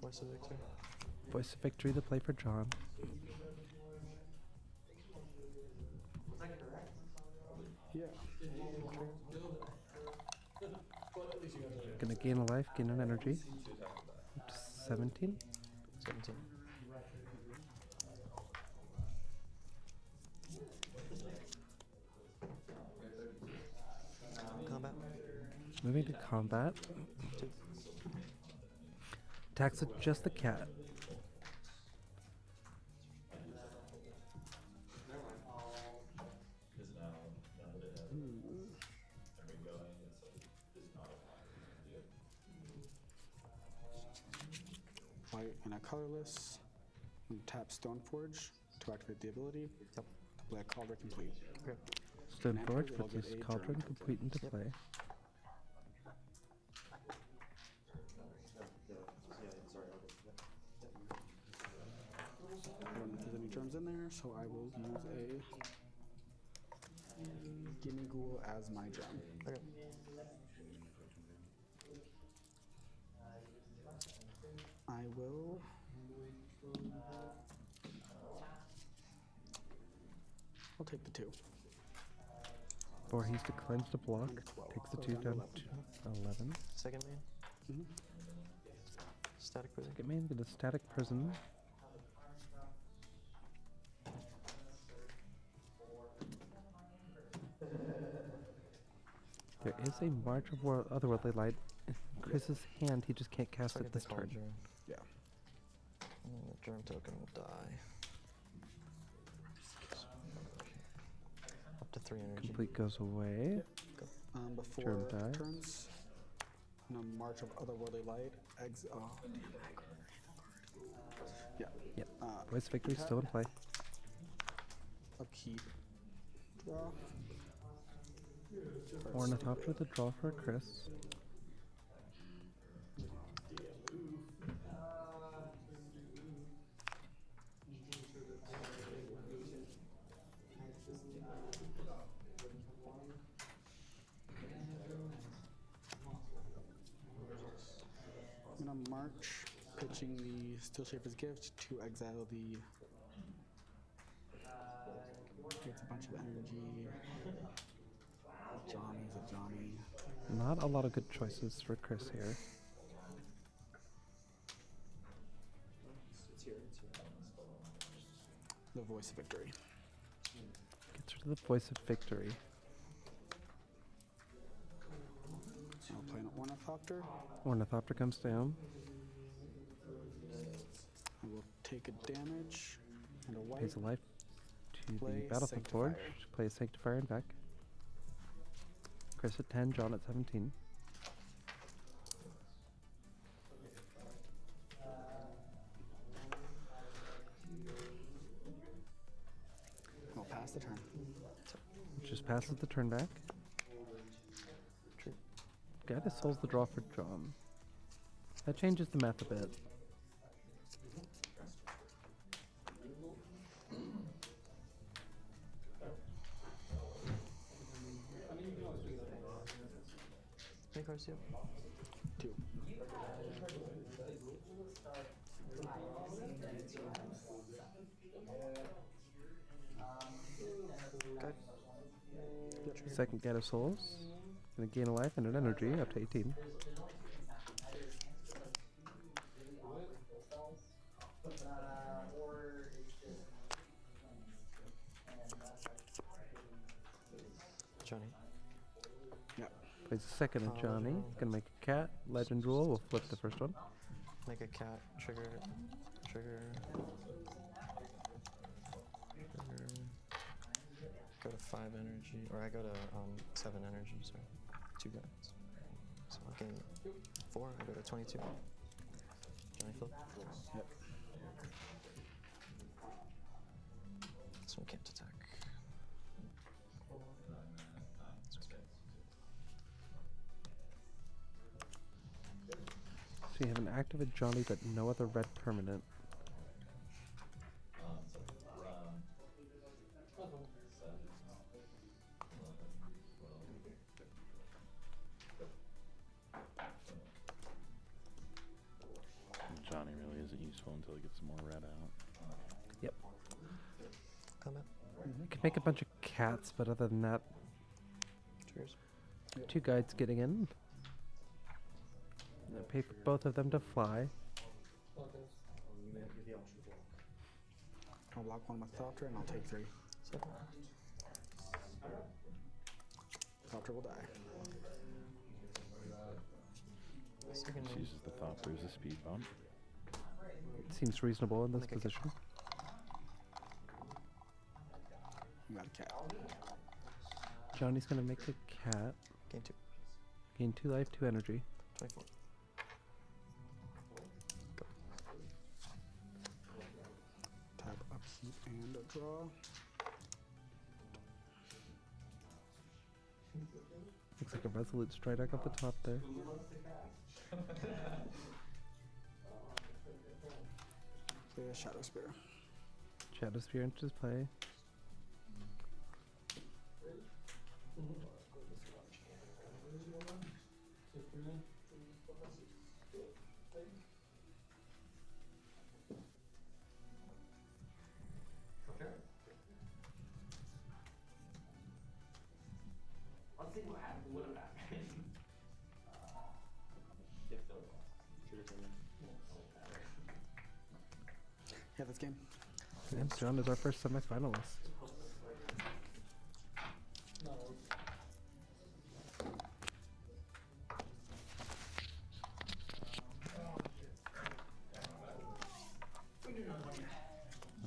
S11: Voice of victory.
S1: Voice of victory to play for John.
S16: Yeah.
S1: Gonna gain a life, gain an energy. Up to 17.
S11: 17. Combat.
S1: Moving to combat. Attacks with just the cat.
S16: White and a colorless. And tap Stoneforge to activate the ability. To play a Cauldron complete.
S11: Okay.
S1: Stoneforge
S16: It'll
S1: puts
S16: get
S1: this
S16: a
S1: cauldron
S16: turn.
S1: complete into play.
S16: I don't know if there's any germs in there, so I will use a Gimme Ghoul as my germ.
S11: Okay.
S16: I will. I'll take the 2.
S1: Or he's declines to block. Takes the 2 down to 11.
S11: Second main. Static prison.
S1: Second main, get a static prison. There is a March of Otherworldly Light. In Chris's hand, he just can't cast it this turn.
S16: Yeah.
S11: And the germ token will die. Up to 3 energy.
S1: Complete goes away.
S16: Before
S1: Germ dies.
S16: turns, in a March of Otherworldly Light, oh, damn. Yeah.
S1: Yep. Voice of victory still in play.
S16: Upkeep. Draw.
S1: Ornithopter the draw for Chris.
S16: I'm gonna march, pitching the Steel Shaper's Gift to exile the. Gets a bunch of energy. Johnny's a Johnny.
S1: Not a lot of good choices for Chris here.
S16: The Voice of Victory.
S1: Gets rid of the Voice of Victory.
S16: So I'll play an Ornithopter.
S1: Ornithopter comes down.
S16: I will take a damage and a white.
S1: Pays a life to
S16: Play
S1: the Battlefield Forge.
S16: Sanctifier.
S1: Play Sanctifier and back. Chris at 10, John at 17.
S16: I'll pass the turn.
S1: Just passes the turn back. Guided Soul's the draw for John. That changes the math a bit.
S11: How many cards do you have?
S16: 2.
S1: Second Guide of Souls. Gonna gain a life and an energy up to 18.
S11: Johnny.
S16: Yeah.
S1: Plays a second of Johnny. Gonna make a cat. Legend Rule. We'll flip the first one.
S11: Make a cat. Trigger. Go to 5 energy, or I go to 7 energy, sorry. 2 guys. So I'll gain 4, I go to 22. Johnny flip.
S16: Yep.
S11: This one can't attack. This one can.
S1: So you have an activate Johnny, but no other red permanent.
S9: Johnny really isn't useful until he gets some more red out.
S1: Yep.
S11: Comment.
S1: You can make a bunch of cats, but other than that,
S11: Cheers.
S1: 2 guides getting in. I pay for both of them to fly.
S16: I'll block one with Thopter and I'll take 3. Thopter will die.
S9: This uses the Thopter as a speed bump.
S1: Seems reasonable in this position.
S16: You got a cat.
S1: Johnny's gonna make a cat.
S11: Gain 2.
S1: Gain 2 life, 2 energy.
S11: 24.
S16: Tap upkeep and a draw.
S1: Looks like a Resolute Strike up the top there.
S16: Play a Shadow Spear.
S1: Shadow Spear enters play.
S7: Let's see what happened. What happened?
S16: Yeah, this game.
S1: And John is our first semifinalist.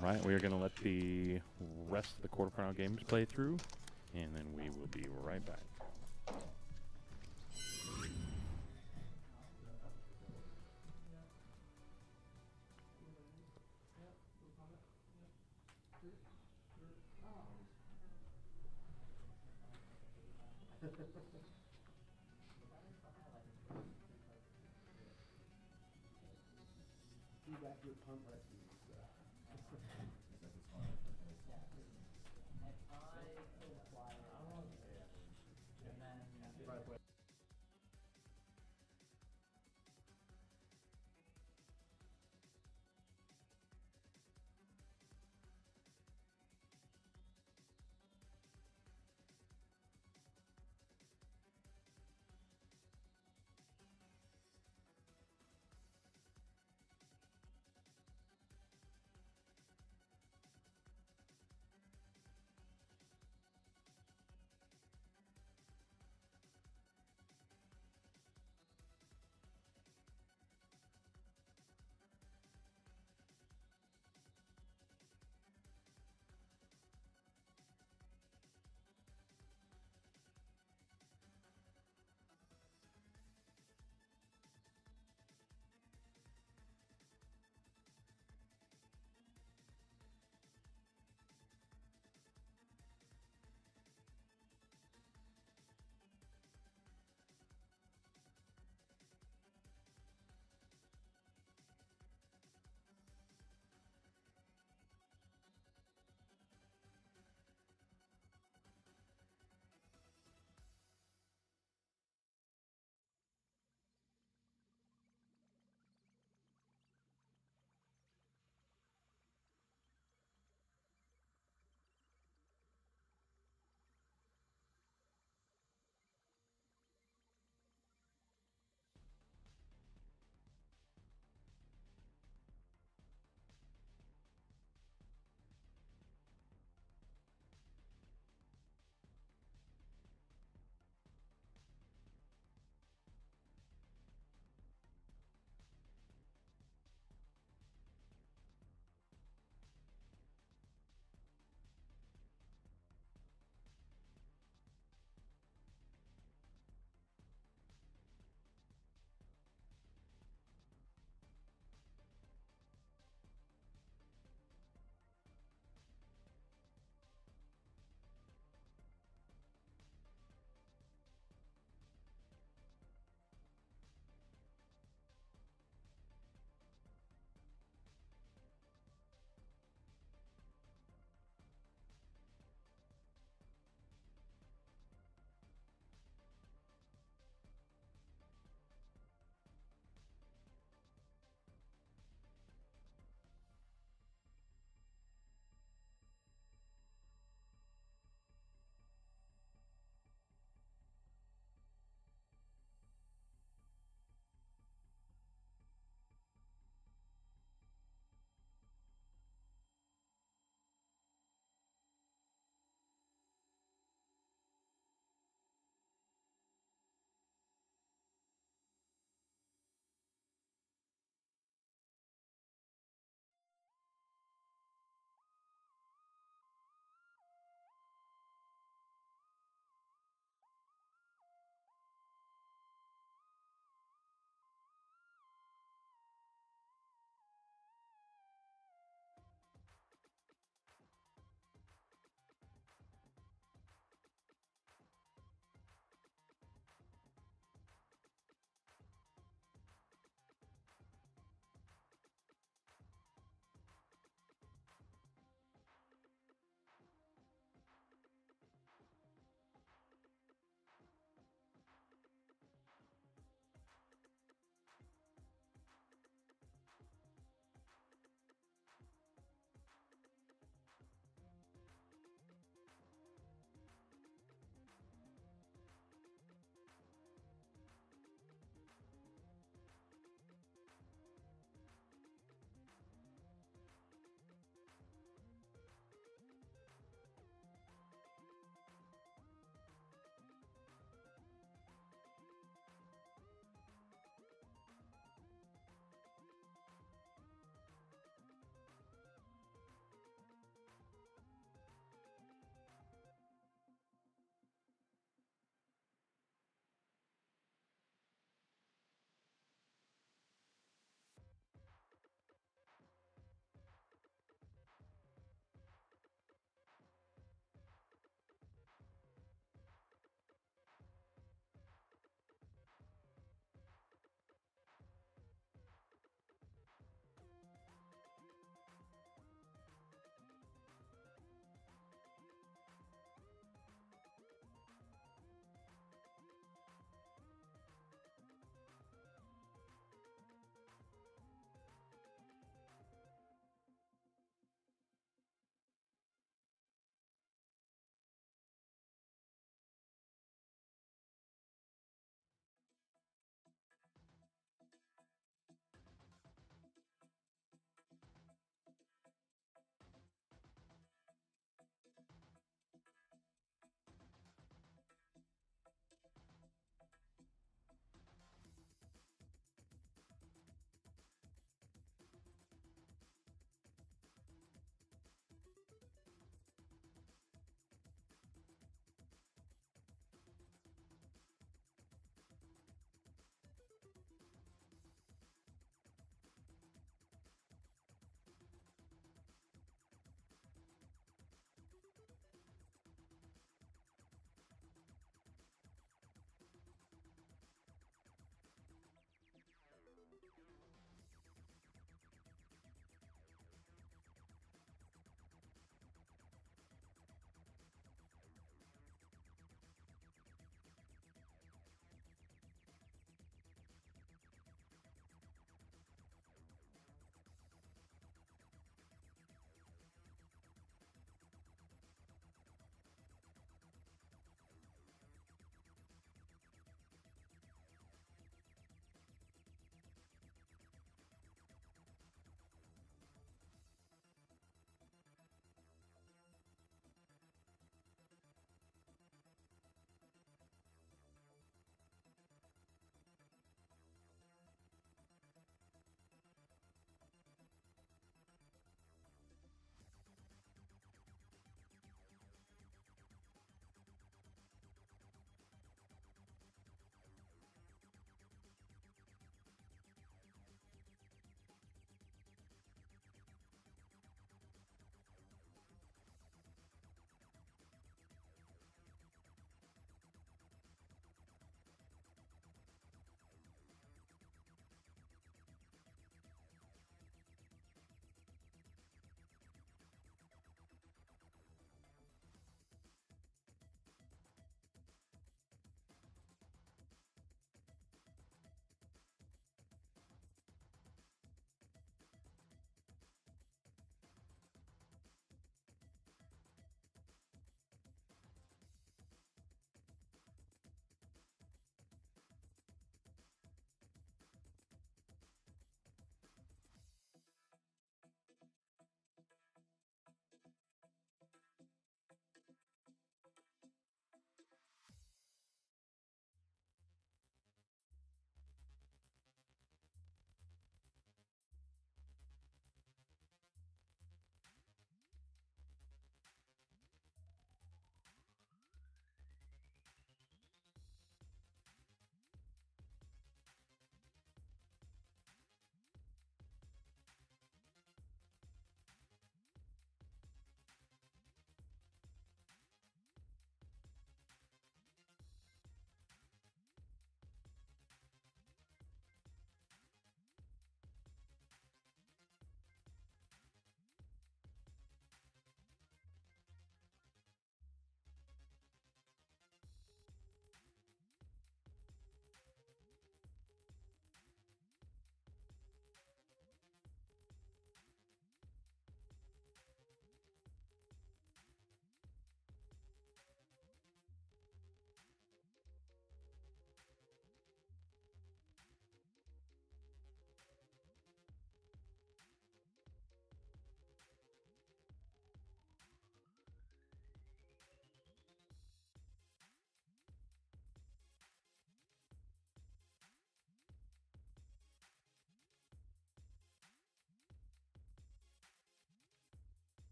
S9: Alright, we are going to let the rest of the quarterfinal games play through, and then we will be right back.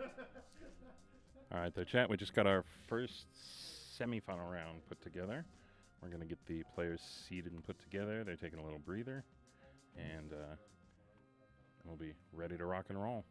S9: All right, though, chat. We just got our first semifinal round put together. We're gonna get the players seated and put together. They're taking a little breather, and we'll be ready to rock and roll.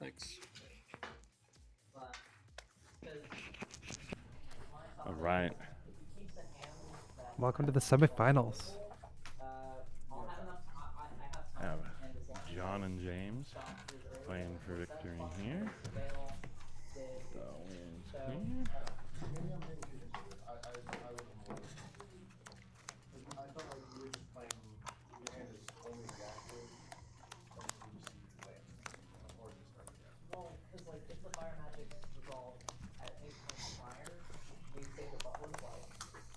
S5: Thanks.
S9: All right.
S1: Welcome to the semifinals.
S9: Have John and James playing for victory here. The wins here.
S14: Well, because like if the fire magic resolved at any point prior, we say the butler twice.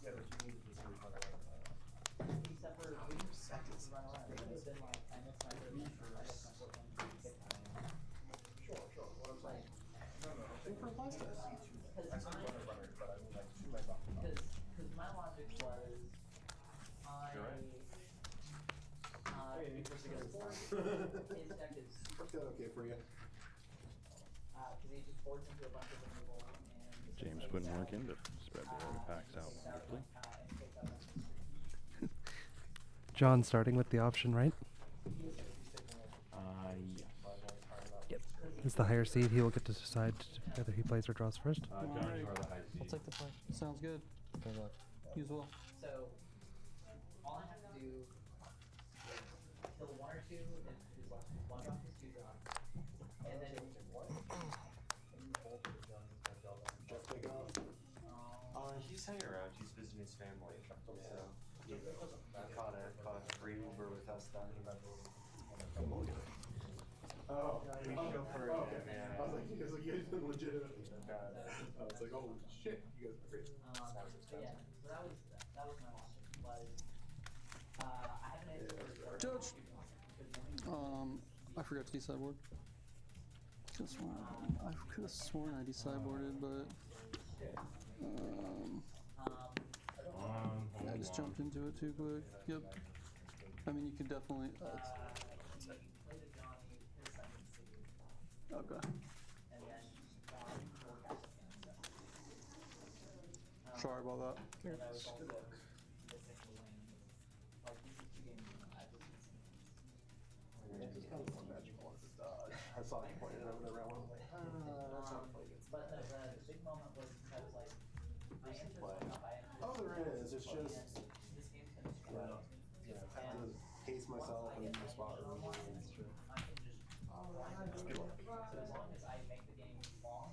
S14: Yeah, but you need to just run around. Except for we seconds to run around. It's been like I missed my third one. I missed my fourth one. Sure. What I'm saying. No. Think for a blast test. Because my logic was
S2: You're right.
S14: his deck is
S7: Worked out okay for you.
S14: because he just boards into a bunch of removal and
S9: James putting work in to spread the artifacts out quickly.
S1: John starting with the option, right?
S9: Yes.
S1: Yep. Is the higher seed, he will get to decide whether he plays or draws first.
S9: John, you are the high seed.
S11: I'll take the play.
S8: Sounds good.
S11: Good luck.
S8: Use well.
S14: So, all I have to do is kill 1 or 2 if his left one drop is 2 drop. And then
S11: He's hanging around. He's visiting his family. So I caught a free Uber with us then.
S2: Oh,
S11: we can go for it. Yeah.
S2: I was like, you guys legitimately. I was like, oh shit, you guys are crazy.
S14: yeah, so that was my logic. Was I haven't answered.
S8: Judge. I forgot to decideboard. I could have sworn I decideboarded, but I just jumped into it too quick. Yep. I mean, you could definitely. Okay. Sorry about that.
S2: I saw it pointed over the railroad. That's not playing against
S14: But the big moment was I was like, I answered
S2: oh, there is. It's just, I have to pace myself and spot.
S14: So as long as I make the game long,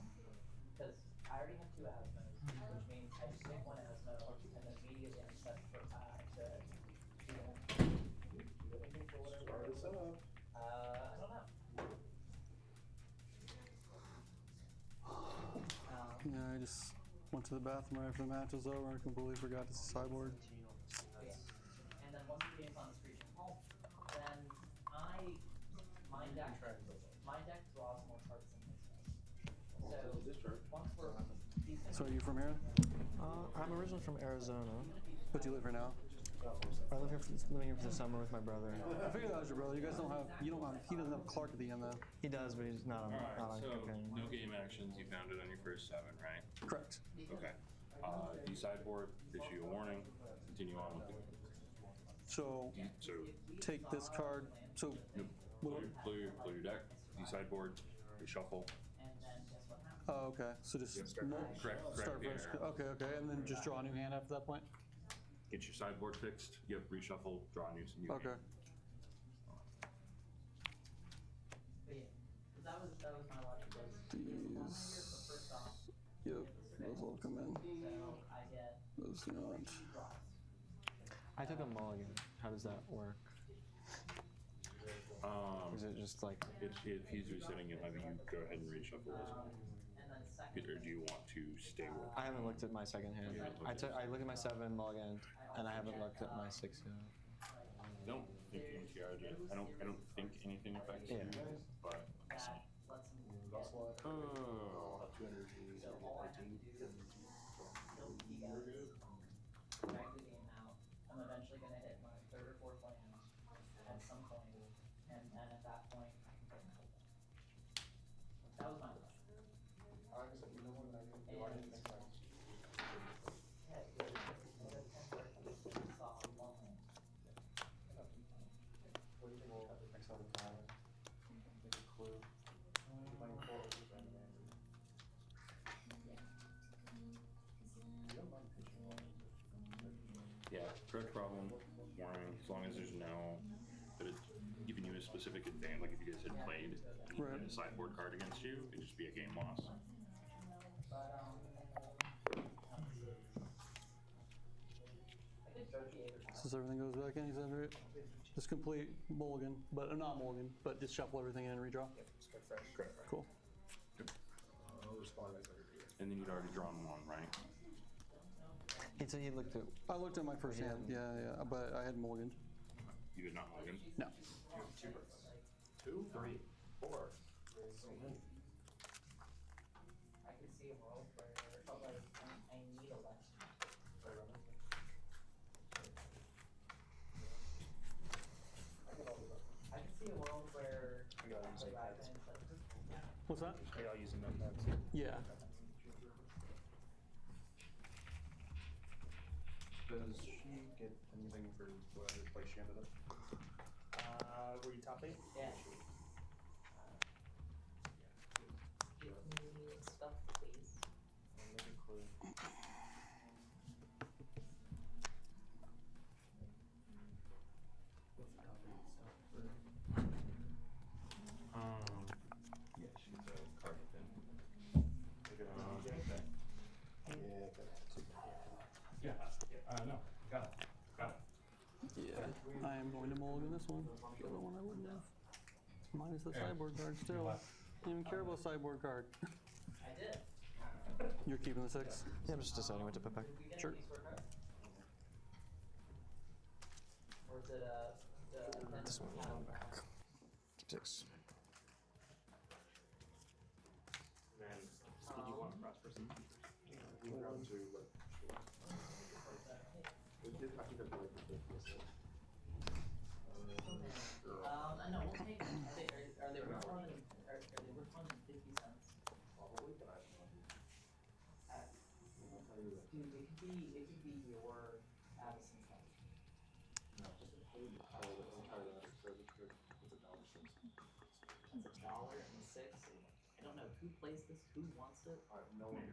S14: because I already have 2 Asmos, which means I just make 1 Asmo and then immediately I'm set for to do anything for whatever.
S2: Start us up.
S14: I don't know.
S8: Yeah, I just went to the bathroom right after the match was over. I completely forgot to sideboard.
S14: Yeah. And then once the game's on the screen from home, then my deck draws more cards than his does. So once we're decent.
S8: So are you from here?
S11: I'm originally from Arizona.
S8: But you live here now?
S11: I live here living here for the summer with my brother.
S8: I figured that was your brother. You guys don't have. He doesn't have Clark at the end though.
S11: He does, but he's not on.
S9: Alright,
S11: Not on
S9: so
S11: companion.
S9: no game actions. You found it on your first 7, right?
S8: Correct.
S9: Okay. You sideboard, issue a warning, continue on with the game.
S8: So take this card. So
S9: Play your deck, you sideboard, reshuffle.
S8: oh, okay. So just
S9: Correct
S8: start
S9: the
S8: fresh.
S9: error.
S8: Okay, and then just draw a new hand after that point.
S9: Get your sideboard fixed. Yep, reshuffle, draw a new
S8: Okay.
S9: hand.
S14: That was my logic.
S8: These. Yep, those all come in. Those do not.
S11: I took a mulligan. How does that work? Is it just like
S9: if he's resetting it, maybe you go ahead and reshuffle this one. Or do you want to stay with?
S11: I haven't looked at my second hand. I looked at my 7 mulligan, and I haven't looked at my 6 yet.
S9: I don't think I don't think anything affects you, but
S14: Drag the game out. I'm eventually going to hit my 3rd or 4th land at some point, and then at that point, I can play my whole deck. That was my question.
S9: yeah, correct problem, warning, as long as there's no, but it's giving you a specific advantage, like if you guys had played and a sideboard card against you, it'd just be a game loss.
S8: Since everything goes back in, he's under it. Just complete mulligan, but not mulligan, but just shuffle everything in and redraw.
S9: Correct.
S8: Cool.
S9: And then you'd already drawn 1, right?
S11: He looked at.
S8: I looked at my first hand, yeah, but I had mulligan.
S9: You did not mulligan?
S8: No.
S2: 2, 3, 4.
S14: I could see a world where it felt like I need a left. I could see a world where
S8: What's that?
S7: Are y'all using notepads?
S8: Yeah.
S7: Does she get anything for whatever place she ended up? Were you top 8?
S14: Yeah.
S3: No. Got it. Got it.
S8: Yeah, I am going to mulligan this one. The other one I wouldn't have. Minus the sideboard card still. Didn't even care about sideboard card.
S14: I did.
S8: You're keeping the 6?
S11: Yeah, I'm just deciding what to put back.
S8: Sure.
S14: Or is it
S11: This one back. Keep 6.
S3: Then, did you want to cross person? We can grab 2, but sure. I think that's the way to do this.
S14: No, we'll take. Are they worth more than? Are they worth more than 50 cents?
S3: Probably, but I don't know.
S14: Dude, it could be your Addison stuff.
S3: No, just a pay the entire letter, so it's good. It's $1.06.
S14: It's $1.06. I don't know who plays this, who wants it.
S3: No one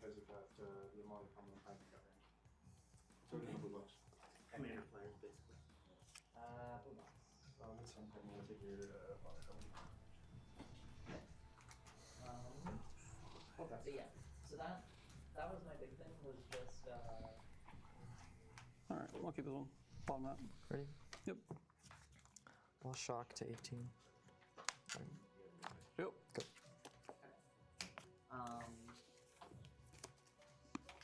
S3: plays it at the amount of time I'm trying to get range. So it's $100.
S14: Commander players, basically. Blue box.
S3: It's something I'm gonna take your
S14: So yeah, so that was my big thing, was just
S8: All right, I'll keep this one. Bottom out.
S11: Ready?
S8: Yep.
S11: I'll shock to 18. Right.
S8: Yep.
S11: Go.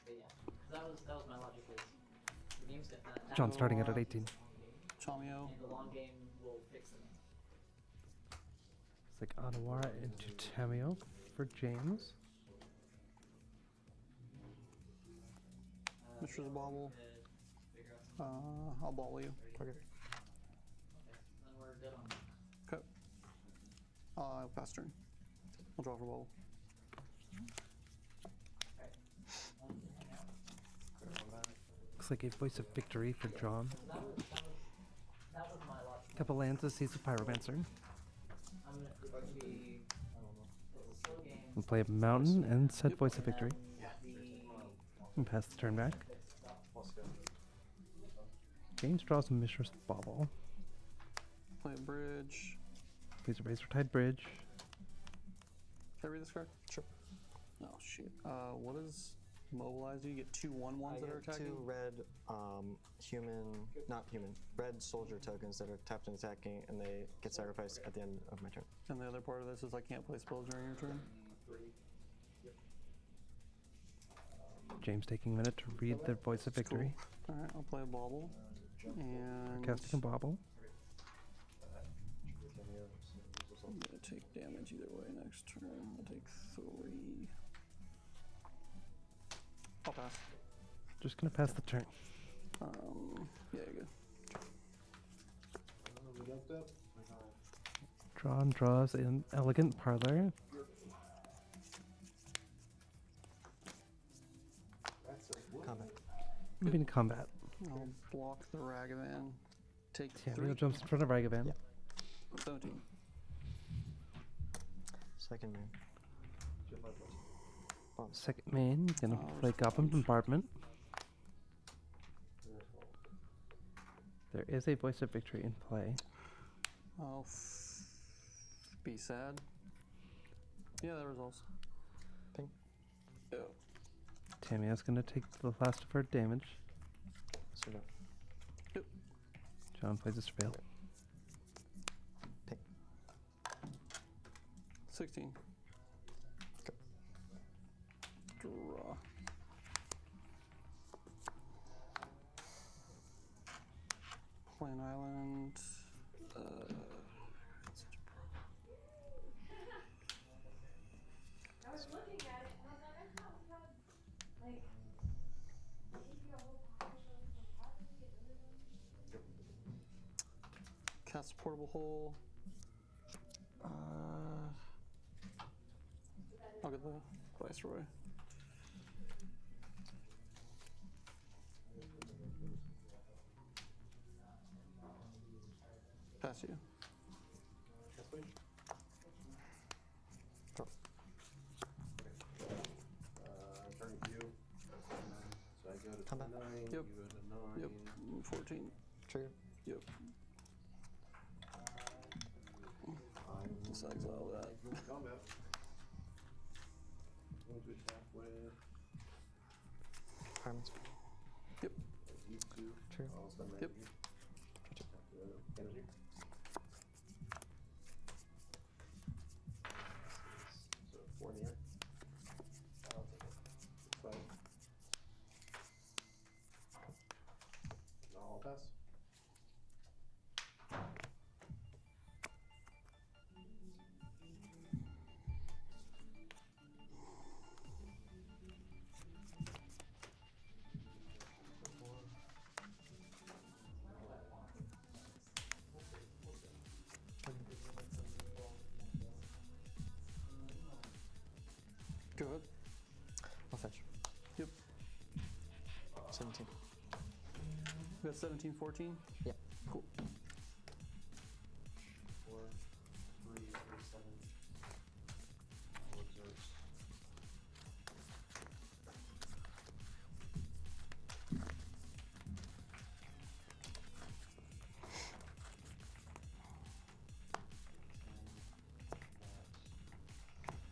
S14: but yeah, that was my logic is the game's gonna
S1: John starting it at 18.
S8: Chameo.
S14: and the long game will fix them.
S1: It's like Anawara into Tamio for James.
S8: Mr. Bobble. I'll ball you.
S11: Okay.
S14: Then we're good on that.
S8: Okay. I'll pass turn. I'll draw for bubble.
S1: Looks like a voice of victory for John.
S14: That was my logic.
S1: Couple lands to seize the Pyromancer.
S14: I'm gonna be, I don't know, it's a slow game.
S1: And play a mountain and set voice of victory.
S14: The
S1: And pass the turn back. James draws a Mishra's Bauble.
S8: Play a bridge.
S1: Plays a Razortide Bridge.
S8: Can I read this card?
S11: Sure.
S8: Oh shit. What is mobilize? You get 2 1/1s that are attacking.
S11: 2 red red soldier tokens that are tapped and attacking, and they get sacrificed at the end of my turn.
S8: And the other part of this is I can't play spells during your turn.
S1: James taking a minute to read the voice of victory.
S8: Cool. Alright, I'll play a bauble. And
S1: Casting a Bauble.
S8: I'm gonna take damage either way next turn. I'll take 3. I'll pass.
S1: Just gonna pass the turn.
S8: Yeah, good.
S1: John draws an Elegant Parlor.
S11: Combat.
S1: Moving to combat.
S8: I'll block the Ragavan. Take
S1: Yeah,
S8: 3.
S1: Leo jumps in front of Ragavan.
S8: 17.
S11: Second main.
S1: Second main, gonna play Goblin Bombardment. There is a voice of victory in play.
S8: I'll be sad. Yeah, that resolves.
S11: Ping.
S8: Yeah.
S1: Tamia's gonna take the last of her damage.
S11: Surveil.
S8: Yep.
S1: John plays a Surveil.
S11: Ping.
S8: 16.
S11: Go.
S8: Draw. Play an island.
S17: I was looking at it and I was like, I thought we had, like, maybe a whole package of them, how did we get rid of them?
S8: Cast portable hole. I'll get the Viceroy. Pass you.
S11: Draw.
S7: Turn to you. So I go to
S11: Combat.
S7: 9,
S8: Yep.
S7: you go to 9.
S8: Yep. 14.
S11: Trigger.
S8: Yep. Just exile that.
S7: Combat. Going to attack with
S11: Pyromancer.
S8: Yep.
S11: True.
S8: Yep.
S7: So 4 near. I'll take it. 5. No, I'll pass.
S8: Go ahead.
S11: I'll fetch.
S8: Yep.
S11: 17.
S8: We got 17, 14?
S11: Yeah.
S8: Cool.
S7: 4, 3, 3, 7. All observes.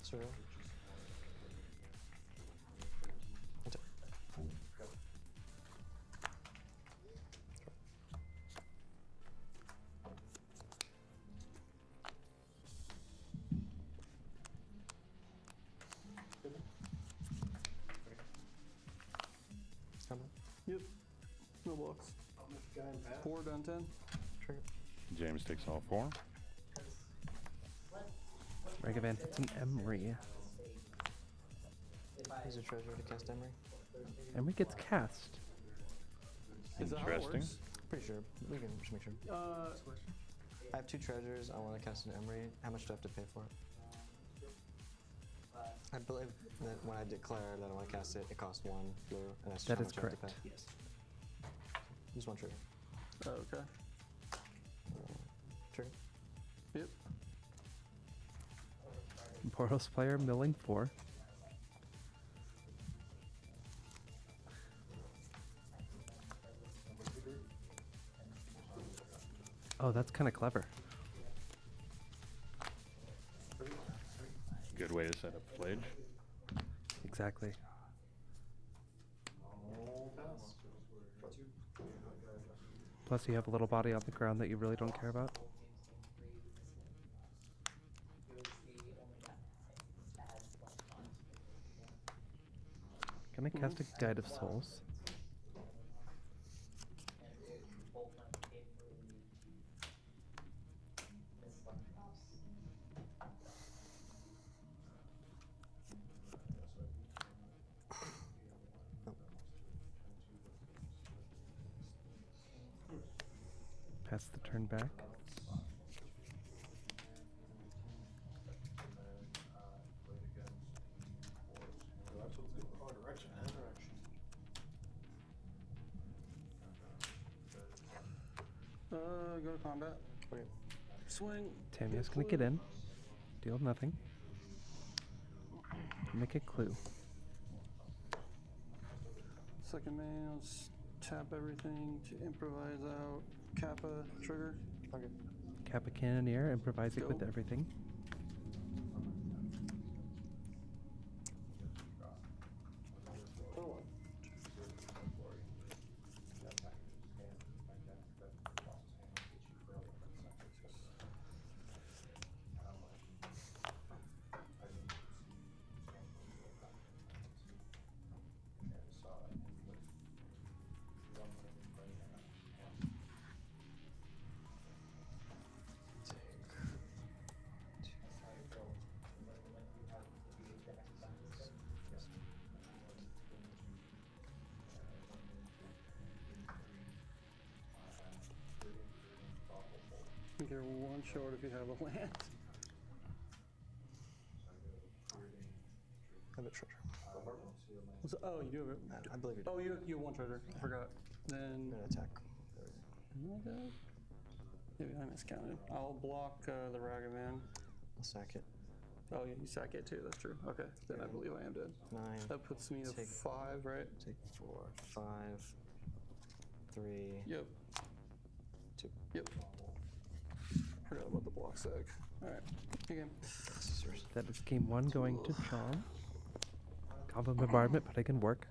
S11: Zero.
S8: Yep. No blocks. 4 down 10.
S11: Trigger.
S9: James takes all 4.
S1: Ragavan hits an Emery.
S11: Use a treasure to cast Emery.
S1: Emery gets cast.
S8: Is that how it
S9: Interesting.
S8: works?
S11: Pretty sure. We can just make sure. I have 2 treasures. I want to cast an Emery. How much do I have to pay for it? I believe that when I declare that I want to cast it, it costs 1 blue, and that's just
S1: That
S11: how
S1: is
S11: much I have to
S1: correct.
S11: pay. Yes. Just 1 trigger.
S8: Okay.
S11: Trigger.
S8: Yep.
S1: Boros player milling 4. Oh, that's kind of clever.
S9: Good way to set up Flage.
S1: Exactly. Plus, you have a little body on the ground that you really don't care about. Can I cast a Guide of Souls? Pass the turn back.
S8: Go to combat.
S11: Okay.
S8: Swing.
S1: Tamiya's gonna get in. Deal nothing. Make a clue.
S8: Second man, let's tap everything to improvise out. Kappa trigger.
S11: Okay.
S1: Kappa Cannoneer, improvising
S8: Go.
S1: with everything.
S8: You're 1 short if you have a land.
S11: I have a treasure.
S8: Oh, you do have it.
S11: I believe you do.
S8: Oh, you have 1 treasure. I forgot. Then.
S11: I'm gonna attack.
S8: Oh my god. Maybe I miscounted. I'll block the Ragavan.
S11: I'll sack it.
S8: Oh, yeah, you sack it too. That's true. Okay, then I believe I am dead.
S11: 9.
S8: That puts me to 5, right?
S11: Take 4, 5, 3.
S8: Yep.
S11: 2.
S8: Yep. Forgot about the block sack. Alright, again.
S1: That is game 1 going to John. Combo bombardment, but it can work.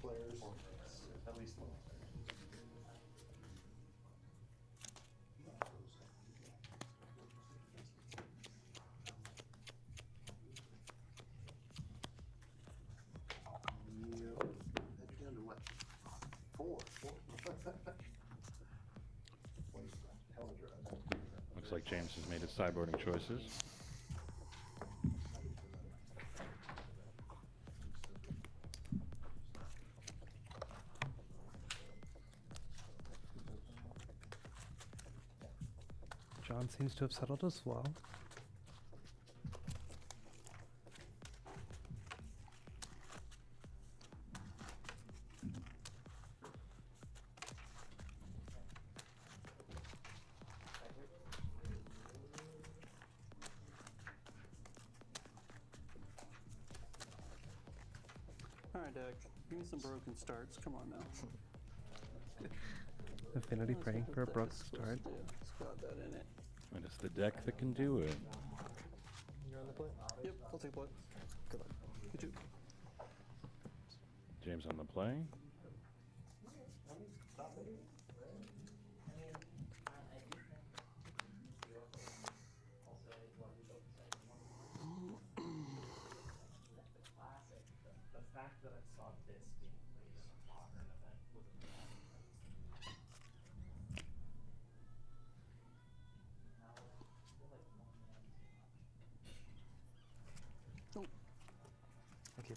S7: Players, at least one. Down to what? Four.
S9: Looks like James has made his sideboarding choices.
S1: John seems to have settled as well.
S8: Alright, Deck. Give me some broken starts. Come on now.
S1: Affinity praying for a broke start.
S8: It's got that in it.
S9: And it's the deck that can do it.
S11: You're on the play?
S8: Yep, I'll take play.
S11: Good luck.
S8: You too.
S9: James on the play.
S11: Thank you.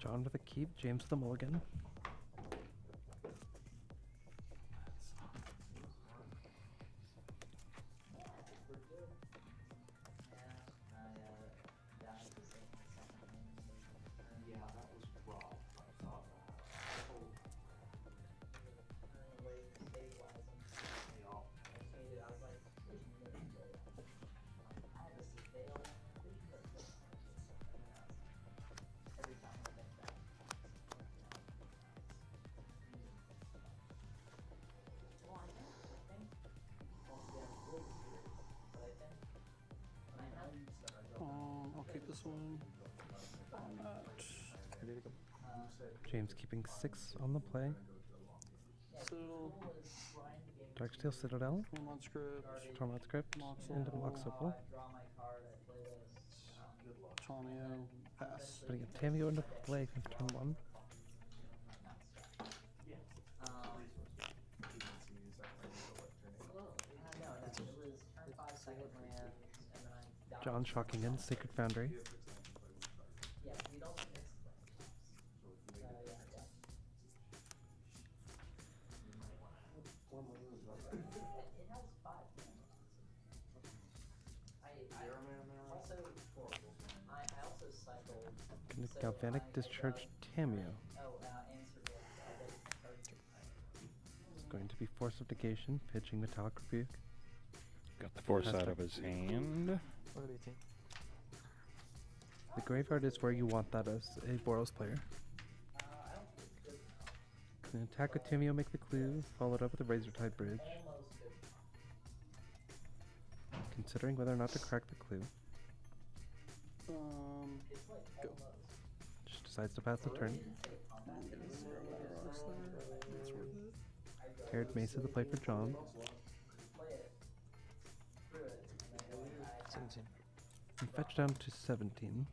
S1: John with a keep, James with a mulligan.
S8: I'll keep this one. I'm not.
S11: Ready to go.
S1: James keeping 6 on the play.
S8: Citadel.
S1: Darksteel Citadel.
S8: Tormod Script.
S1: Tormod Script.
S8: Mox
S1: And a Mox Opal.
S8: Tomio. Pass.
S1: Putting a Tamio into play for turn 1. John shocking in Sacred Foundry. Galvanic Discharge Tamio. Going to be Force of Negation, pitching Metallic Rebuke.
S9: Got the force out of his hand.
S11: What are 18?
S1: The graveyard is where you want that as a Boros player. Can attack with Tamio, make the clue, followed up with a Razortide Bridge. Considering whether or not to crack the clue.
S8: Go.
S1: Just decides to pass the turn. Paired Mesa to play for John.
S11: 17.
S1: And fetch down to 17.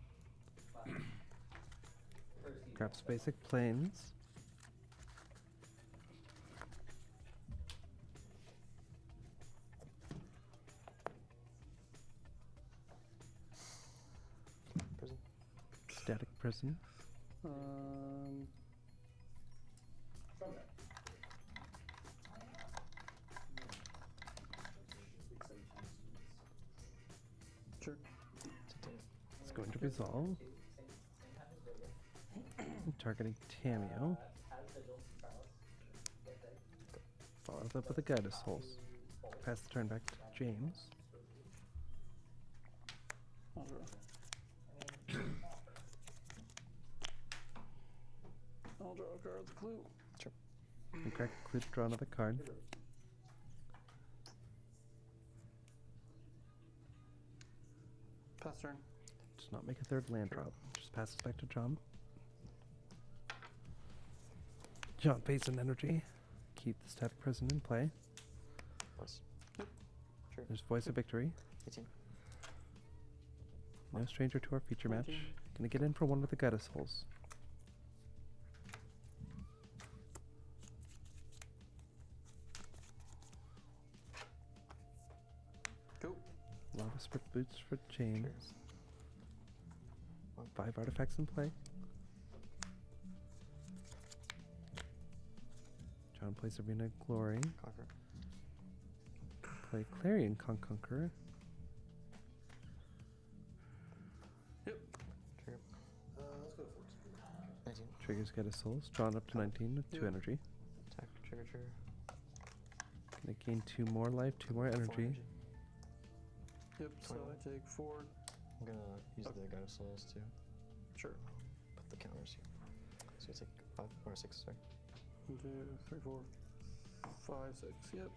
S1: Grabs basic planes.
S11: Prison.
S1: Static Prison.
S8: Sure.
S1: It's going to resolve. I'm targeting Tamio. Follows up with a Guidus Souls. Pass the turn back to James.
S8: I'll draw. I'll draw a card with the clue.
S11: Sure.
S1: And crack the clue to draw another card.
S8: Pass turn.
S1: Does not make a third land drop. Just passes back to John. John pays an energy. Keep the static present in play.
S11: Voice. Sure.
S1: There's Voice of Victory.
S11: 18.
S1: No stranger to our feature match. Gonna get in for one with the Guidus Souls.
S8: Go.
S1: Lava Spurt Boots for James. 5 artifacts in play. John plays Arena Glory.
S11: Conquer.
S1: Play Clarion Conqueror.
S8: Yep.
S11: Trigger.
S13: Let's go to 14.
S11: 19.
S1: Triggers Guidus Souls. Drawn up to 19 with 2 energy.
S11: Attack. Trigger.
S1: Gonna gain 2 more life, 2 more energy.
S8: Yep, so I take 4.
S11: I'm gonna use the Guidus Souls too.
S8: Sure.
S11: Put the counters here. So you take 5 or 6, sorry.
S8: 1, 2, 3, 4, 5, 6. Yep.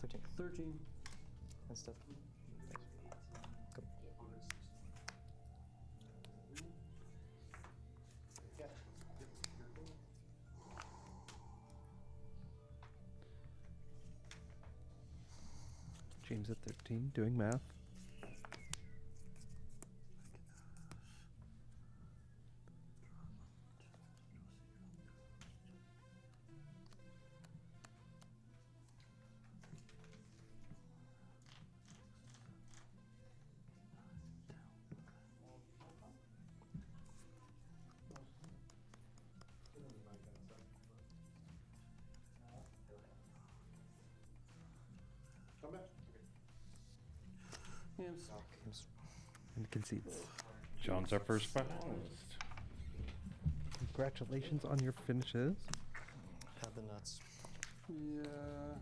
S11: 13.
S8: 13.
S11: And stuff. Go.
S1: James at 13, doing math.
S13: Come back.
S8: Games.
S1: And concedes.
S9: John's our first finalist.
S1: Congratulations on your finishes.
S11: Had the nuts.
S8: Yeah,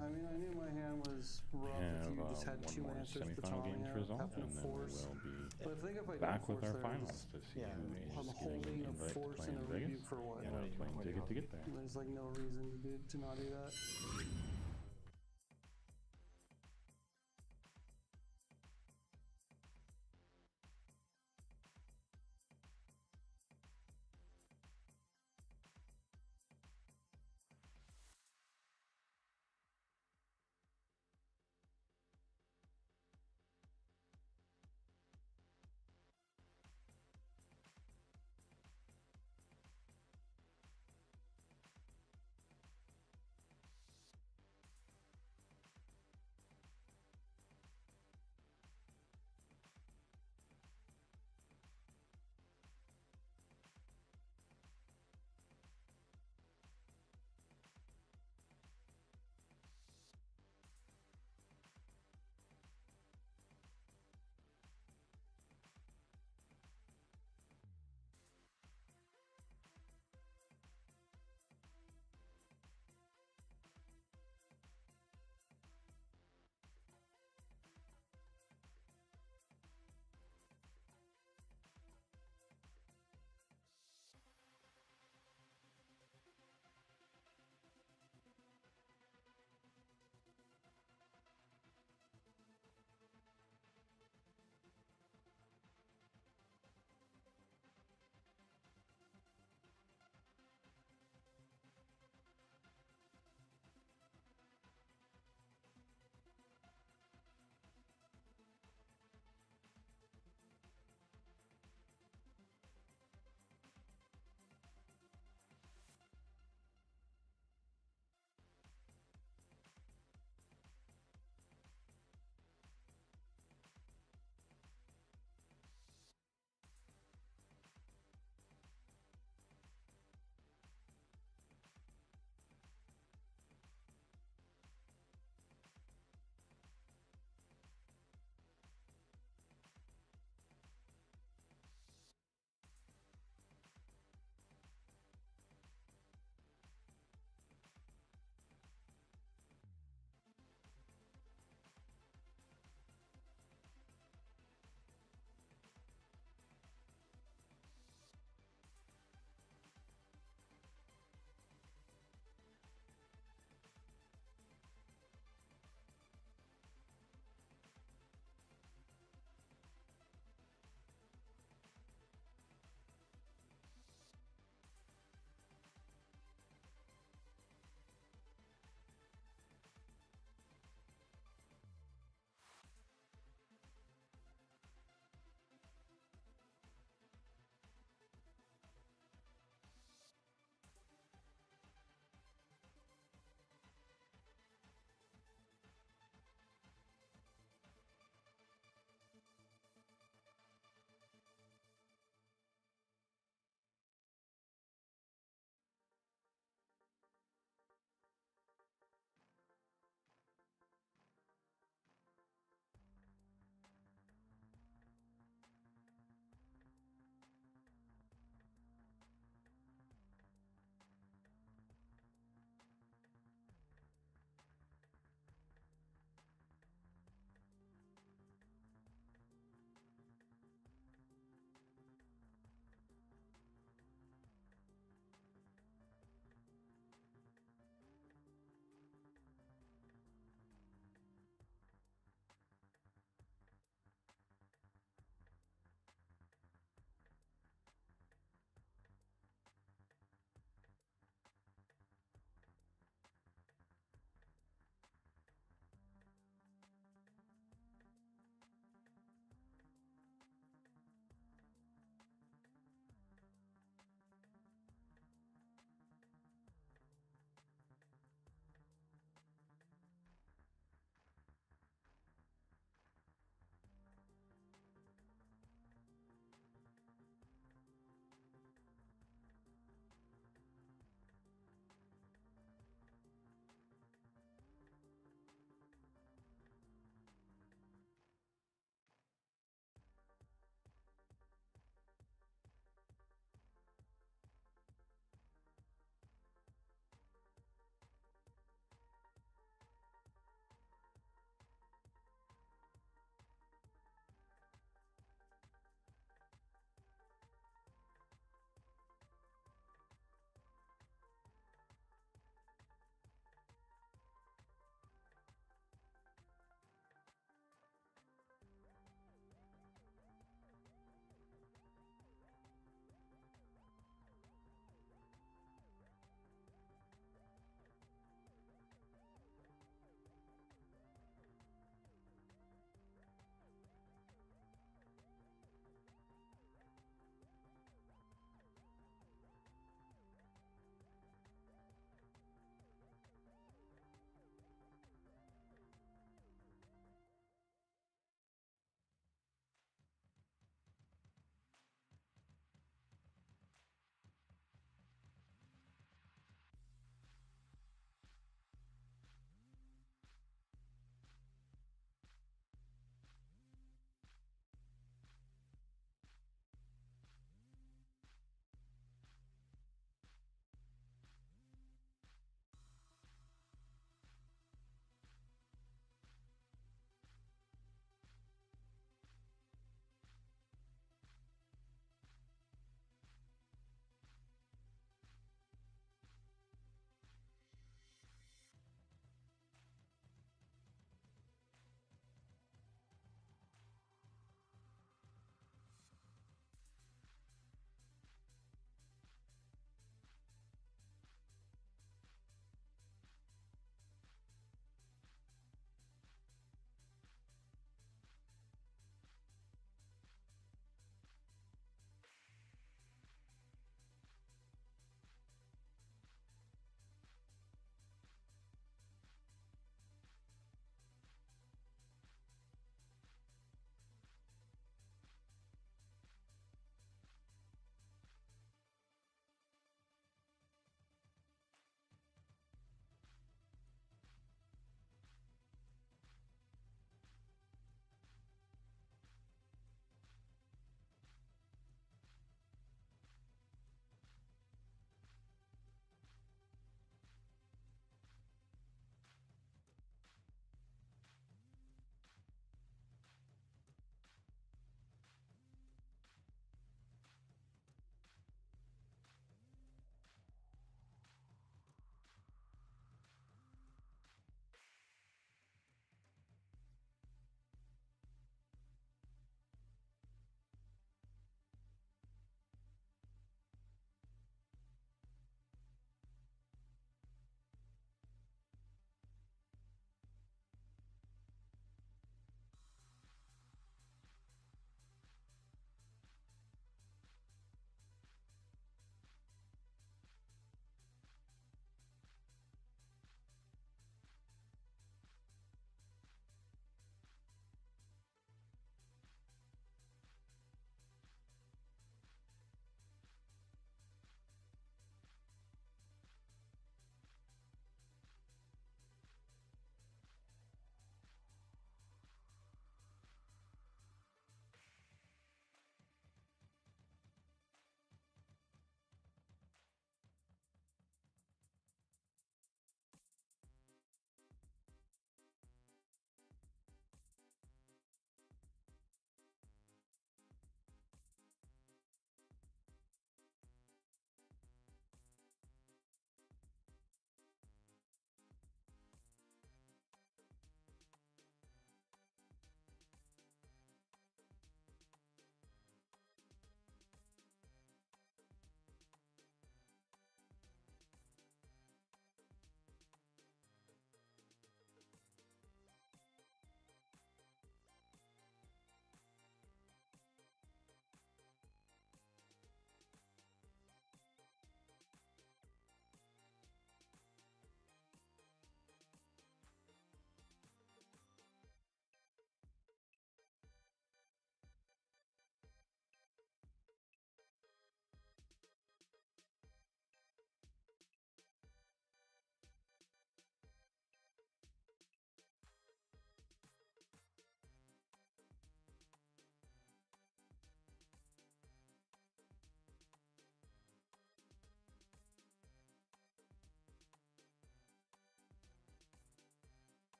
S8: I mean, I knew my hand was rough if you just had
S9: one
S8: 2
S9: more
S8: answers to
S9: semifinal game
S8: Tommy,
S9: result,
S8: have no
S9: and then
S8: force.
S9: we'll be
S8: But I think if I
S9: back
S8: don't
S9: with our
S8: force there,
S9: finalists to see who
S8: I'm
S9: is
S8: holding
S9: getting
S8: a
S9: invited to
S8: force
S9: play
S8: and
S9: in
S8: a
S9: Vegas.
S8: rebuke for what?
S9: And a plane ticket to get there.
S8: There's like no reason to not do that.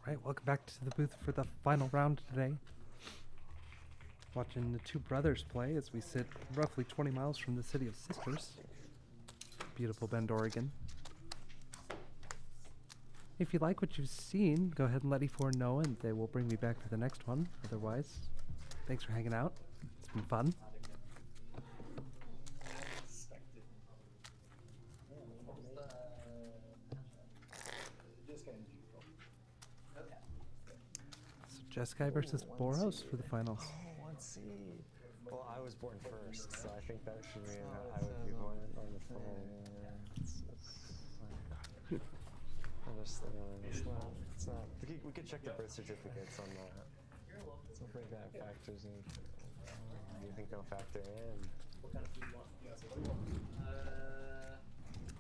S1: Right, welcome back to the booth for the final round today. Watching the two brothers play as we sit roughly 20 miles from the city of Sisters. Beautiful Bend, Oregon. If you like what you've seen, go ahead and let E4 know and they will bring me back for the next one. Otherwise, thanks for hanging out. It's been fun. So Jeskai versus Boros for the finals.
S11: Oh, let's see. Well, I was born first, so I think that should mean that I would be born on the phone. It's not. We could check the birth certificates on that. So I think that factors in. Do you think they'll factor in?
S14: What kind of food you want?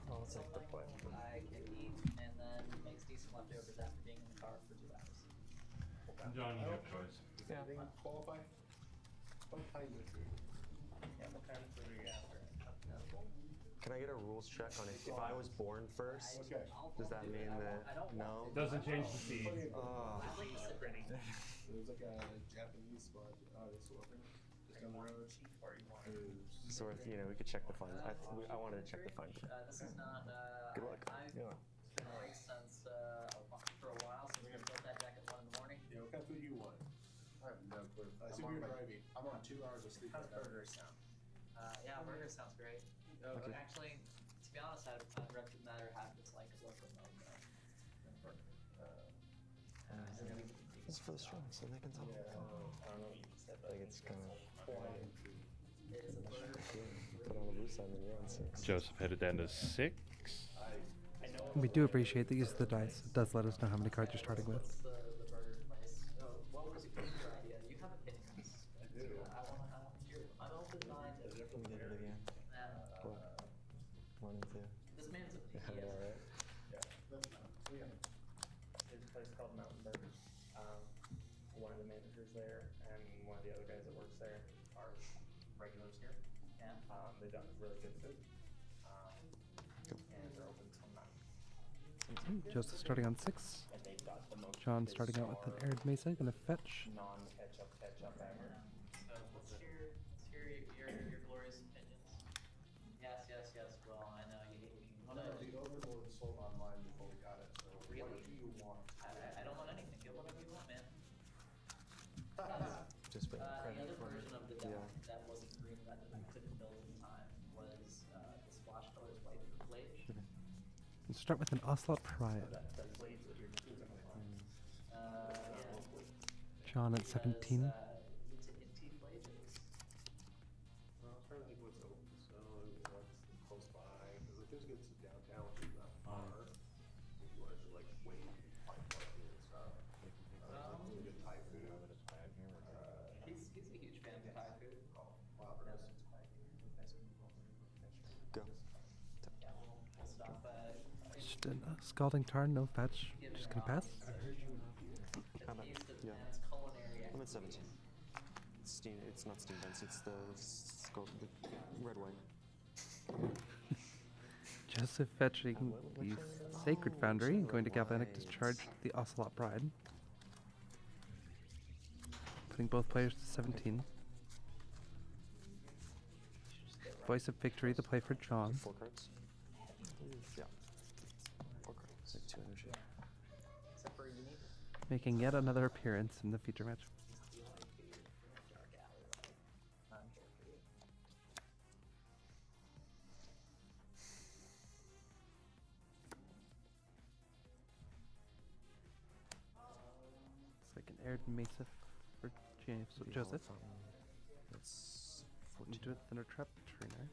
S11: I'll take the play.
S14: I can eat and then makes decent leftovers after being in the car for 2 hours.
S9: John, you have choice.
S14: Yeah.
S7: Qualify? What kind of food?
S14: Yeah, what kind of food are you after?
S11: Can I get a rules check on if I was born first? Does that mean that no?
S9: Doesn't change the seed.
S11: Oh.
S7: There's like a Japanese spot. This open just down the road.
S11: So if, we could check the fund. I wanted to check the fund.
S14: This is not.
S11: Good luck.
S14: I've been awake since for a while, so we're gonna build that deck at 1 in the morning.
S7: Yeah, what kind of food do you want? I have no clue. I assume you're driving. I'm on 2 hours of sleep.
S14: How's burgers sound? Yeah, burgers sounds great.
S11: Okay.
S14: Actually, to be honest, I'd rather have this like local mode than burger.
S11: It's for the stream, so they can tell.
S14: I don't know what you said, but
S11: It's kind of.
S14: it is a burger.
S11: Put on the blue side and you're on 6.
S9: Joseph headed down to 6.
S1: We do appreciate the use of the dice. It does let us know how many cards you're starting with.
S14: The burger place. What was your idea? You have opinions. I do. I'm open-minded.
S11: We did it again. 1 and 2.
S14: This man's a
S11: Yeah, I know, right?
S18: There's a place called Mountain Burgers. One of the managers there and one of the other guys that works there are regulars here.
S14: Yeah.
S18: They've done really good food. And they're open till 9.
S1: Joseph starting on 6.
S18: And they've got the most
S1: John starting out with an Arid Mesa, gonna fetch.
S18: non-ketchup ever.
S14: So what's your glorious opinions? Yes. Well, I know you hate me.
S7: The Overlord sold online before we got it, so
S14: Really?
S7: what do you want?
S14: I don't want anything. Get whatever you want, man.
S11: Just
S14: The other version of the deck that wasn't green that I couldn't build in time was the splash colors white blade.
S1: We'll start with an Ocelot Pride. John at 17.
S7: Well, I was trying to think what's open, so what's close by, because if there's good to downtown, which is not far, if you wanted to like wait, find parking and stuff. Really good Thai food.
S14: He's a huge fan of Thai food.
S7: Wow,
S11: Go.
S14: Yeah, we'll stop at
S1: Just a Scalding Tarn, no fetch. Just gonna pass.
S11: How about, yeah.
S14: man's culinary
S11: I'm at 17. It's not Steam Dance, it's the red wine.
S1: Joseph fetching the Sacred Foundry, going to Galvanic Discharge the Ocelot Bride. Putting both players to 17. Voice of Victory, the play for John.
S11: 4 cards? Yeah. 4 cards. 2 energy.
S14: except for unique.
S1: Making yet another appearance in the feature match. It's like an Arid Mesa for Joseph.
S11: That's
S1: Into a Thunder Trap Trainer.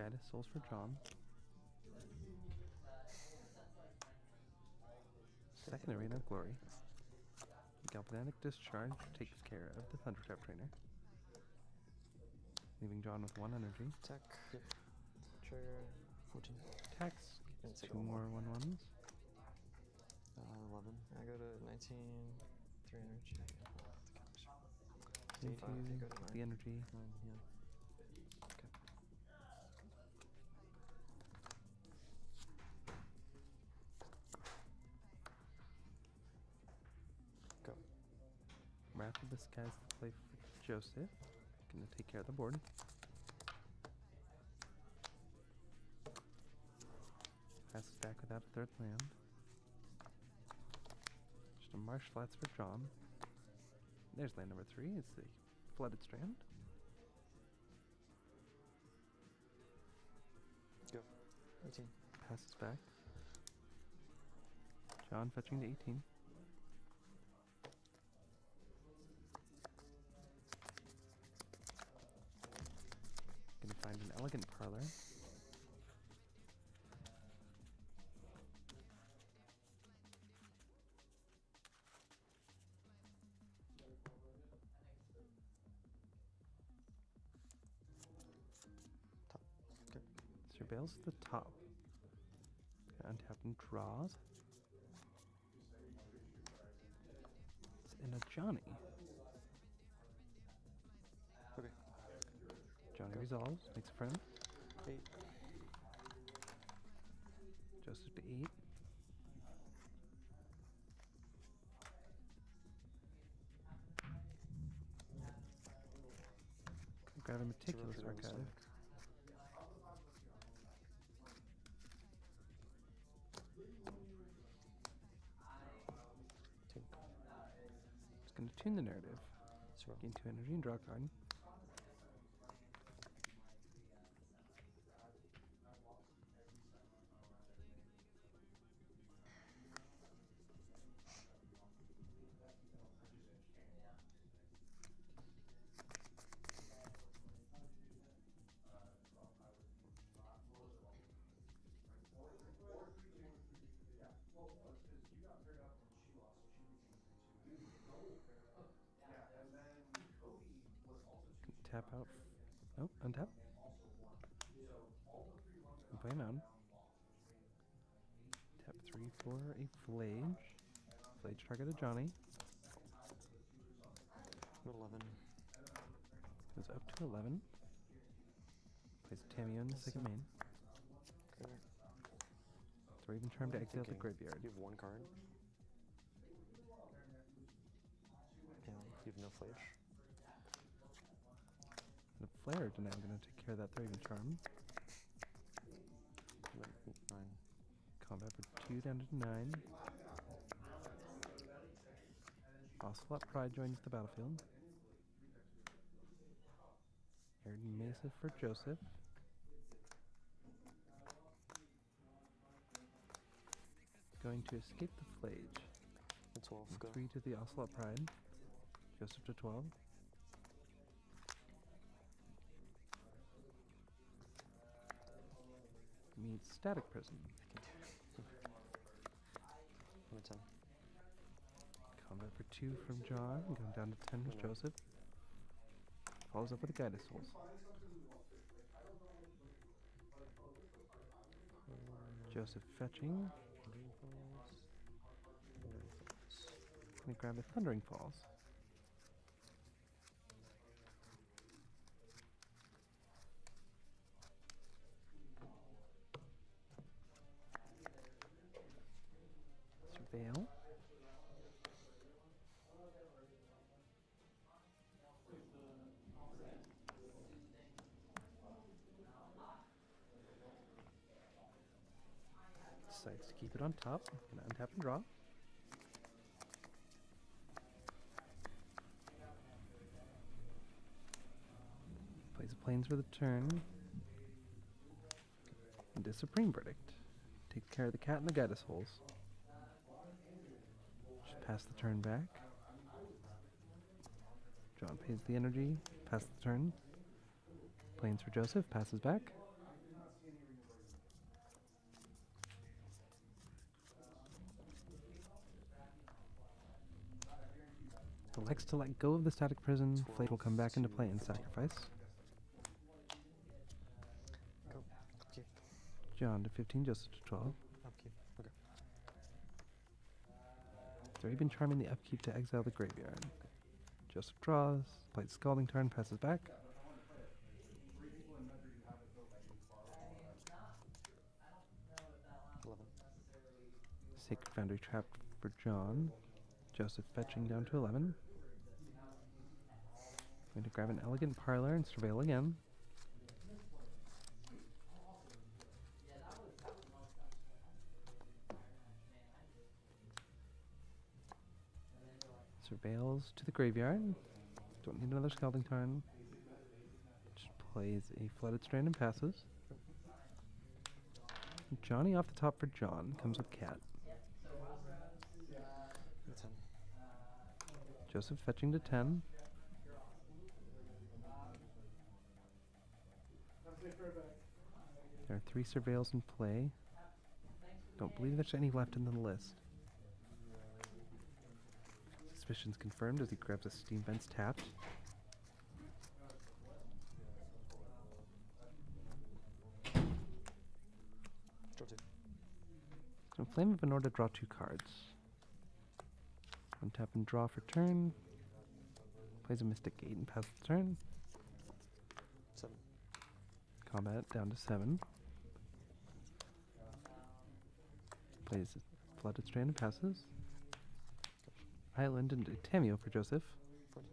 S1: Guided Souls for John. Second Arena of Glory. Galvanic Discharge takes care of the Thundertrap Trainer. Leaving John with 1 energy.
S11: Attack. Yep. Trigger. 14.
S1: Attacks.
S11: And take
S1: 2 more 1/1s.
S11: 11. I go to 19. 3 energy.
S1: Into
S11: Go to 9.
S1: the energy.
S11: 9, yeah. Okay. Go.
S1: Wrath of the Skies to play for Joseph. Gonna take care of the board. Passes back without a 3rd land. Just a Marsh Flats for John. There's land number 3. It's the Flooded Strand.
S11: Go. 18.
S1: Passes back. John fetching to 18. Gonna find an Elegant Parlor. Surveils at the top. Untapped and draws. And a Johnny.
S11: Okay.
S1: Johnny resolves, makes a friend.
S11: 8.
S1: Joseph to 8. Grab a Meticulous Archive. Just going to tune the narrative. Gain 2 energy and draw a card. Tap out. Nope, untap. And play a mountain. Tap 3 for a Flage. Flage target a Johnny.
S11: 11.
S1: Goes up to 11. Plays Tamiyo in the second main.
S11: Okay.
S1: So even Charm to exile the graveyard.
S11: You have 1 card. And you have no Flage.
S1: The Flare tonight, I'm going to take care of that Thraven Charm.
S11: 9.
S1: Combat for 2 down to 9. Ocelot Pride joins the battlefield. Aired Mesa for Joseph. Going to escape the Flage.
S11: 12, go.
S1: 3 to the Ocelot Pride. Joseph to 12. Meets Static Prison.
S11: I'm at 10.
S1: Combat for 2 from John. Going down to 10 with Joseph. Follows up with a Guided Souls. Joseph fetching. Gonna grab a Thundering Falls. Surveil. Decides to keep it on top. Gonna untap and draw. Plays Plains for the turn. And a Supreme Verdict. Takes care of the cat and the Guided Souls. Just pass the turn back. John pays the energy. Pass the turn. Plains for Joseph. Passes back. elects to let go of the static prison, Flayed will come back into play and sacrifice.
S11: Go. Upkeep.
S1: John to 15, Joseph to 12.
S11: Upkeep. Okay.
S1: They're even charming the upkeep to exile the graveyard. Joseph draws, plays Scalding Tarn, passes back. Sacred Foundry trapped for John. Joseph fetching down to 11. Going to grab an Elegant Parlor and surveil again. Surveils to the graveyard. Don't need another Scalding Tarn. Just plays a Flooded Strand and passes. Johnny off the top for John. Comes with Cat.
S11: 10.
S1: Joseph fetching to 10. There are 3 surveils in play. Don't believe there's any left in the list. Suspicions confirmed as he grabs a Steam Vents tapped.
S11: Draw 2.
S1: So Flame of Venor to draw 2 cards. Untap and draw for turn. Plays a Mystic Gate and passes the turn.
S11: 7.
S1: Combat down to 7. Plays a Flooded Strand and passes. Island and a Tameo for Joseph.
S11: 14.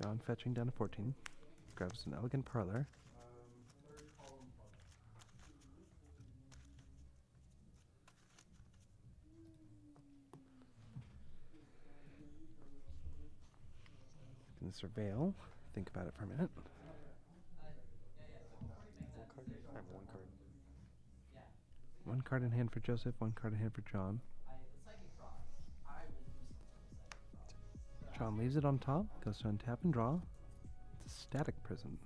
S1: John fetching down to 14. Grabs an Elegant Parlor. Gonna surveil. Think about it for a minute.
S11: 1 card? I have 1 card.
S1: 1 card in hand for Joseph, 1 card in hand for John. John leaves it on top, goes to untap and draw. It's a Static Prison.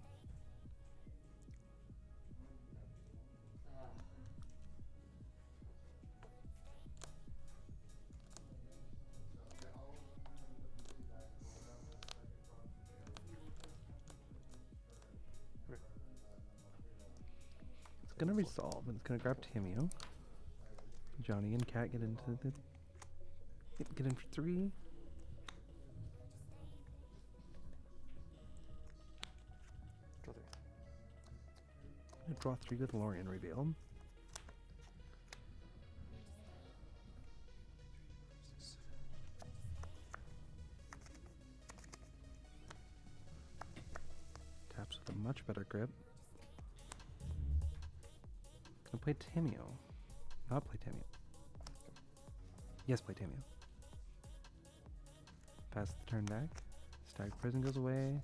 S1: It's gonna resolve and it's gonna grab Tameo. Johnny and Cat get into the get in for 3.
S11: Draw 3.
S1: I draw 3 with Lorien revealed. Taps with a much better grip. Gonna play Tameo. Not play Tameo. Yes, play Tameo. Pass the turn back. Stag Prison goes away.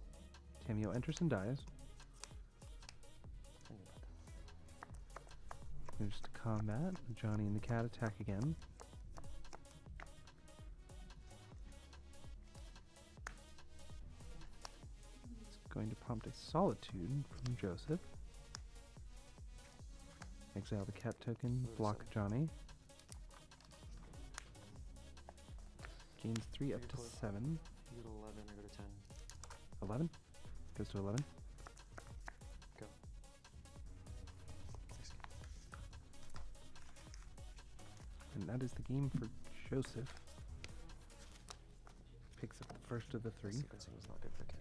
S1: Tameo enters and dies. Moves to combat. Johnny and the Cat attack again. It's going to prompt a Solitude from Joseph. Exile the Cat token, block Johnny. Gains 3 up to 7.
S11: You go to 11, I go to 10.
S1: 11? Goes to 11.
S11: Go.
S1: And that is the game for Joseph. Picks up the first of the 3.
S11: Sequencing was not good for Cat.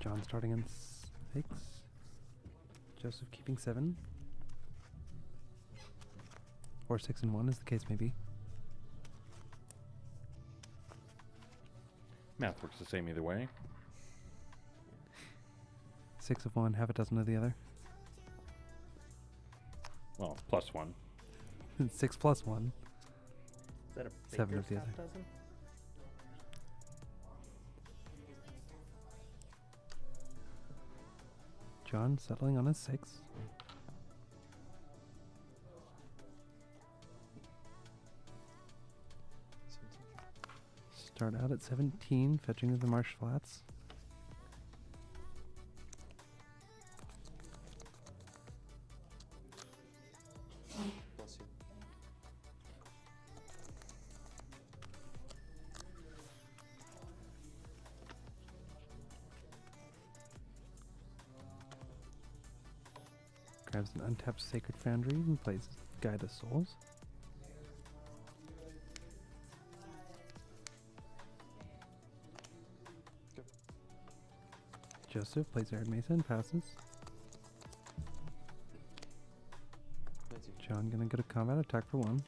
S1: John starting on 6. Joseph keeping 7. Or 6 and 1, as the case may be.
S9: Math works the same either way.
S1: 6 of one, half a dozen of the other.
S9: Well, plus 1.
S1: 6 plus 1.
S18: Is that a
S1: 7 of
S18: baker's
S1: the
S18: half
S1: other.
S18: dozen?
S1: John settling on a 6. Start out at 17, fetching of the marsh flats.
S11: Bless you.
S1: Grabs an untapped Sacred Foundry and plays Guide of Souls. Joseph plays Arid Mesa and passes. John gonna go to combat, attack for 1.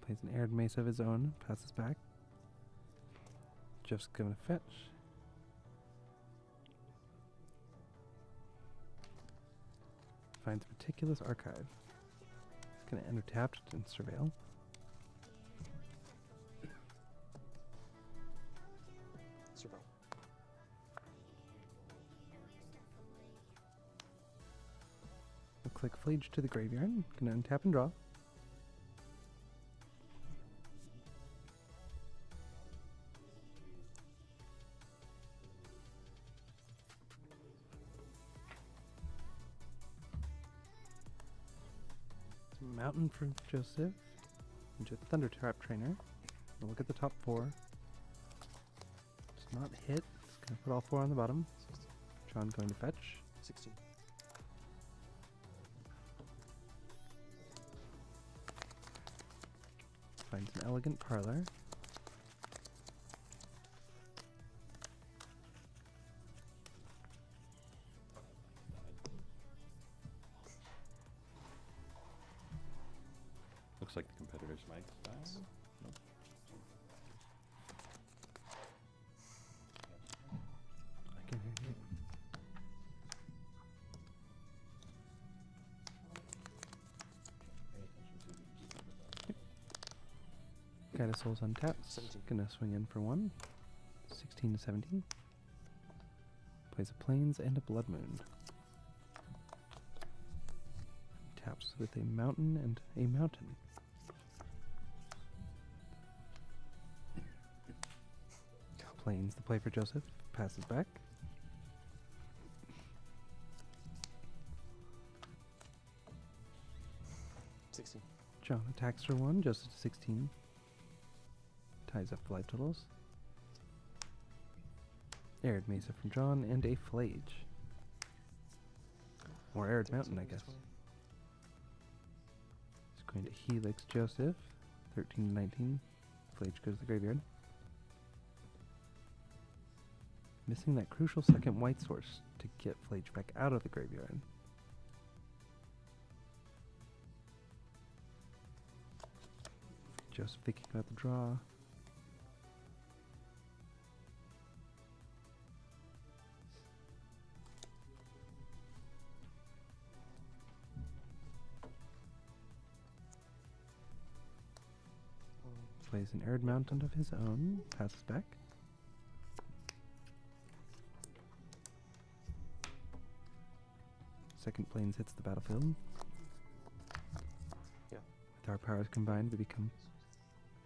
S1: Plays an Arid Mesa of his own, passes back. Jeff's gonna fetch. Finds Meticulous Archive. He's gonna enter tapped and surveil.
S11: Survival.
S1: We'll click Flage to the graveyard. Gonna untap and draw. Mountain for Joseph. Into Thunder Trap Trainer. We'll look at the top 4. It's not hit. It's gonna put all 4 on the bottom. John going to fetch.
S11: 16.
S1: Finds an Elegant Parlor.
S9: Looks like the competitors might style. Nope.
S1: I can hear you. Guide of Souls untapped.
S11: 17.
S1: Gonna swing in for 1. 16 to 17. Plays a Plains and a Blood Moon. Taps with a mountain and a mountain. Plains the play for Joseph. Passes back. John attacks for 1. Joseph to 16. Ties up the life totals. Arid Mesa from John and a Flage. Or Arid Mountain, I guess. He's going to Helix Joseph. 13 to 19. Flage goes to the graveyard. Missing that crucial second white source to get Flage back out of the graveyard. Joseph thinking about the draw. Plays an Arid Mountain of his own, passes back. Second Plains hits the battlefield.
S11: Yeah.
S1: With our powers combined, we become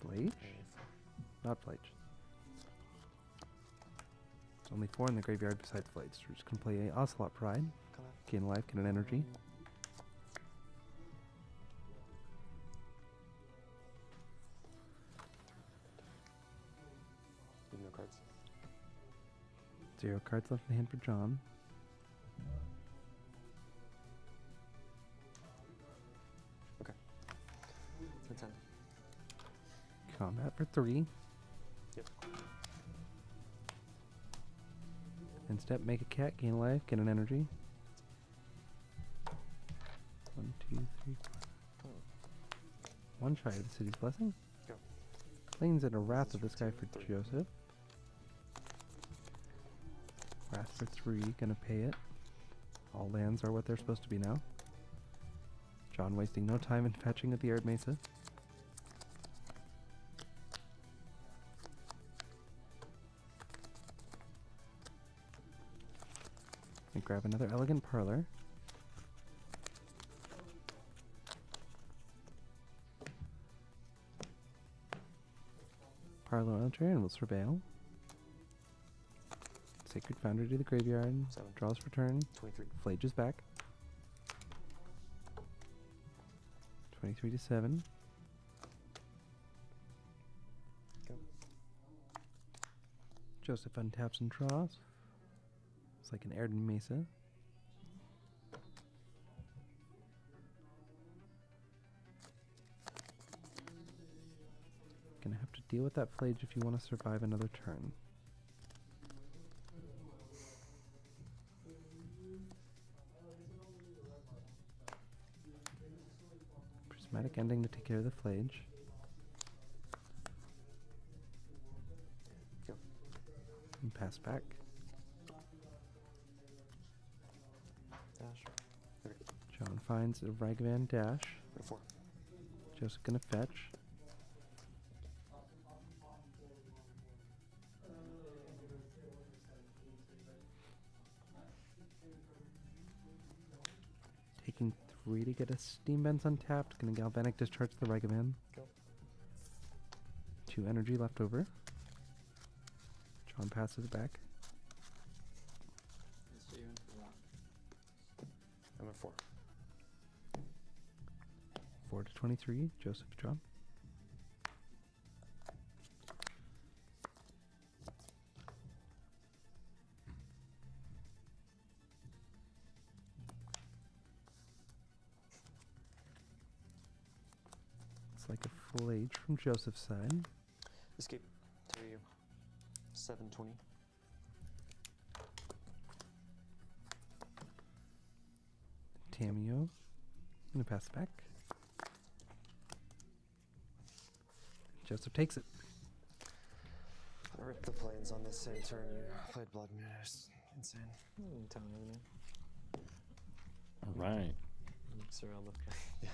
S1: Flage? Not Flage. There's only 4 in the graveyard besides Flage. So we're just going to play a Ocelot Pride. Gain life, get an energy.
S11: No cards.
S1: 0 cards left in hand for John.
S11: Okay. 10.
S1: Combat for 3.
S11: Yep.
S1: Turn step, make a cat, gain a life, get an energy. 1, 2, 3, 4. One shy of the city's blessing.
S11: Go.
S1: Lanes in a wrath of the sky for Joseph. Wrath for 3, gonna pay it. All lands are what they're supposed to be now. John wasting no time in fetching at the Arid Mesa. And grab another Elegant Parlor. Parlor enter and we'll surveil. Sacred Foundry to the graveyard.
S11: 7.
S1: Draws for turn.
S11: 23.
S1: Flage is back. 23 to 7.
S11: Go.
S1: Joseph untaps and draws. It's like an Airden Mesa. Gonna have to deal with that Flage if you want to survive another turn. Prismatic Ending to take care of the Flage.
S11: Go.
S1: And pass back.
S11: Dash. 30.
S1: John finds a Ragavan dash.
S11: 4.
S1: Joseph gonna fetch. Taking 3 to get a Steam Vents untapped. Gonna Galvanic discharge the Ragavan.
S11: Go.
S1: 2 energy left over. John passes it back.
S11: I'm at 4.
S1: 4 to 23. Joseph, John. It's like a Flage from Joseph's side.
S11: Escape. Tear you. 720.
S1: Tamio. Gonna pass it back. Joseph takes it.
S11: I ripped the planes on this same turn. You played Blood Moon. It's insane. Tell me everything.
S9: All right.
S11: Yeah.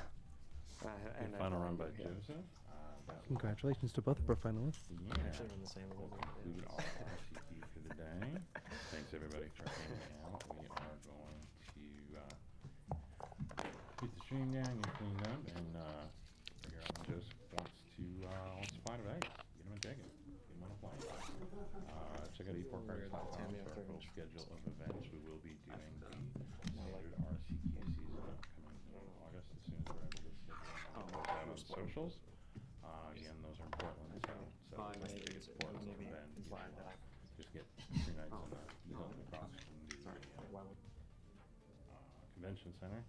S9: Good final run by Joseph.
S1: Congratulations to both of our finalists.
S9: Yeah.
S11: Actually on the same level.
S9: Conclude our RCQ for the day. Thanks everybody for hanging out. We are going to keep the stream down, get cleaned up, and figure out when Joseph wants to fight a Vegas. Get him a ticket. Get him on a plane. Check out ePortcards.com for our full schedule of events. We will be doing the standard RCQ season coming in August as soon as we're able to schedule those out on socials. Again, those are in Portland, so biggest Portland event. Just get 3 nights in the Hilton across from the convention center.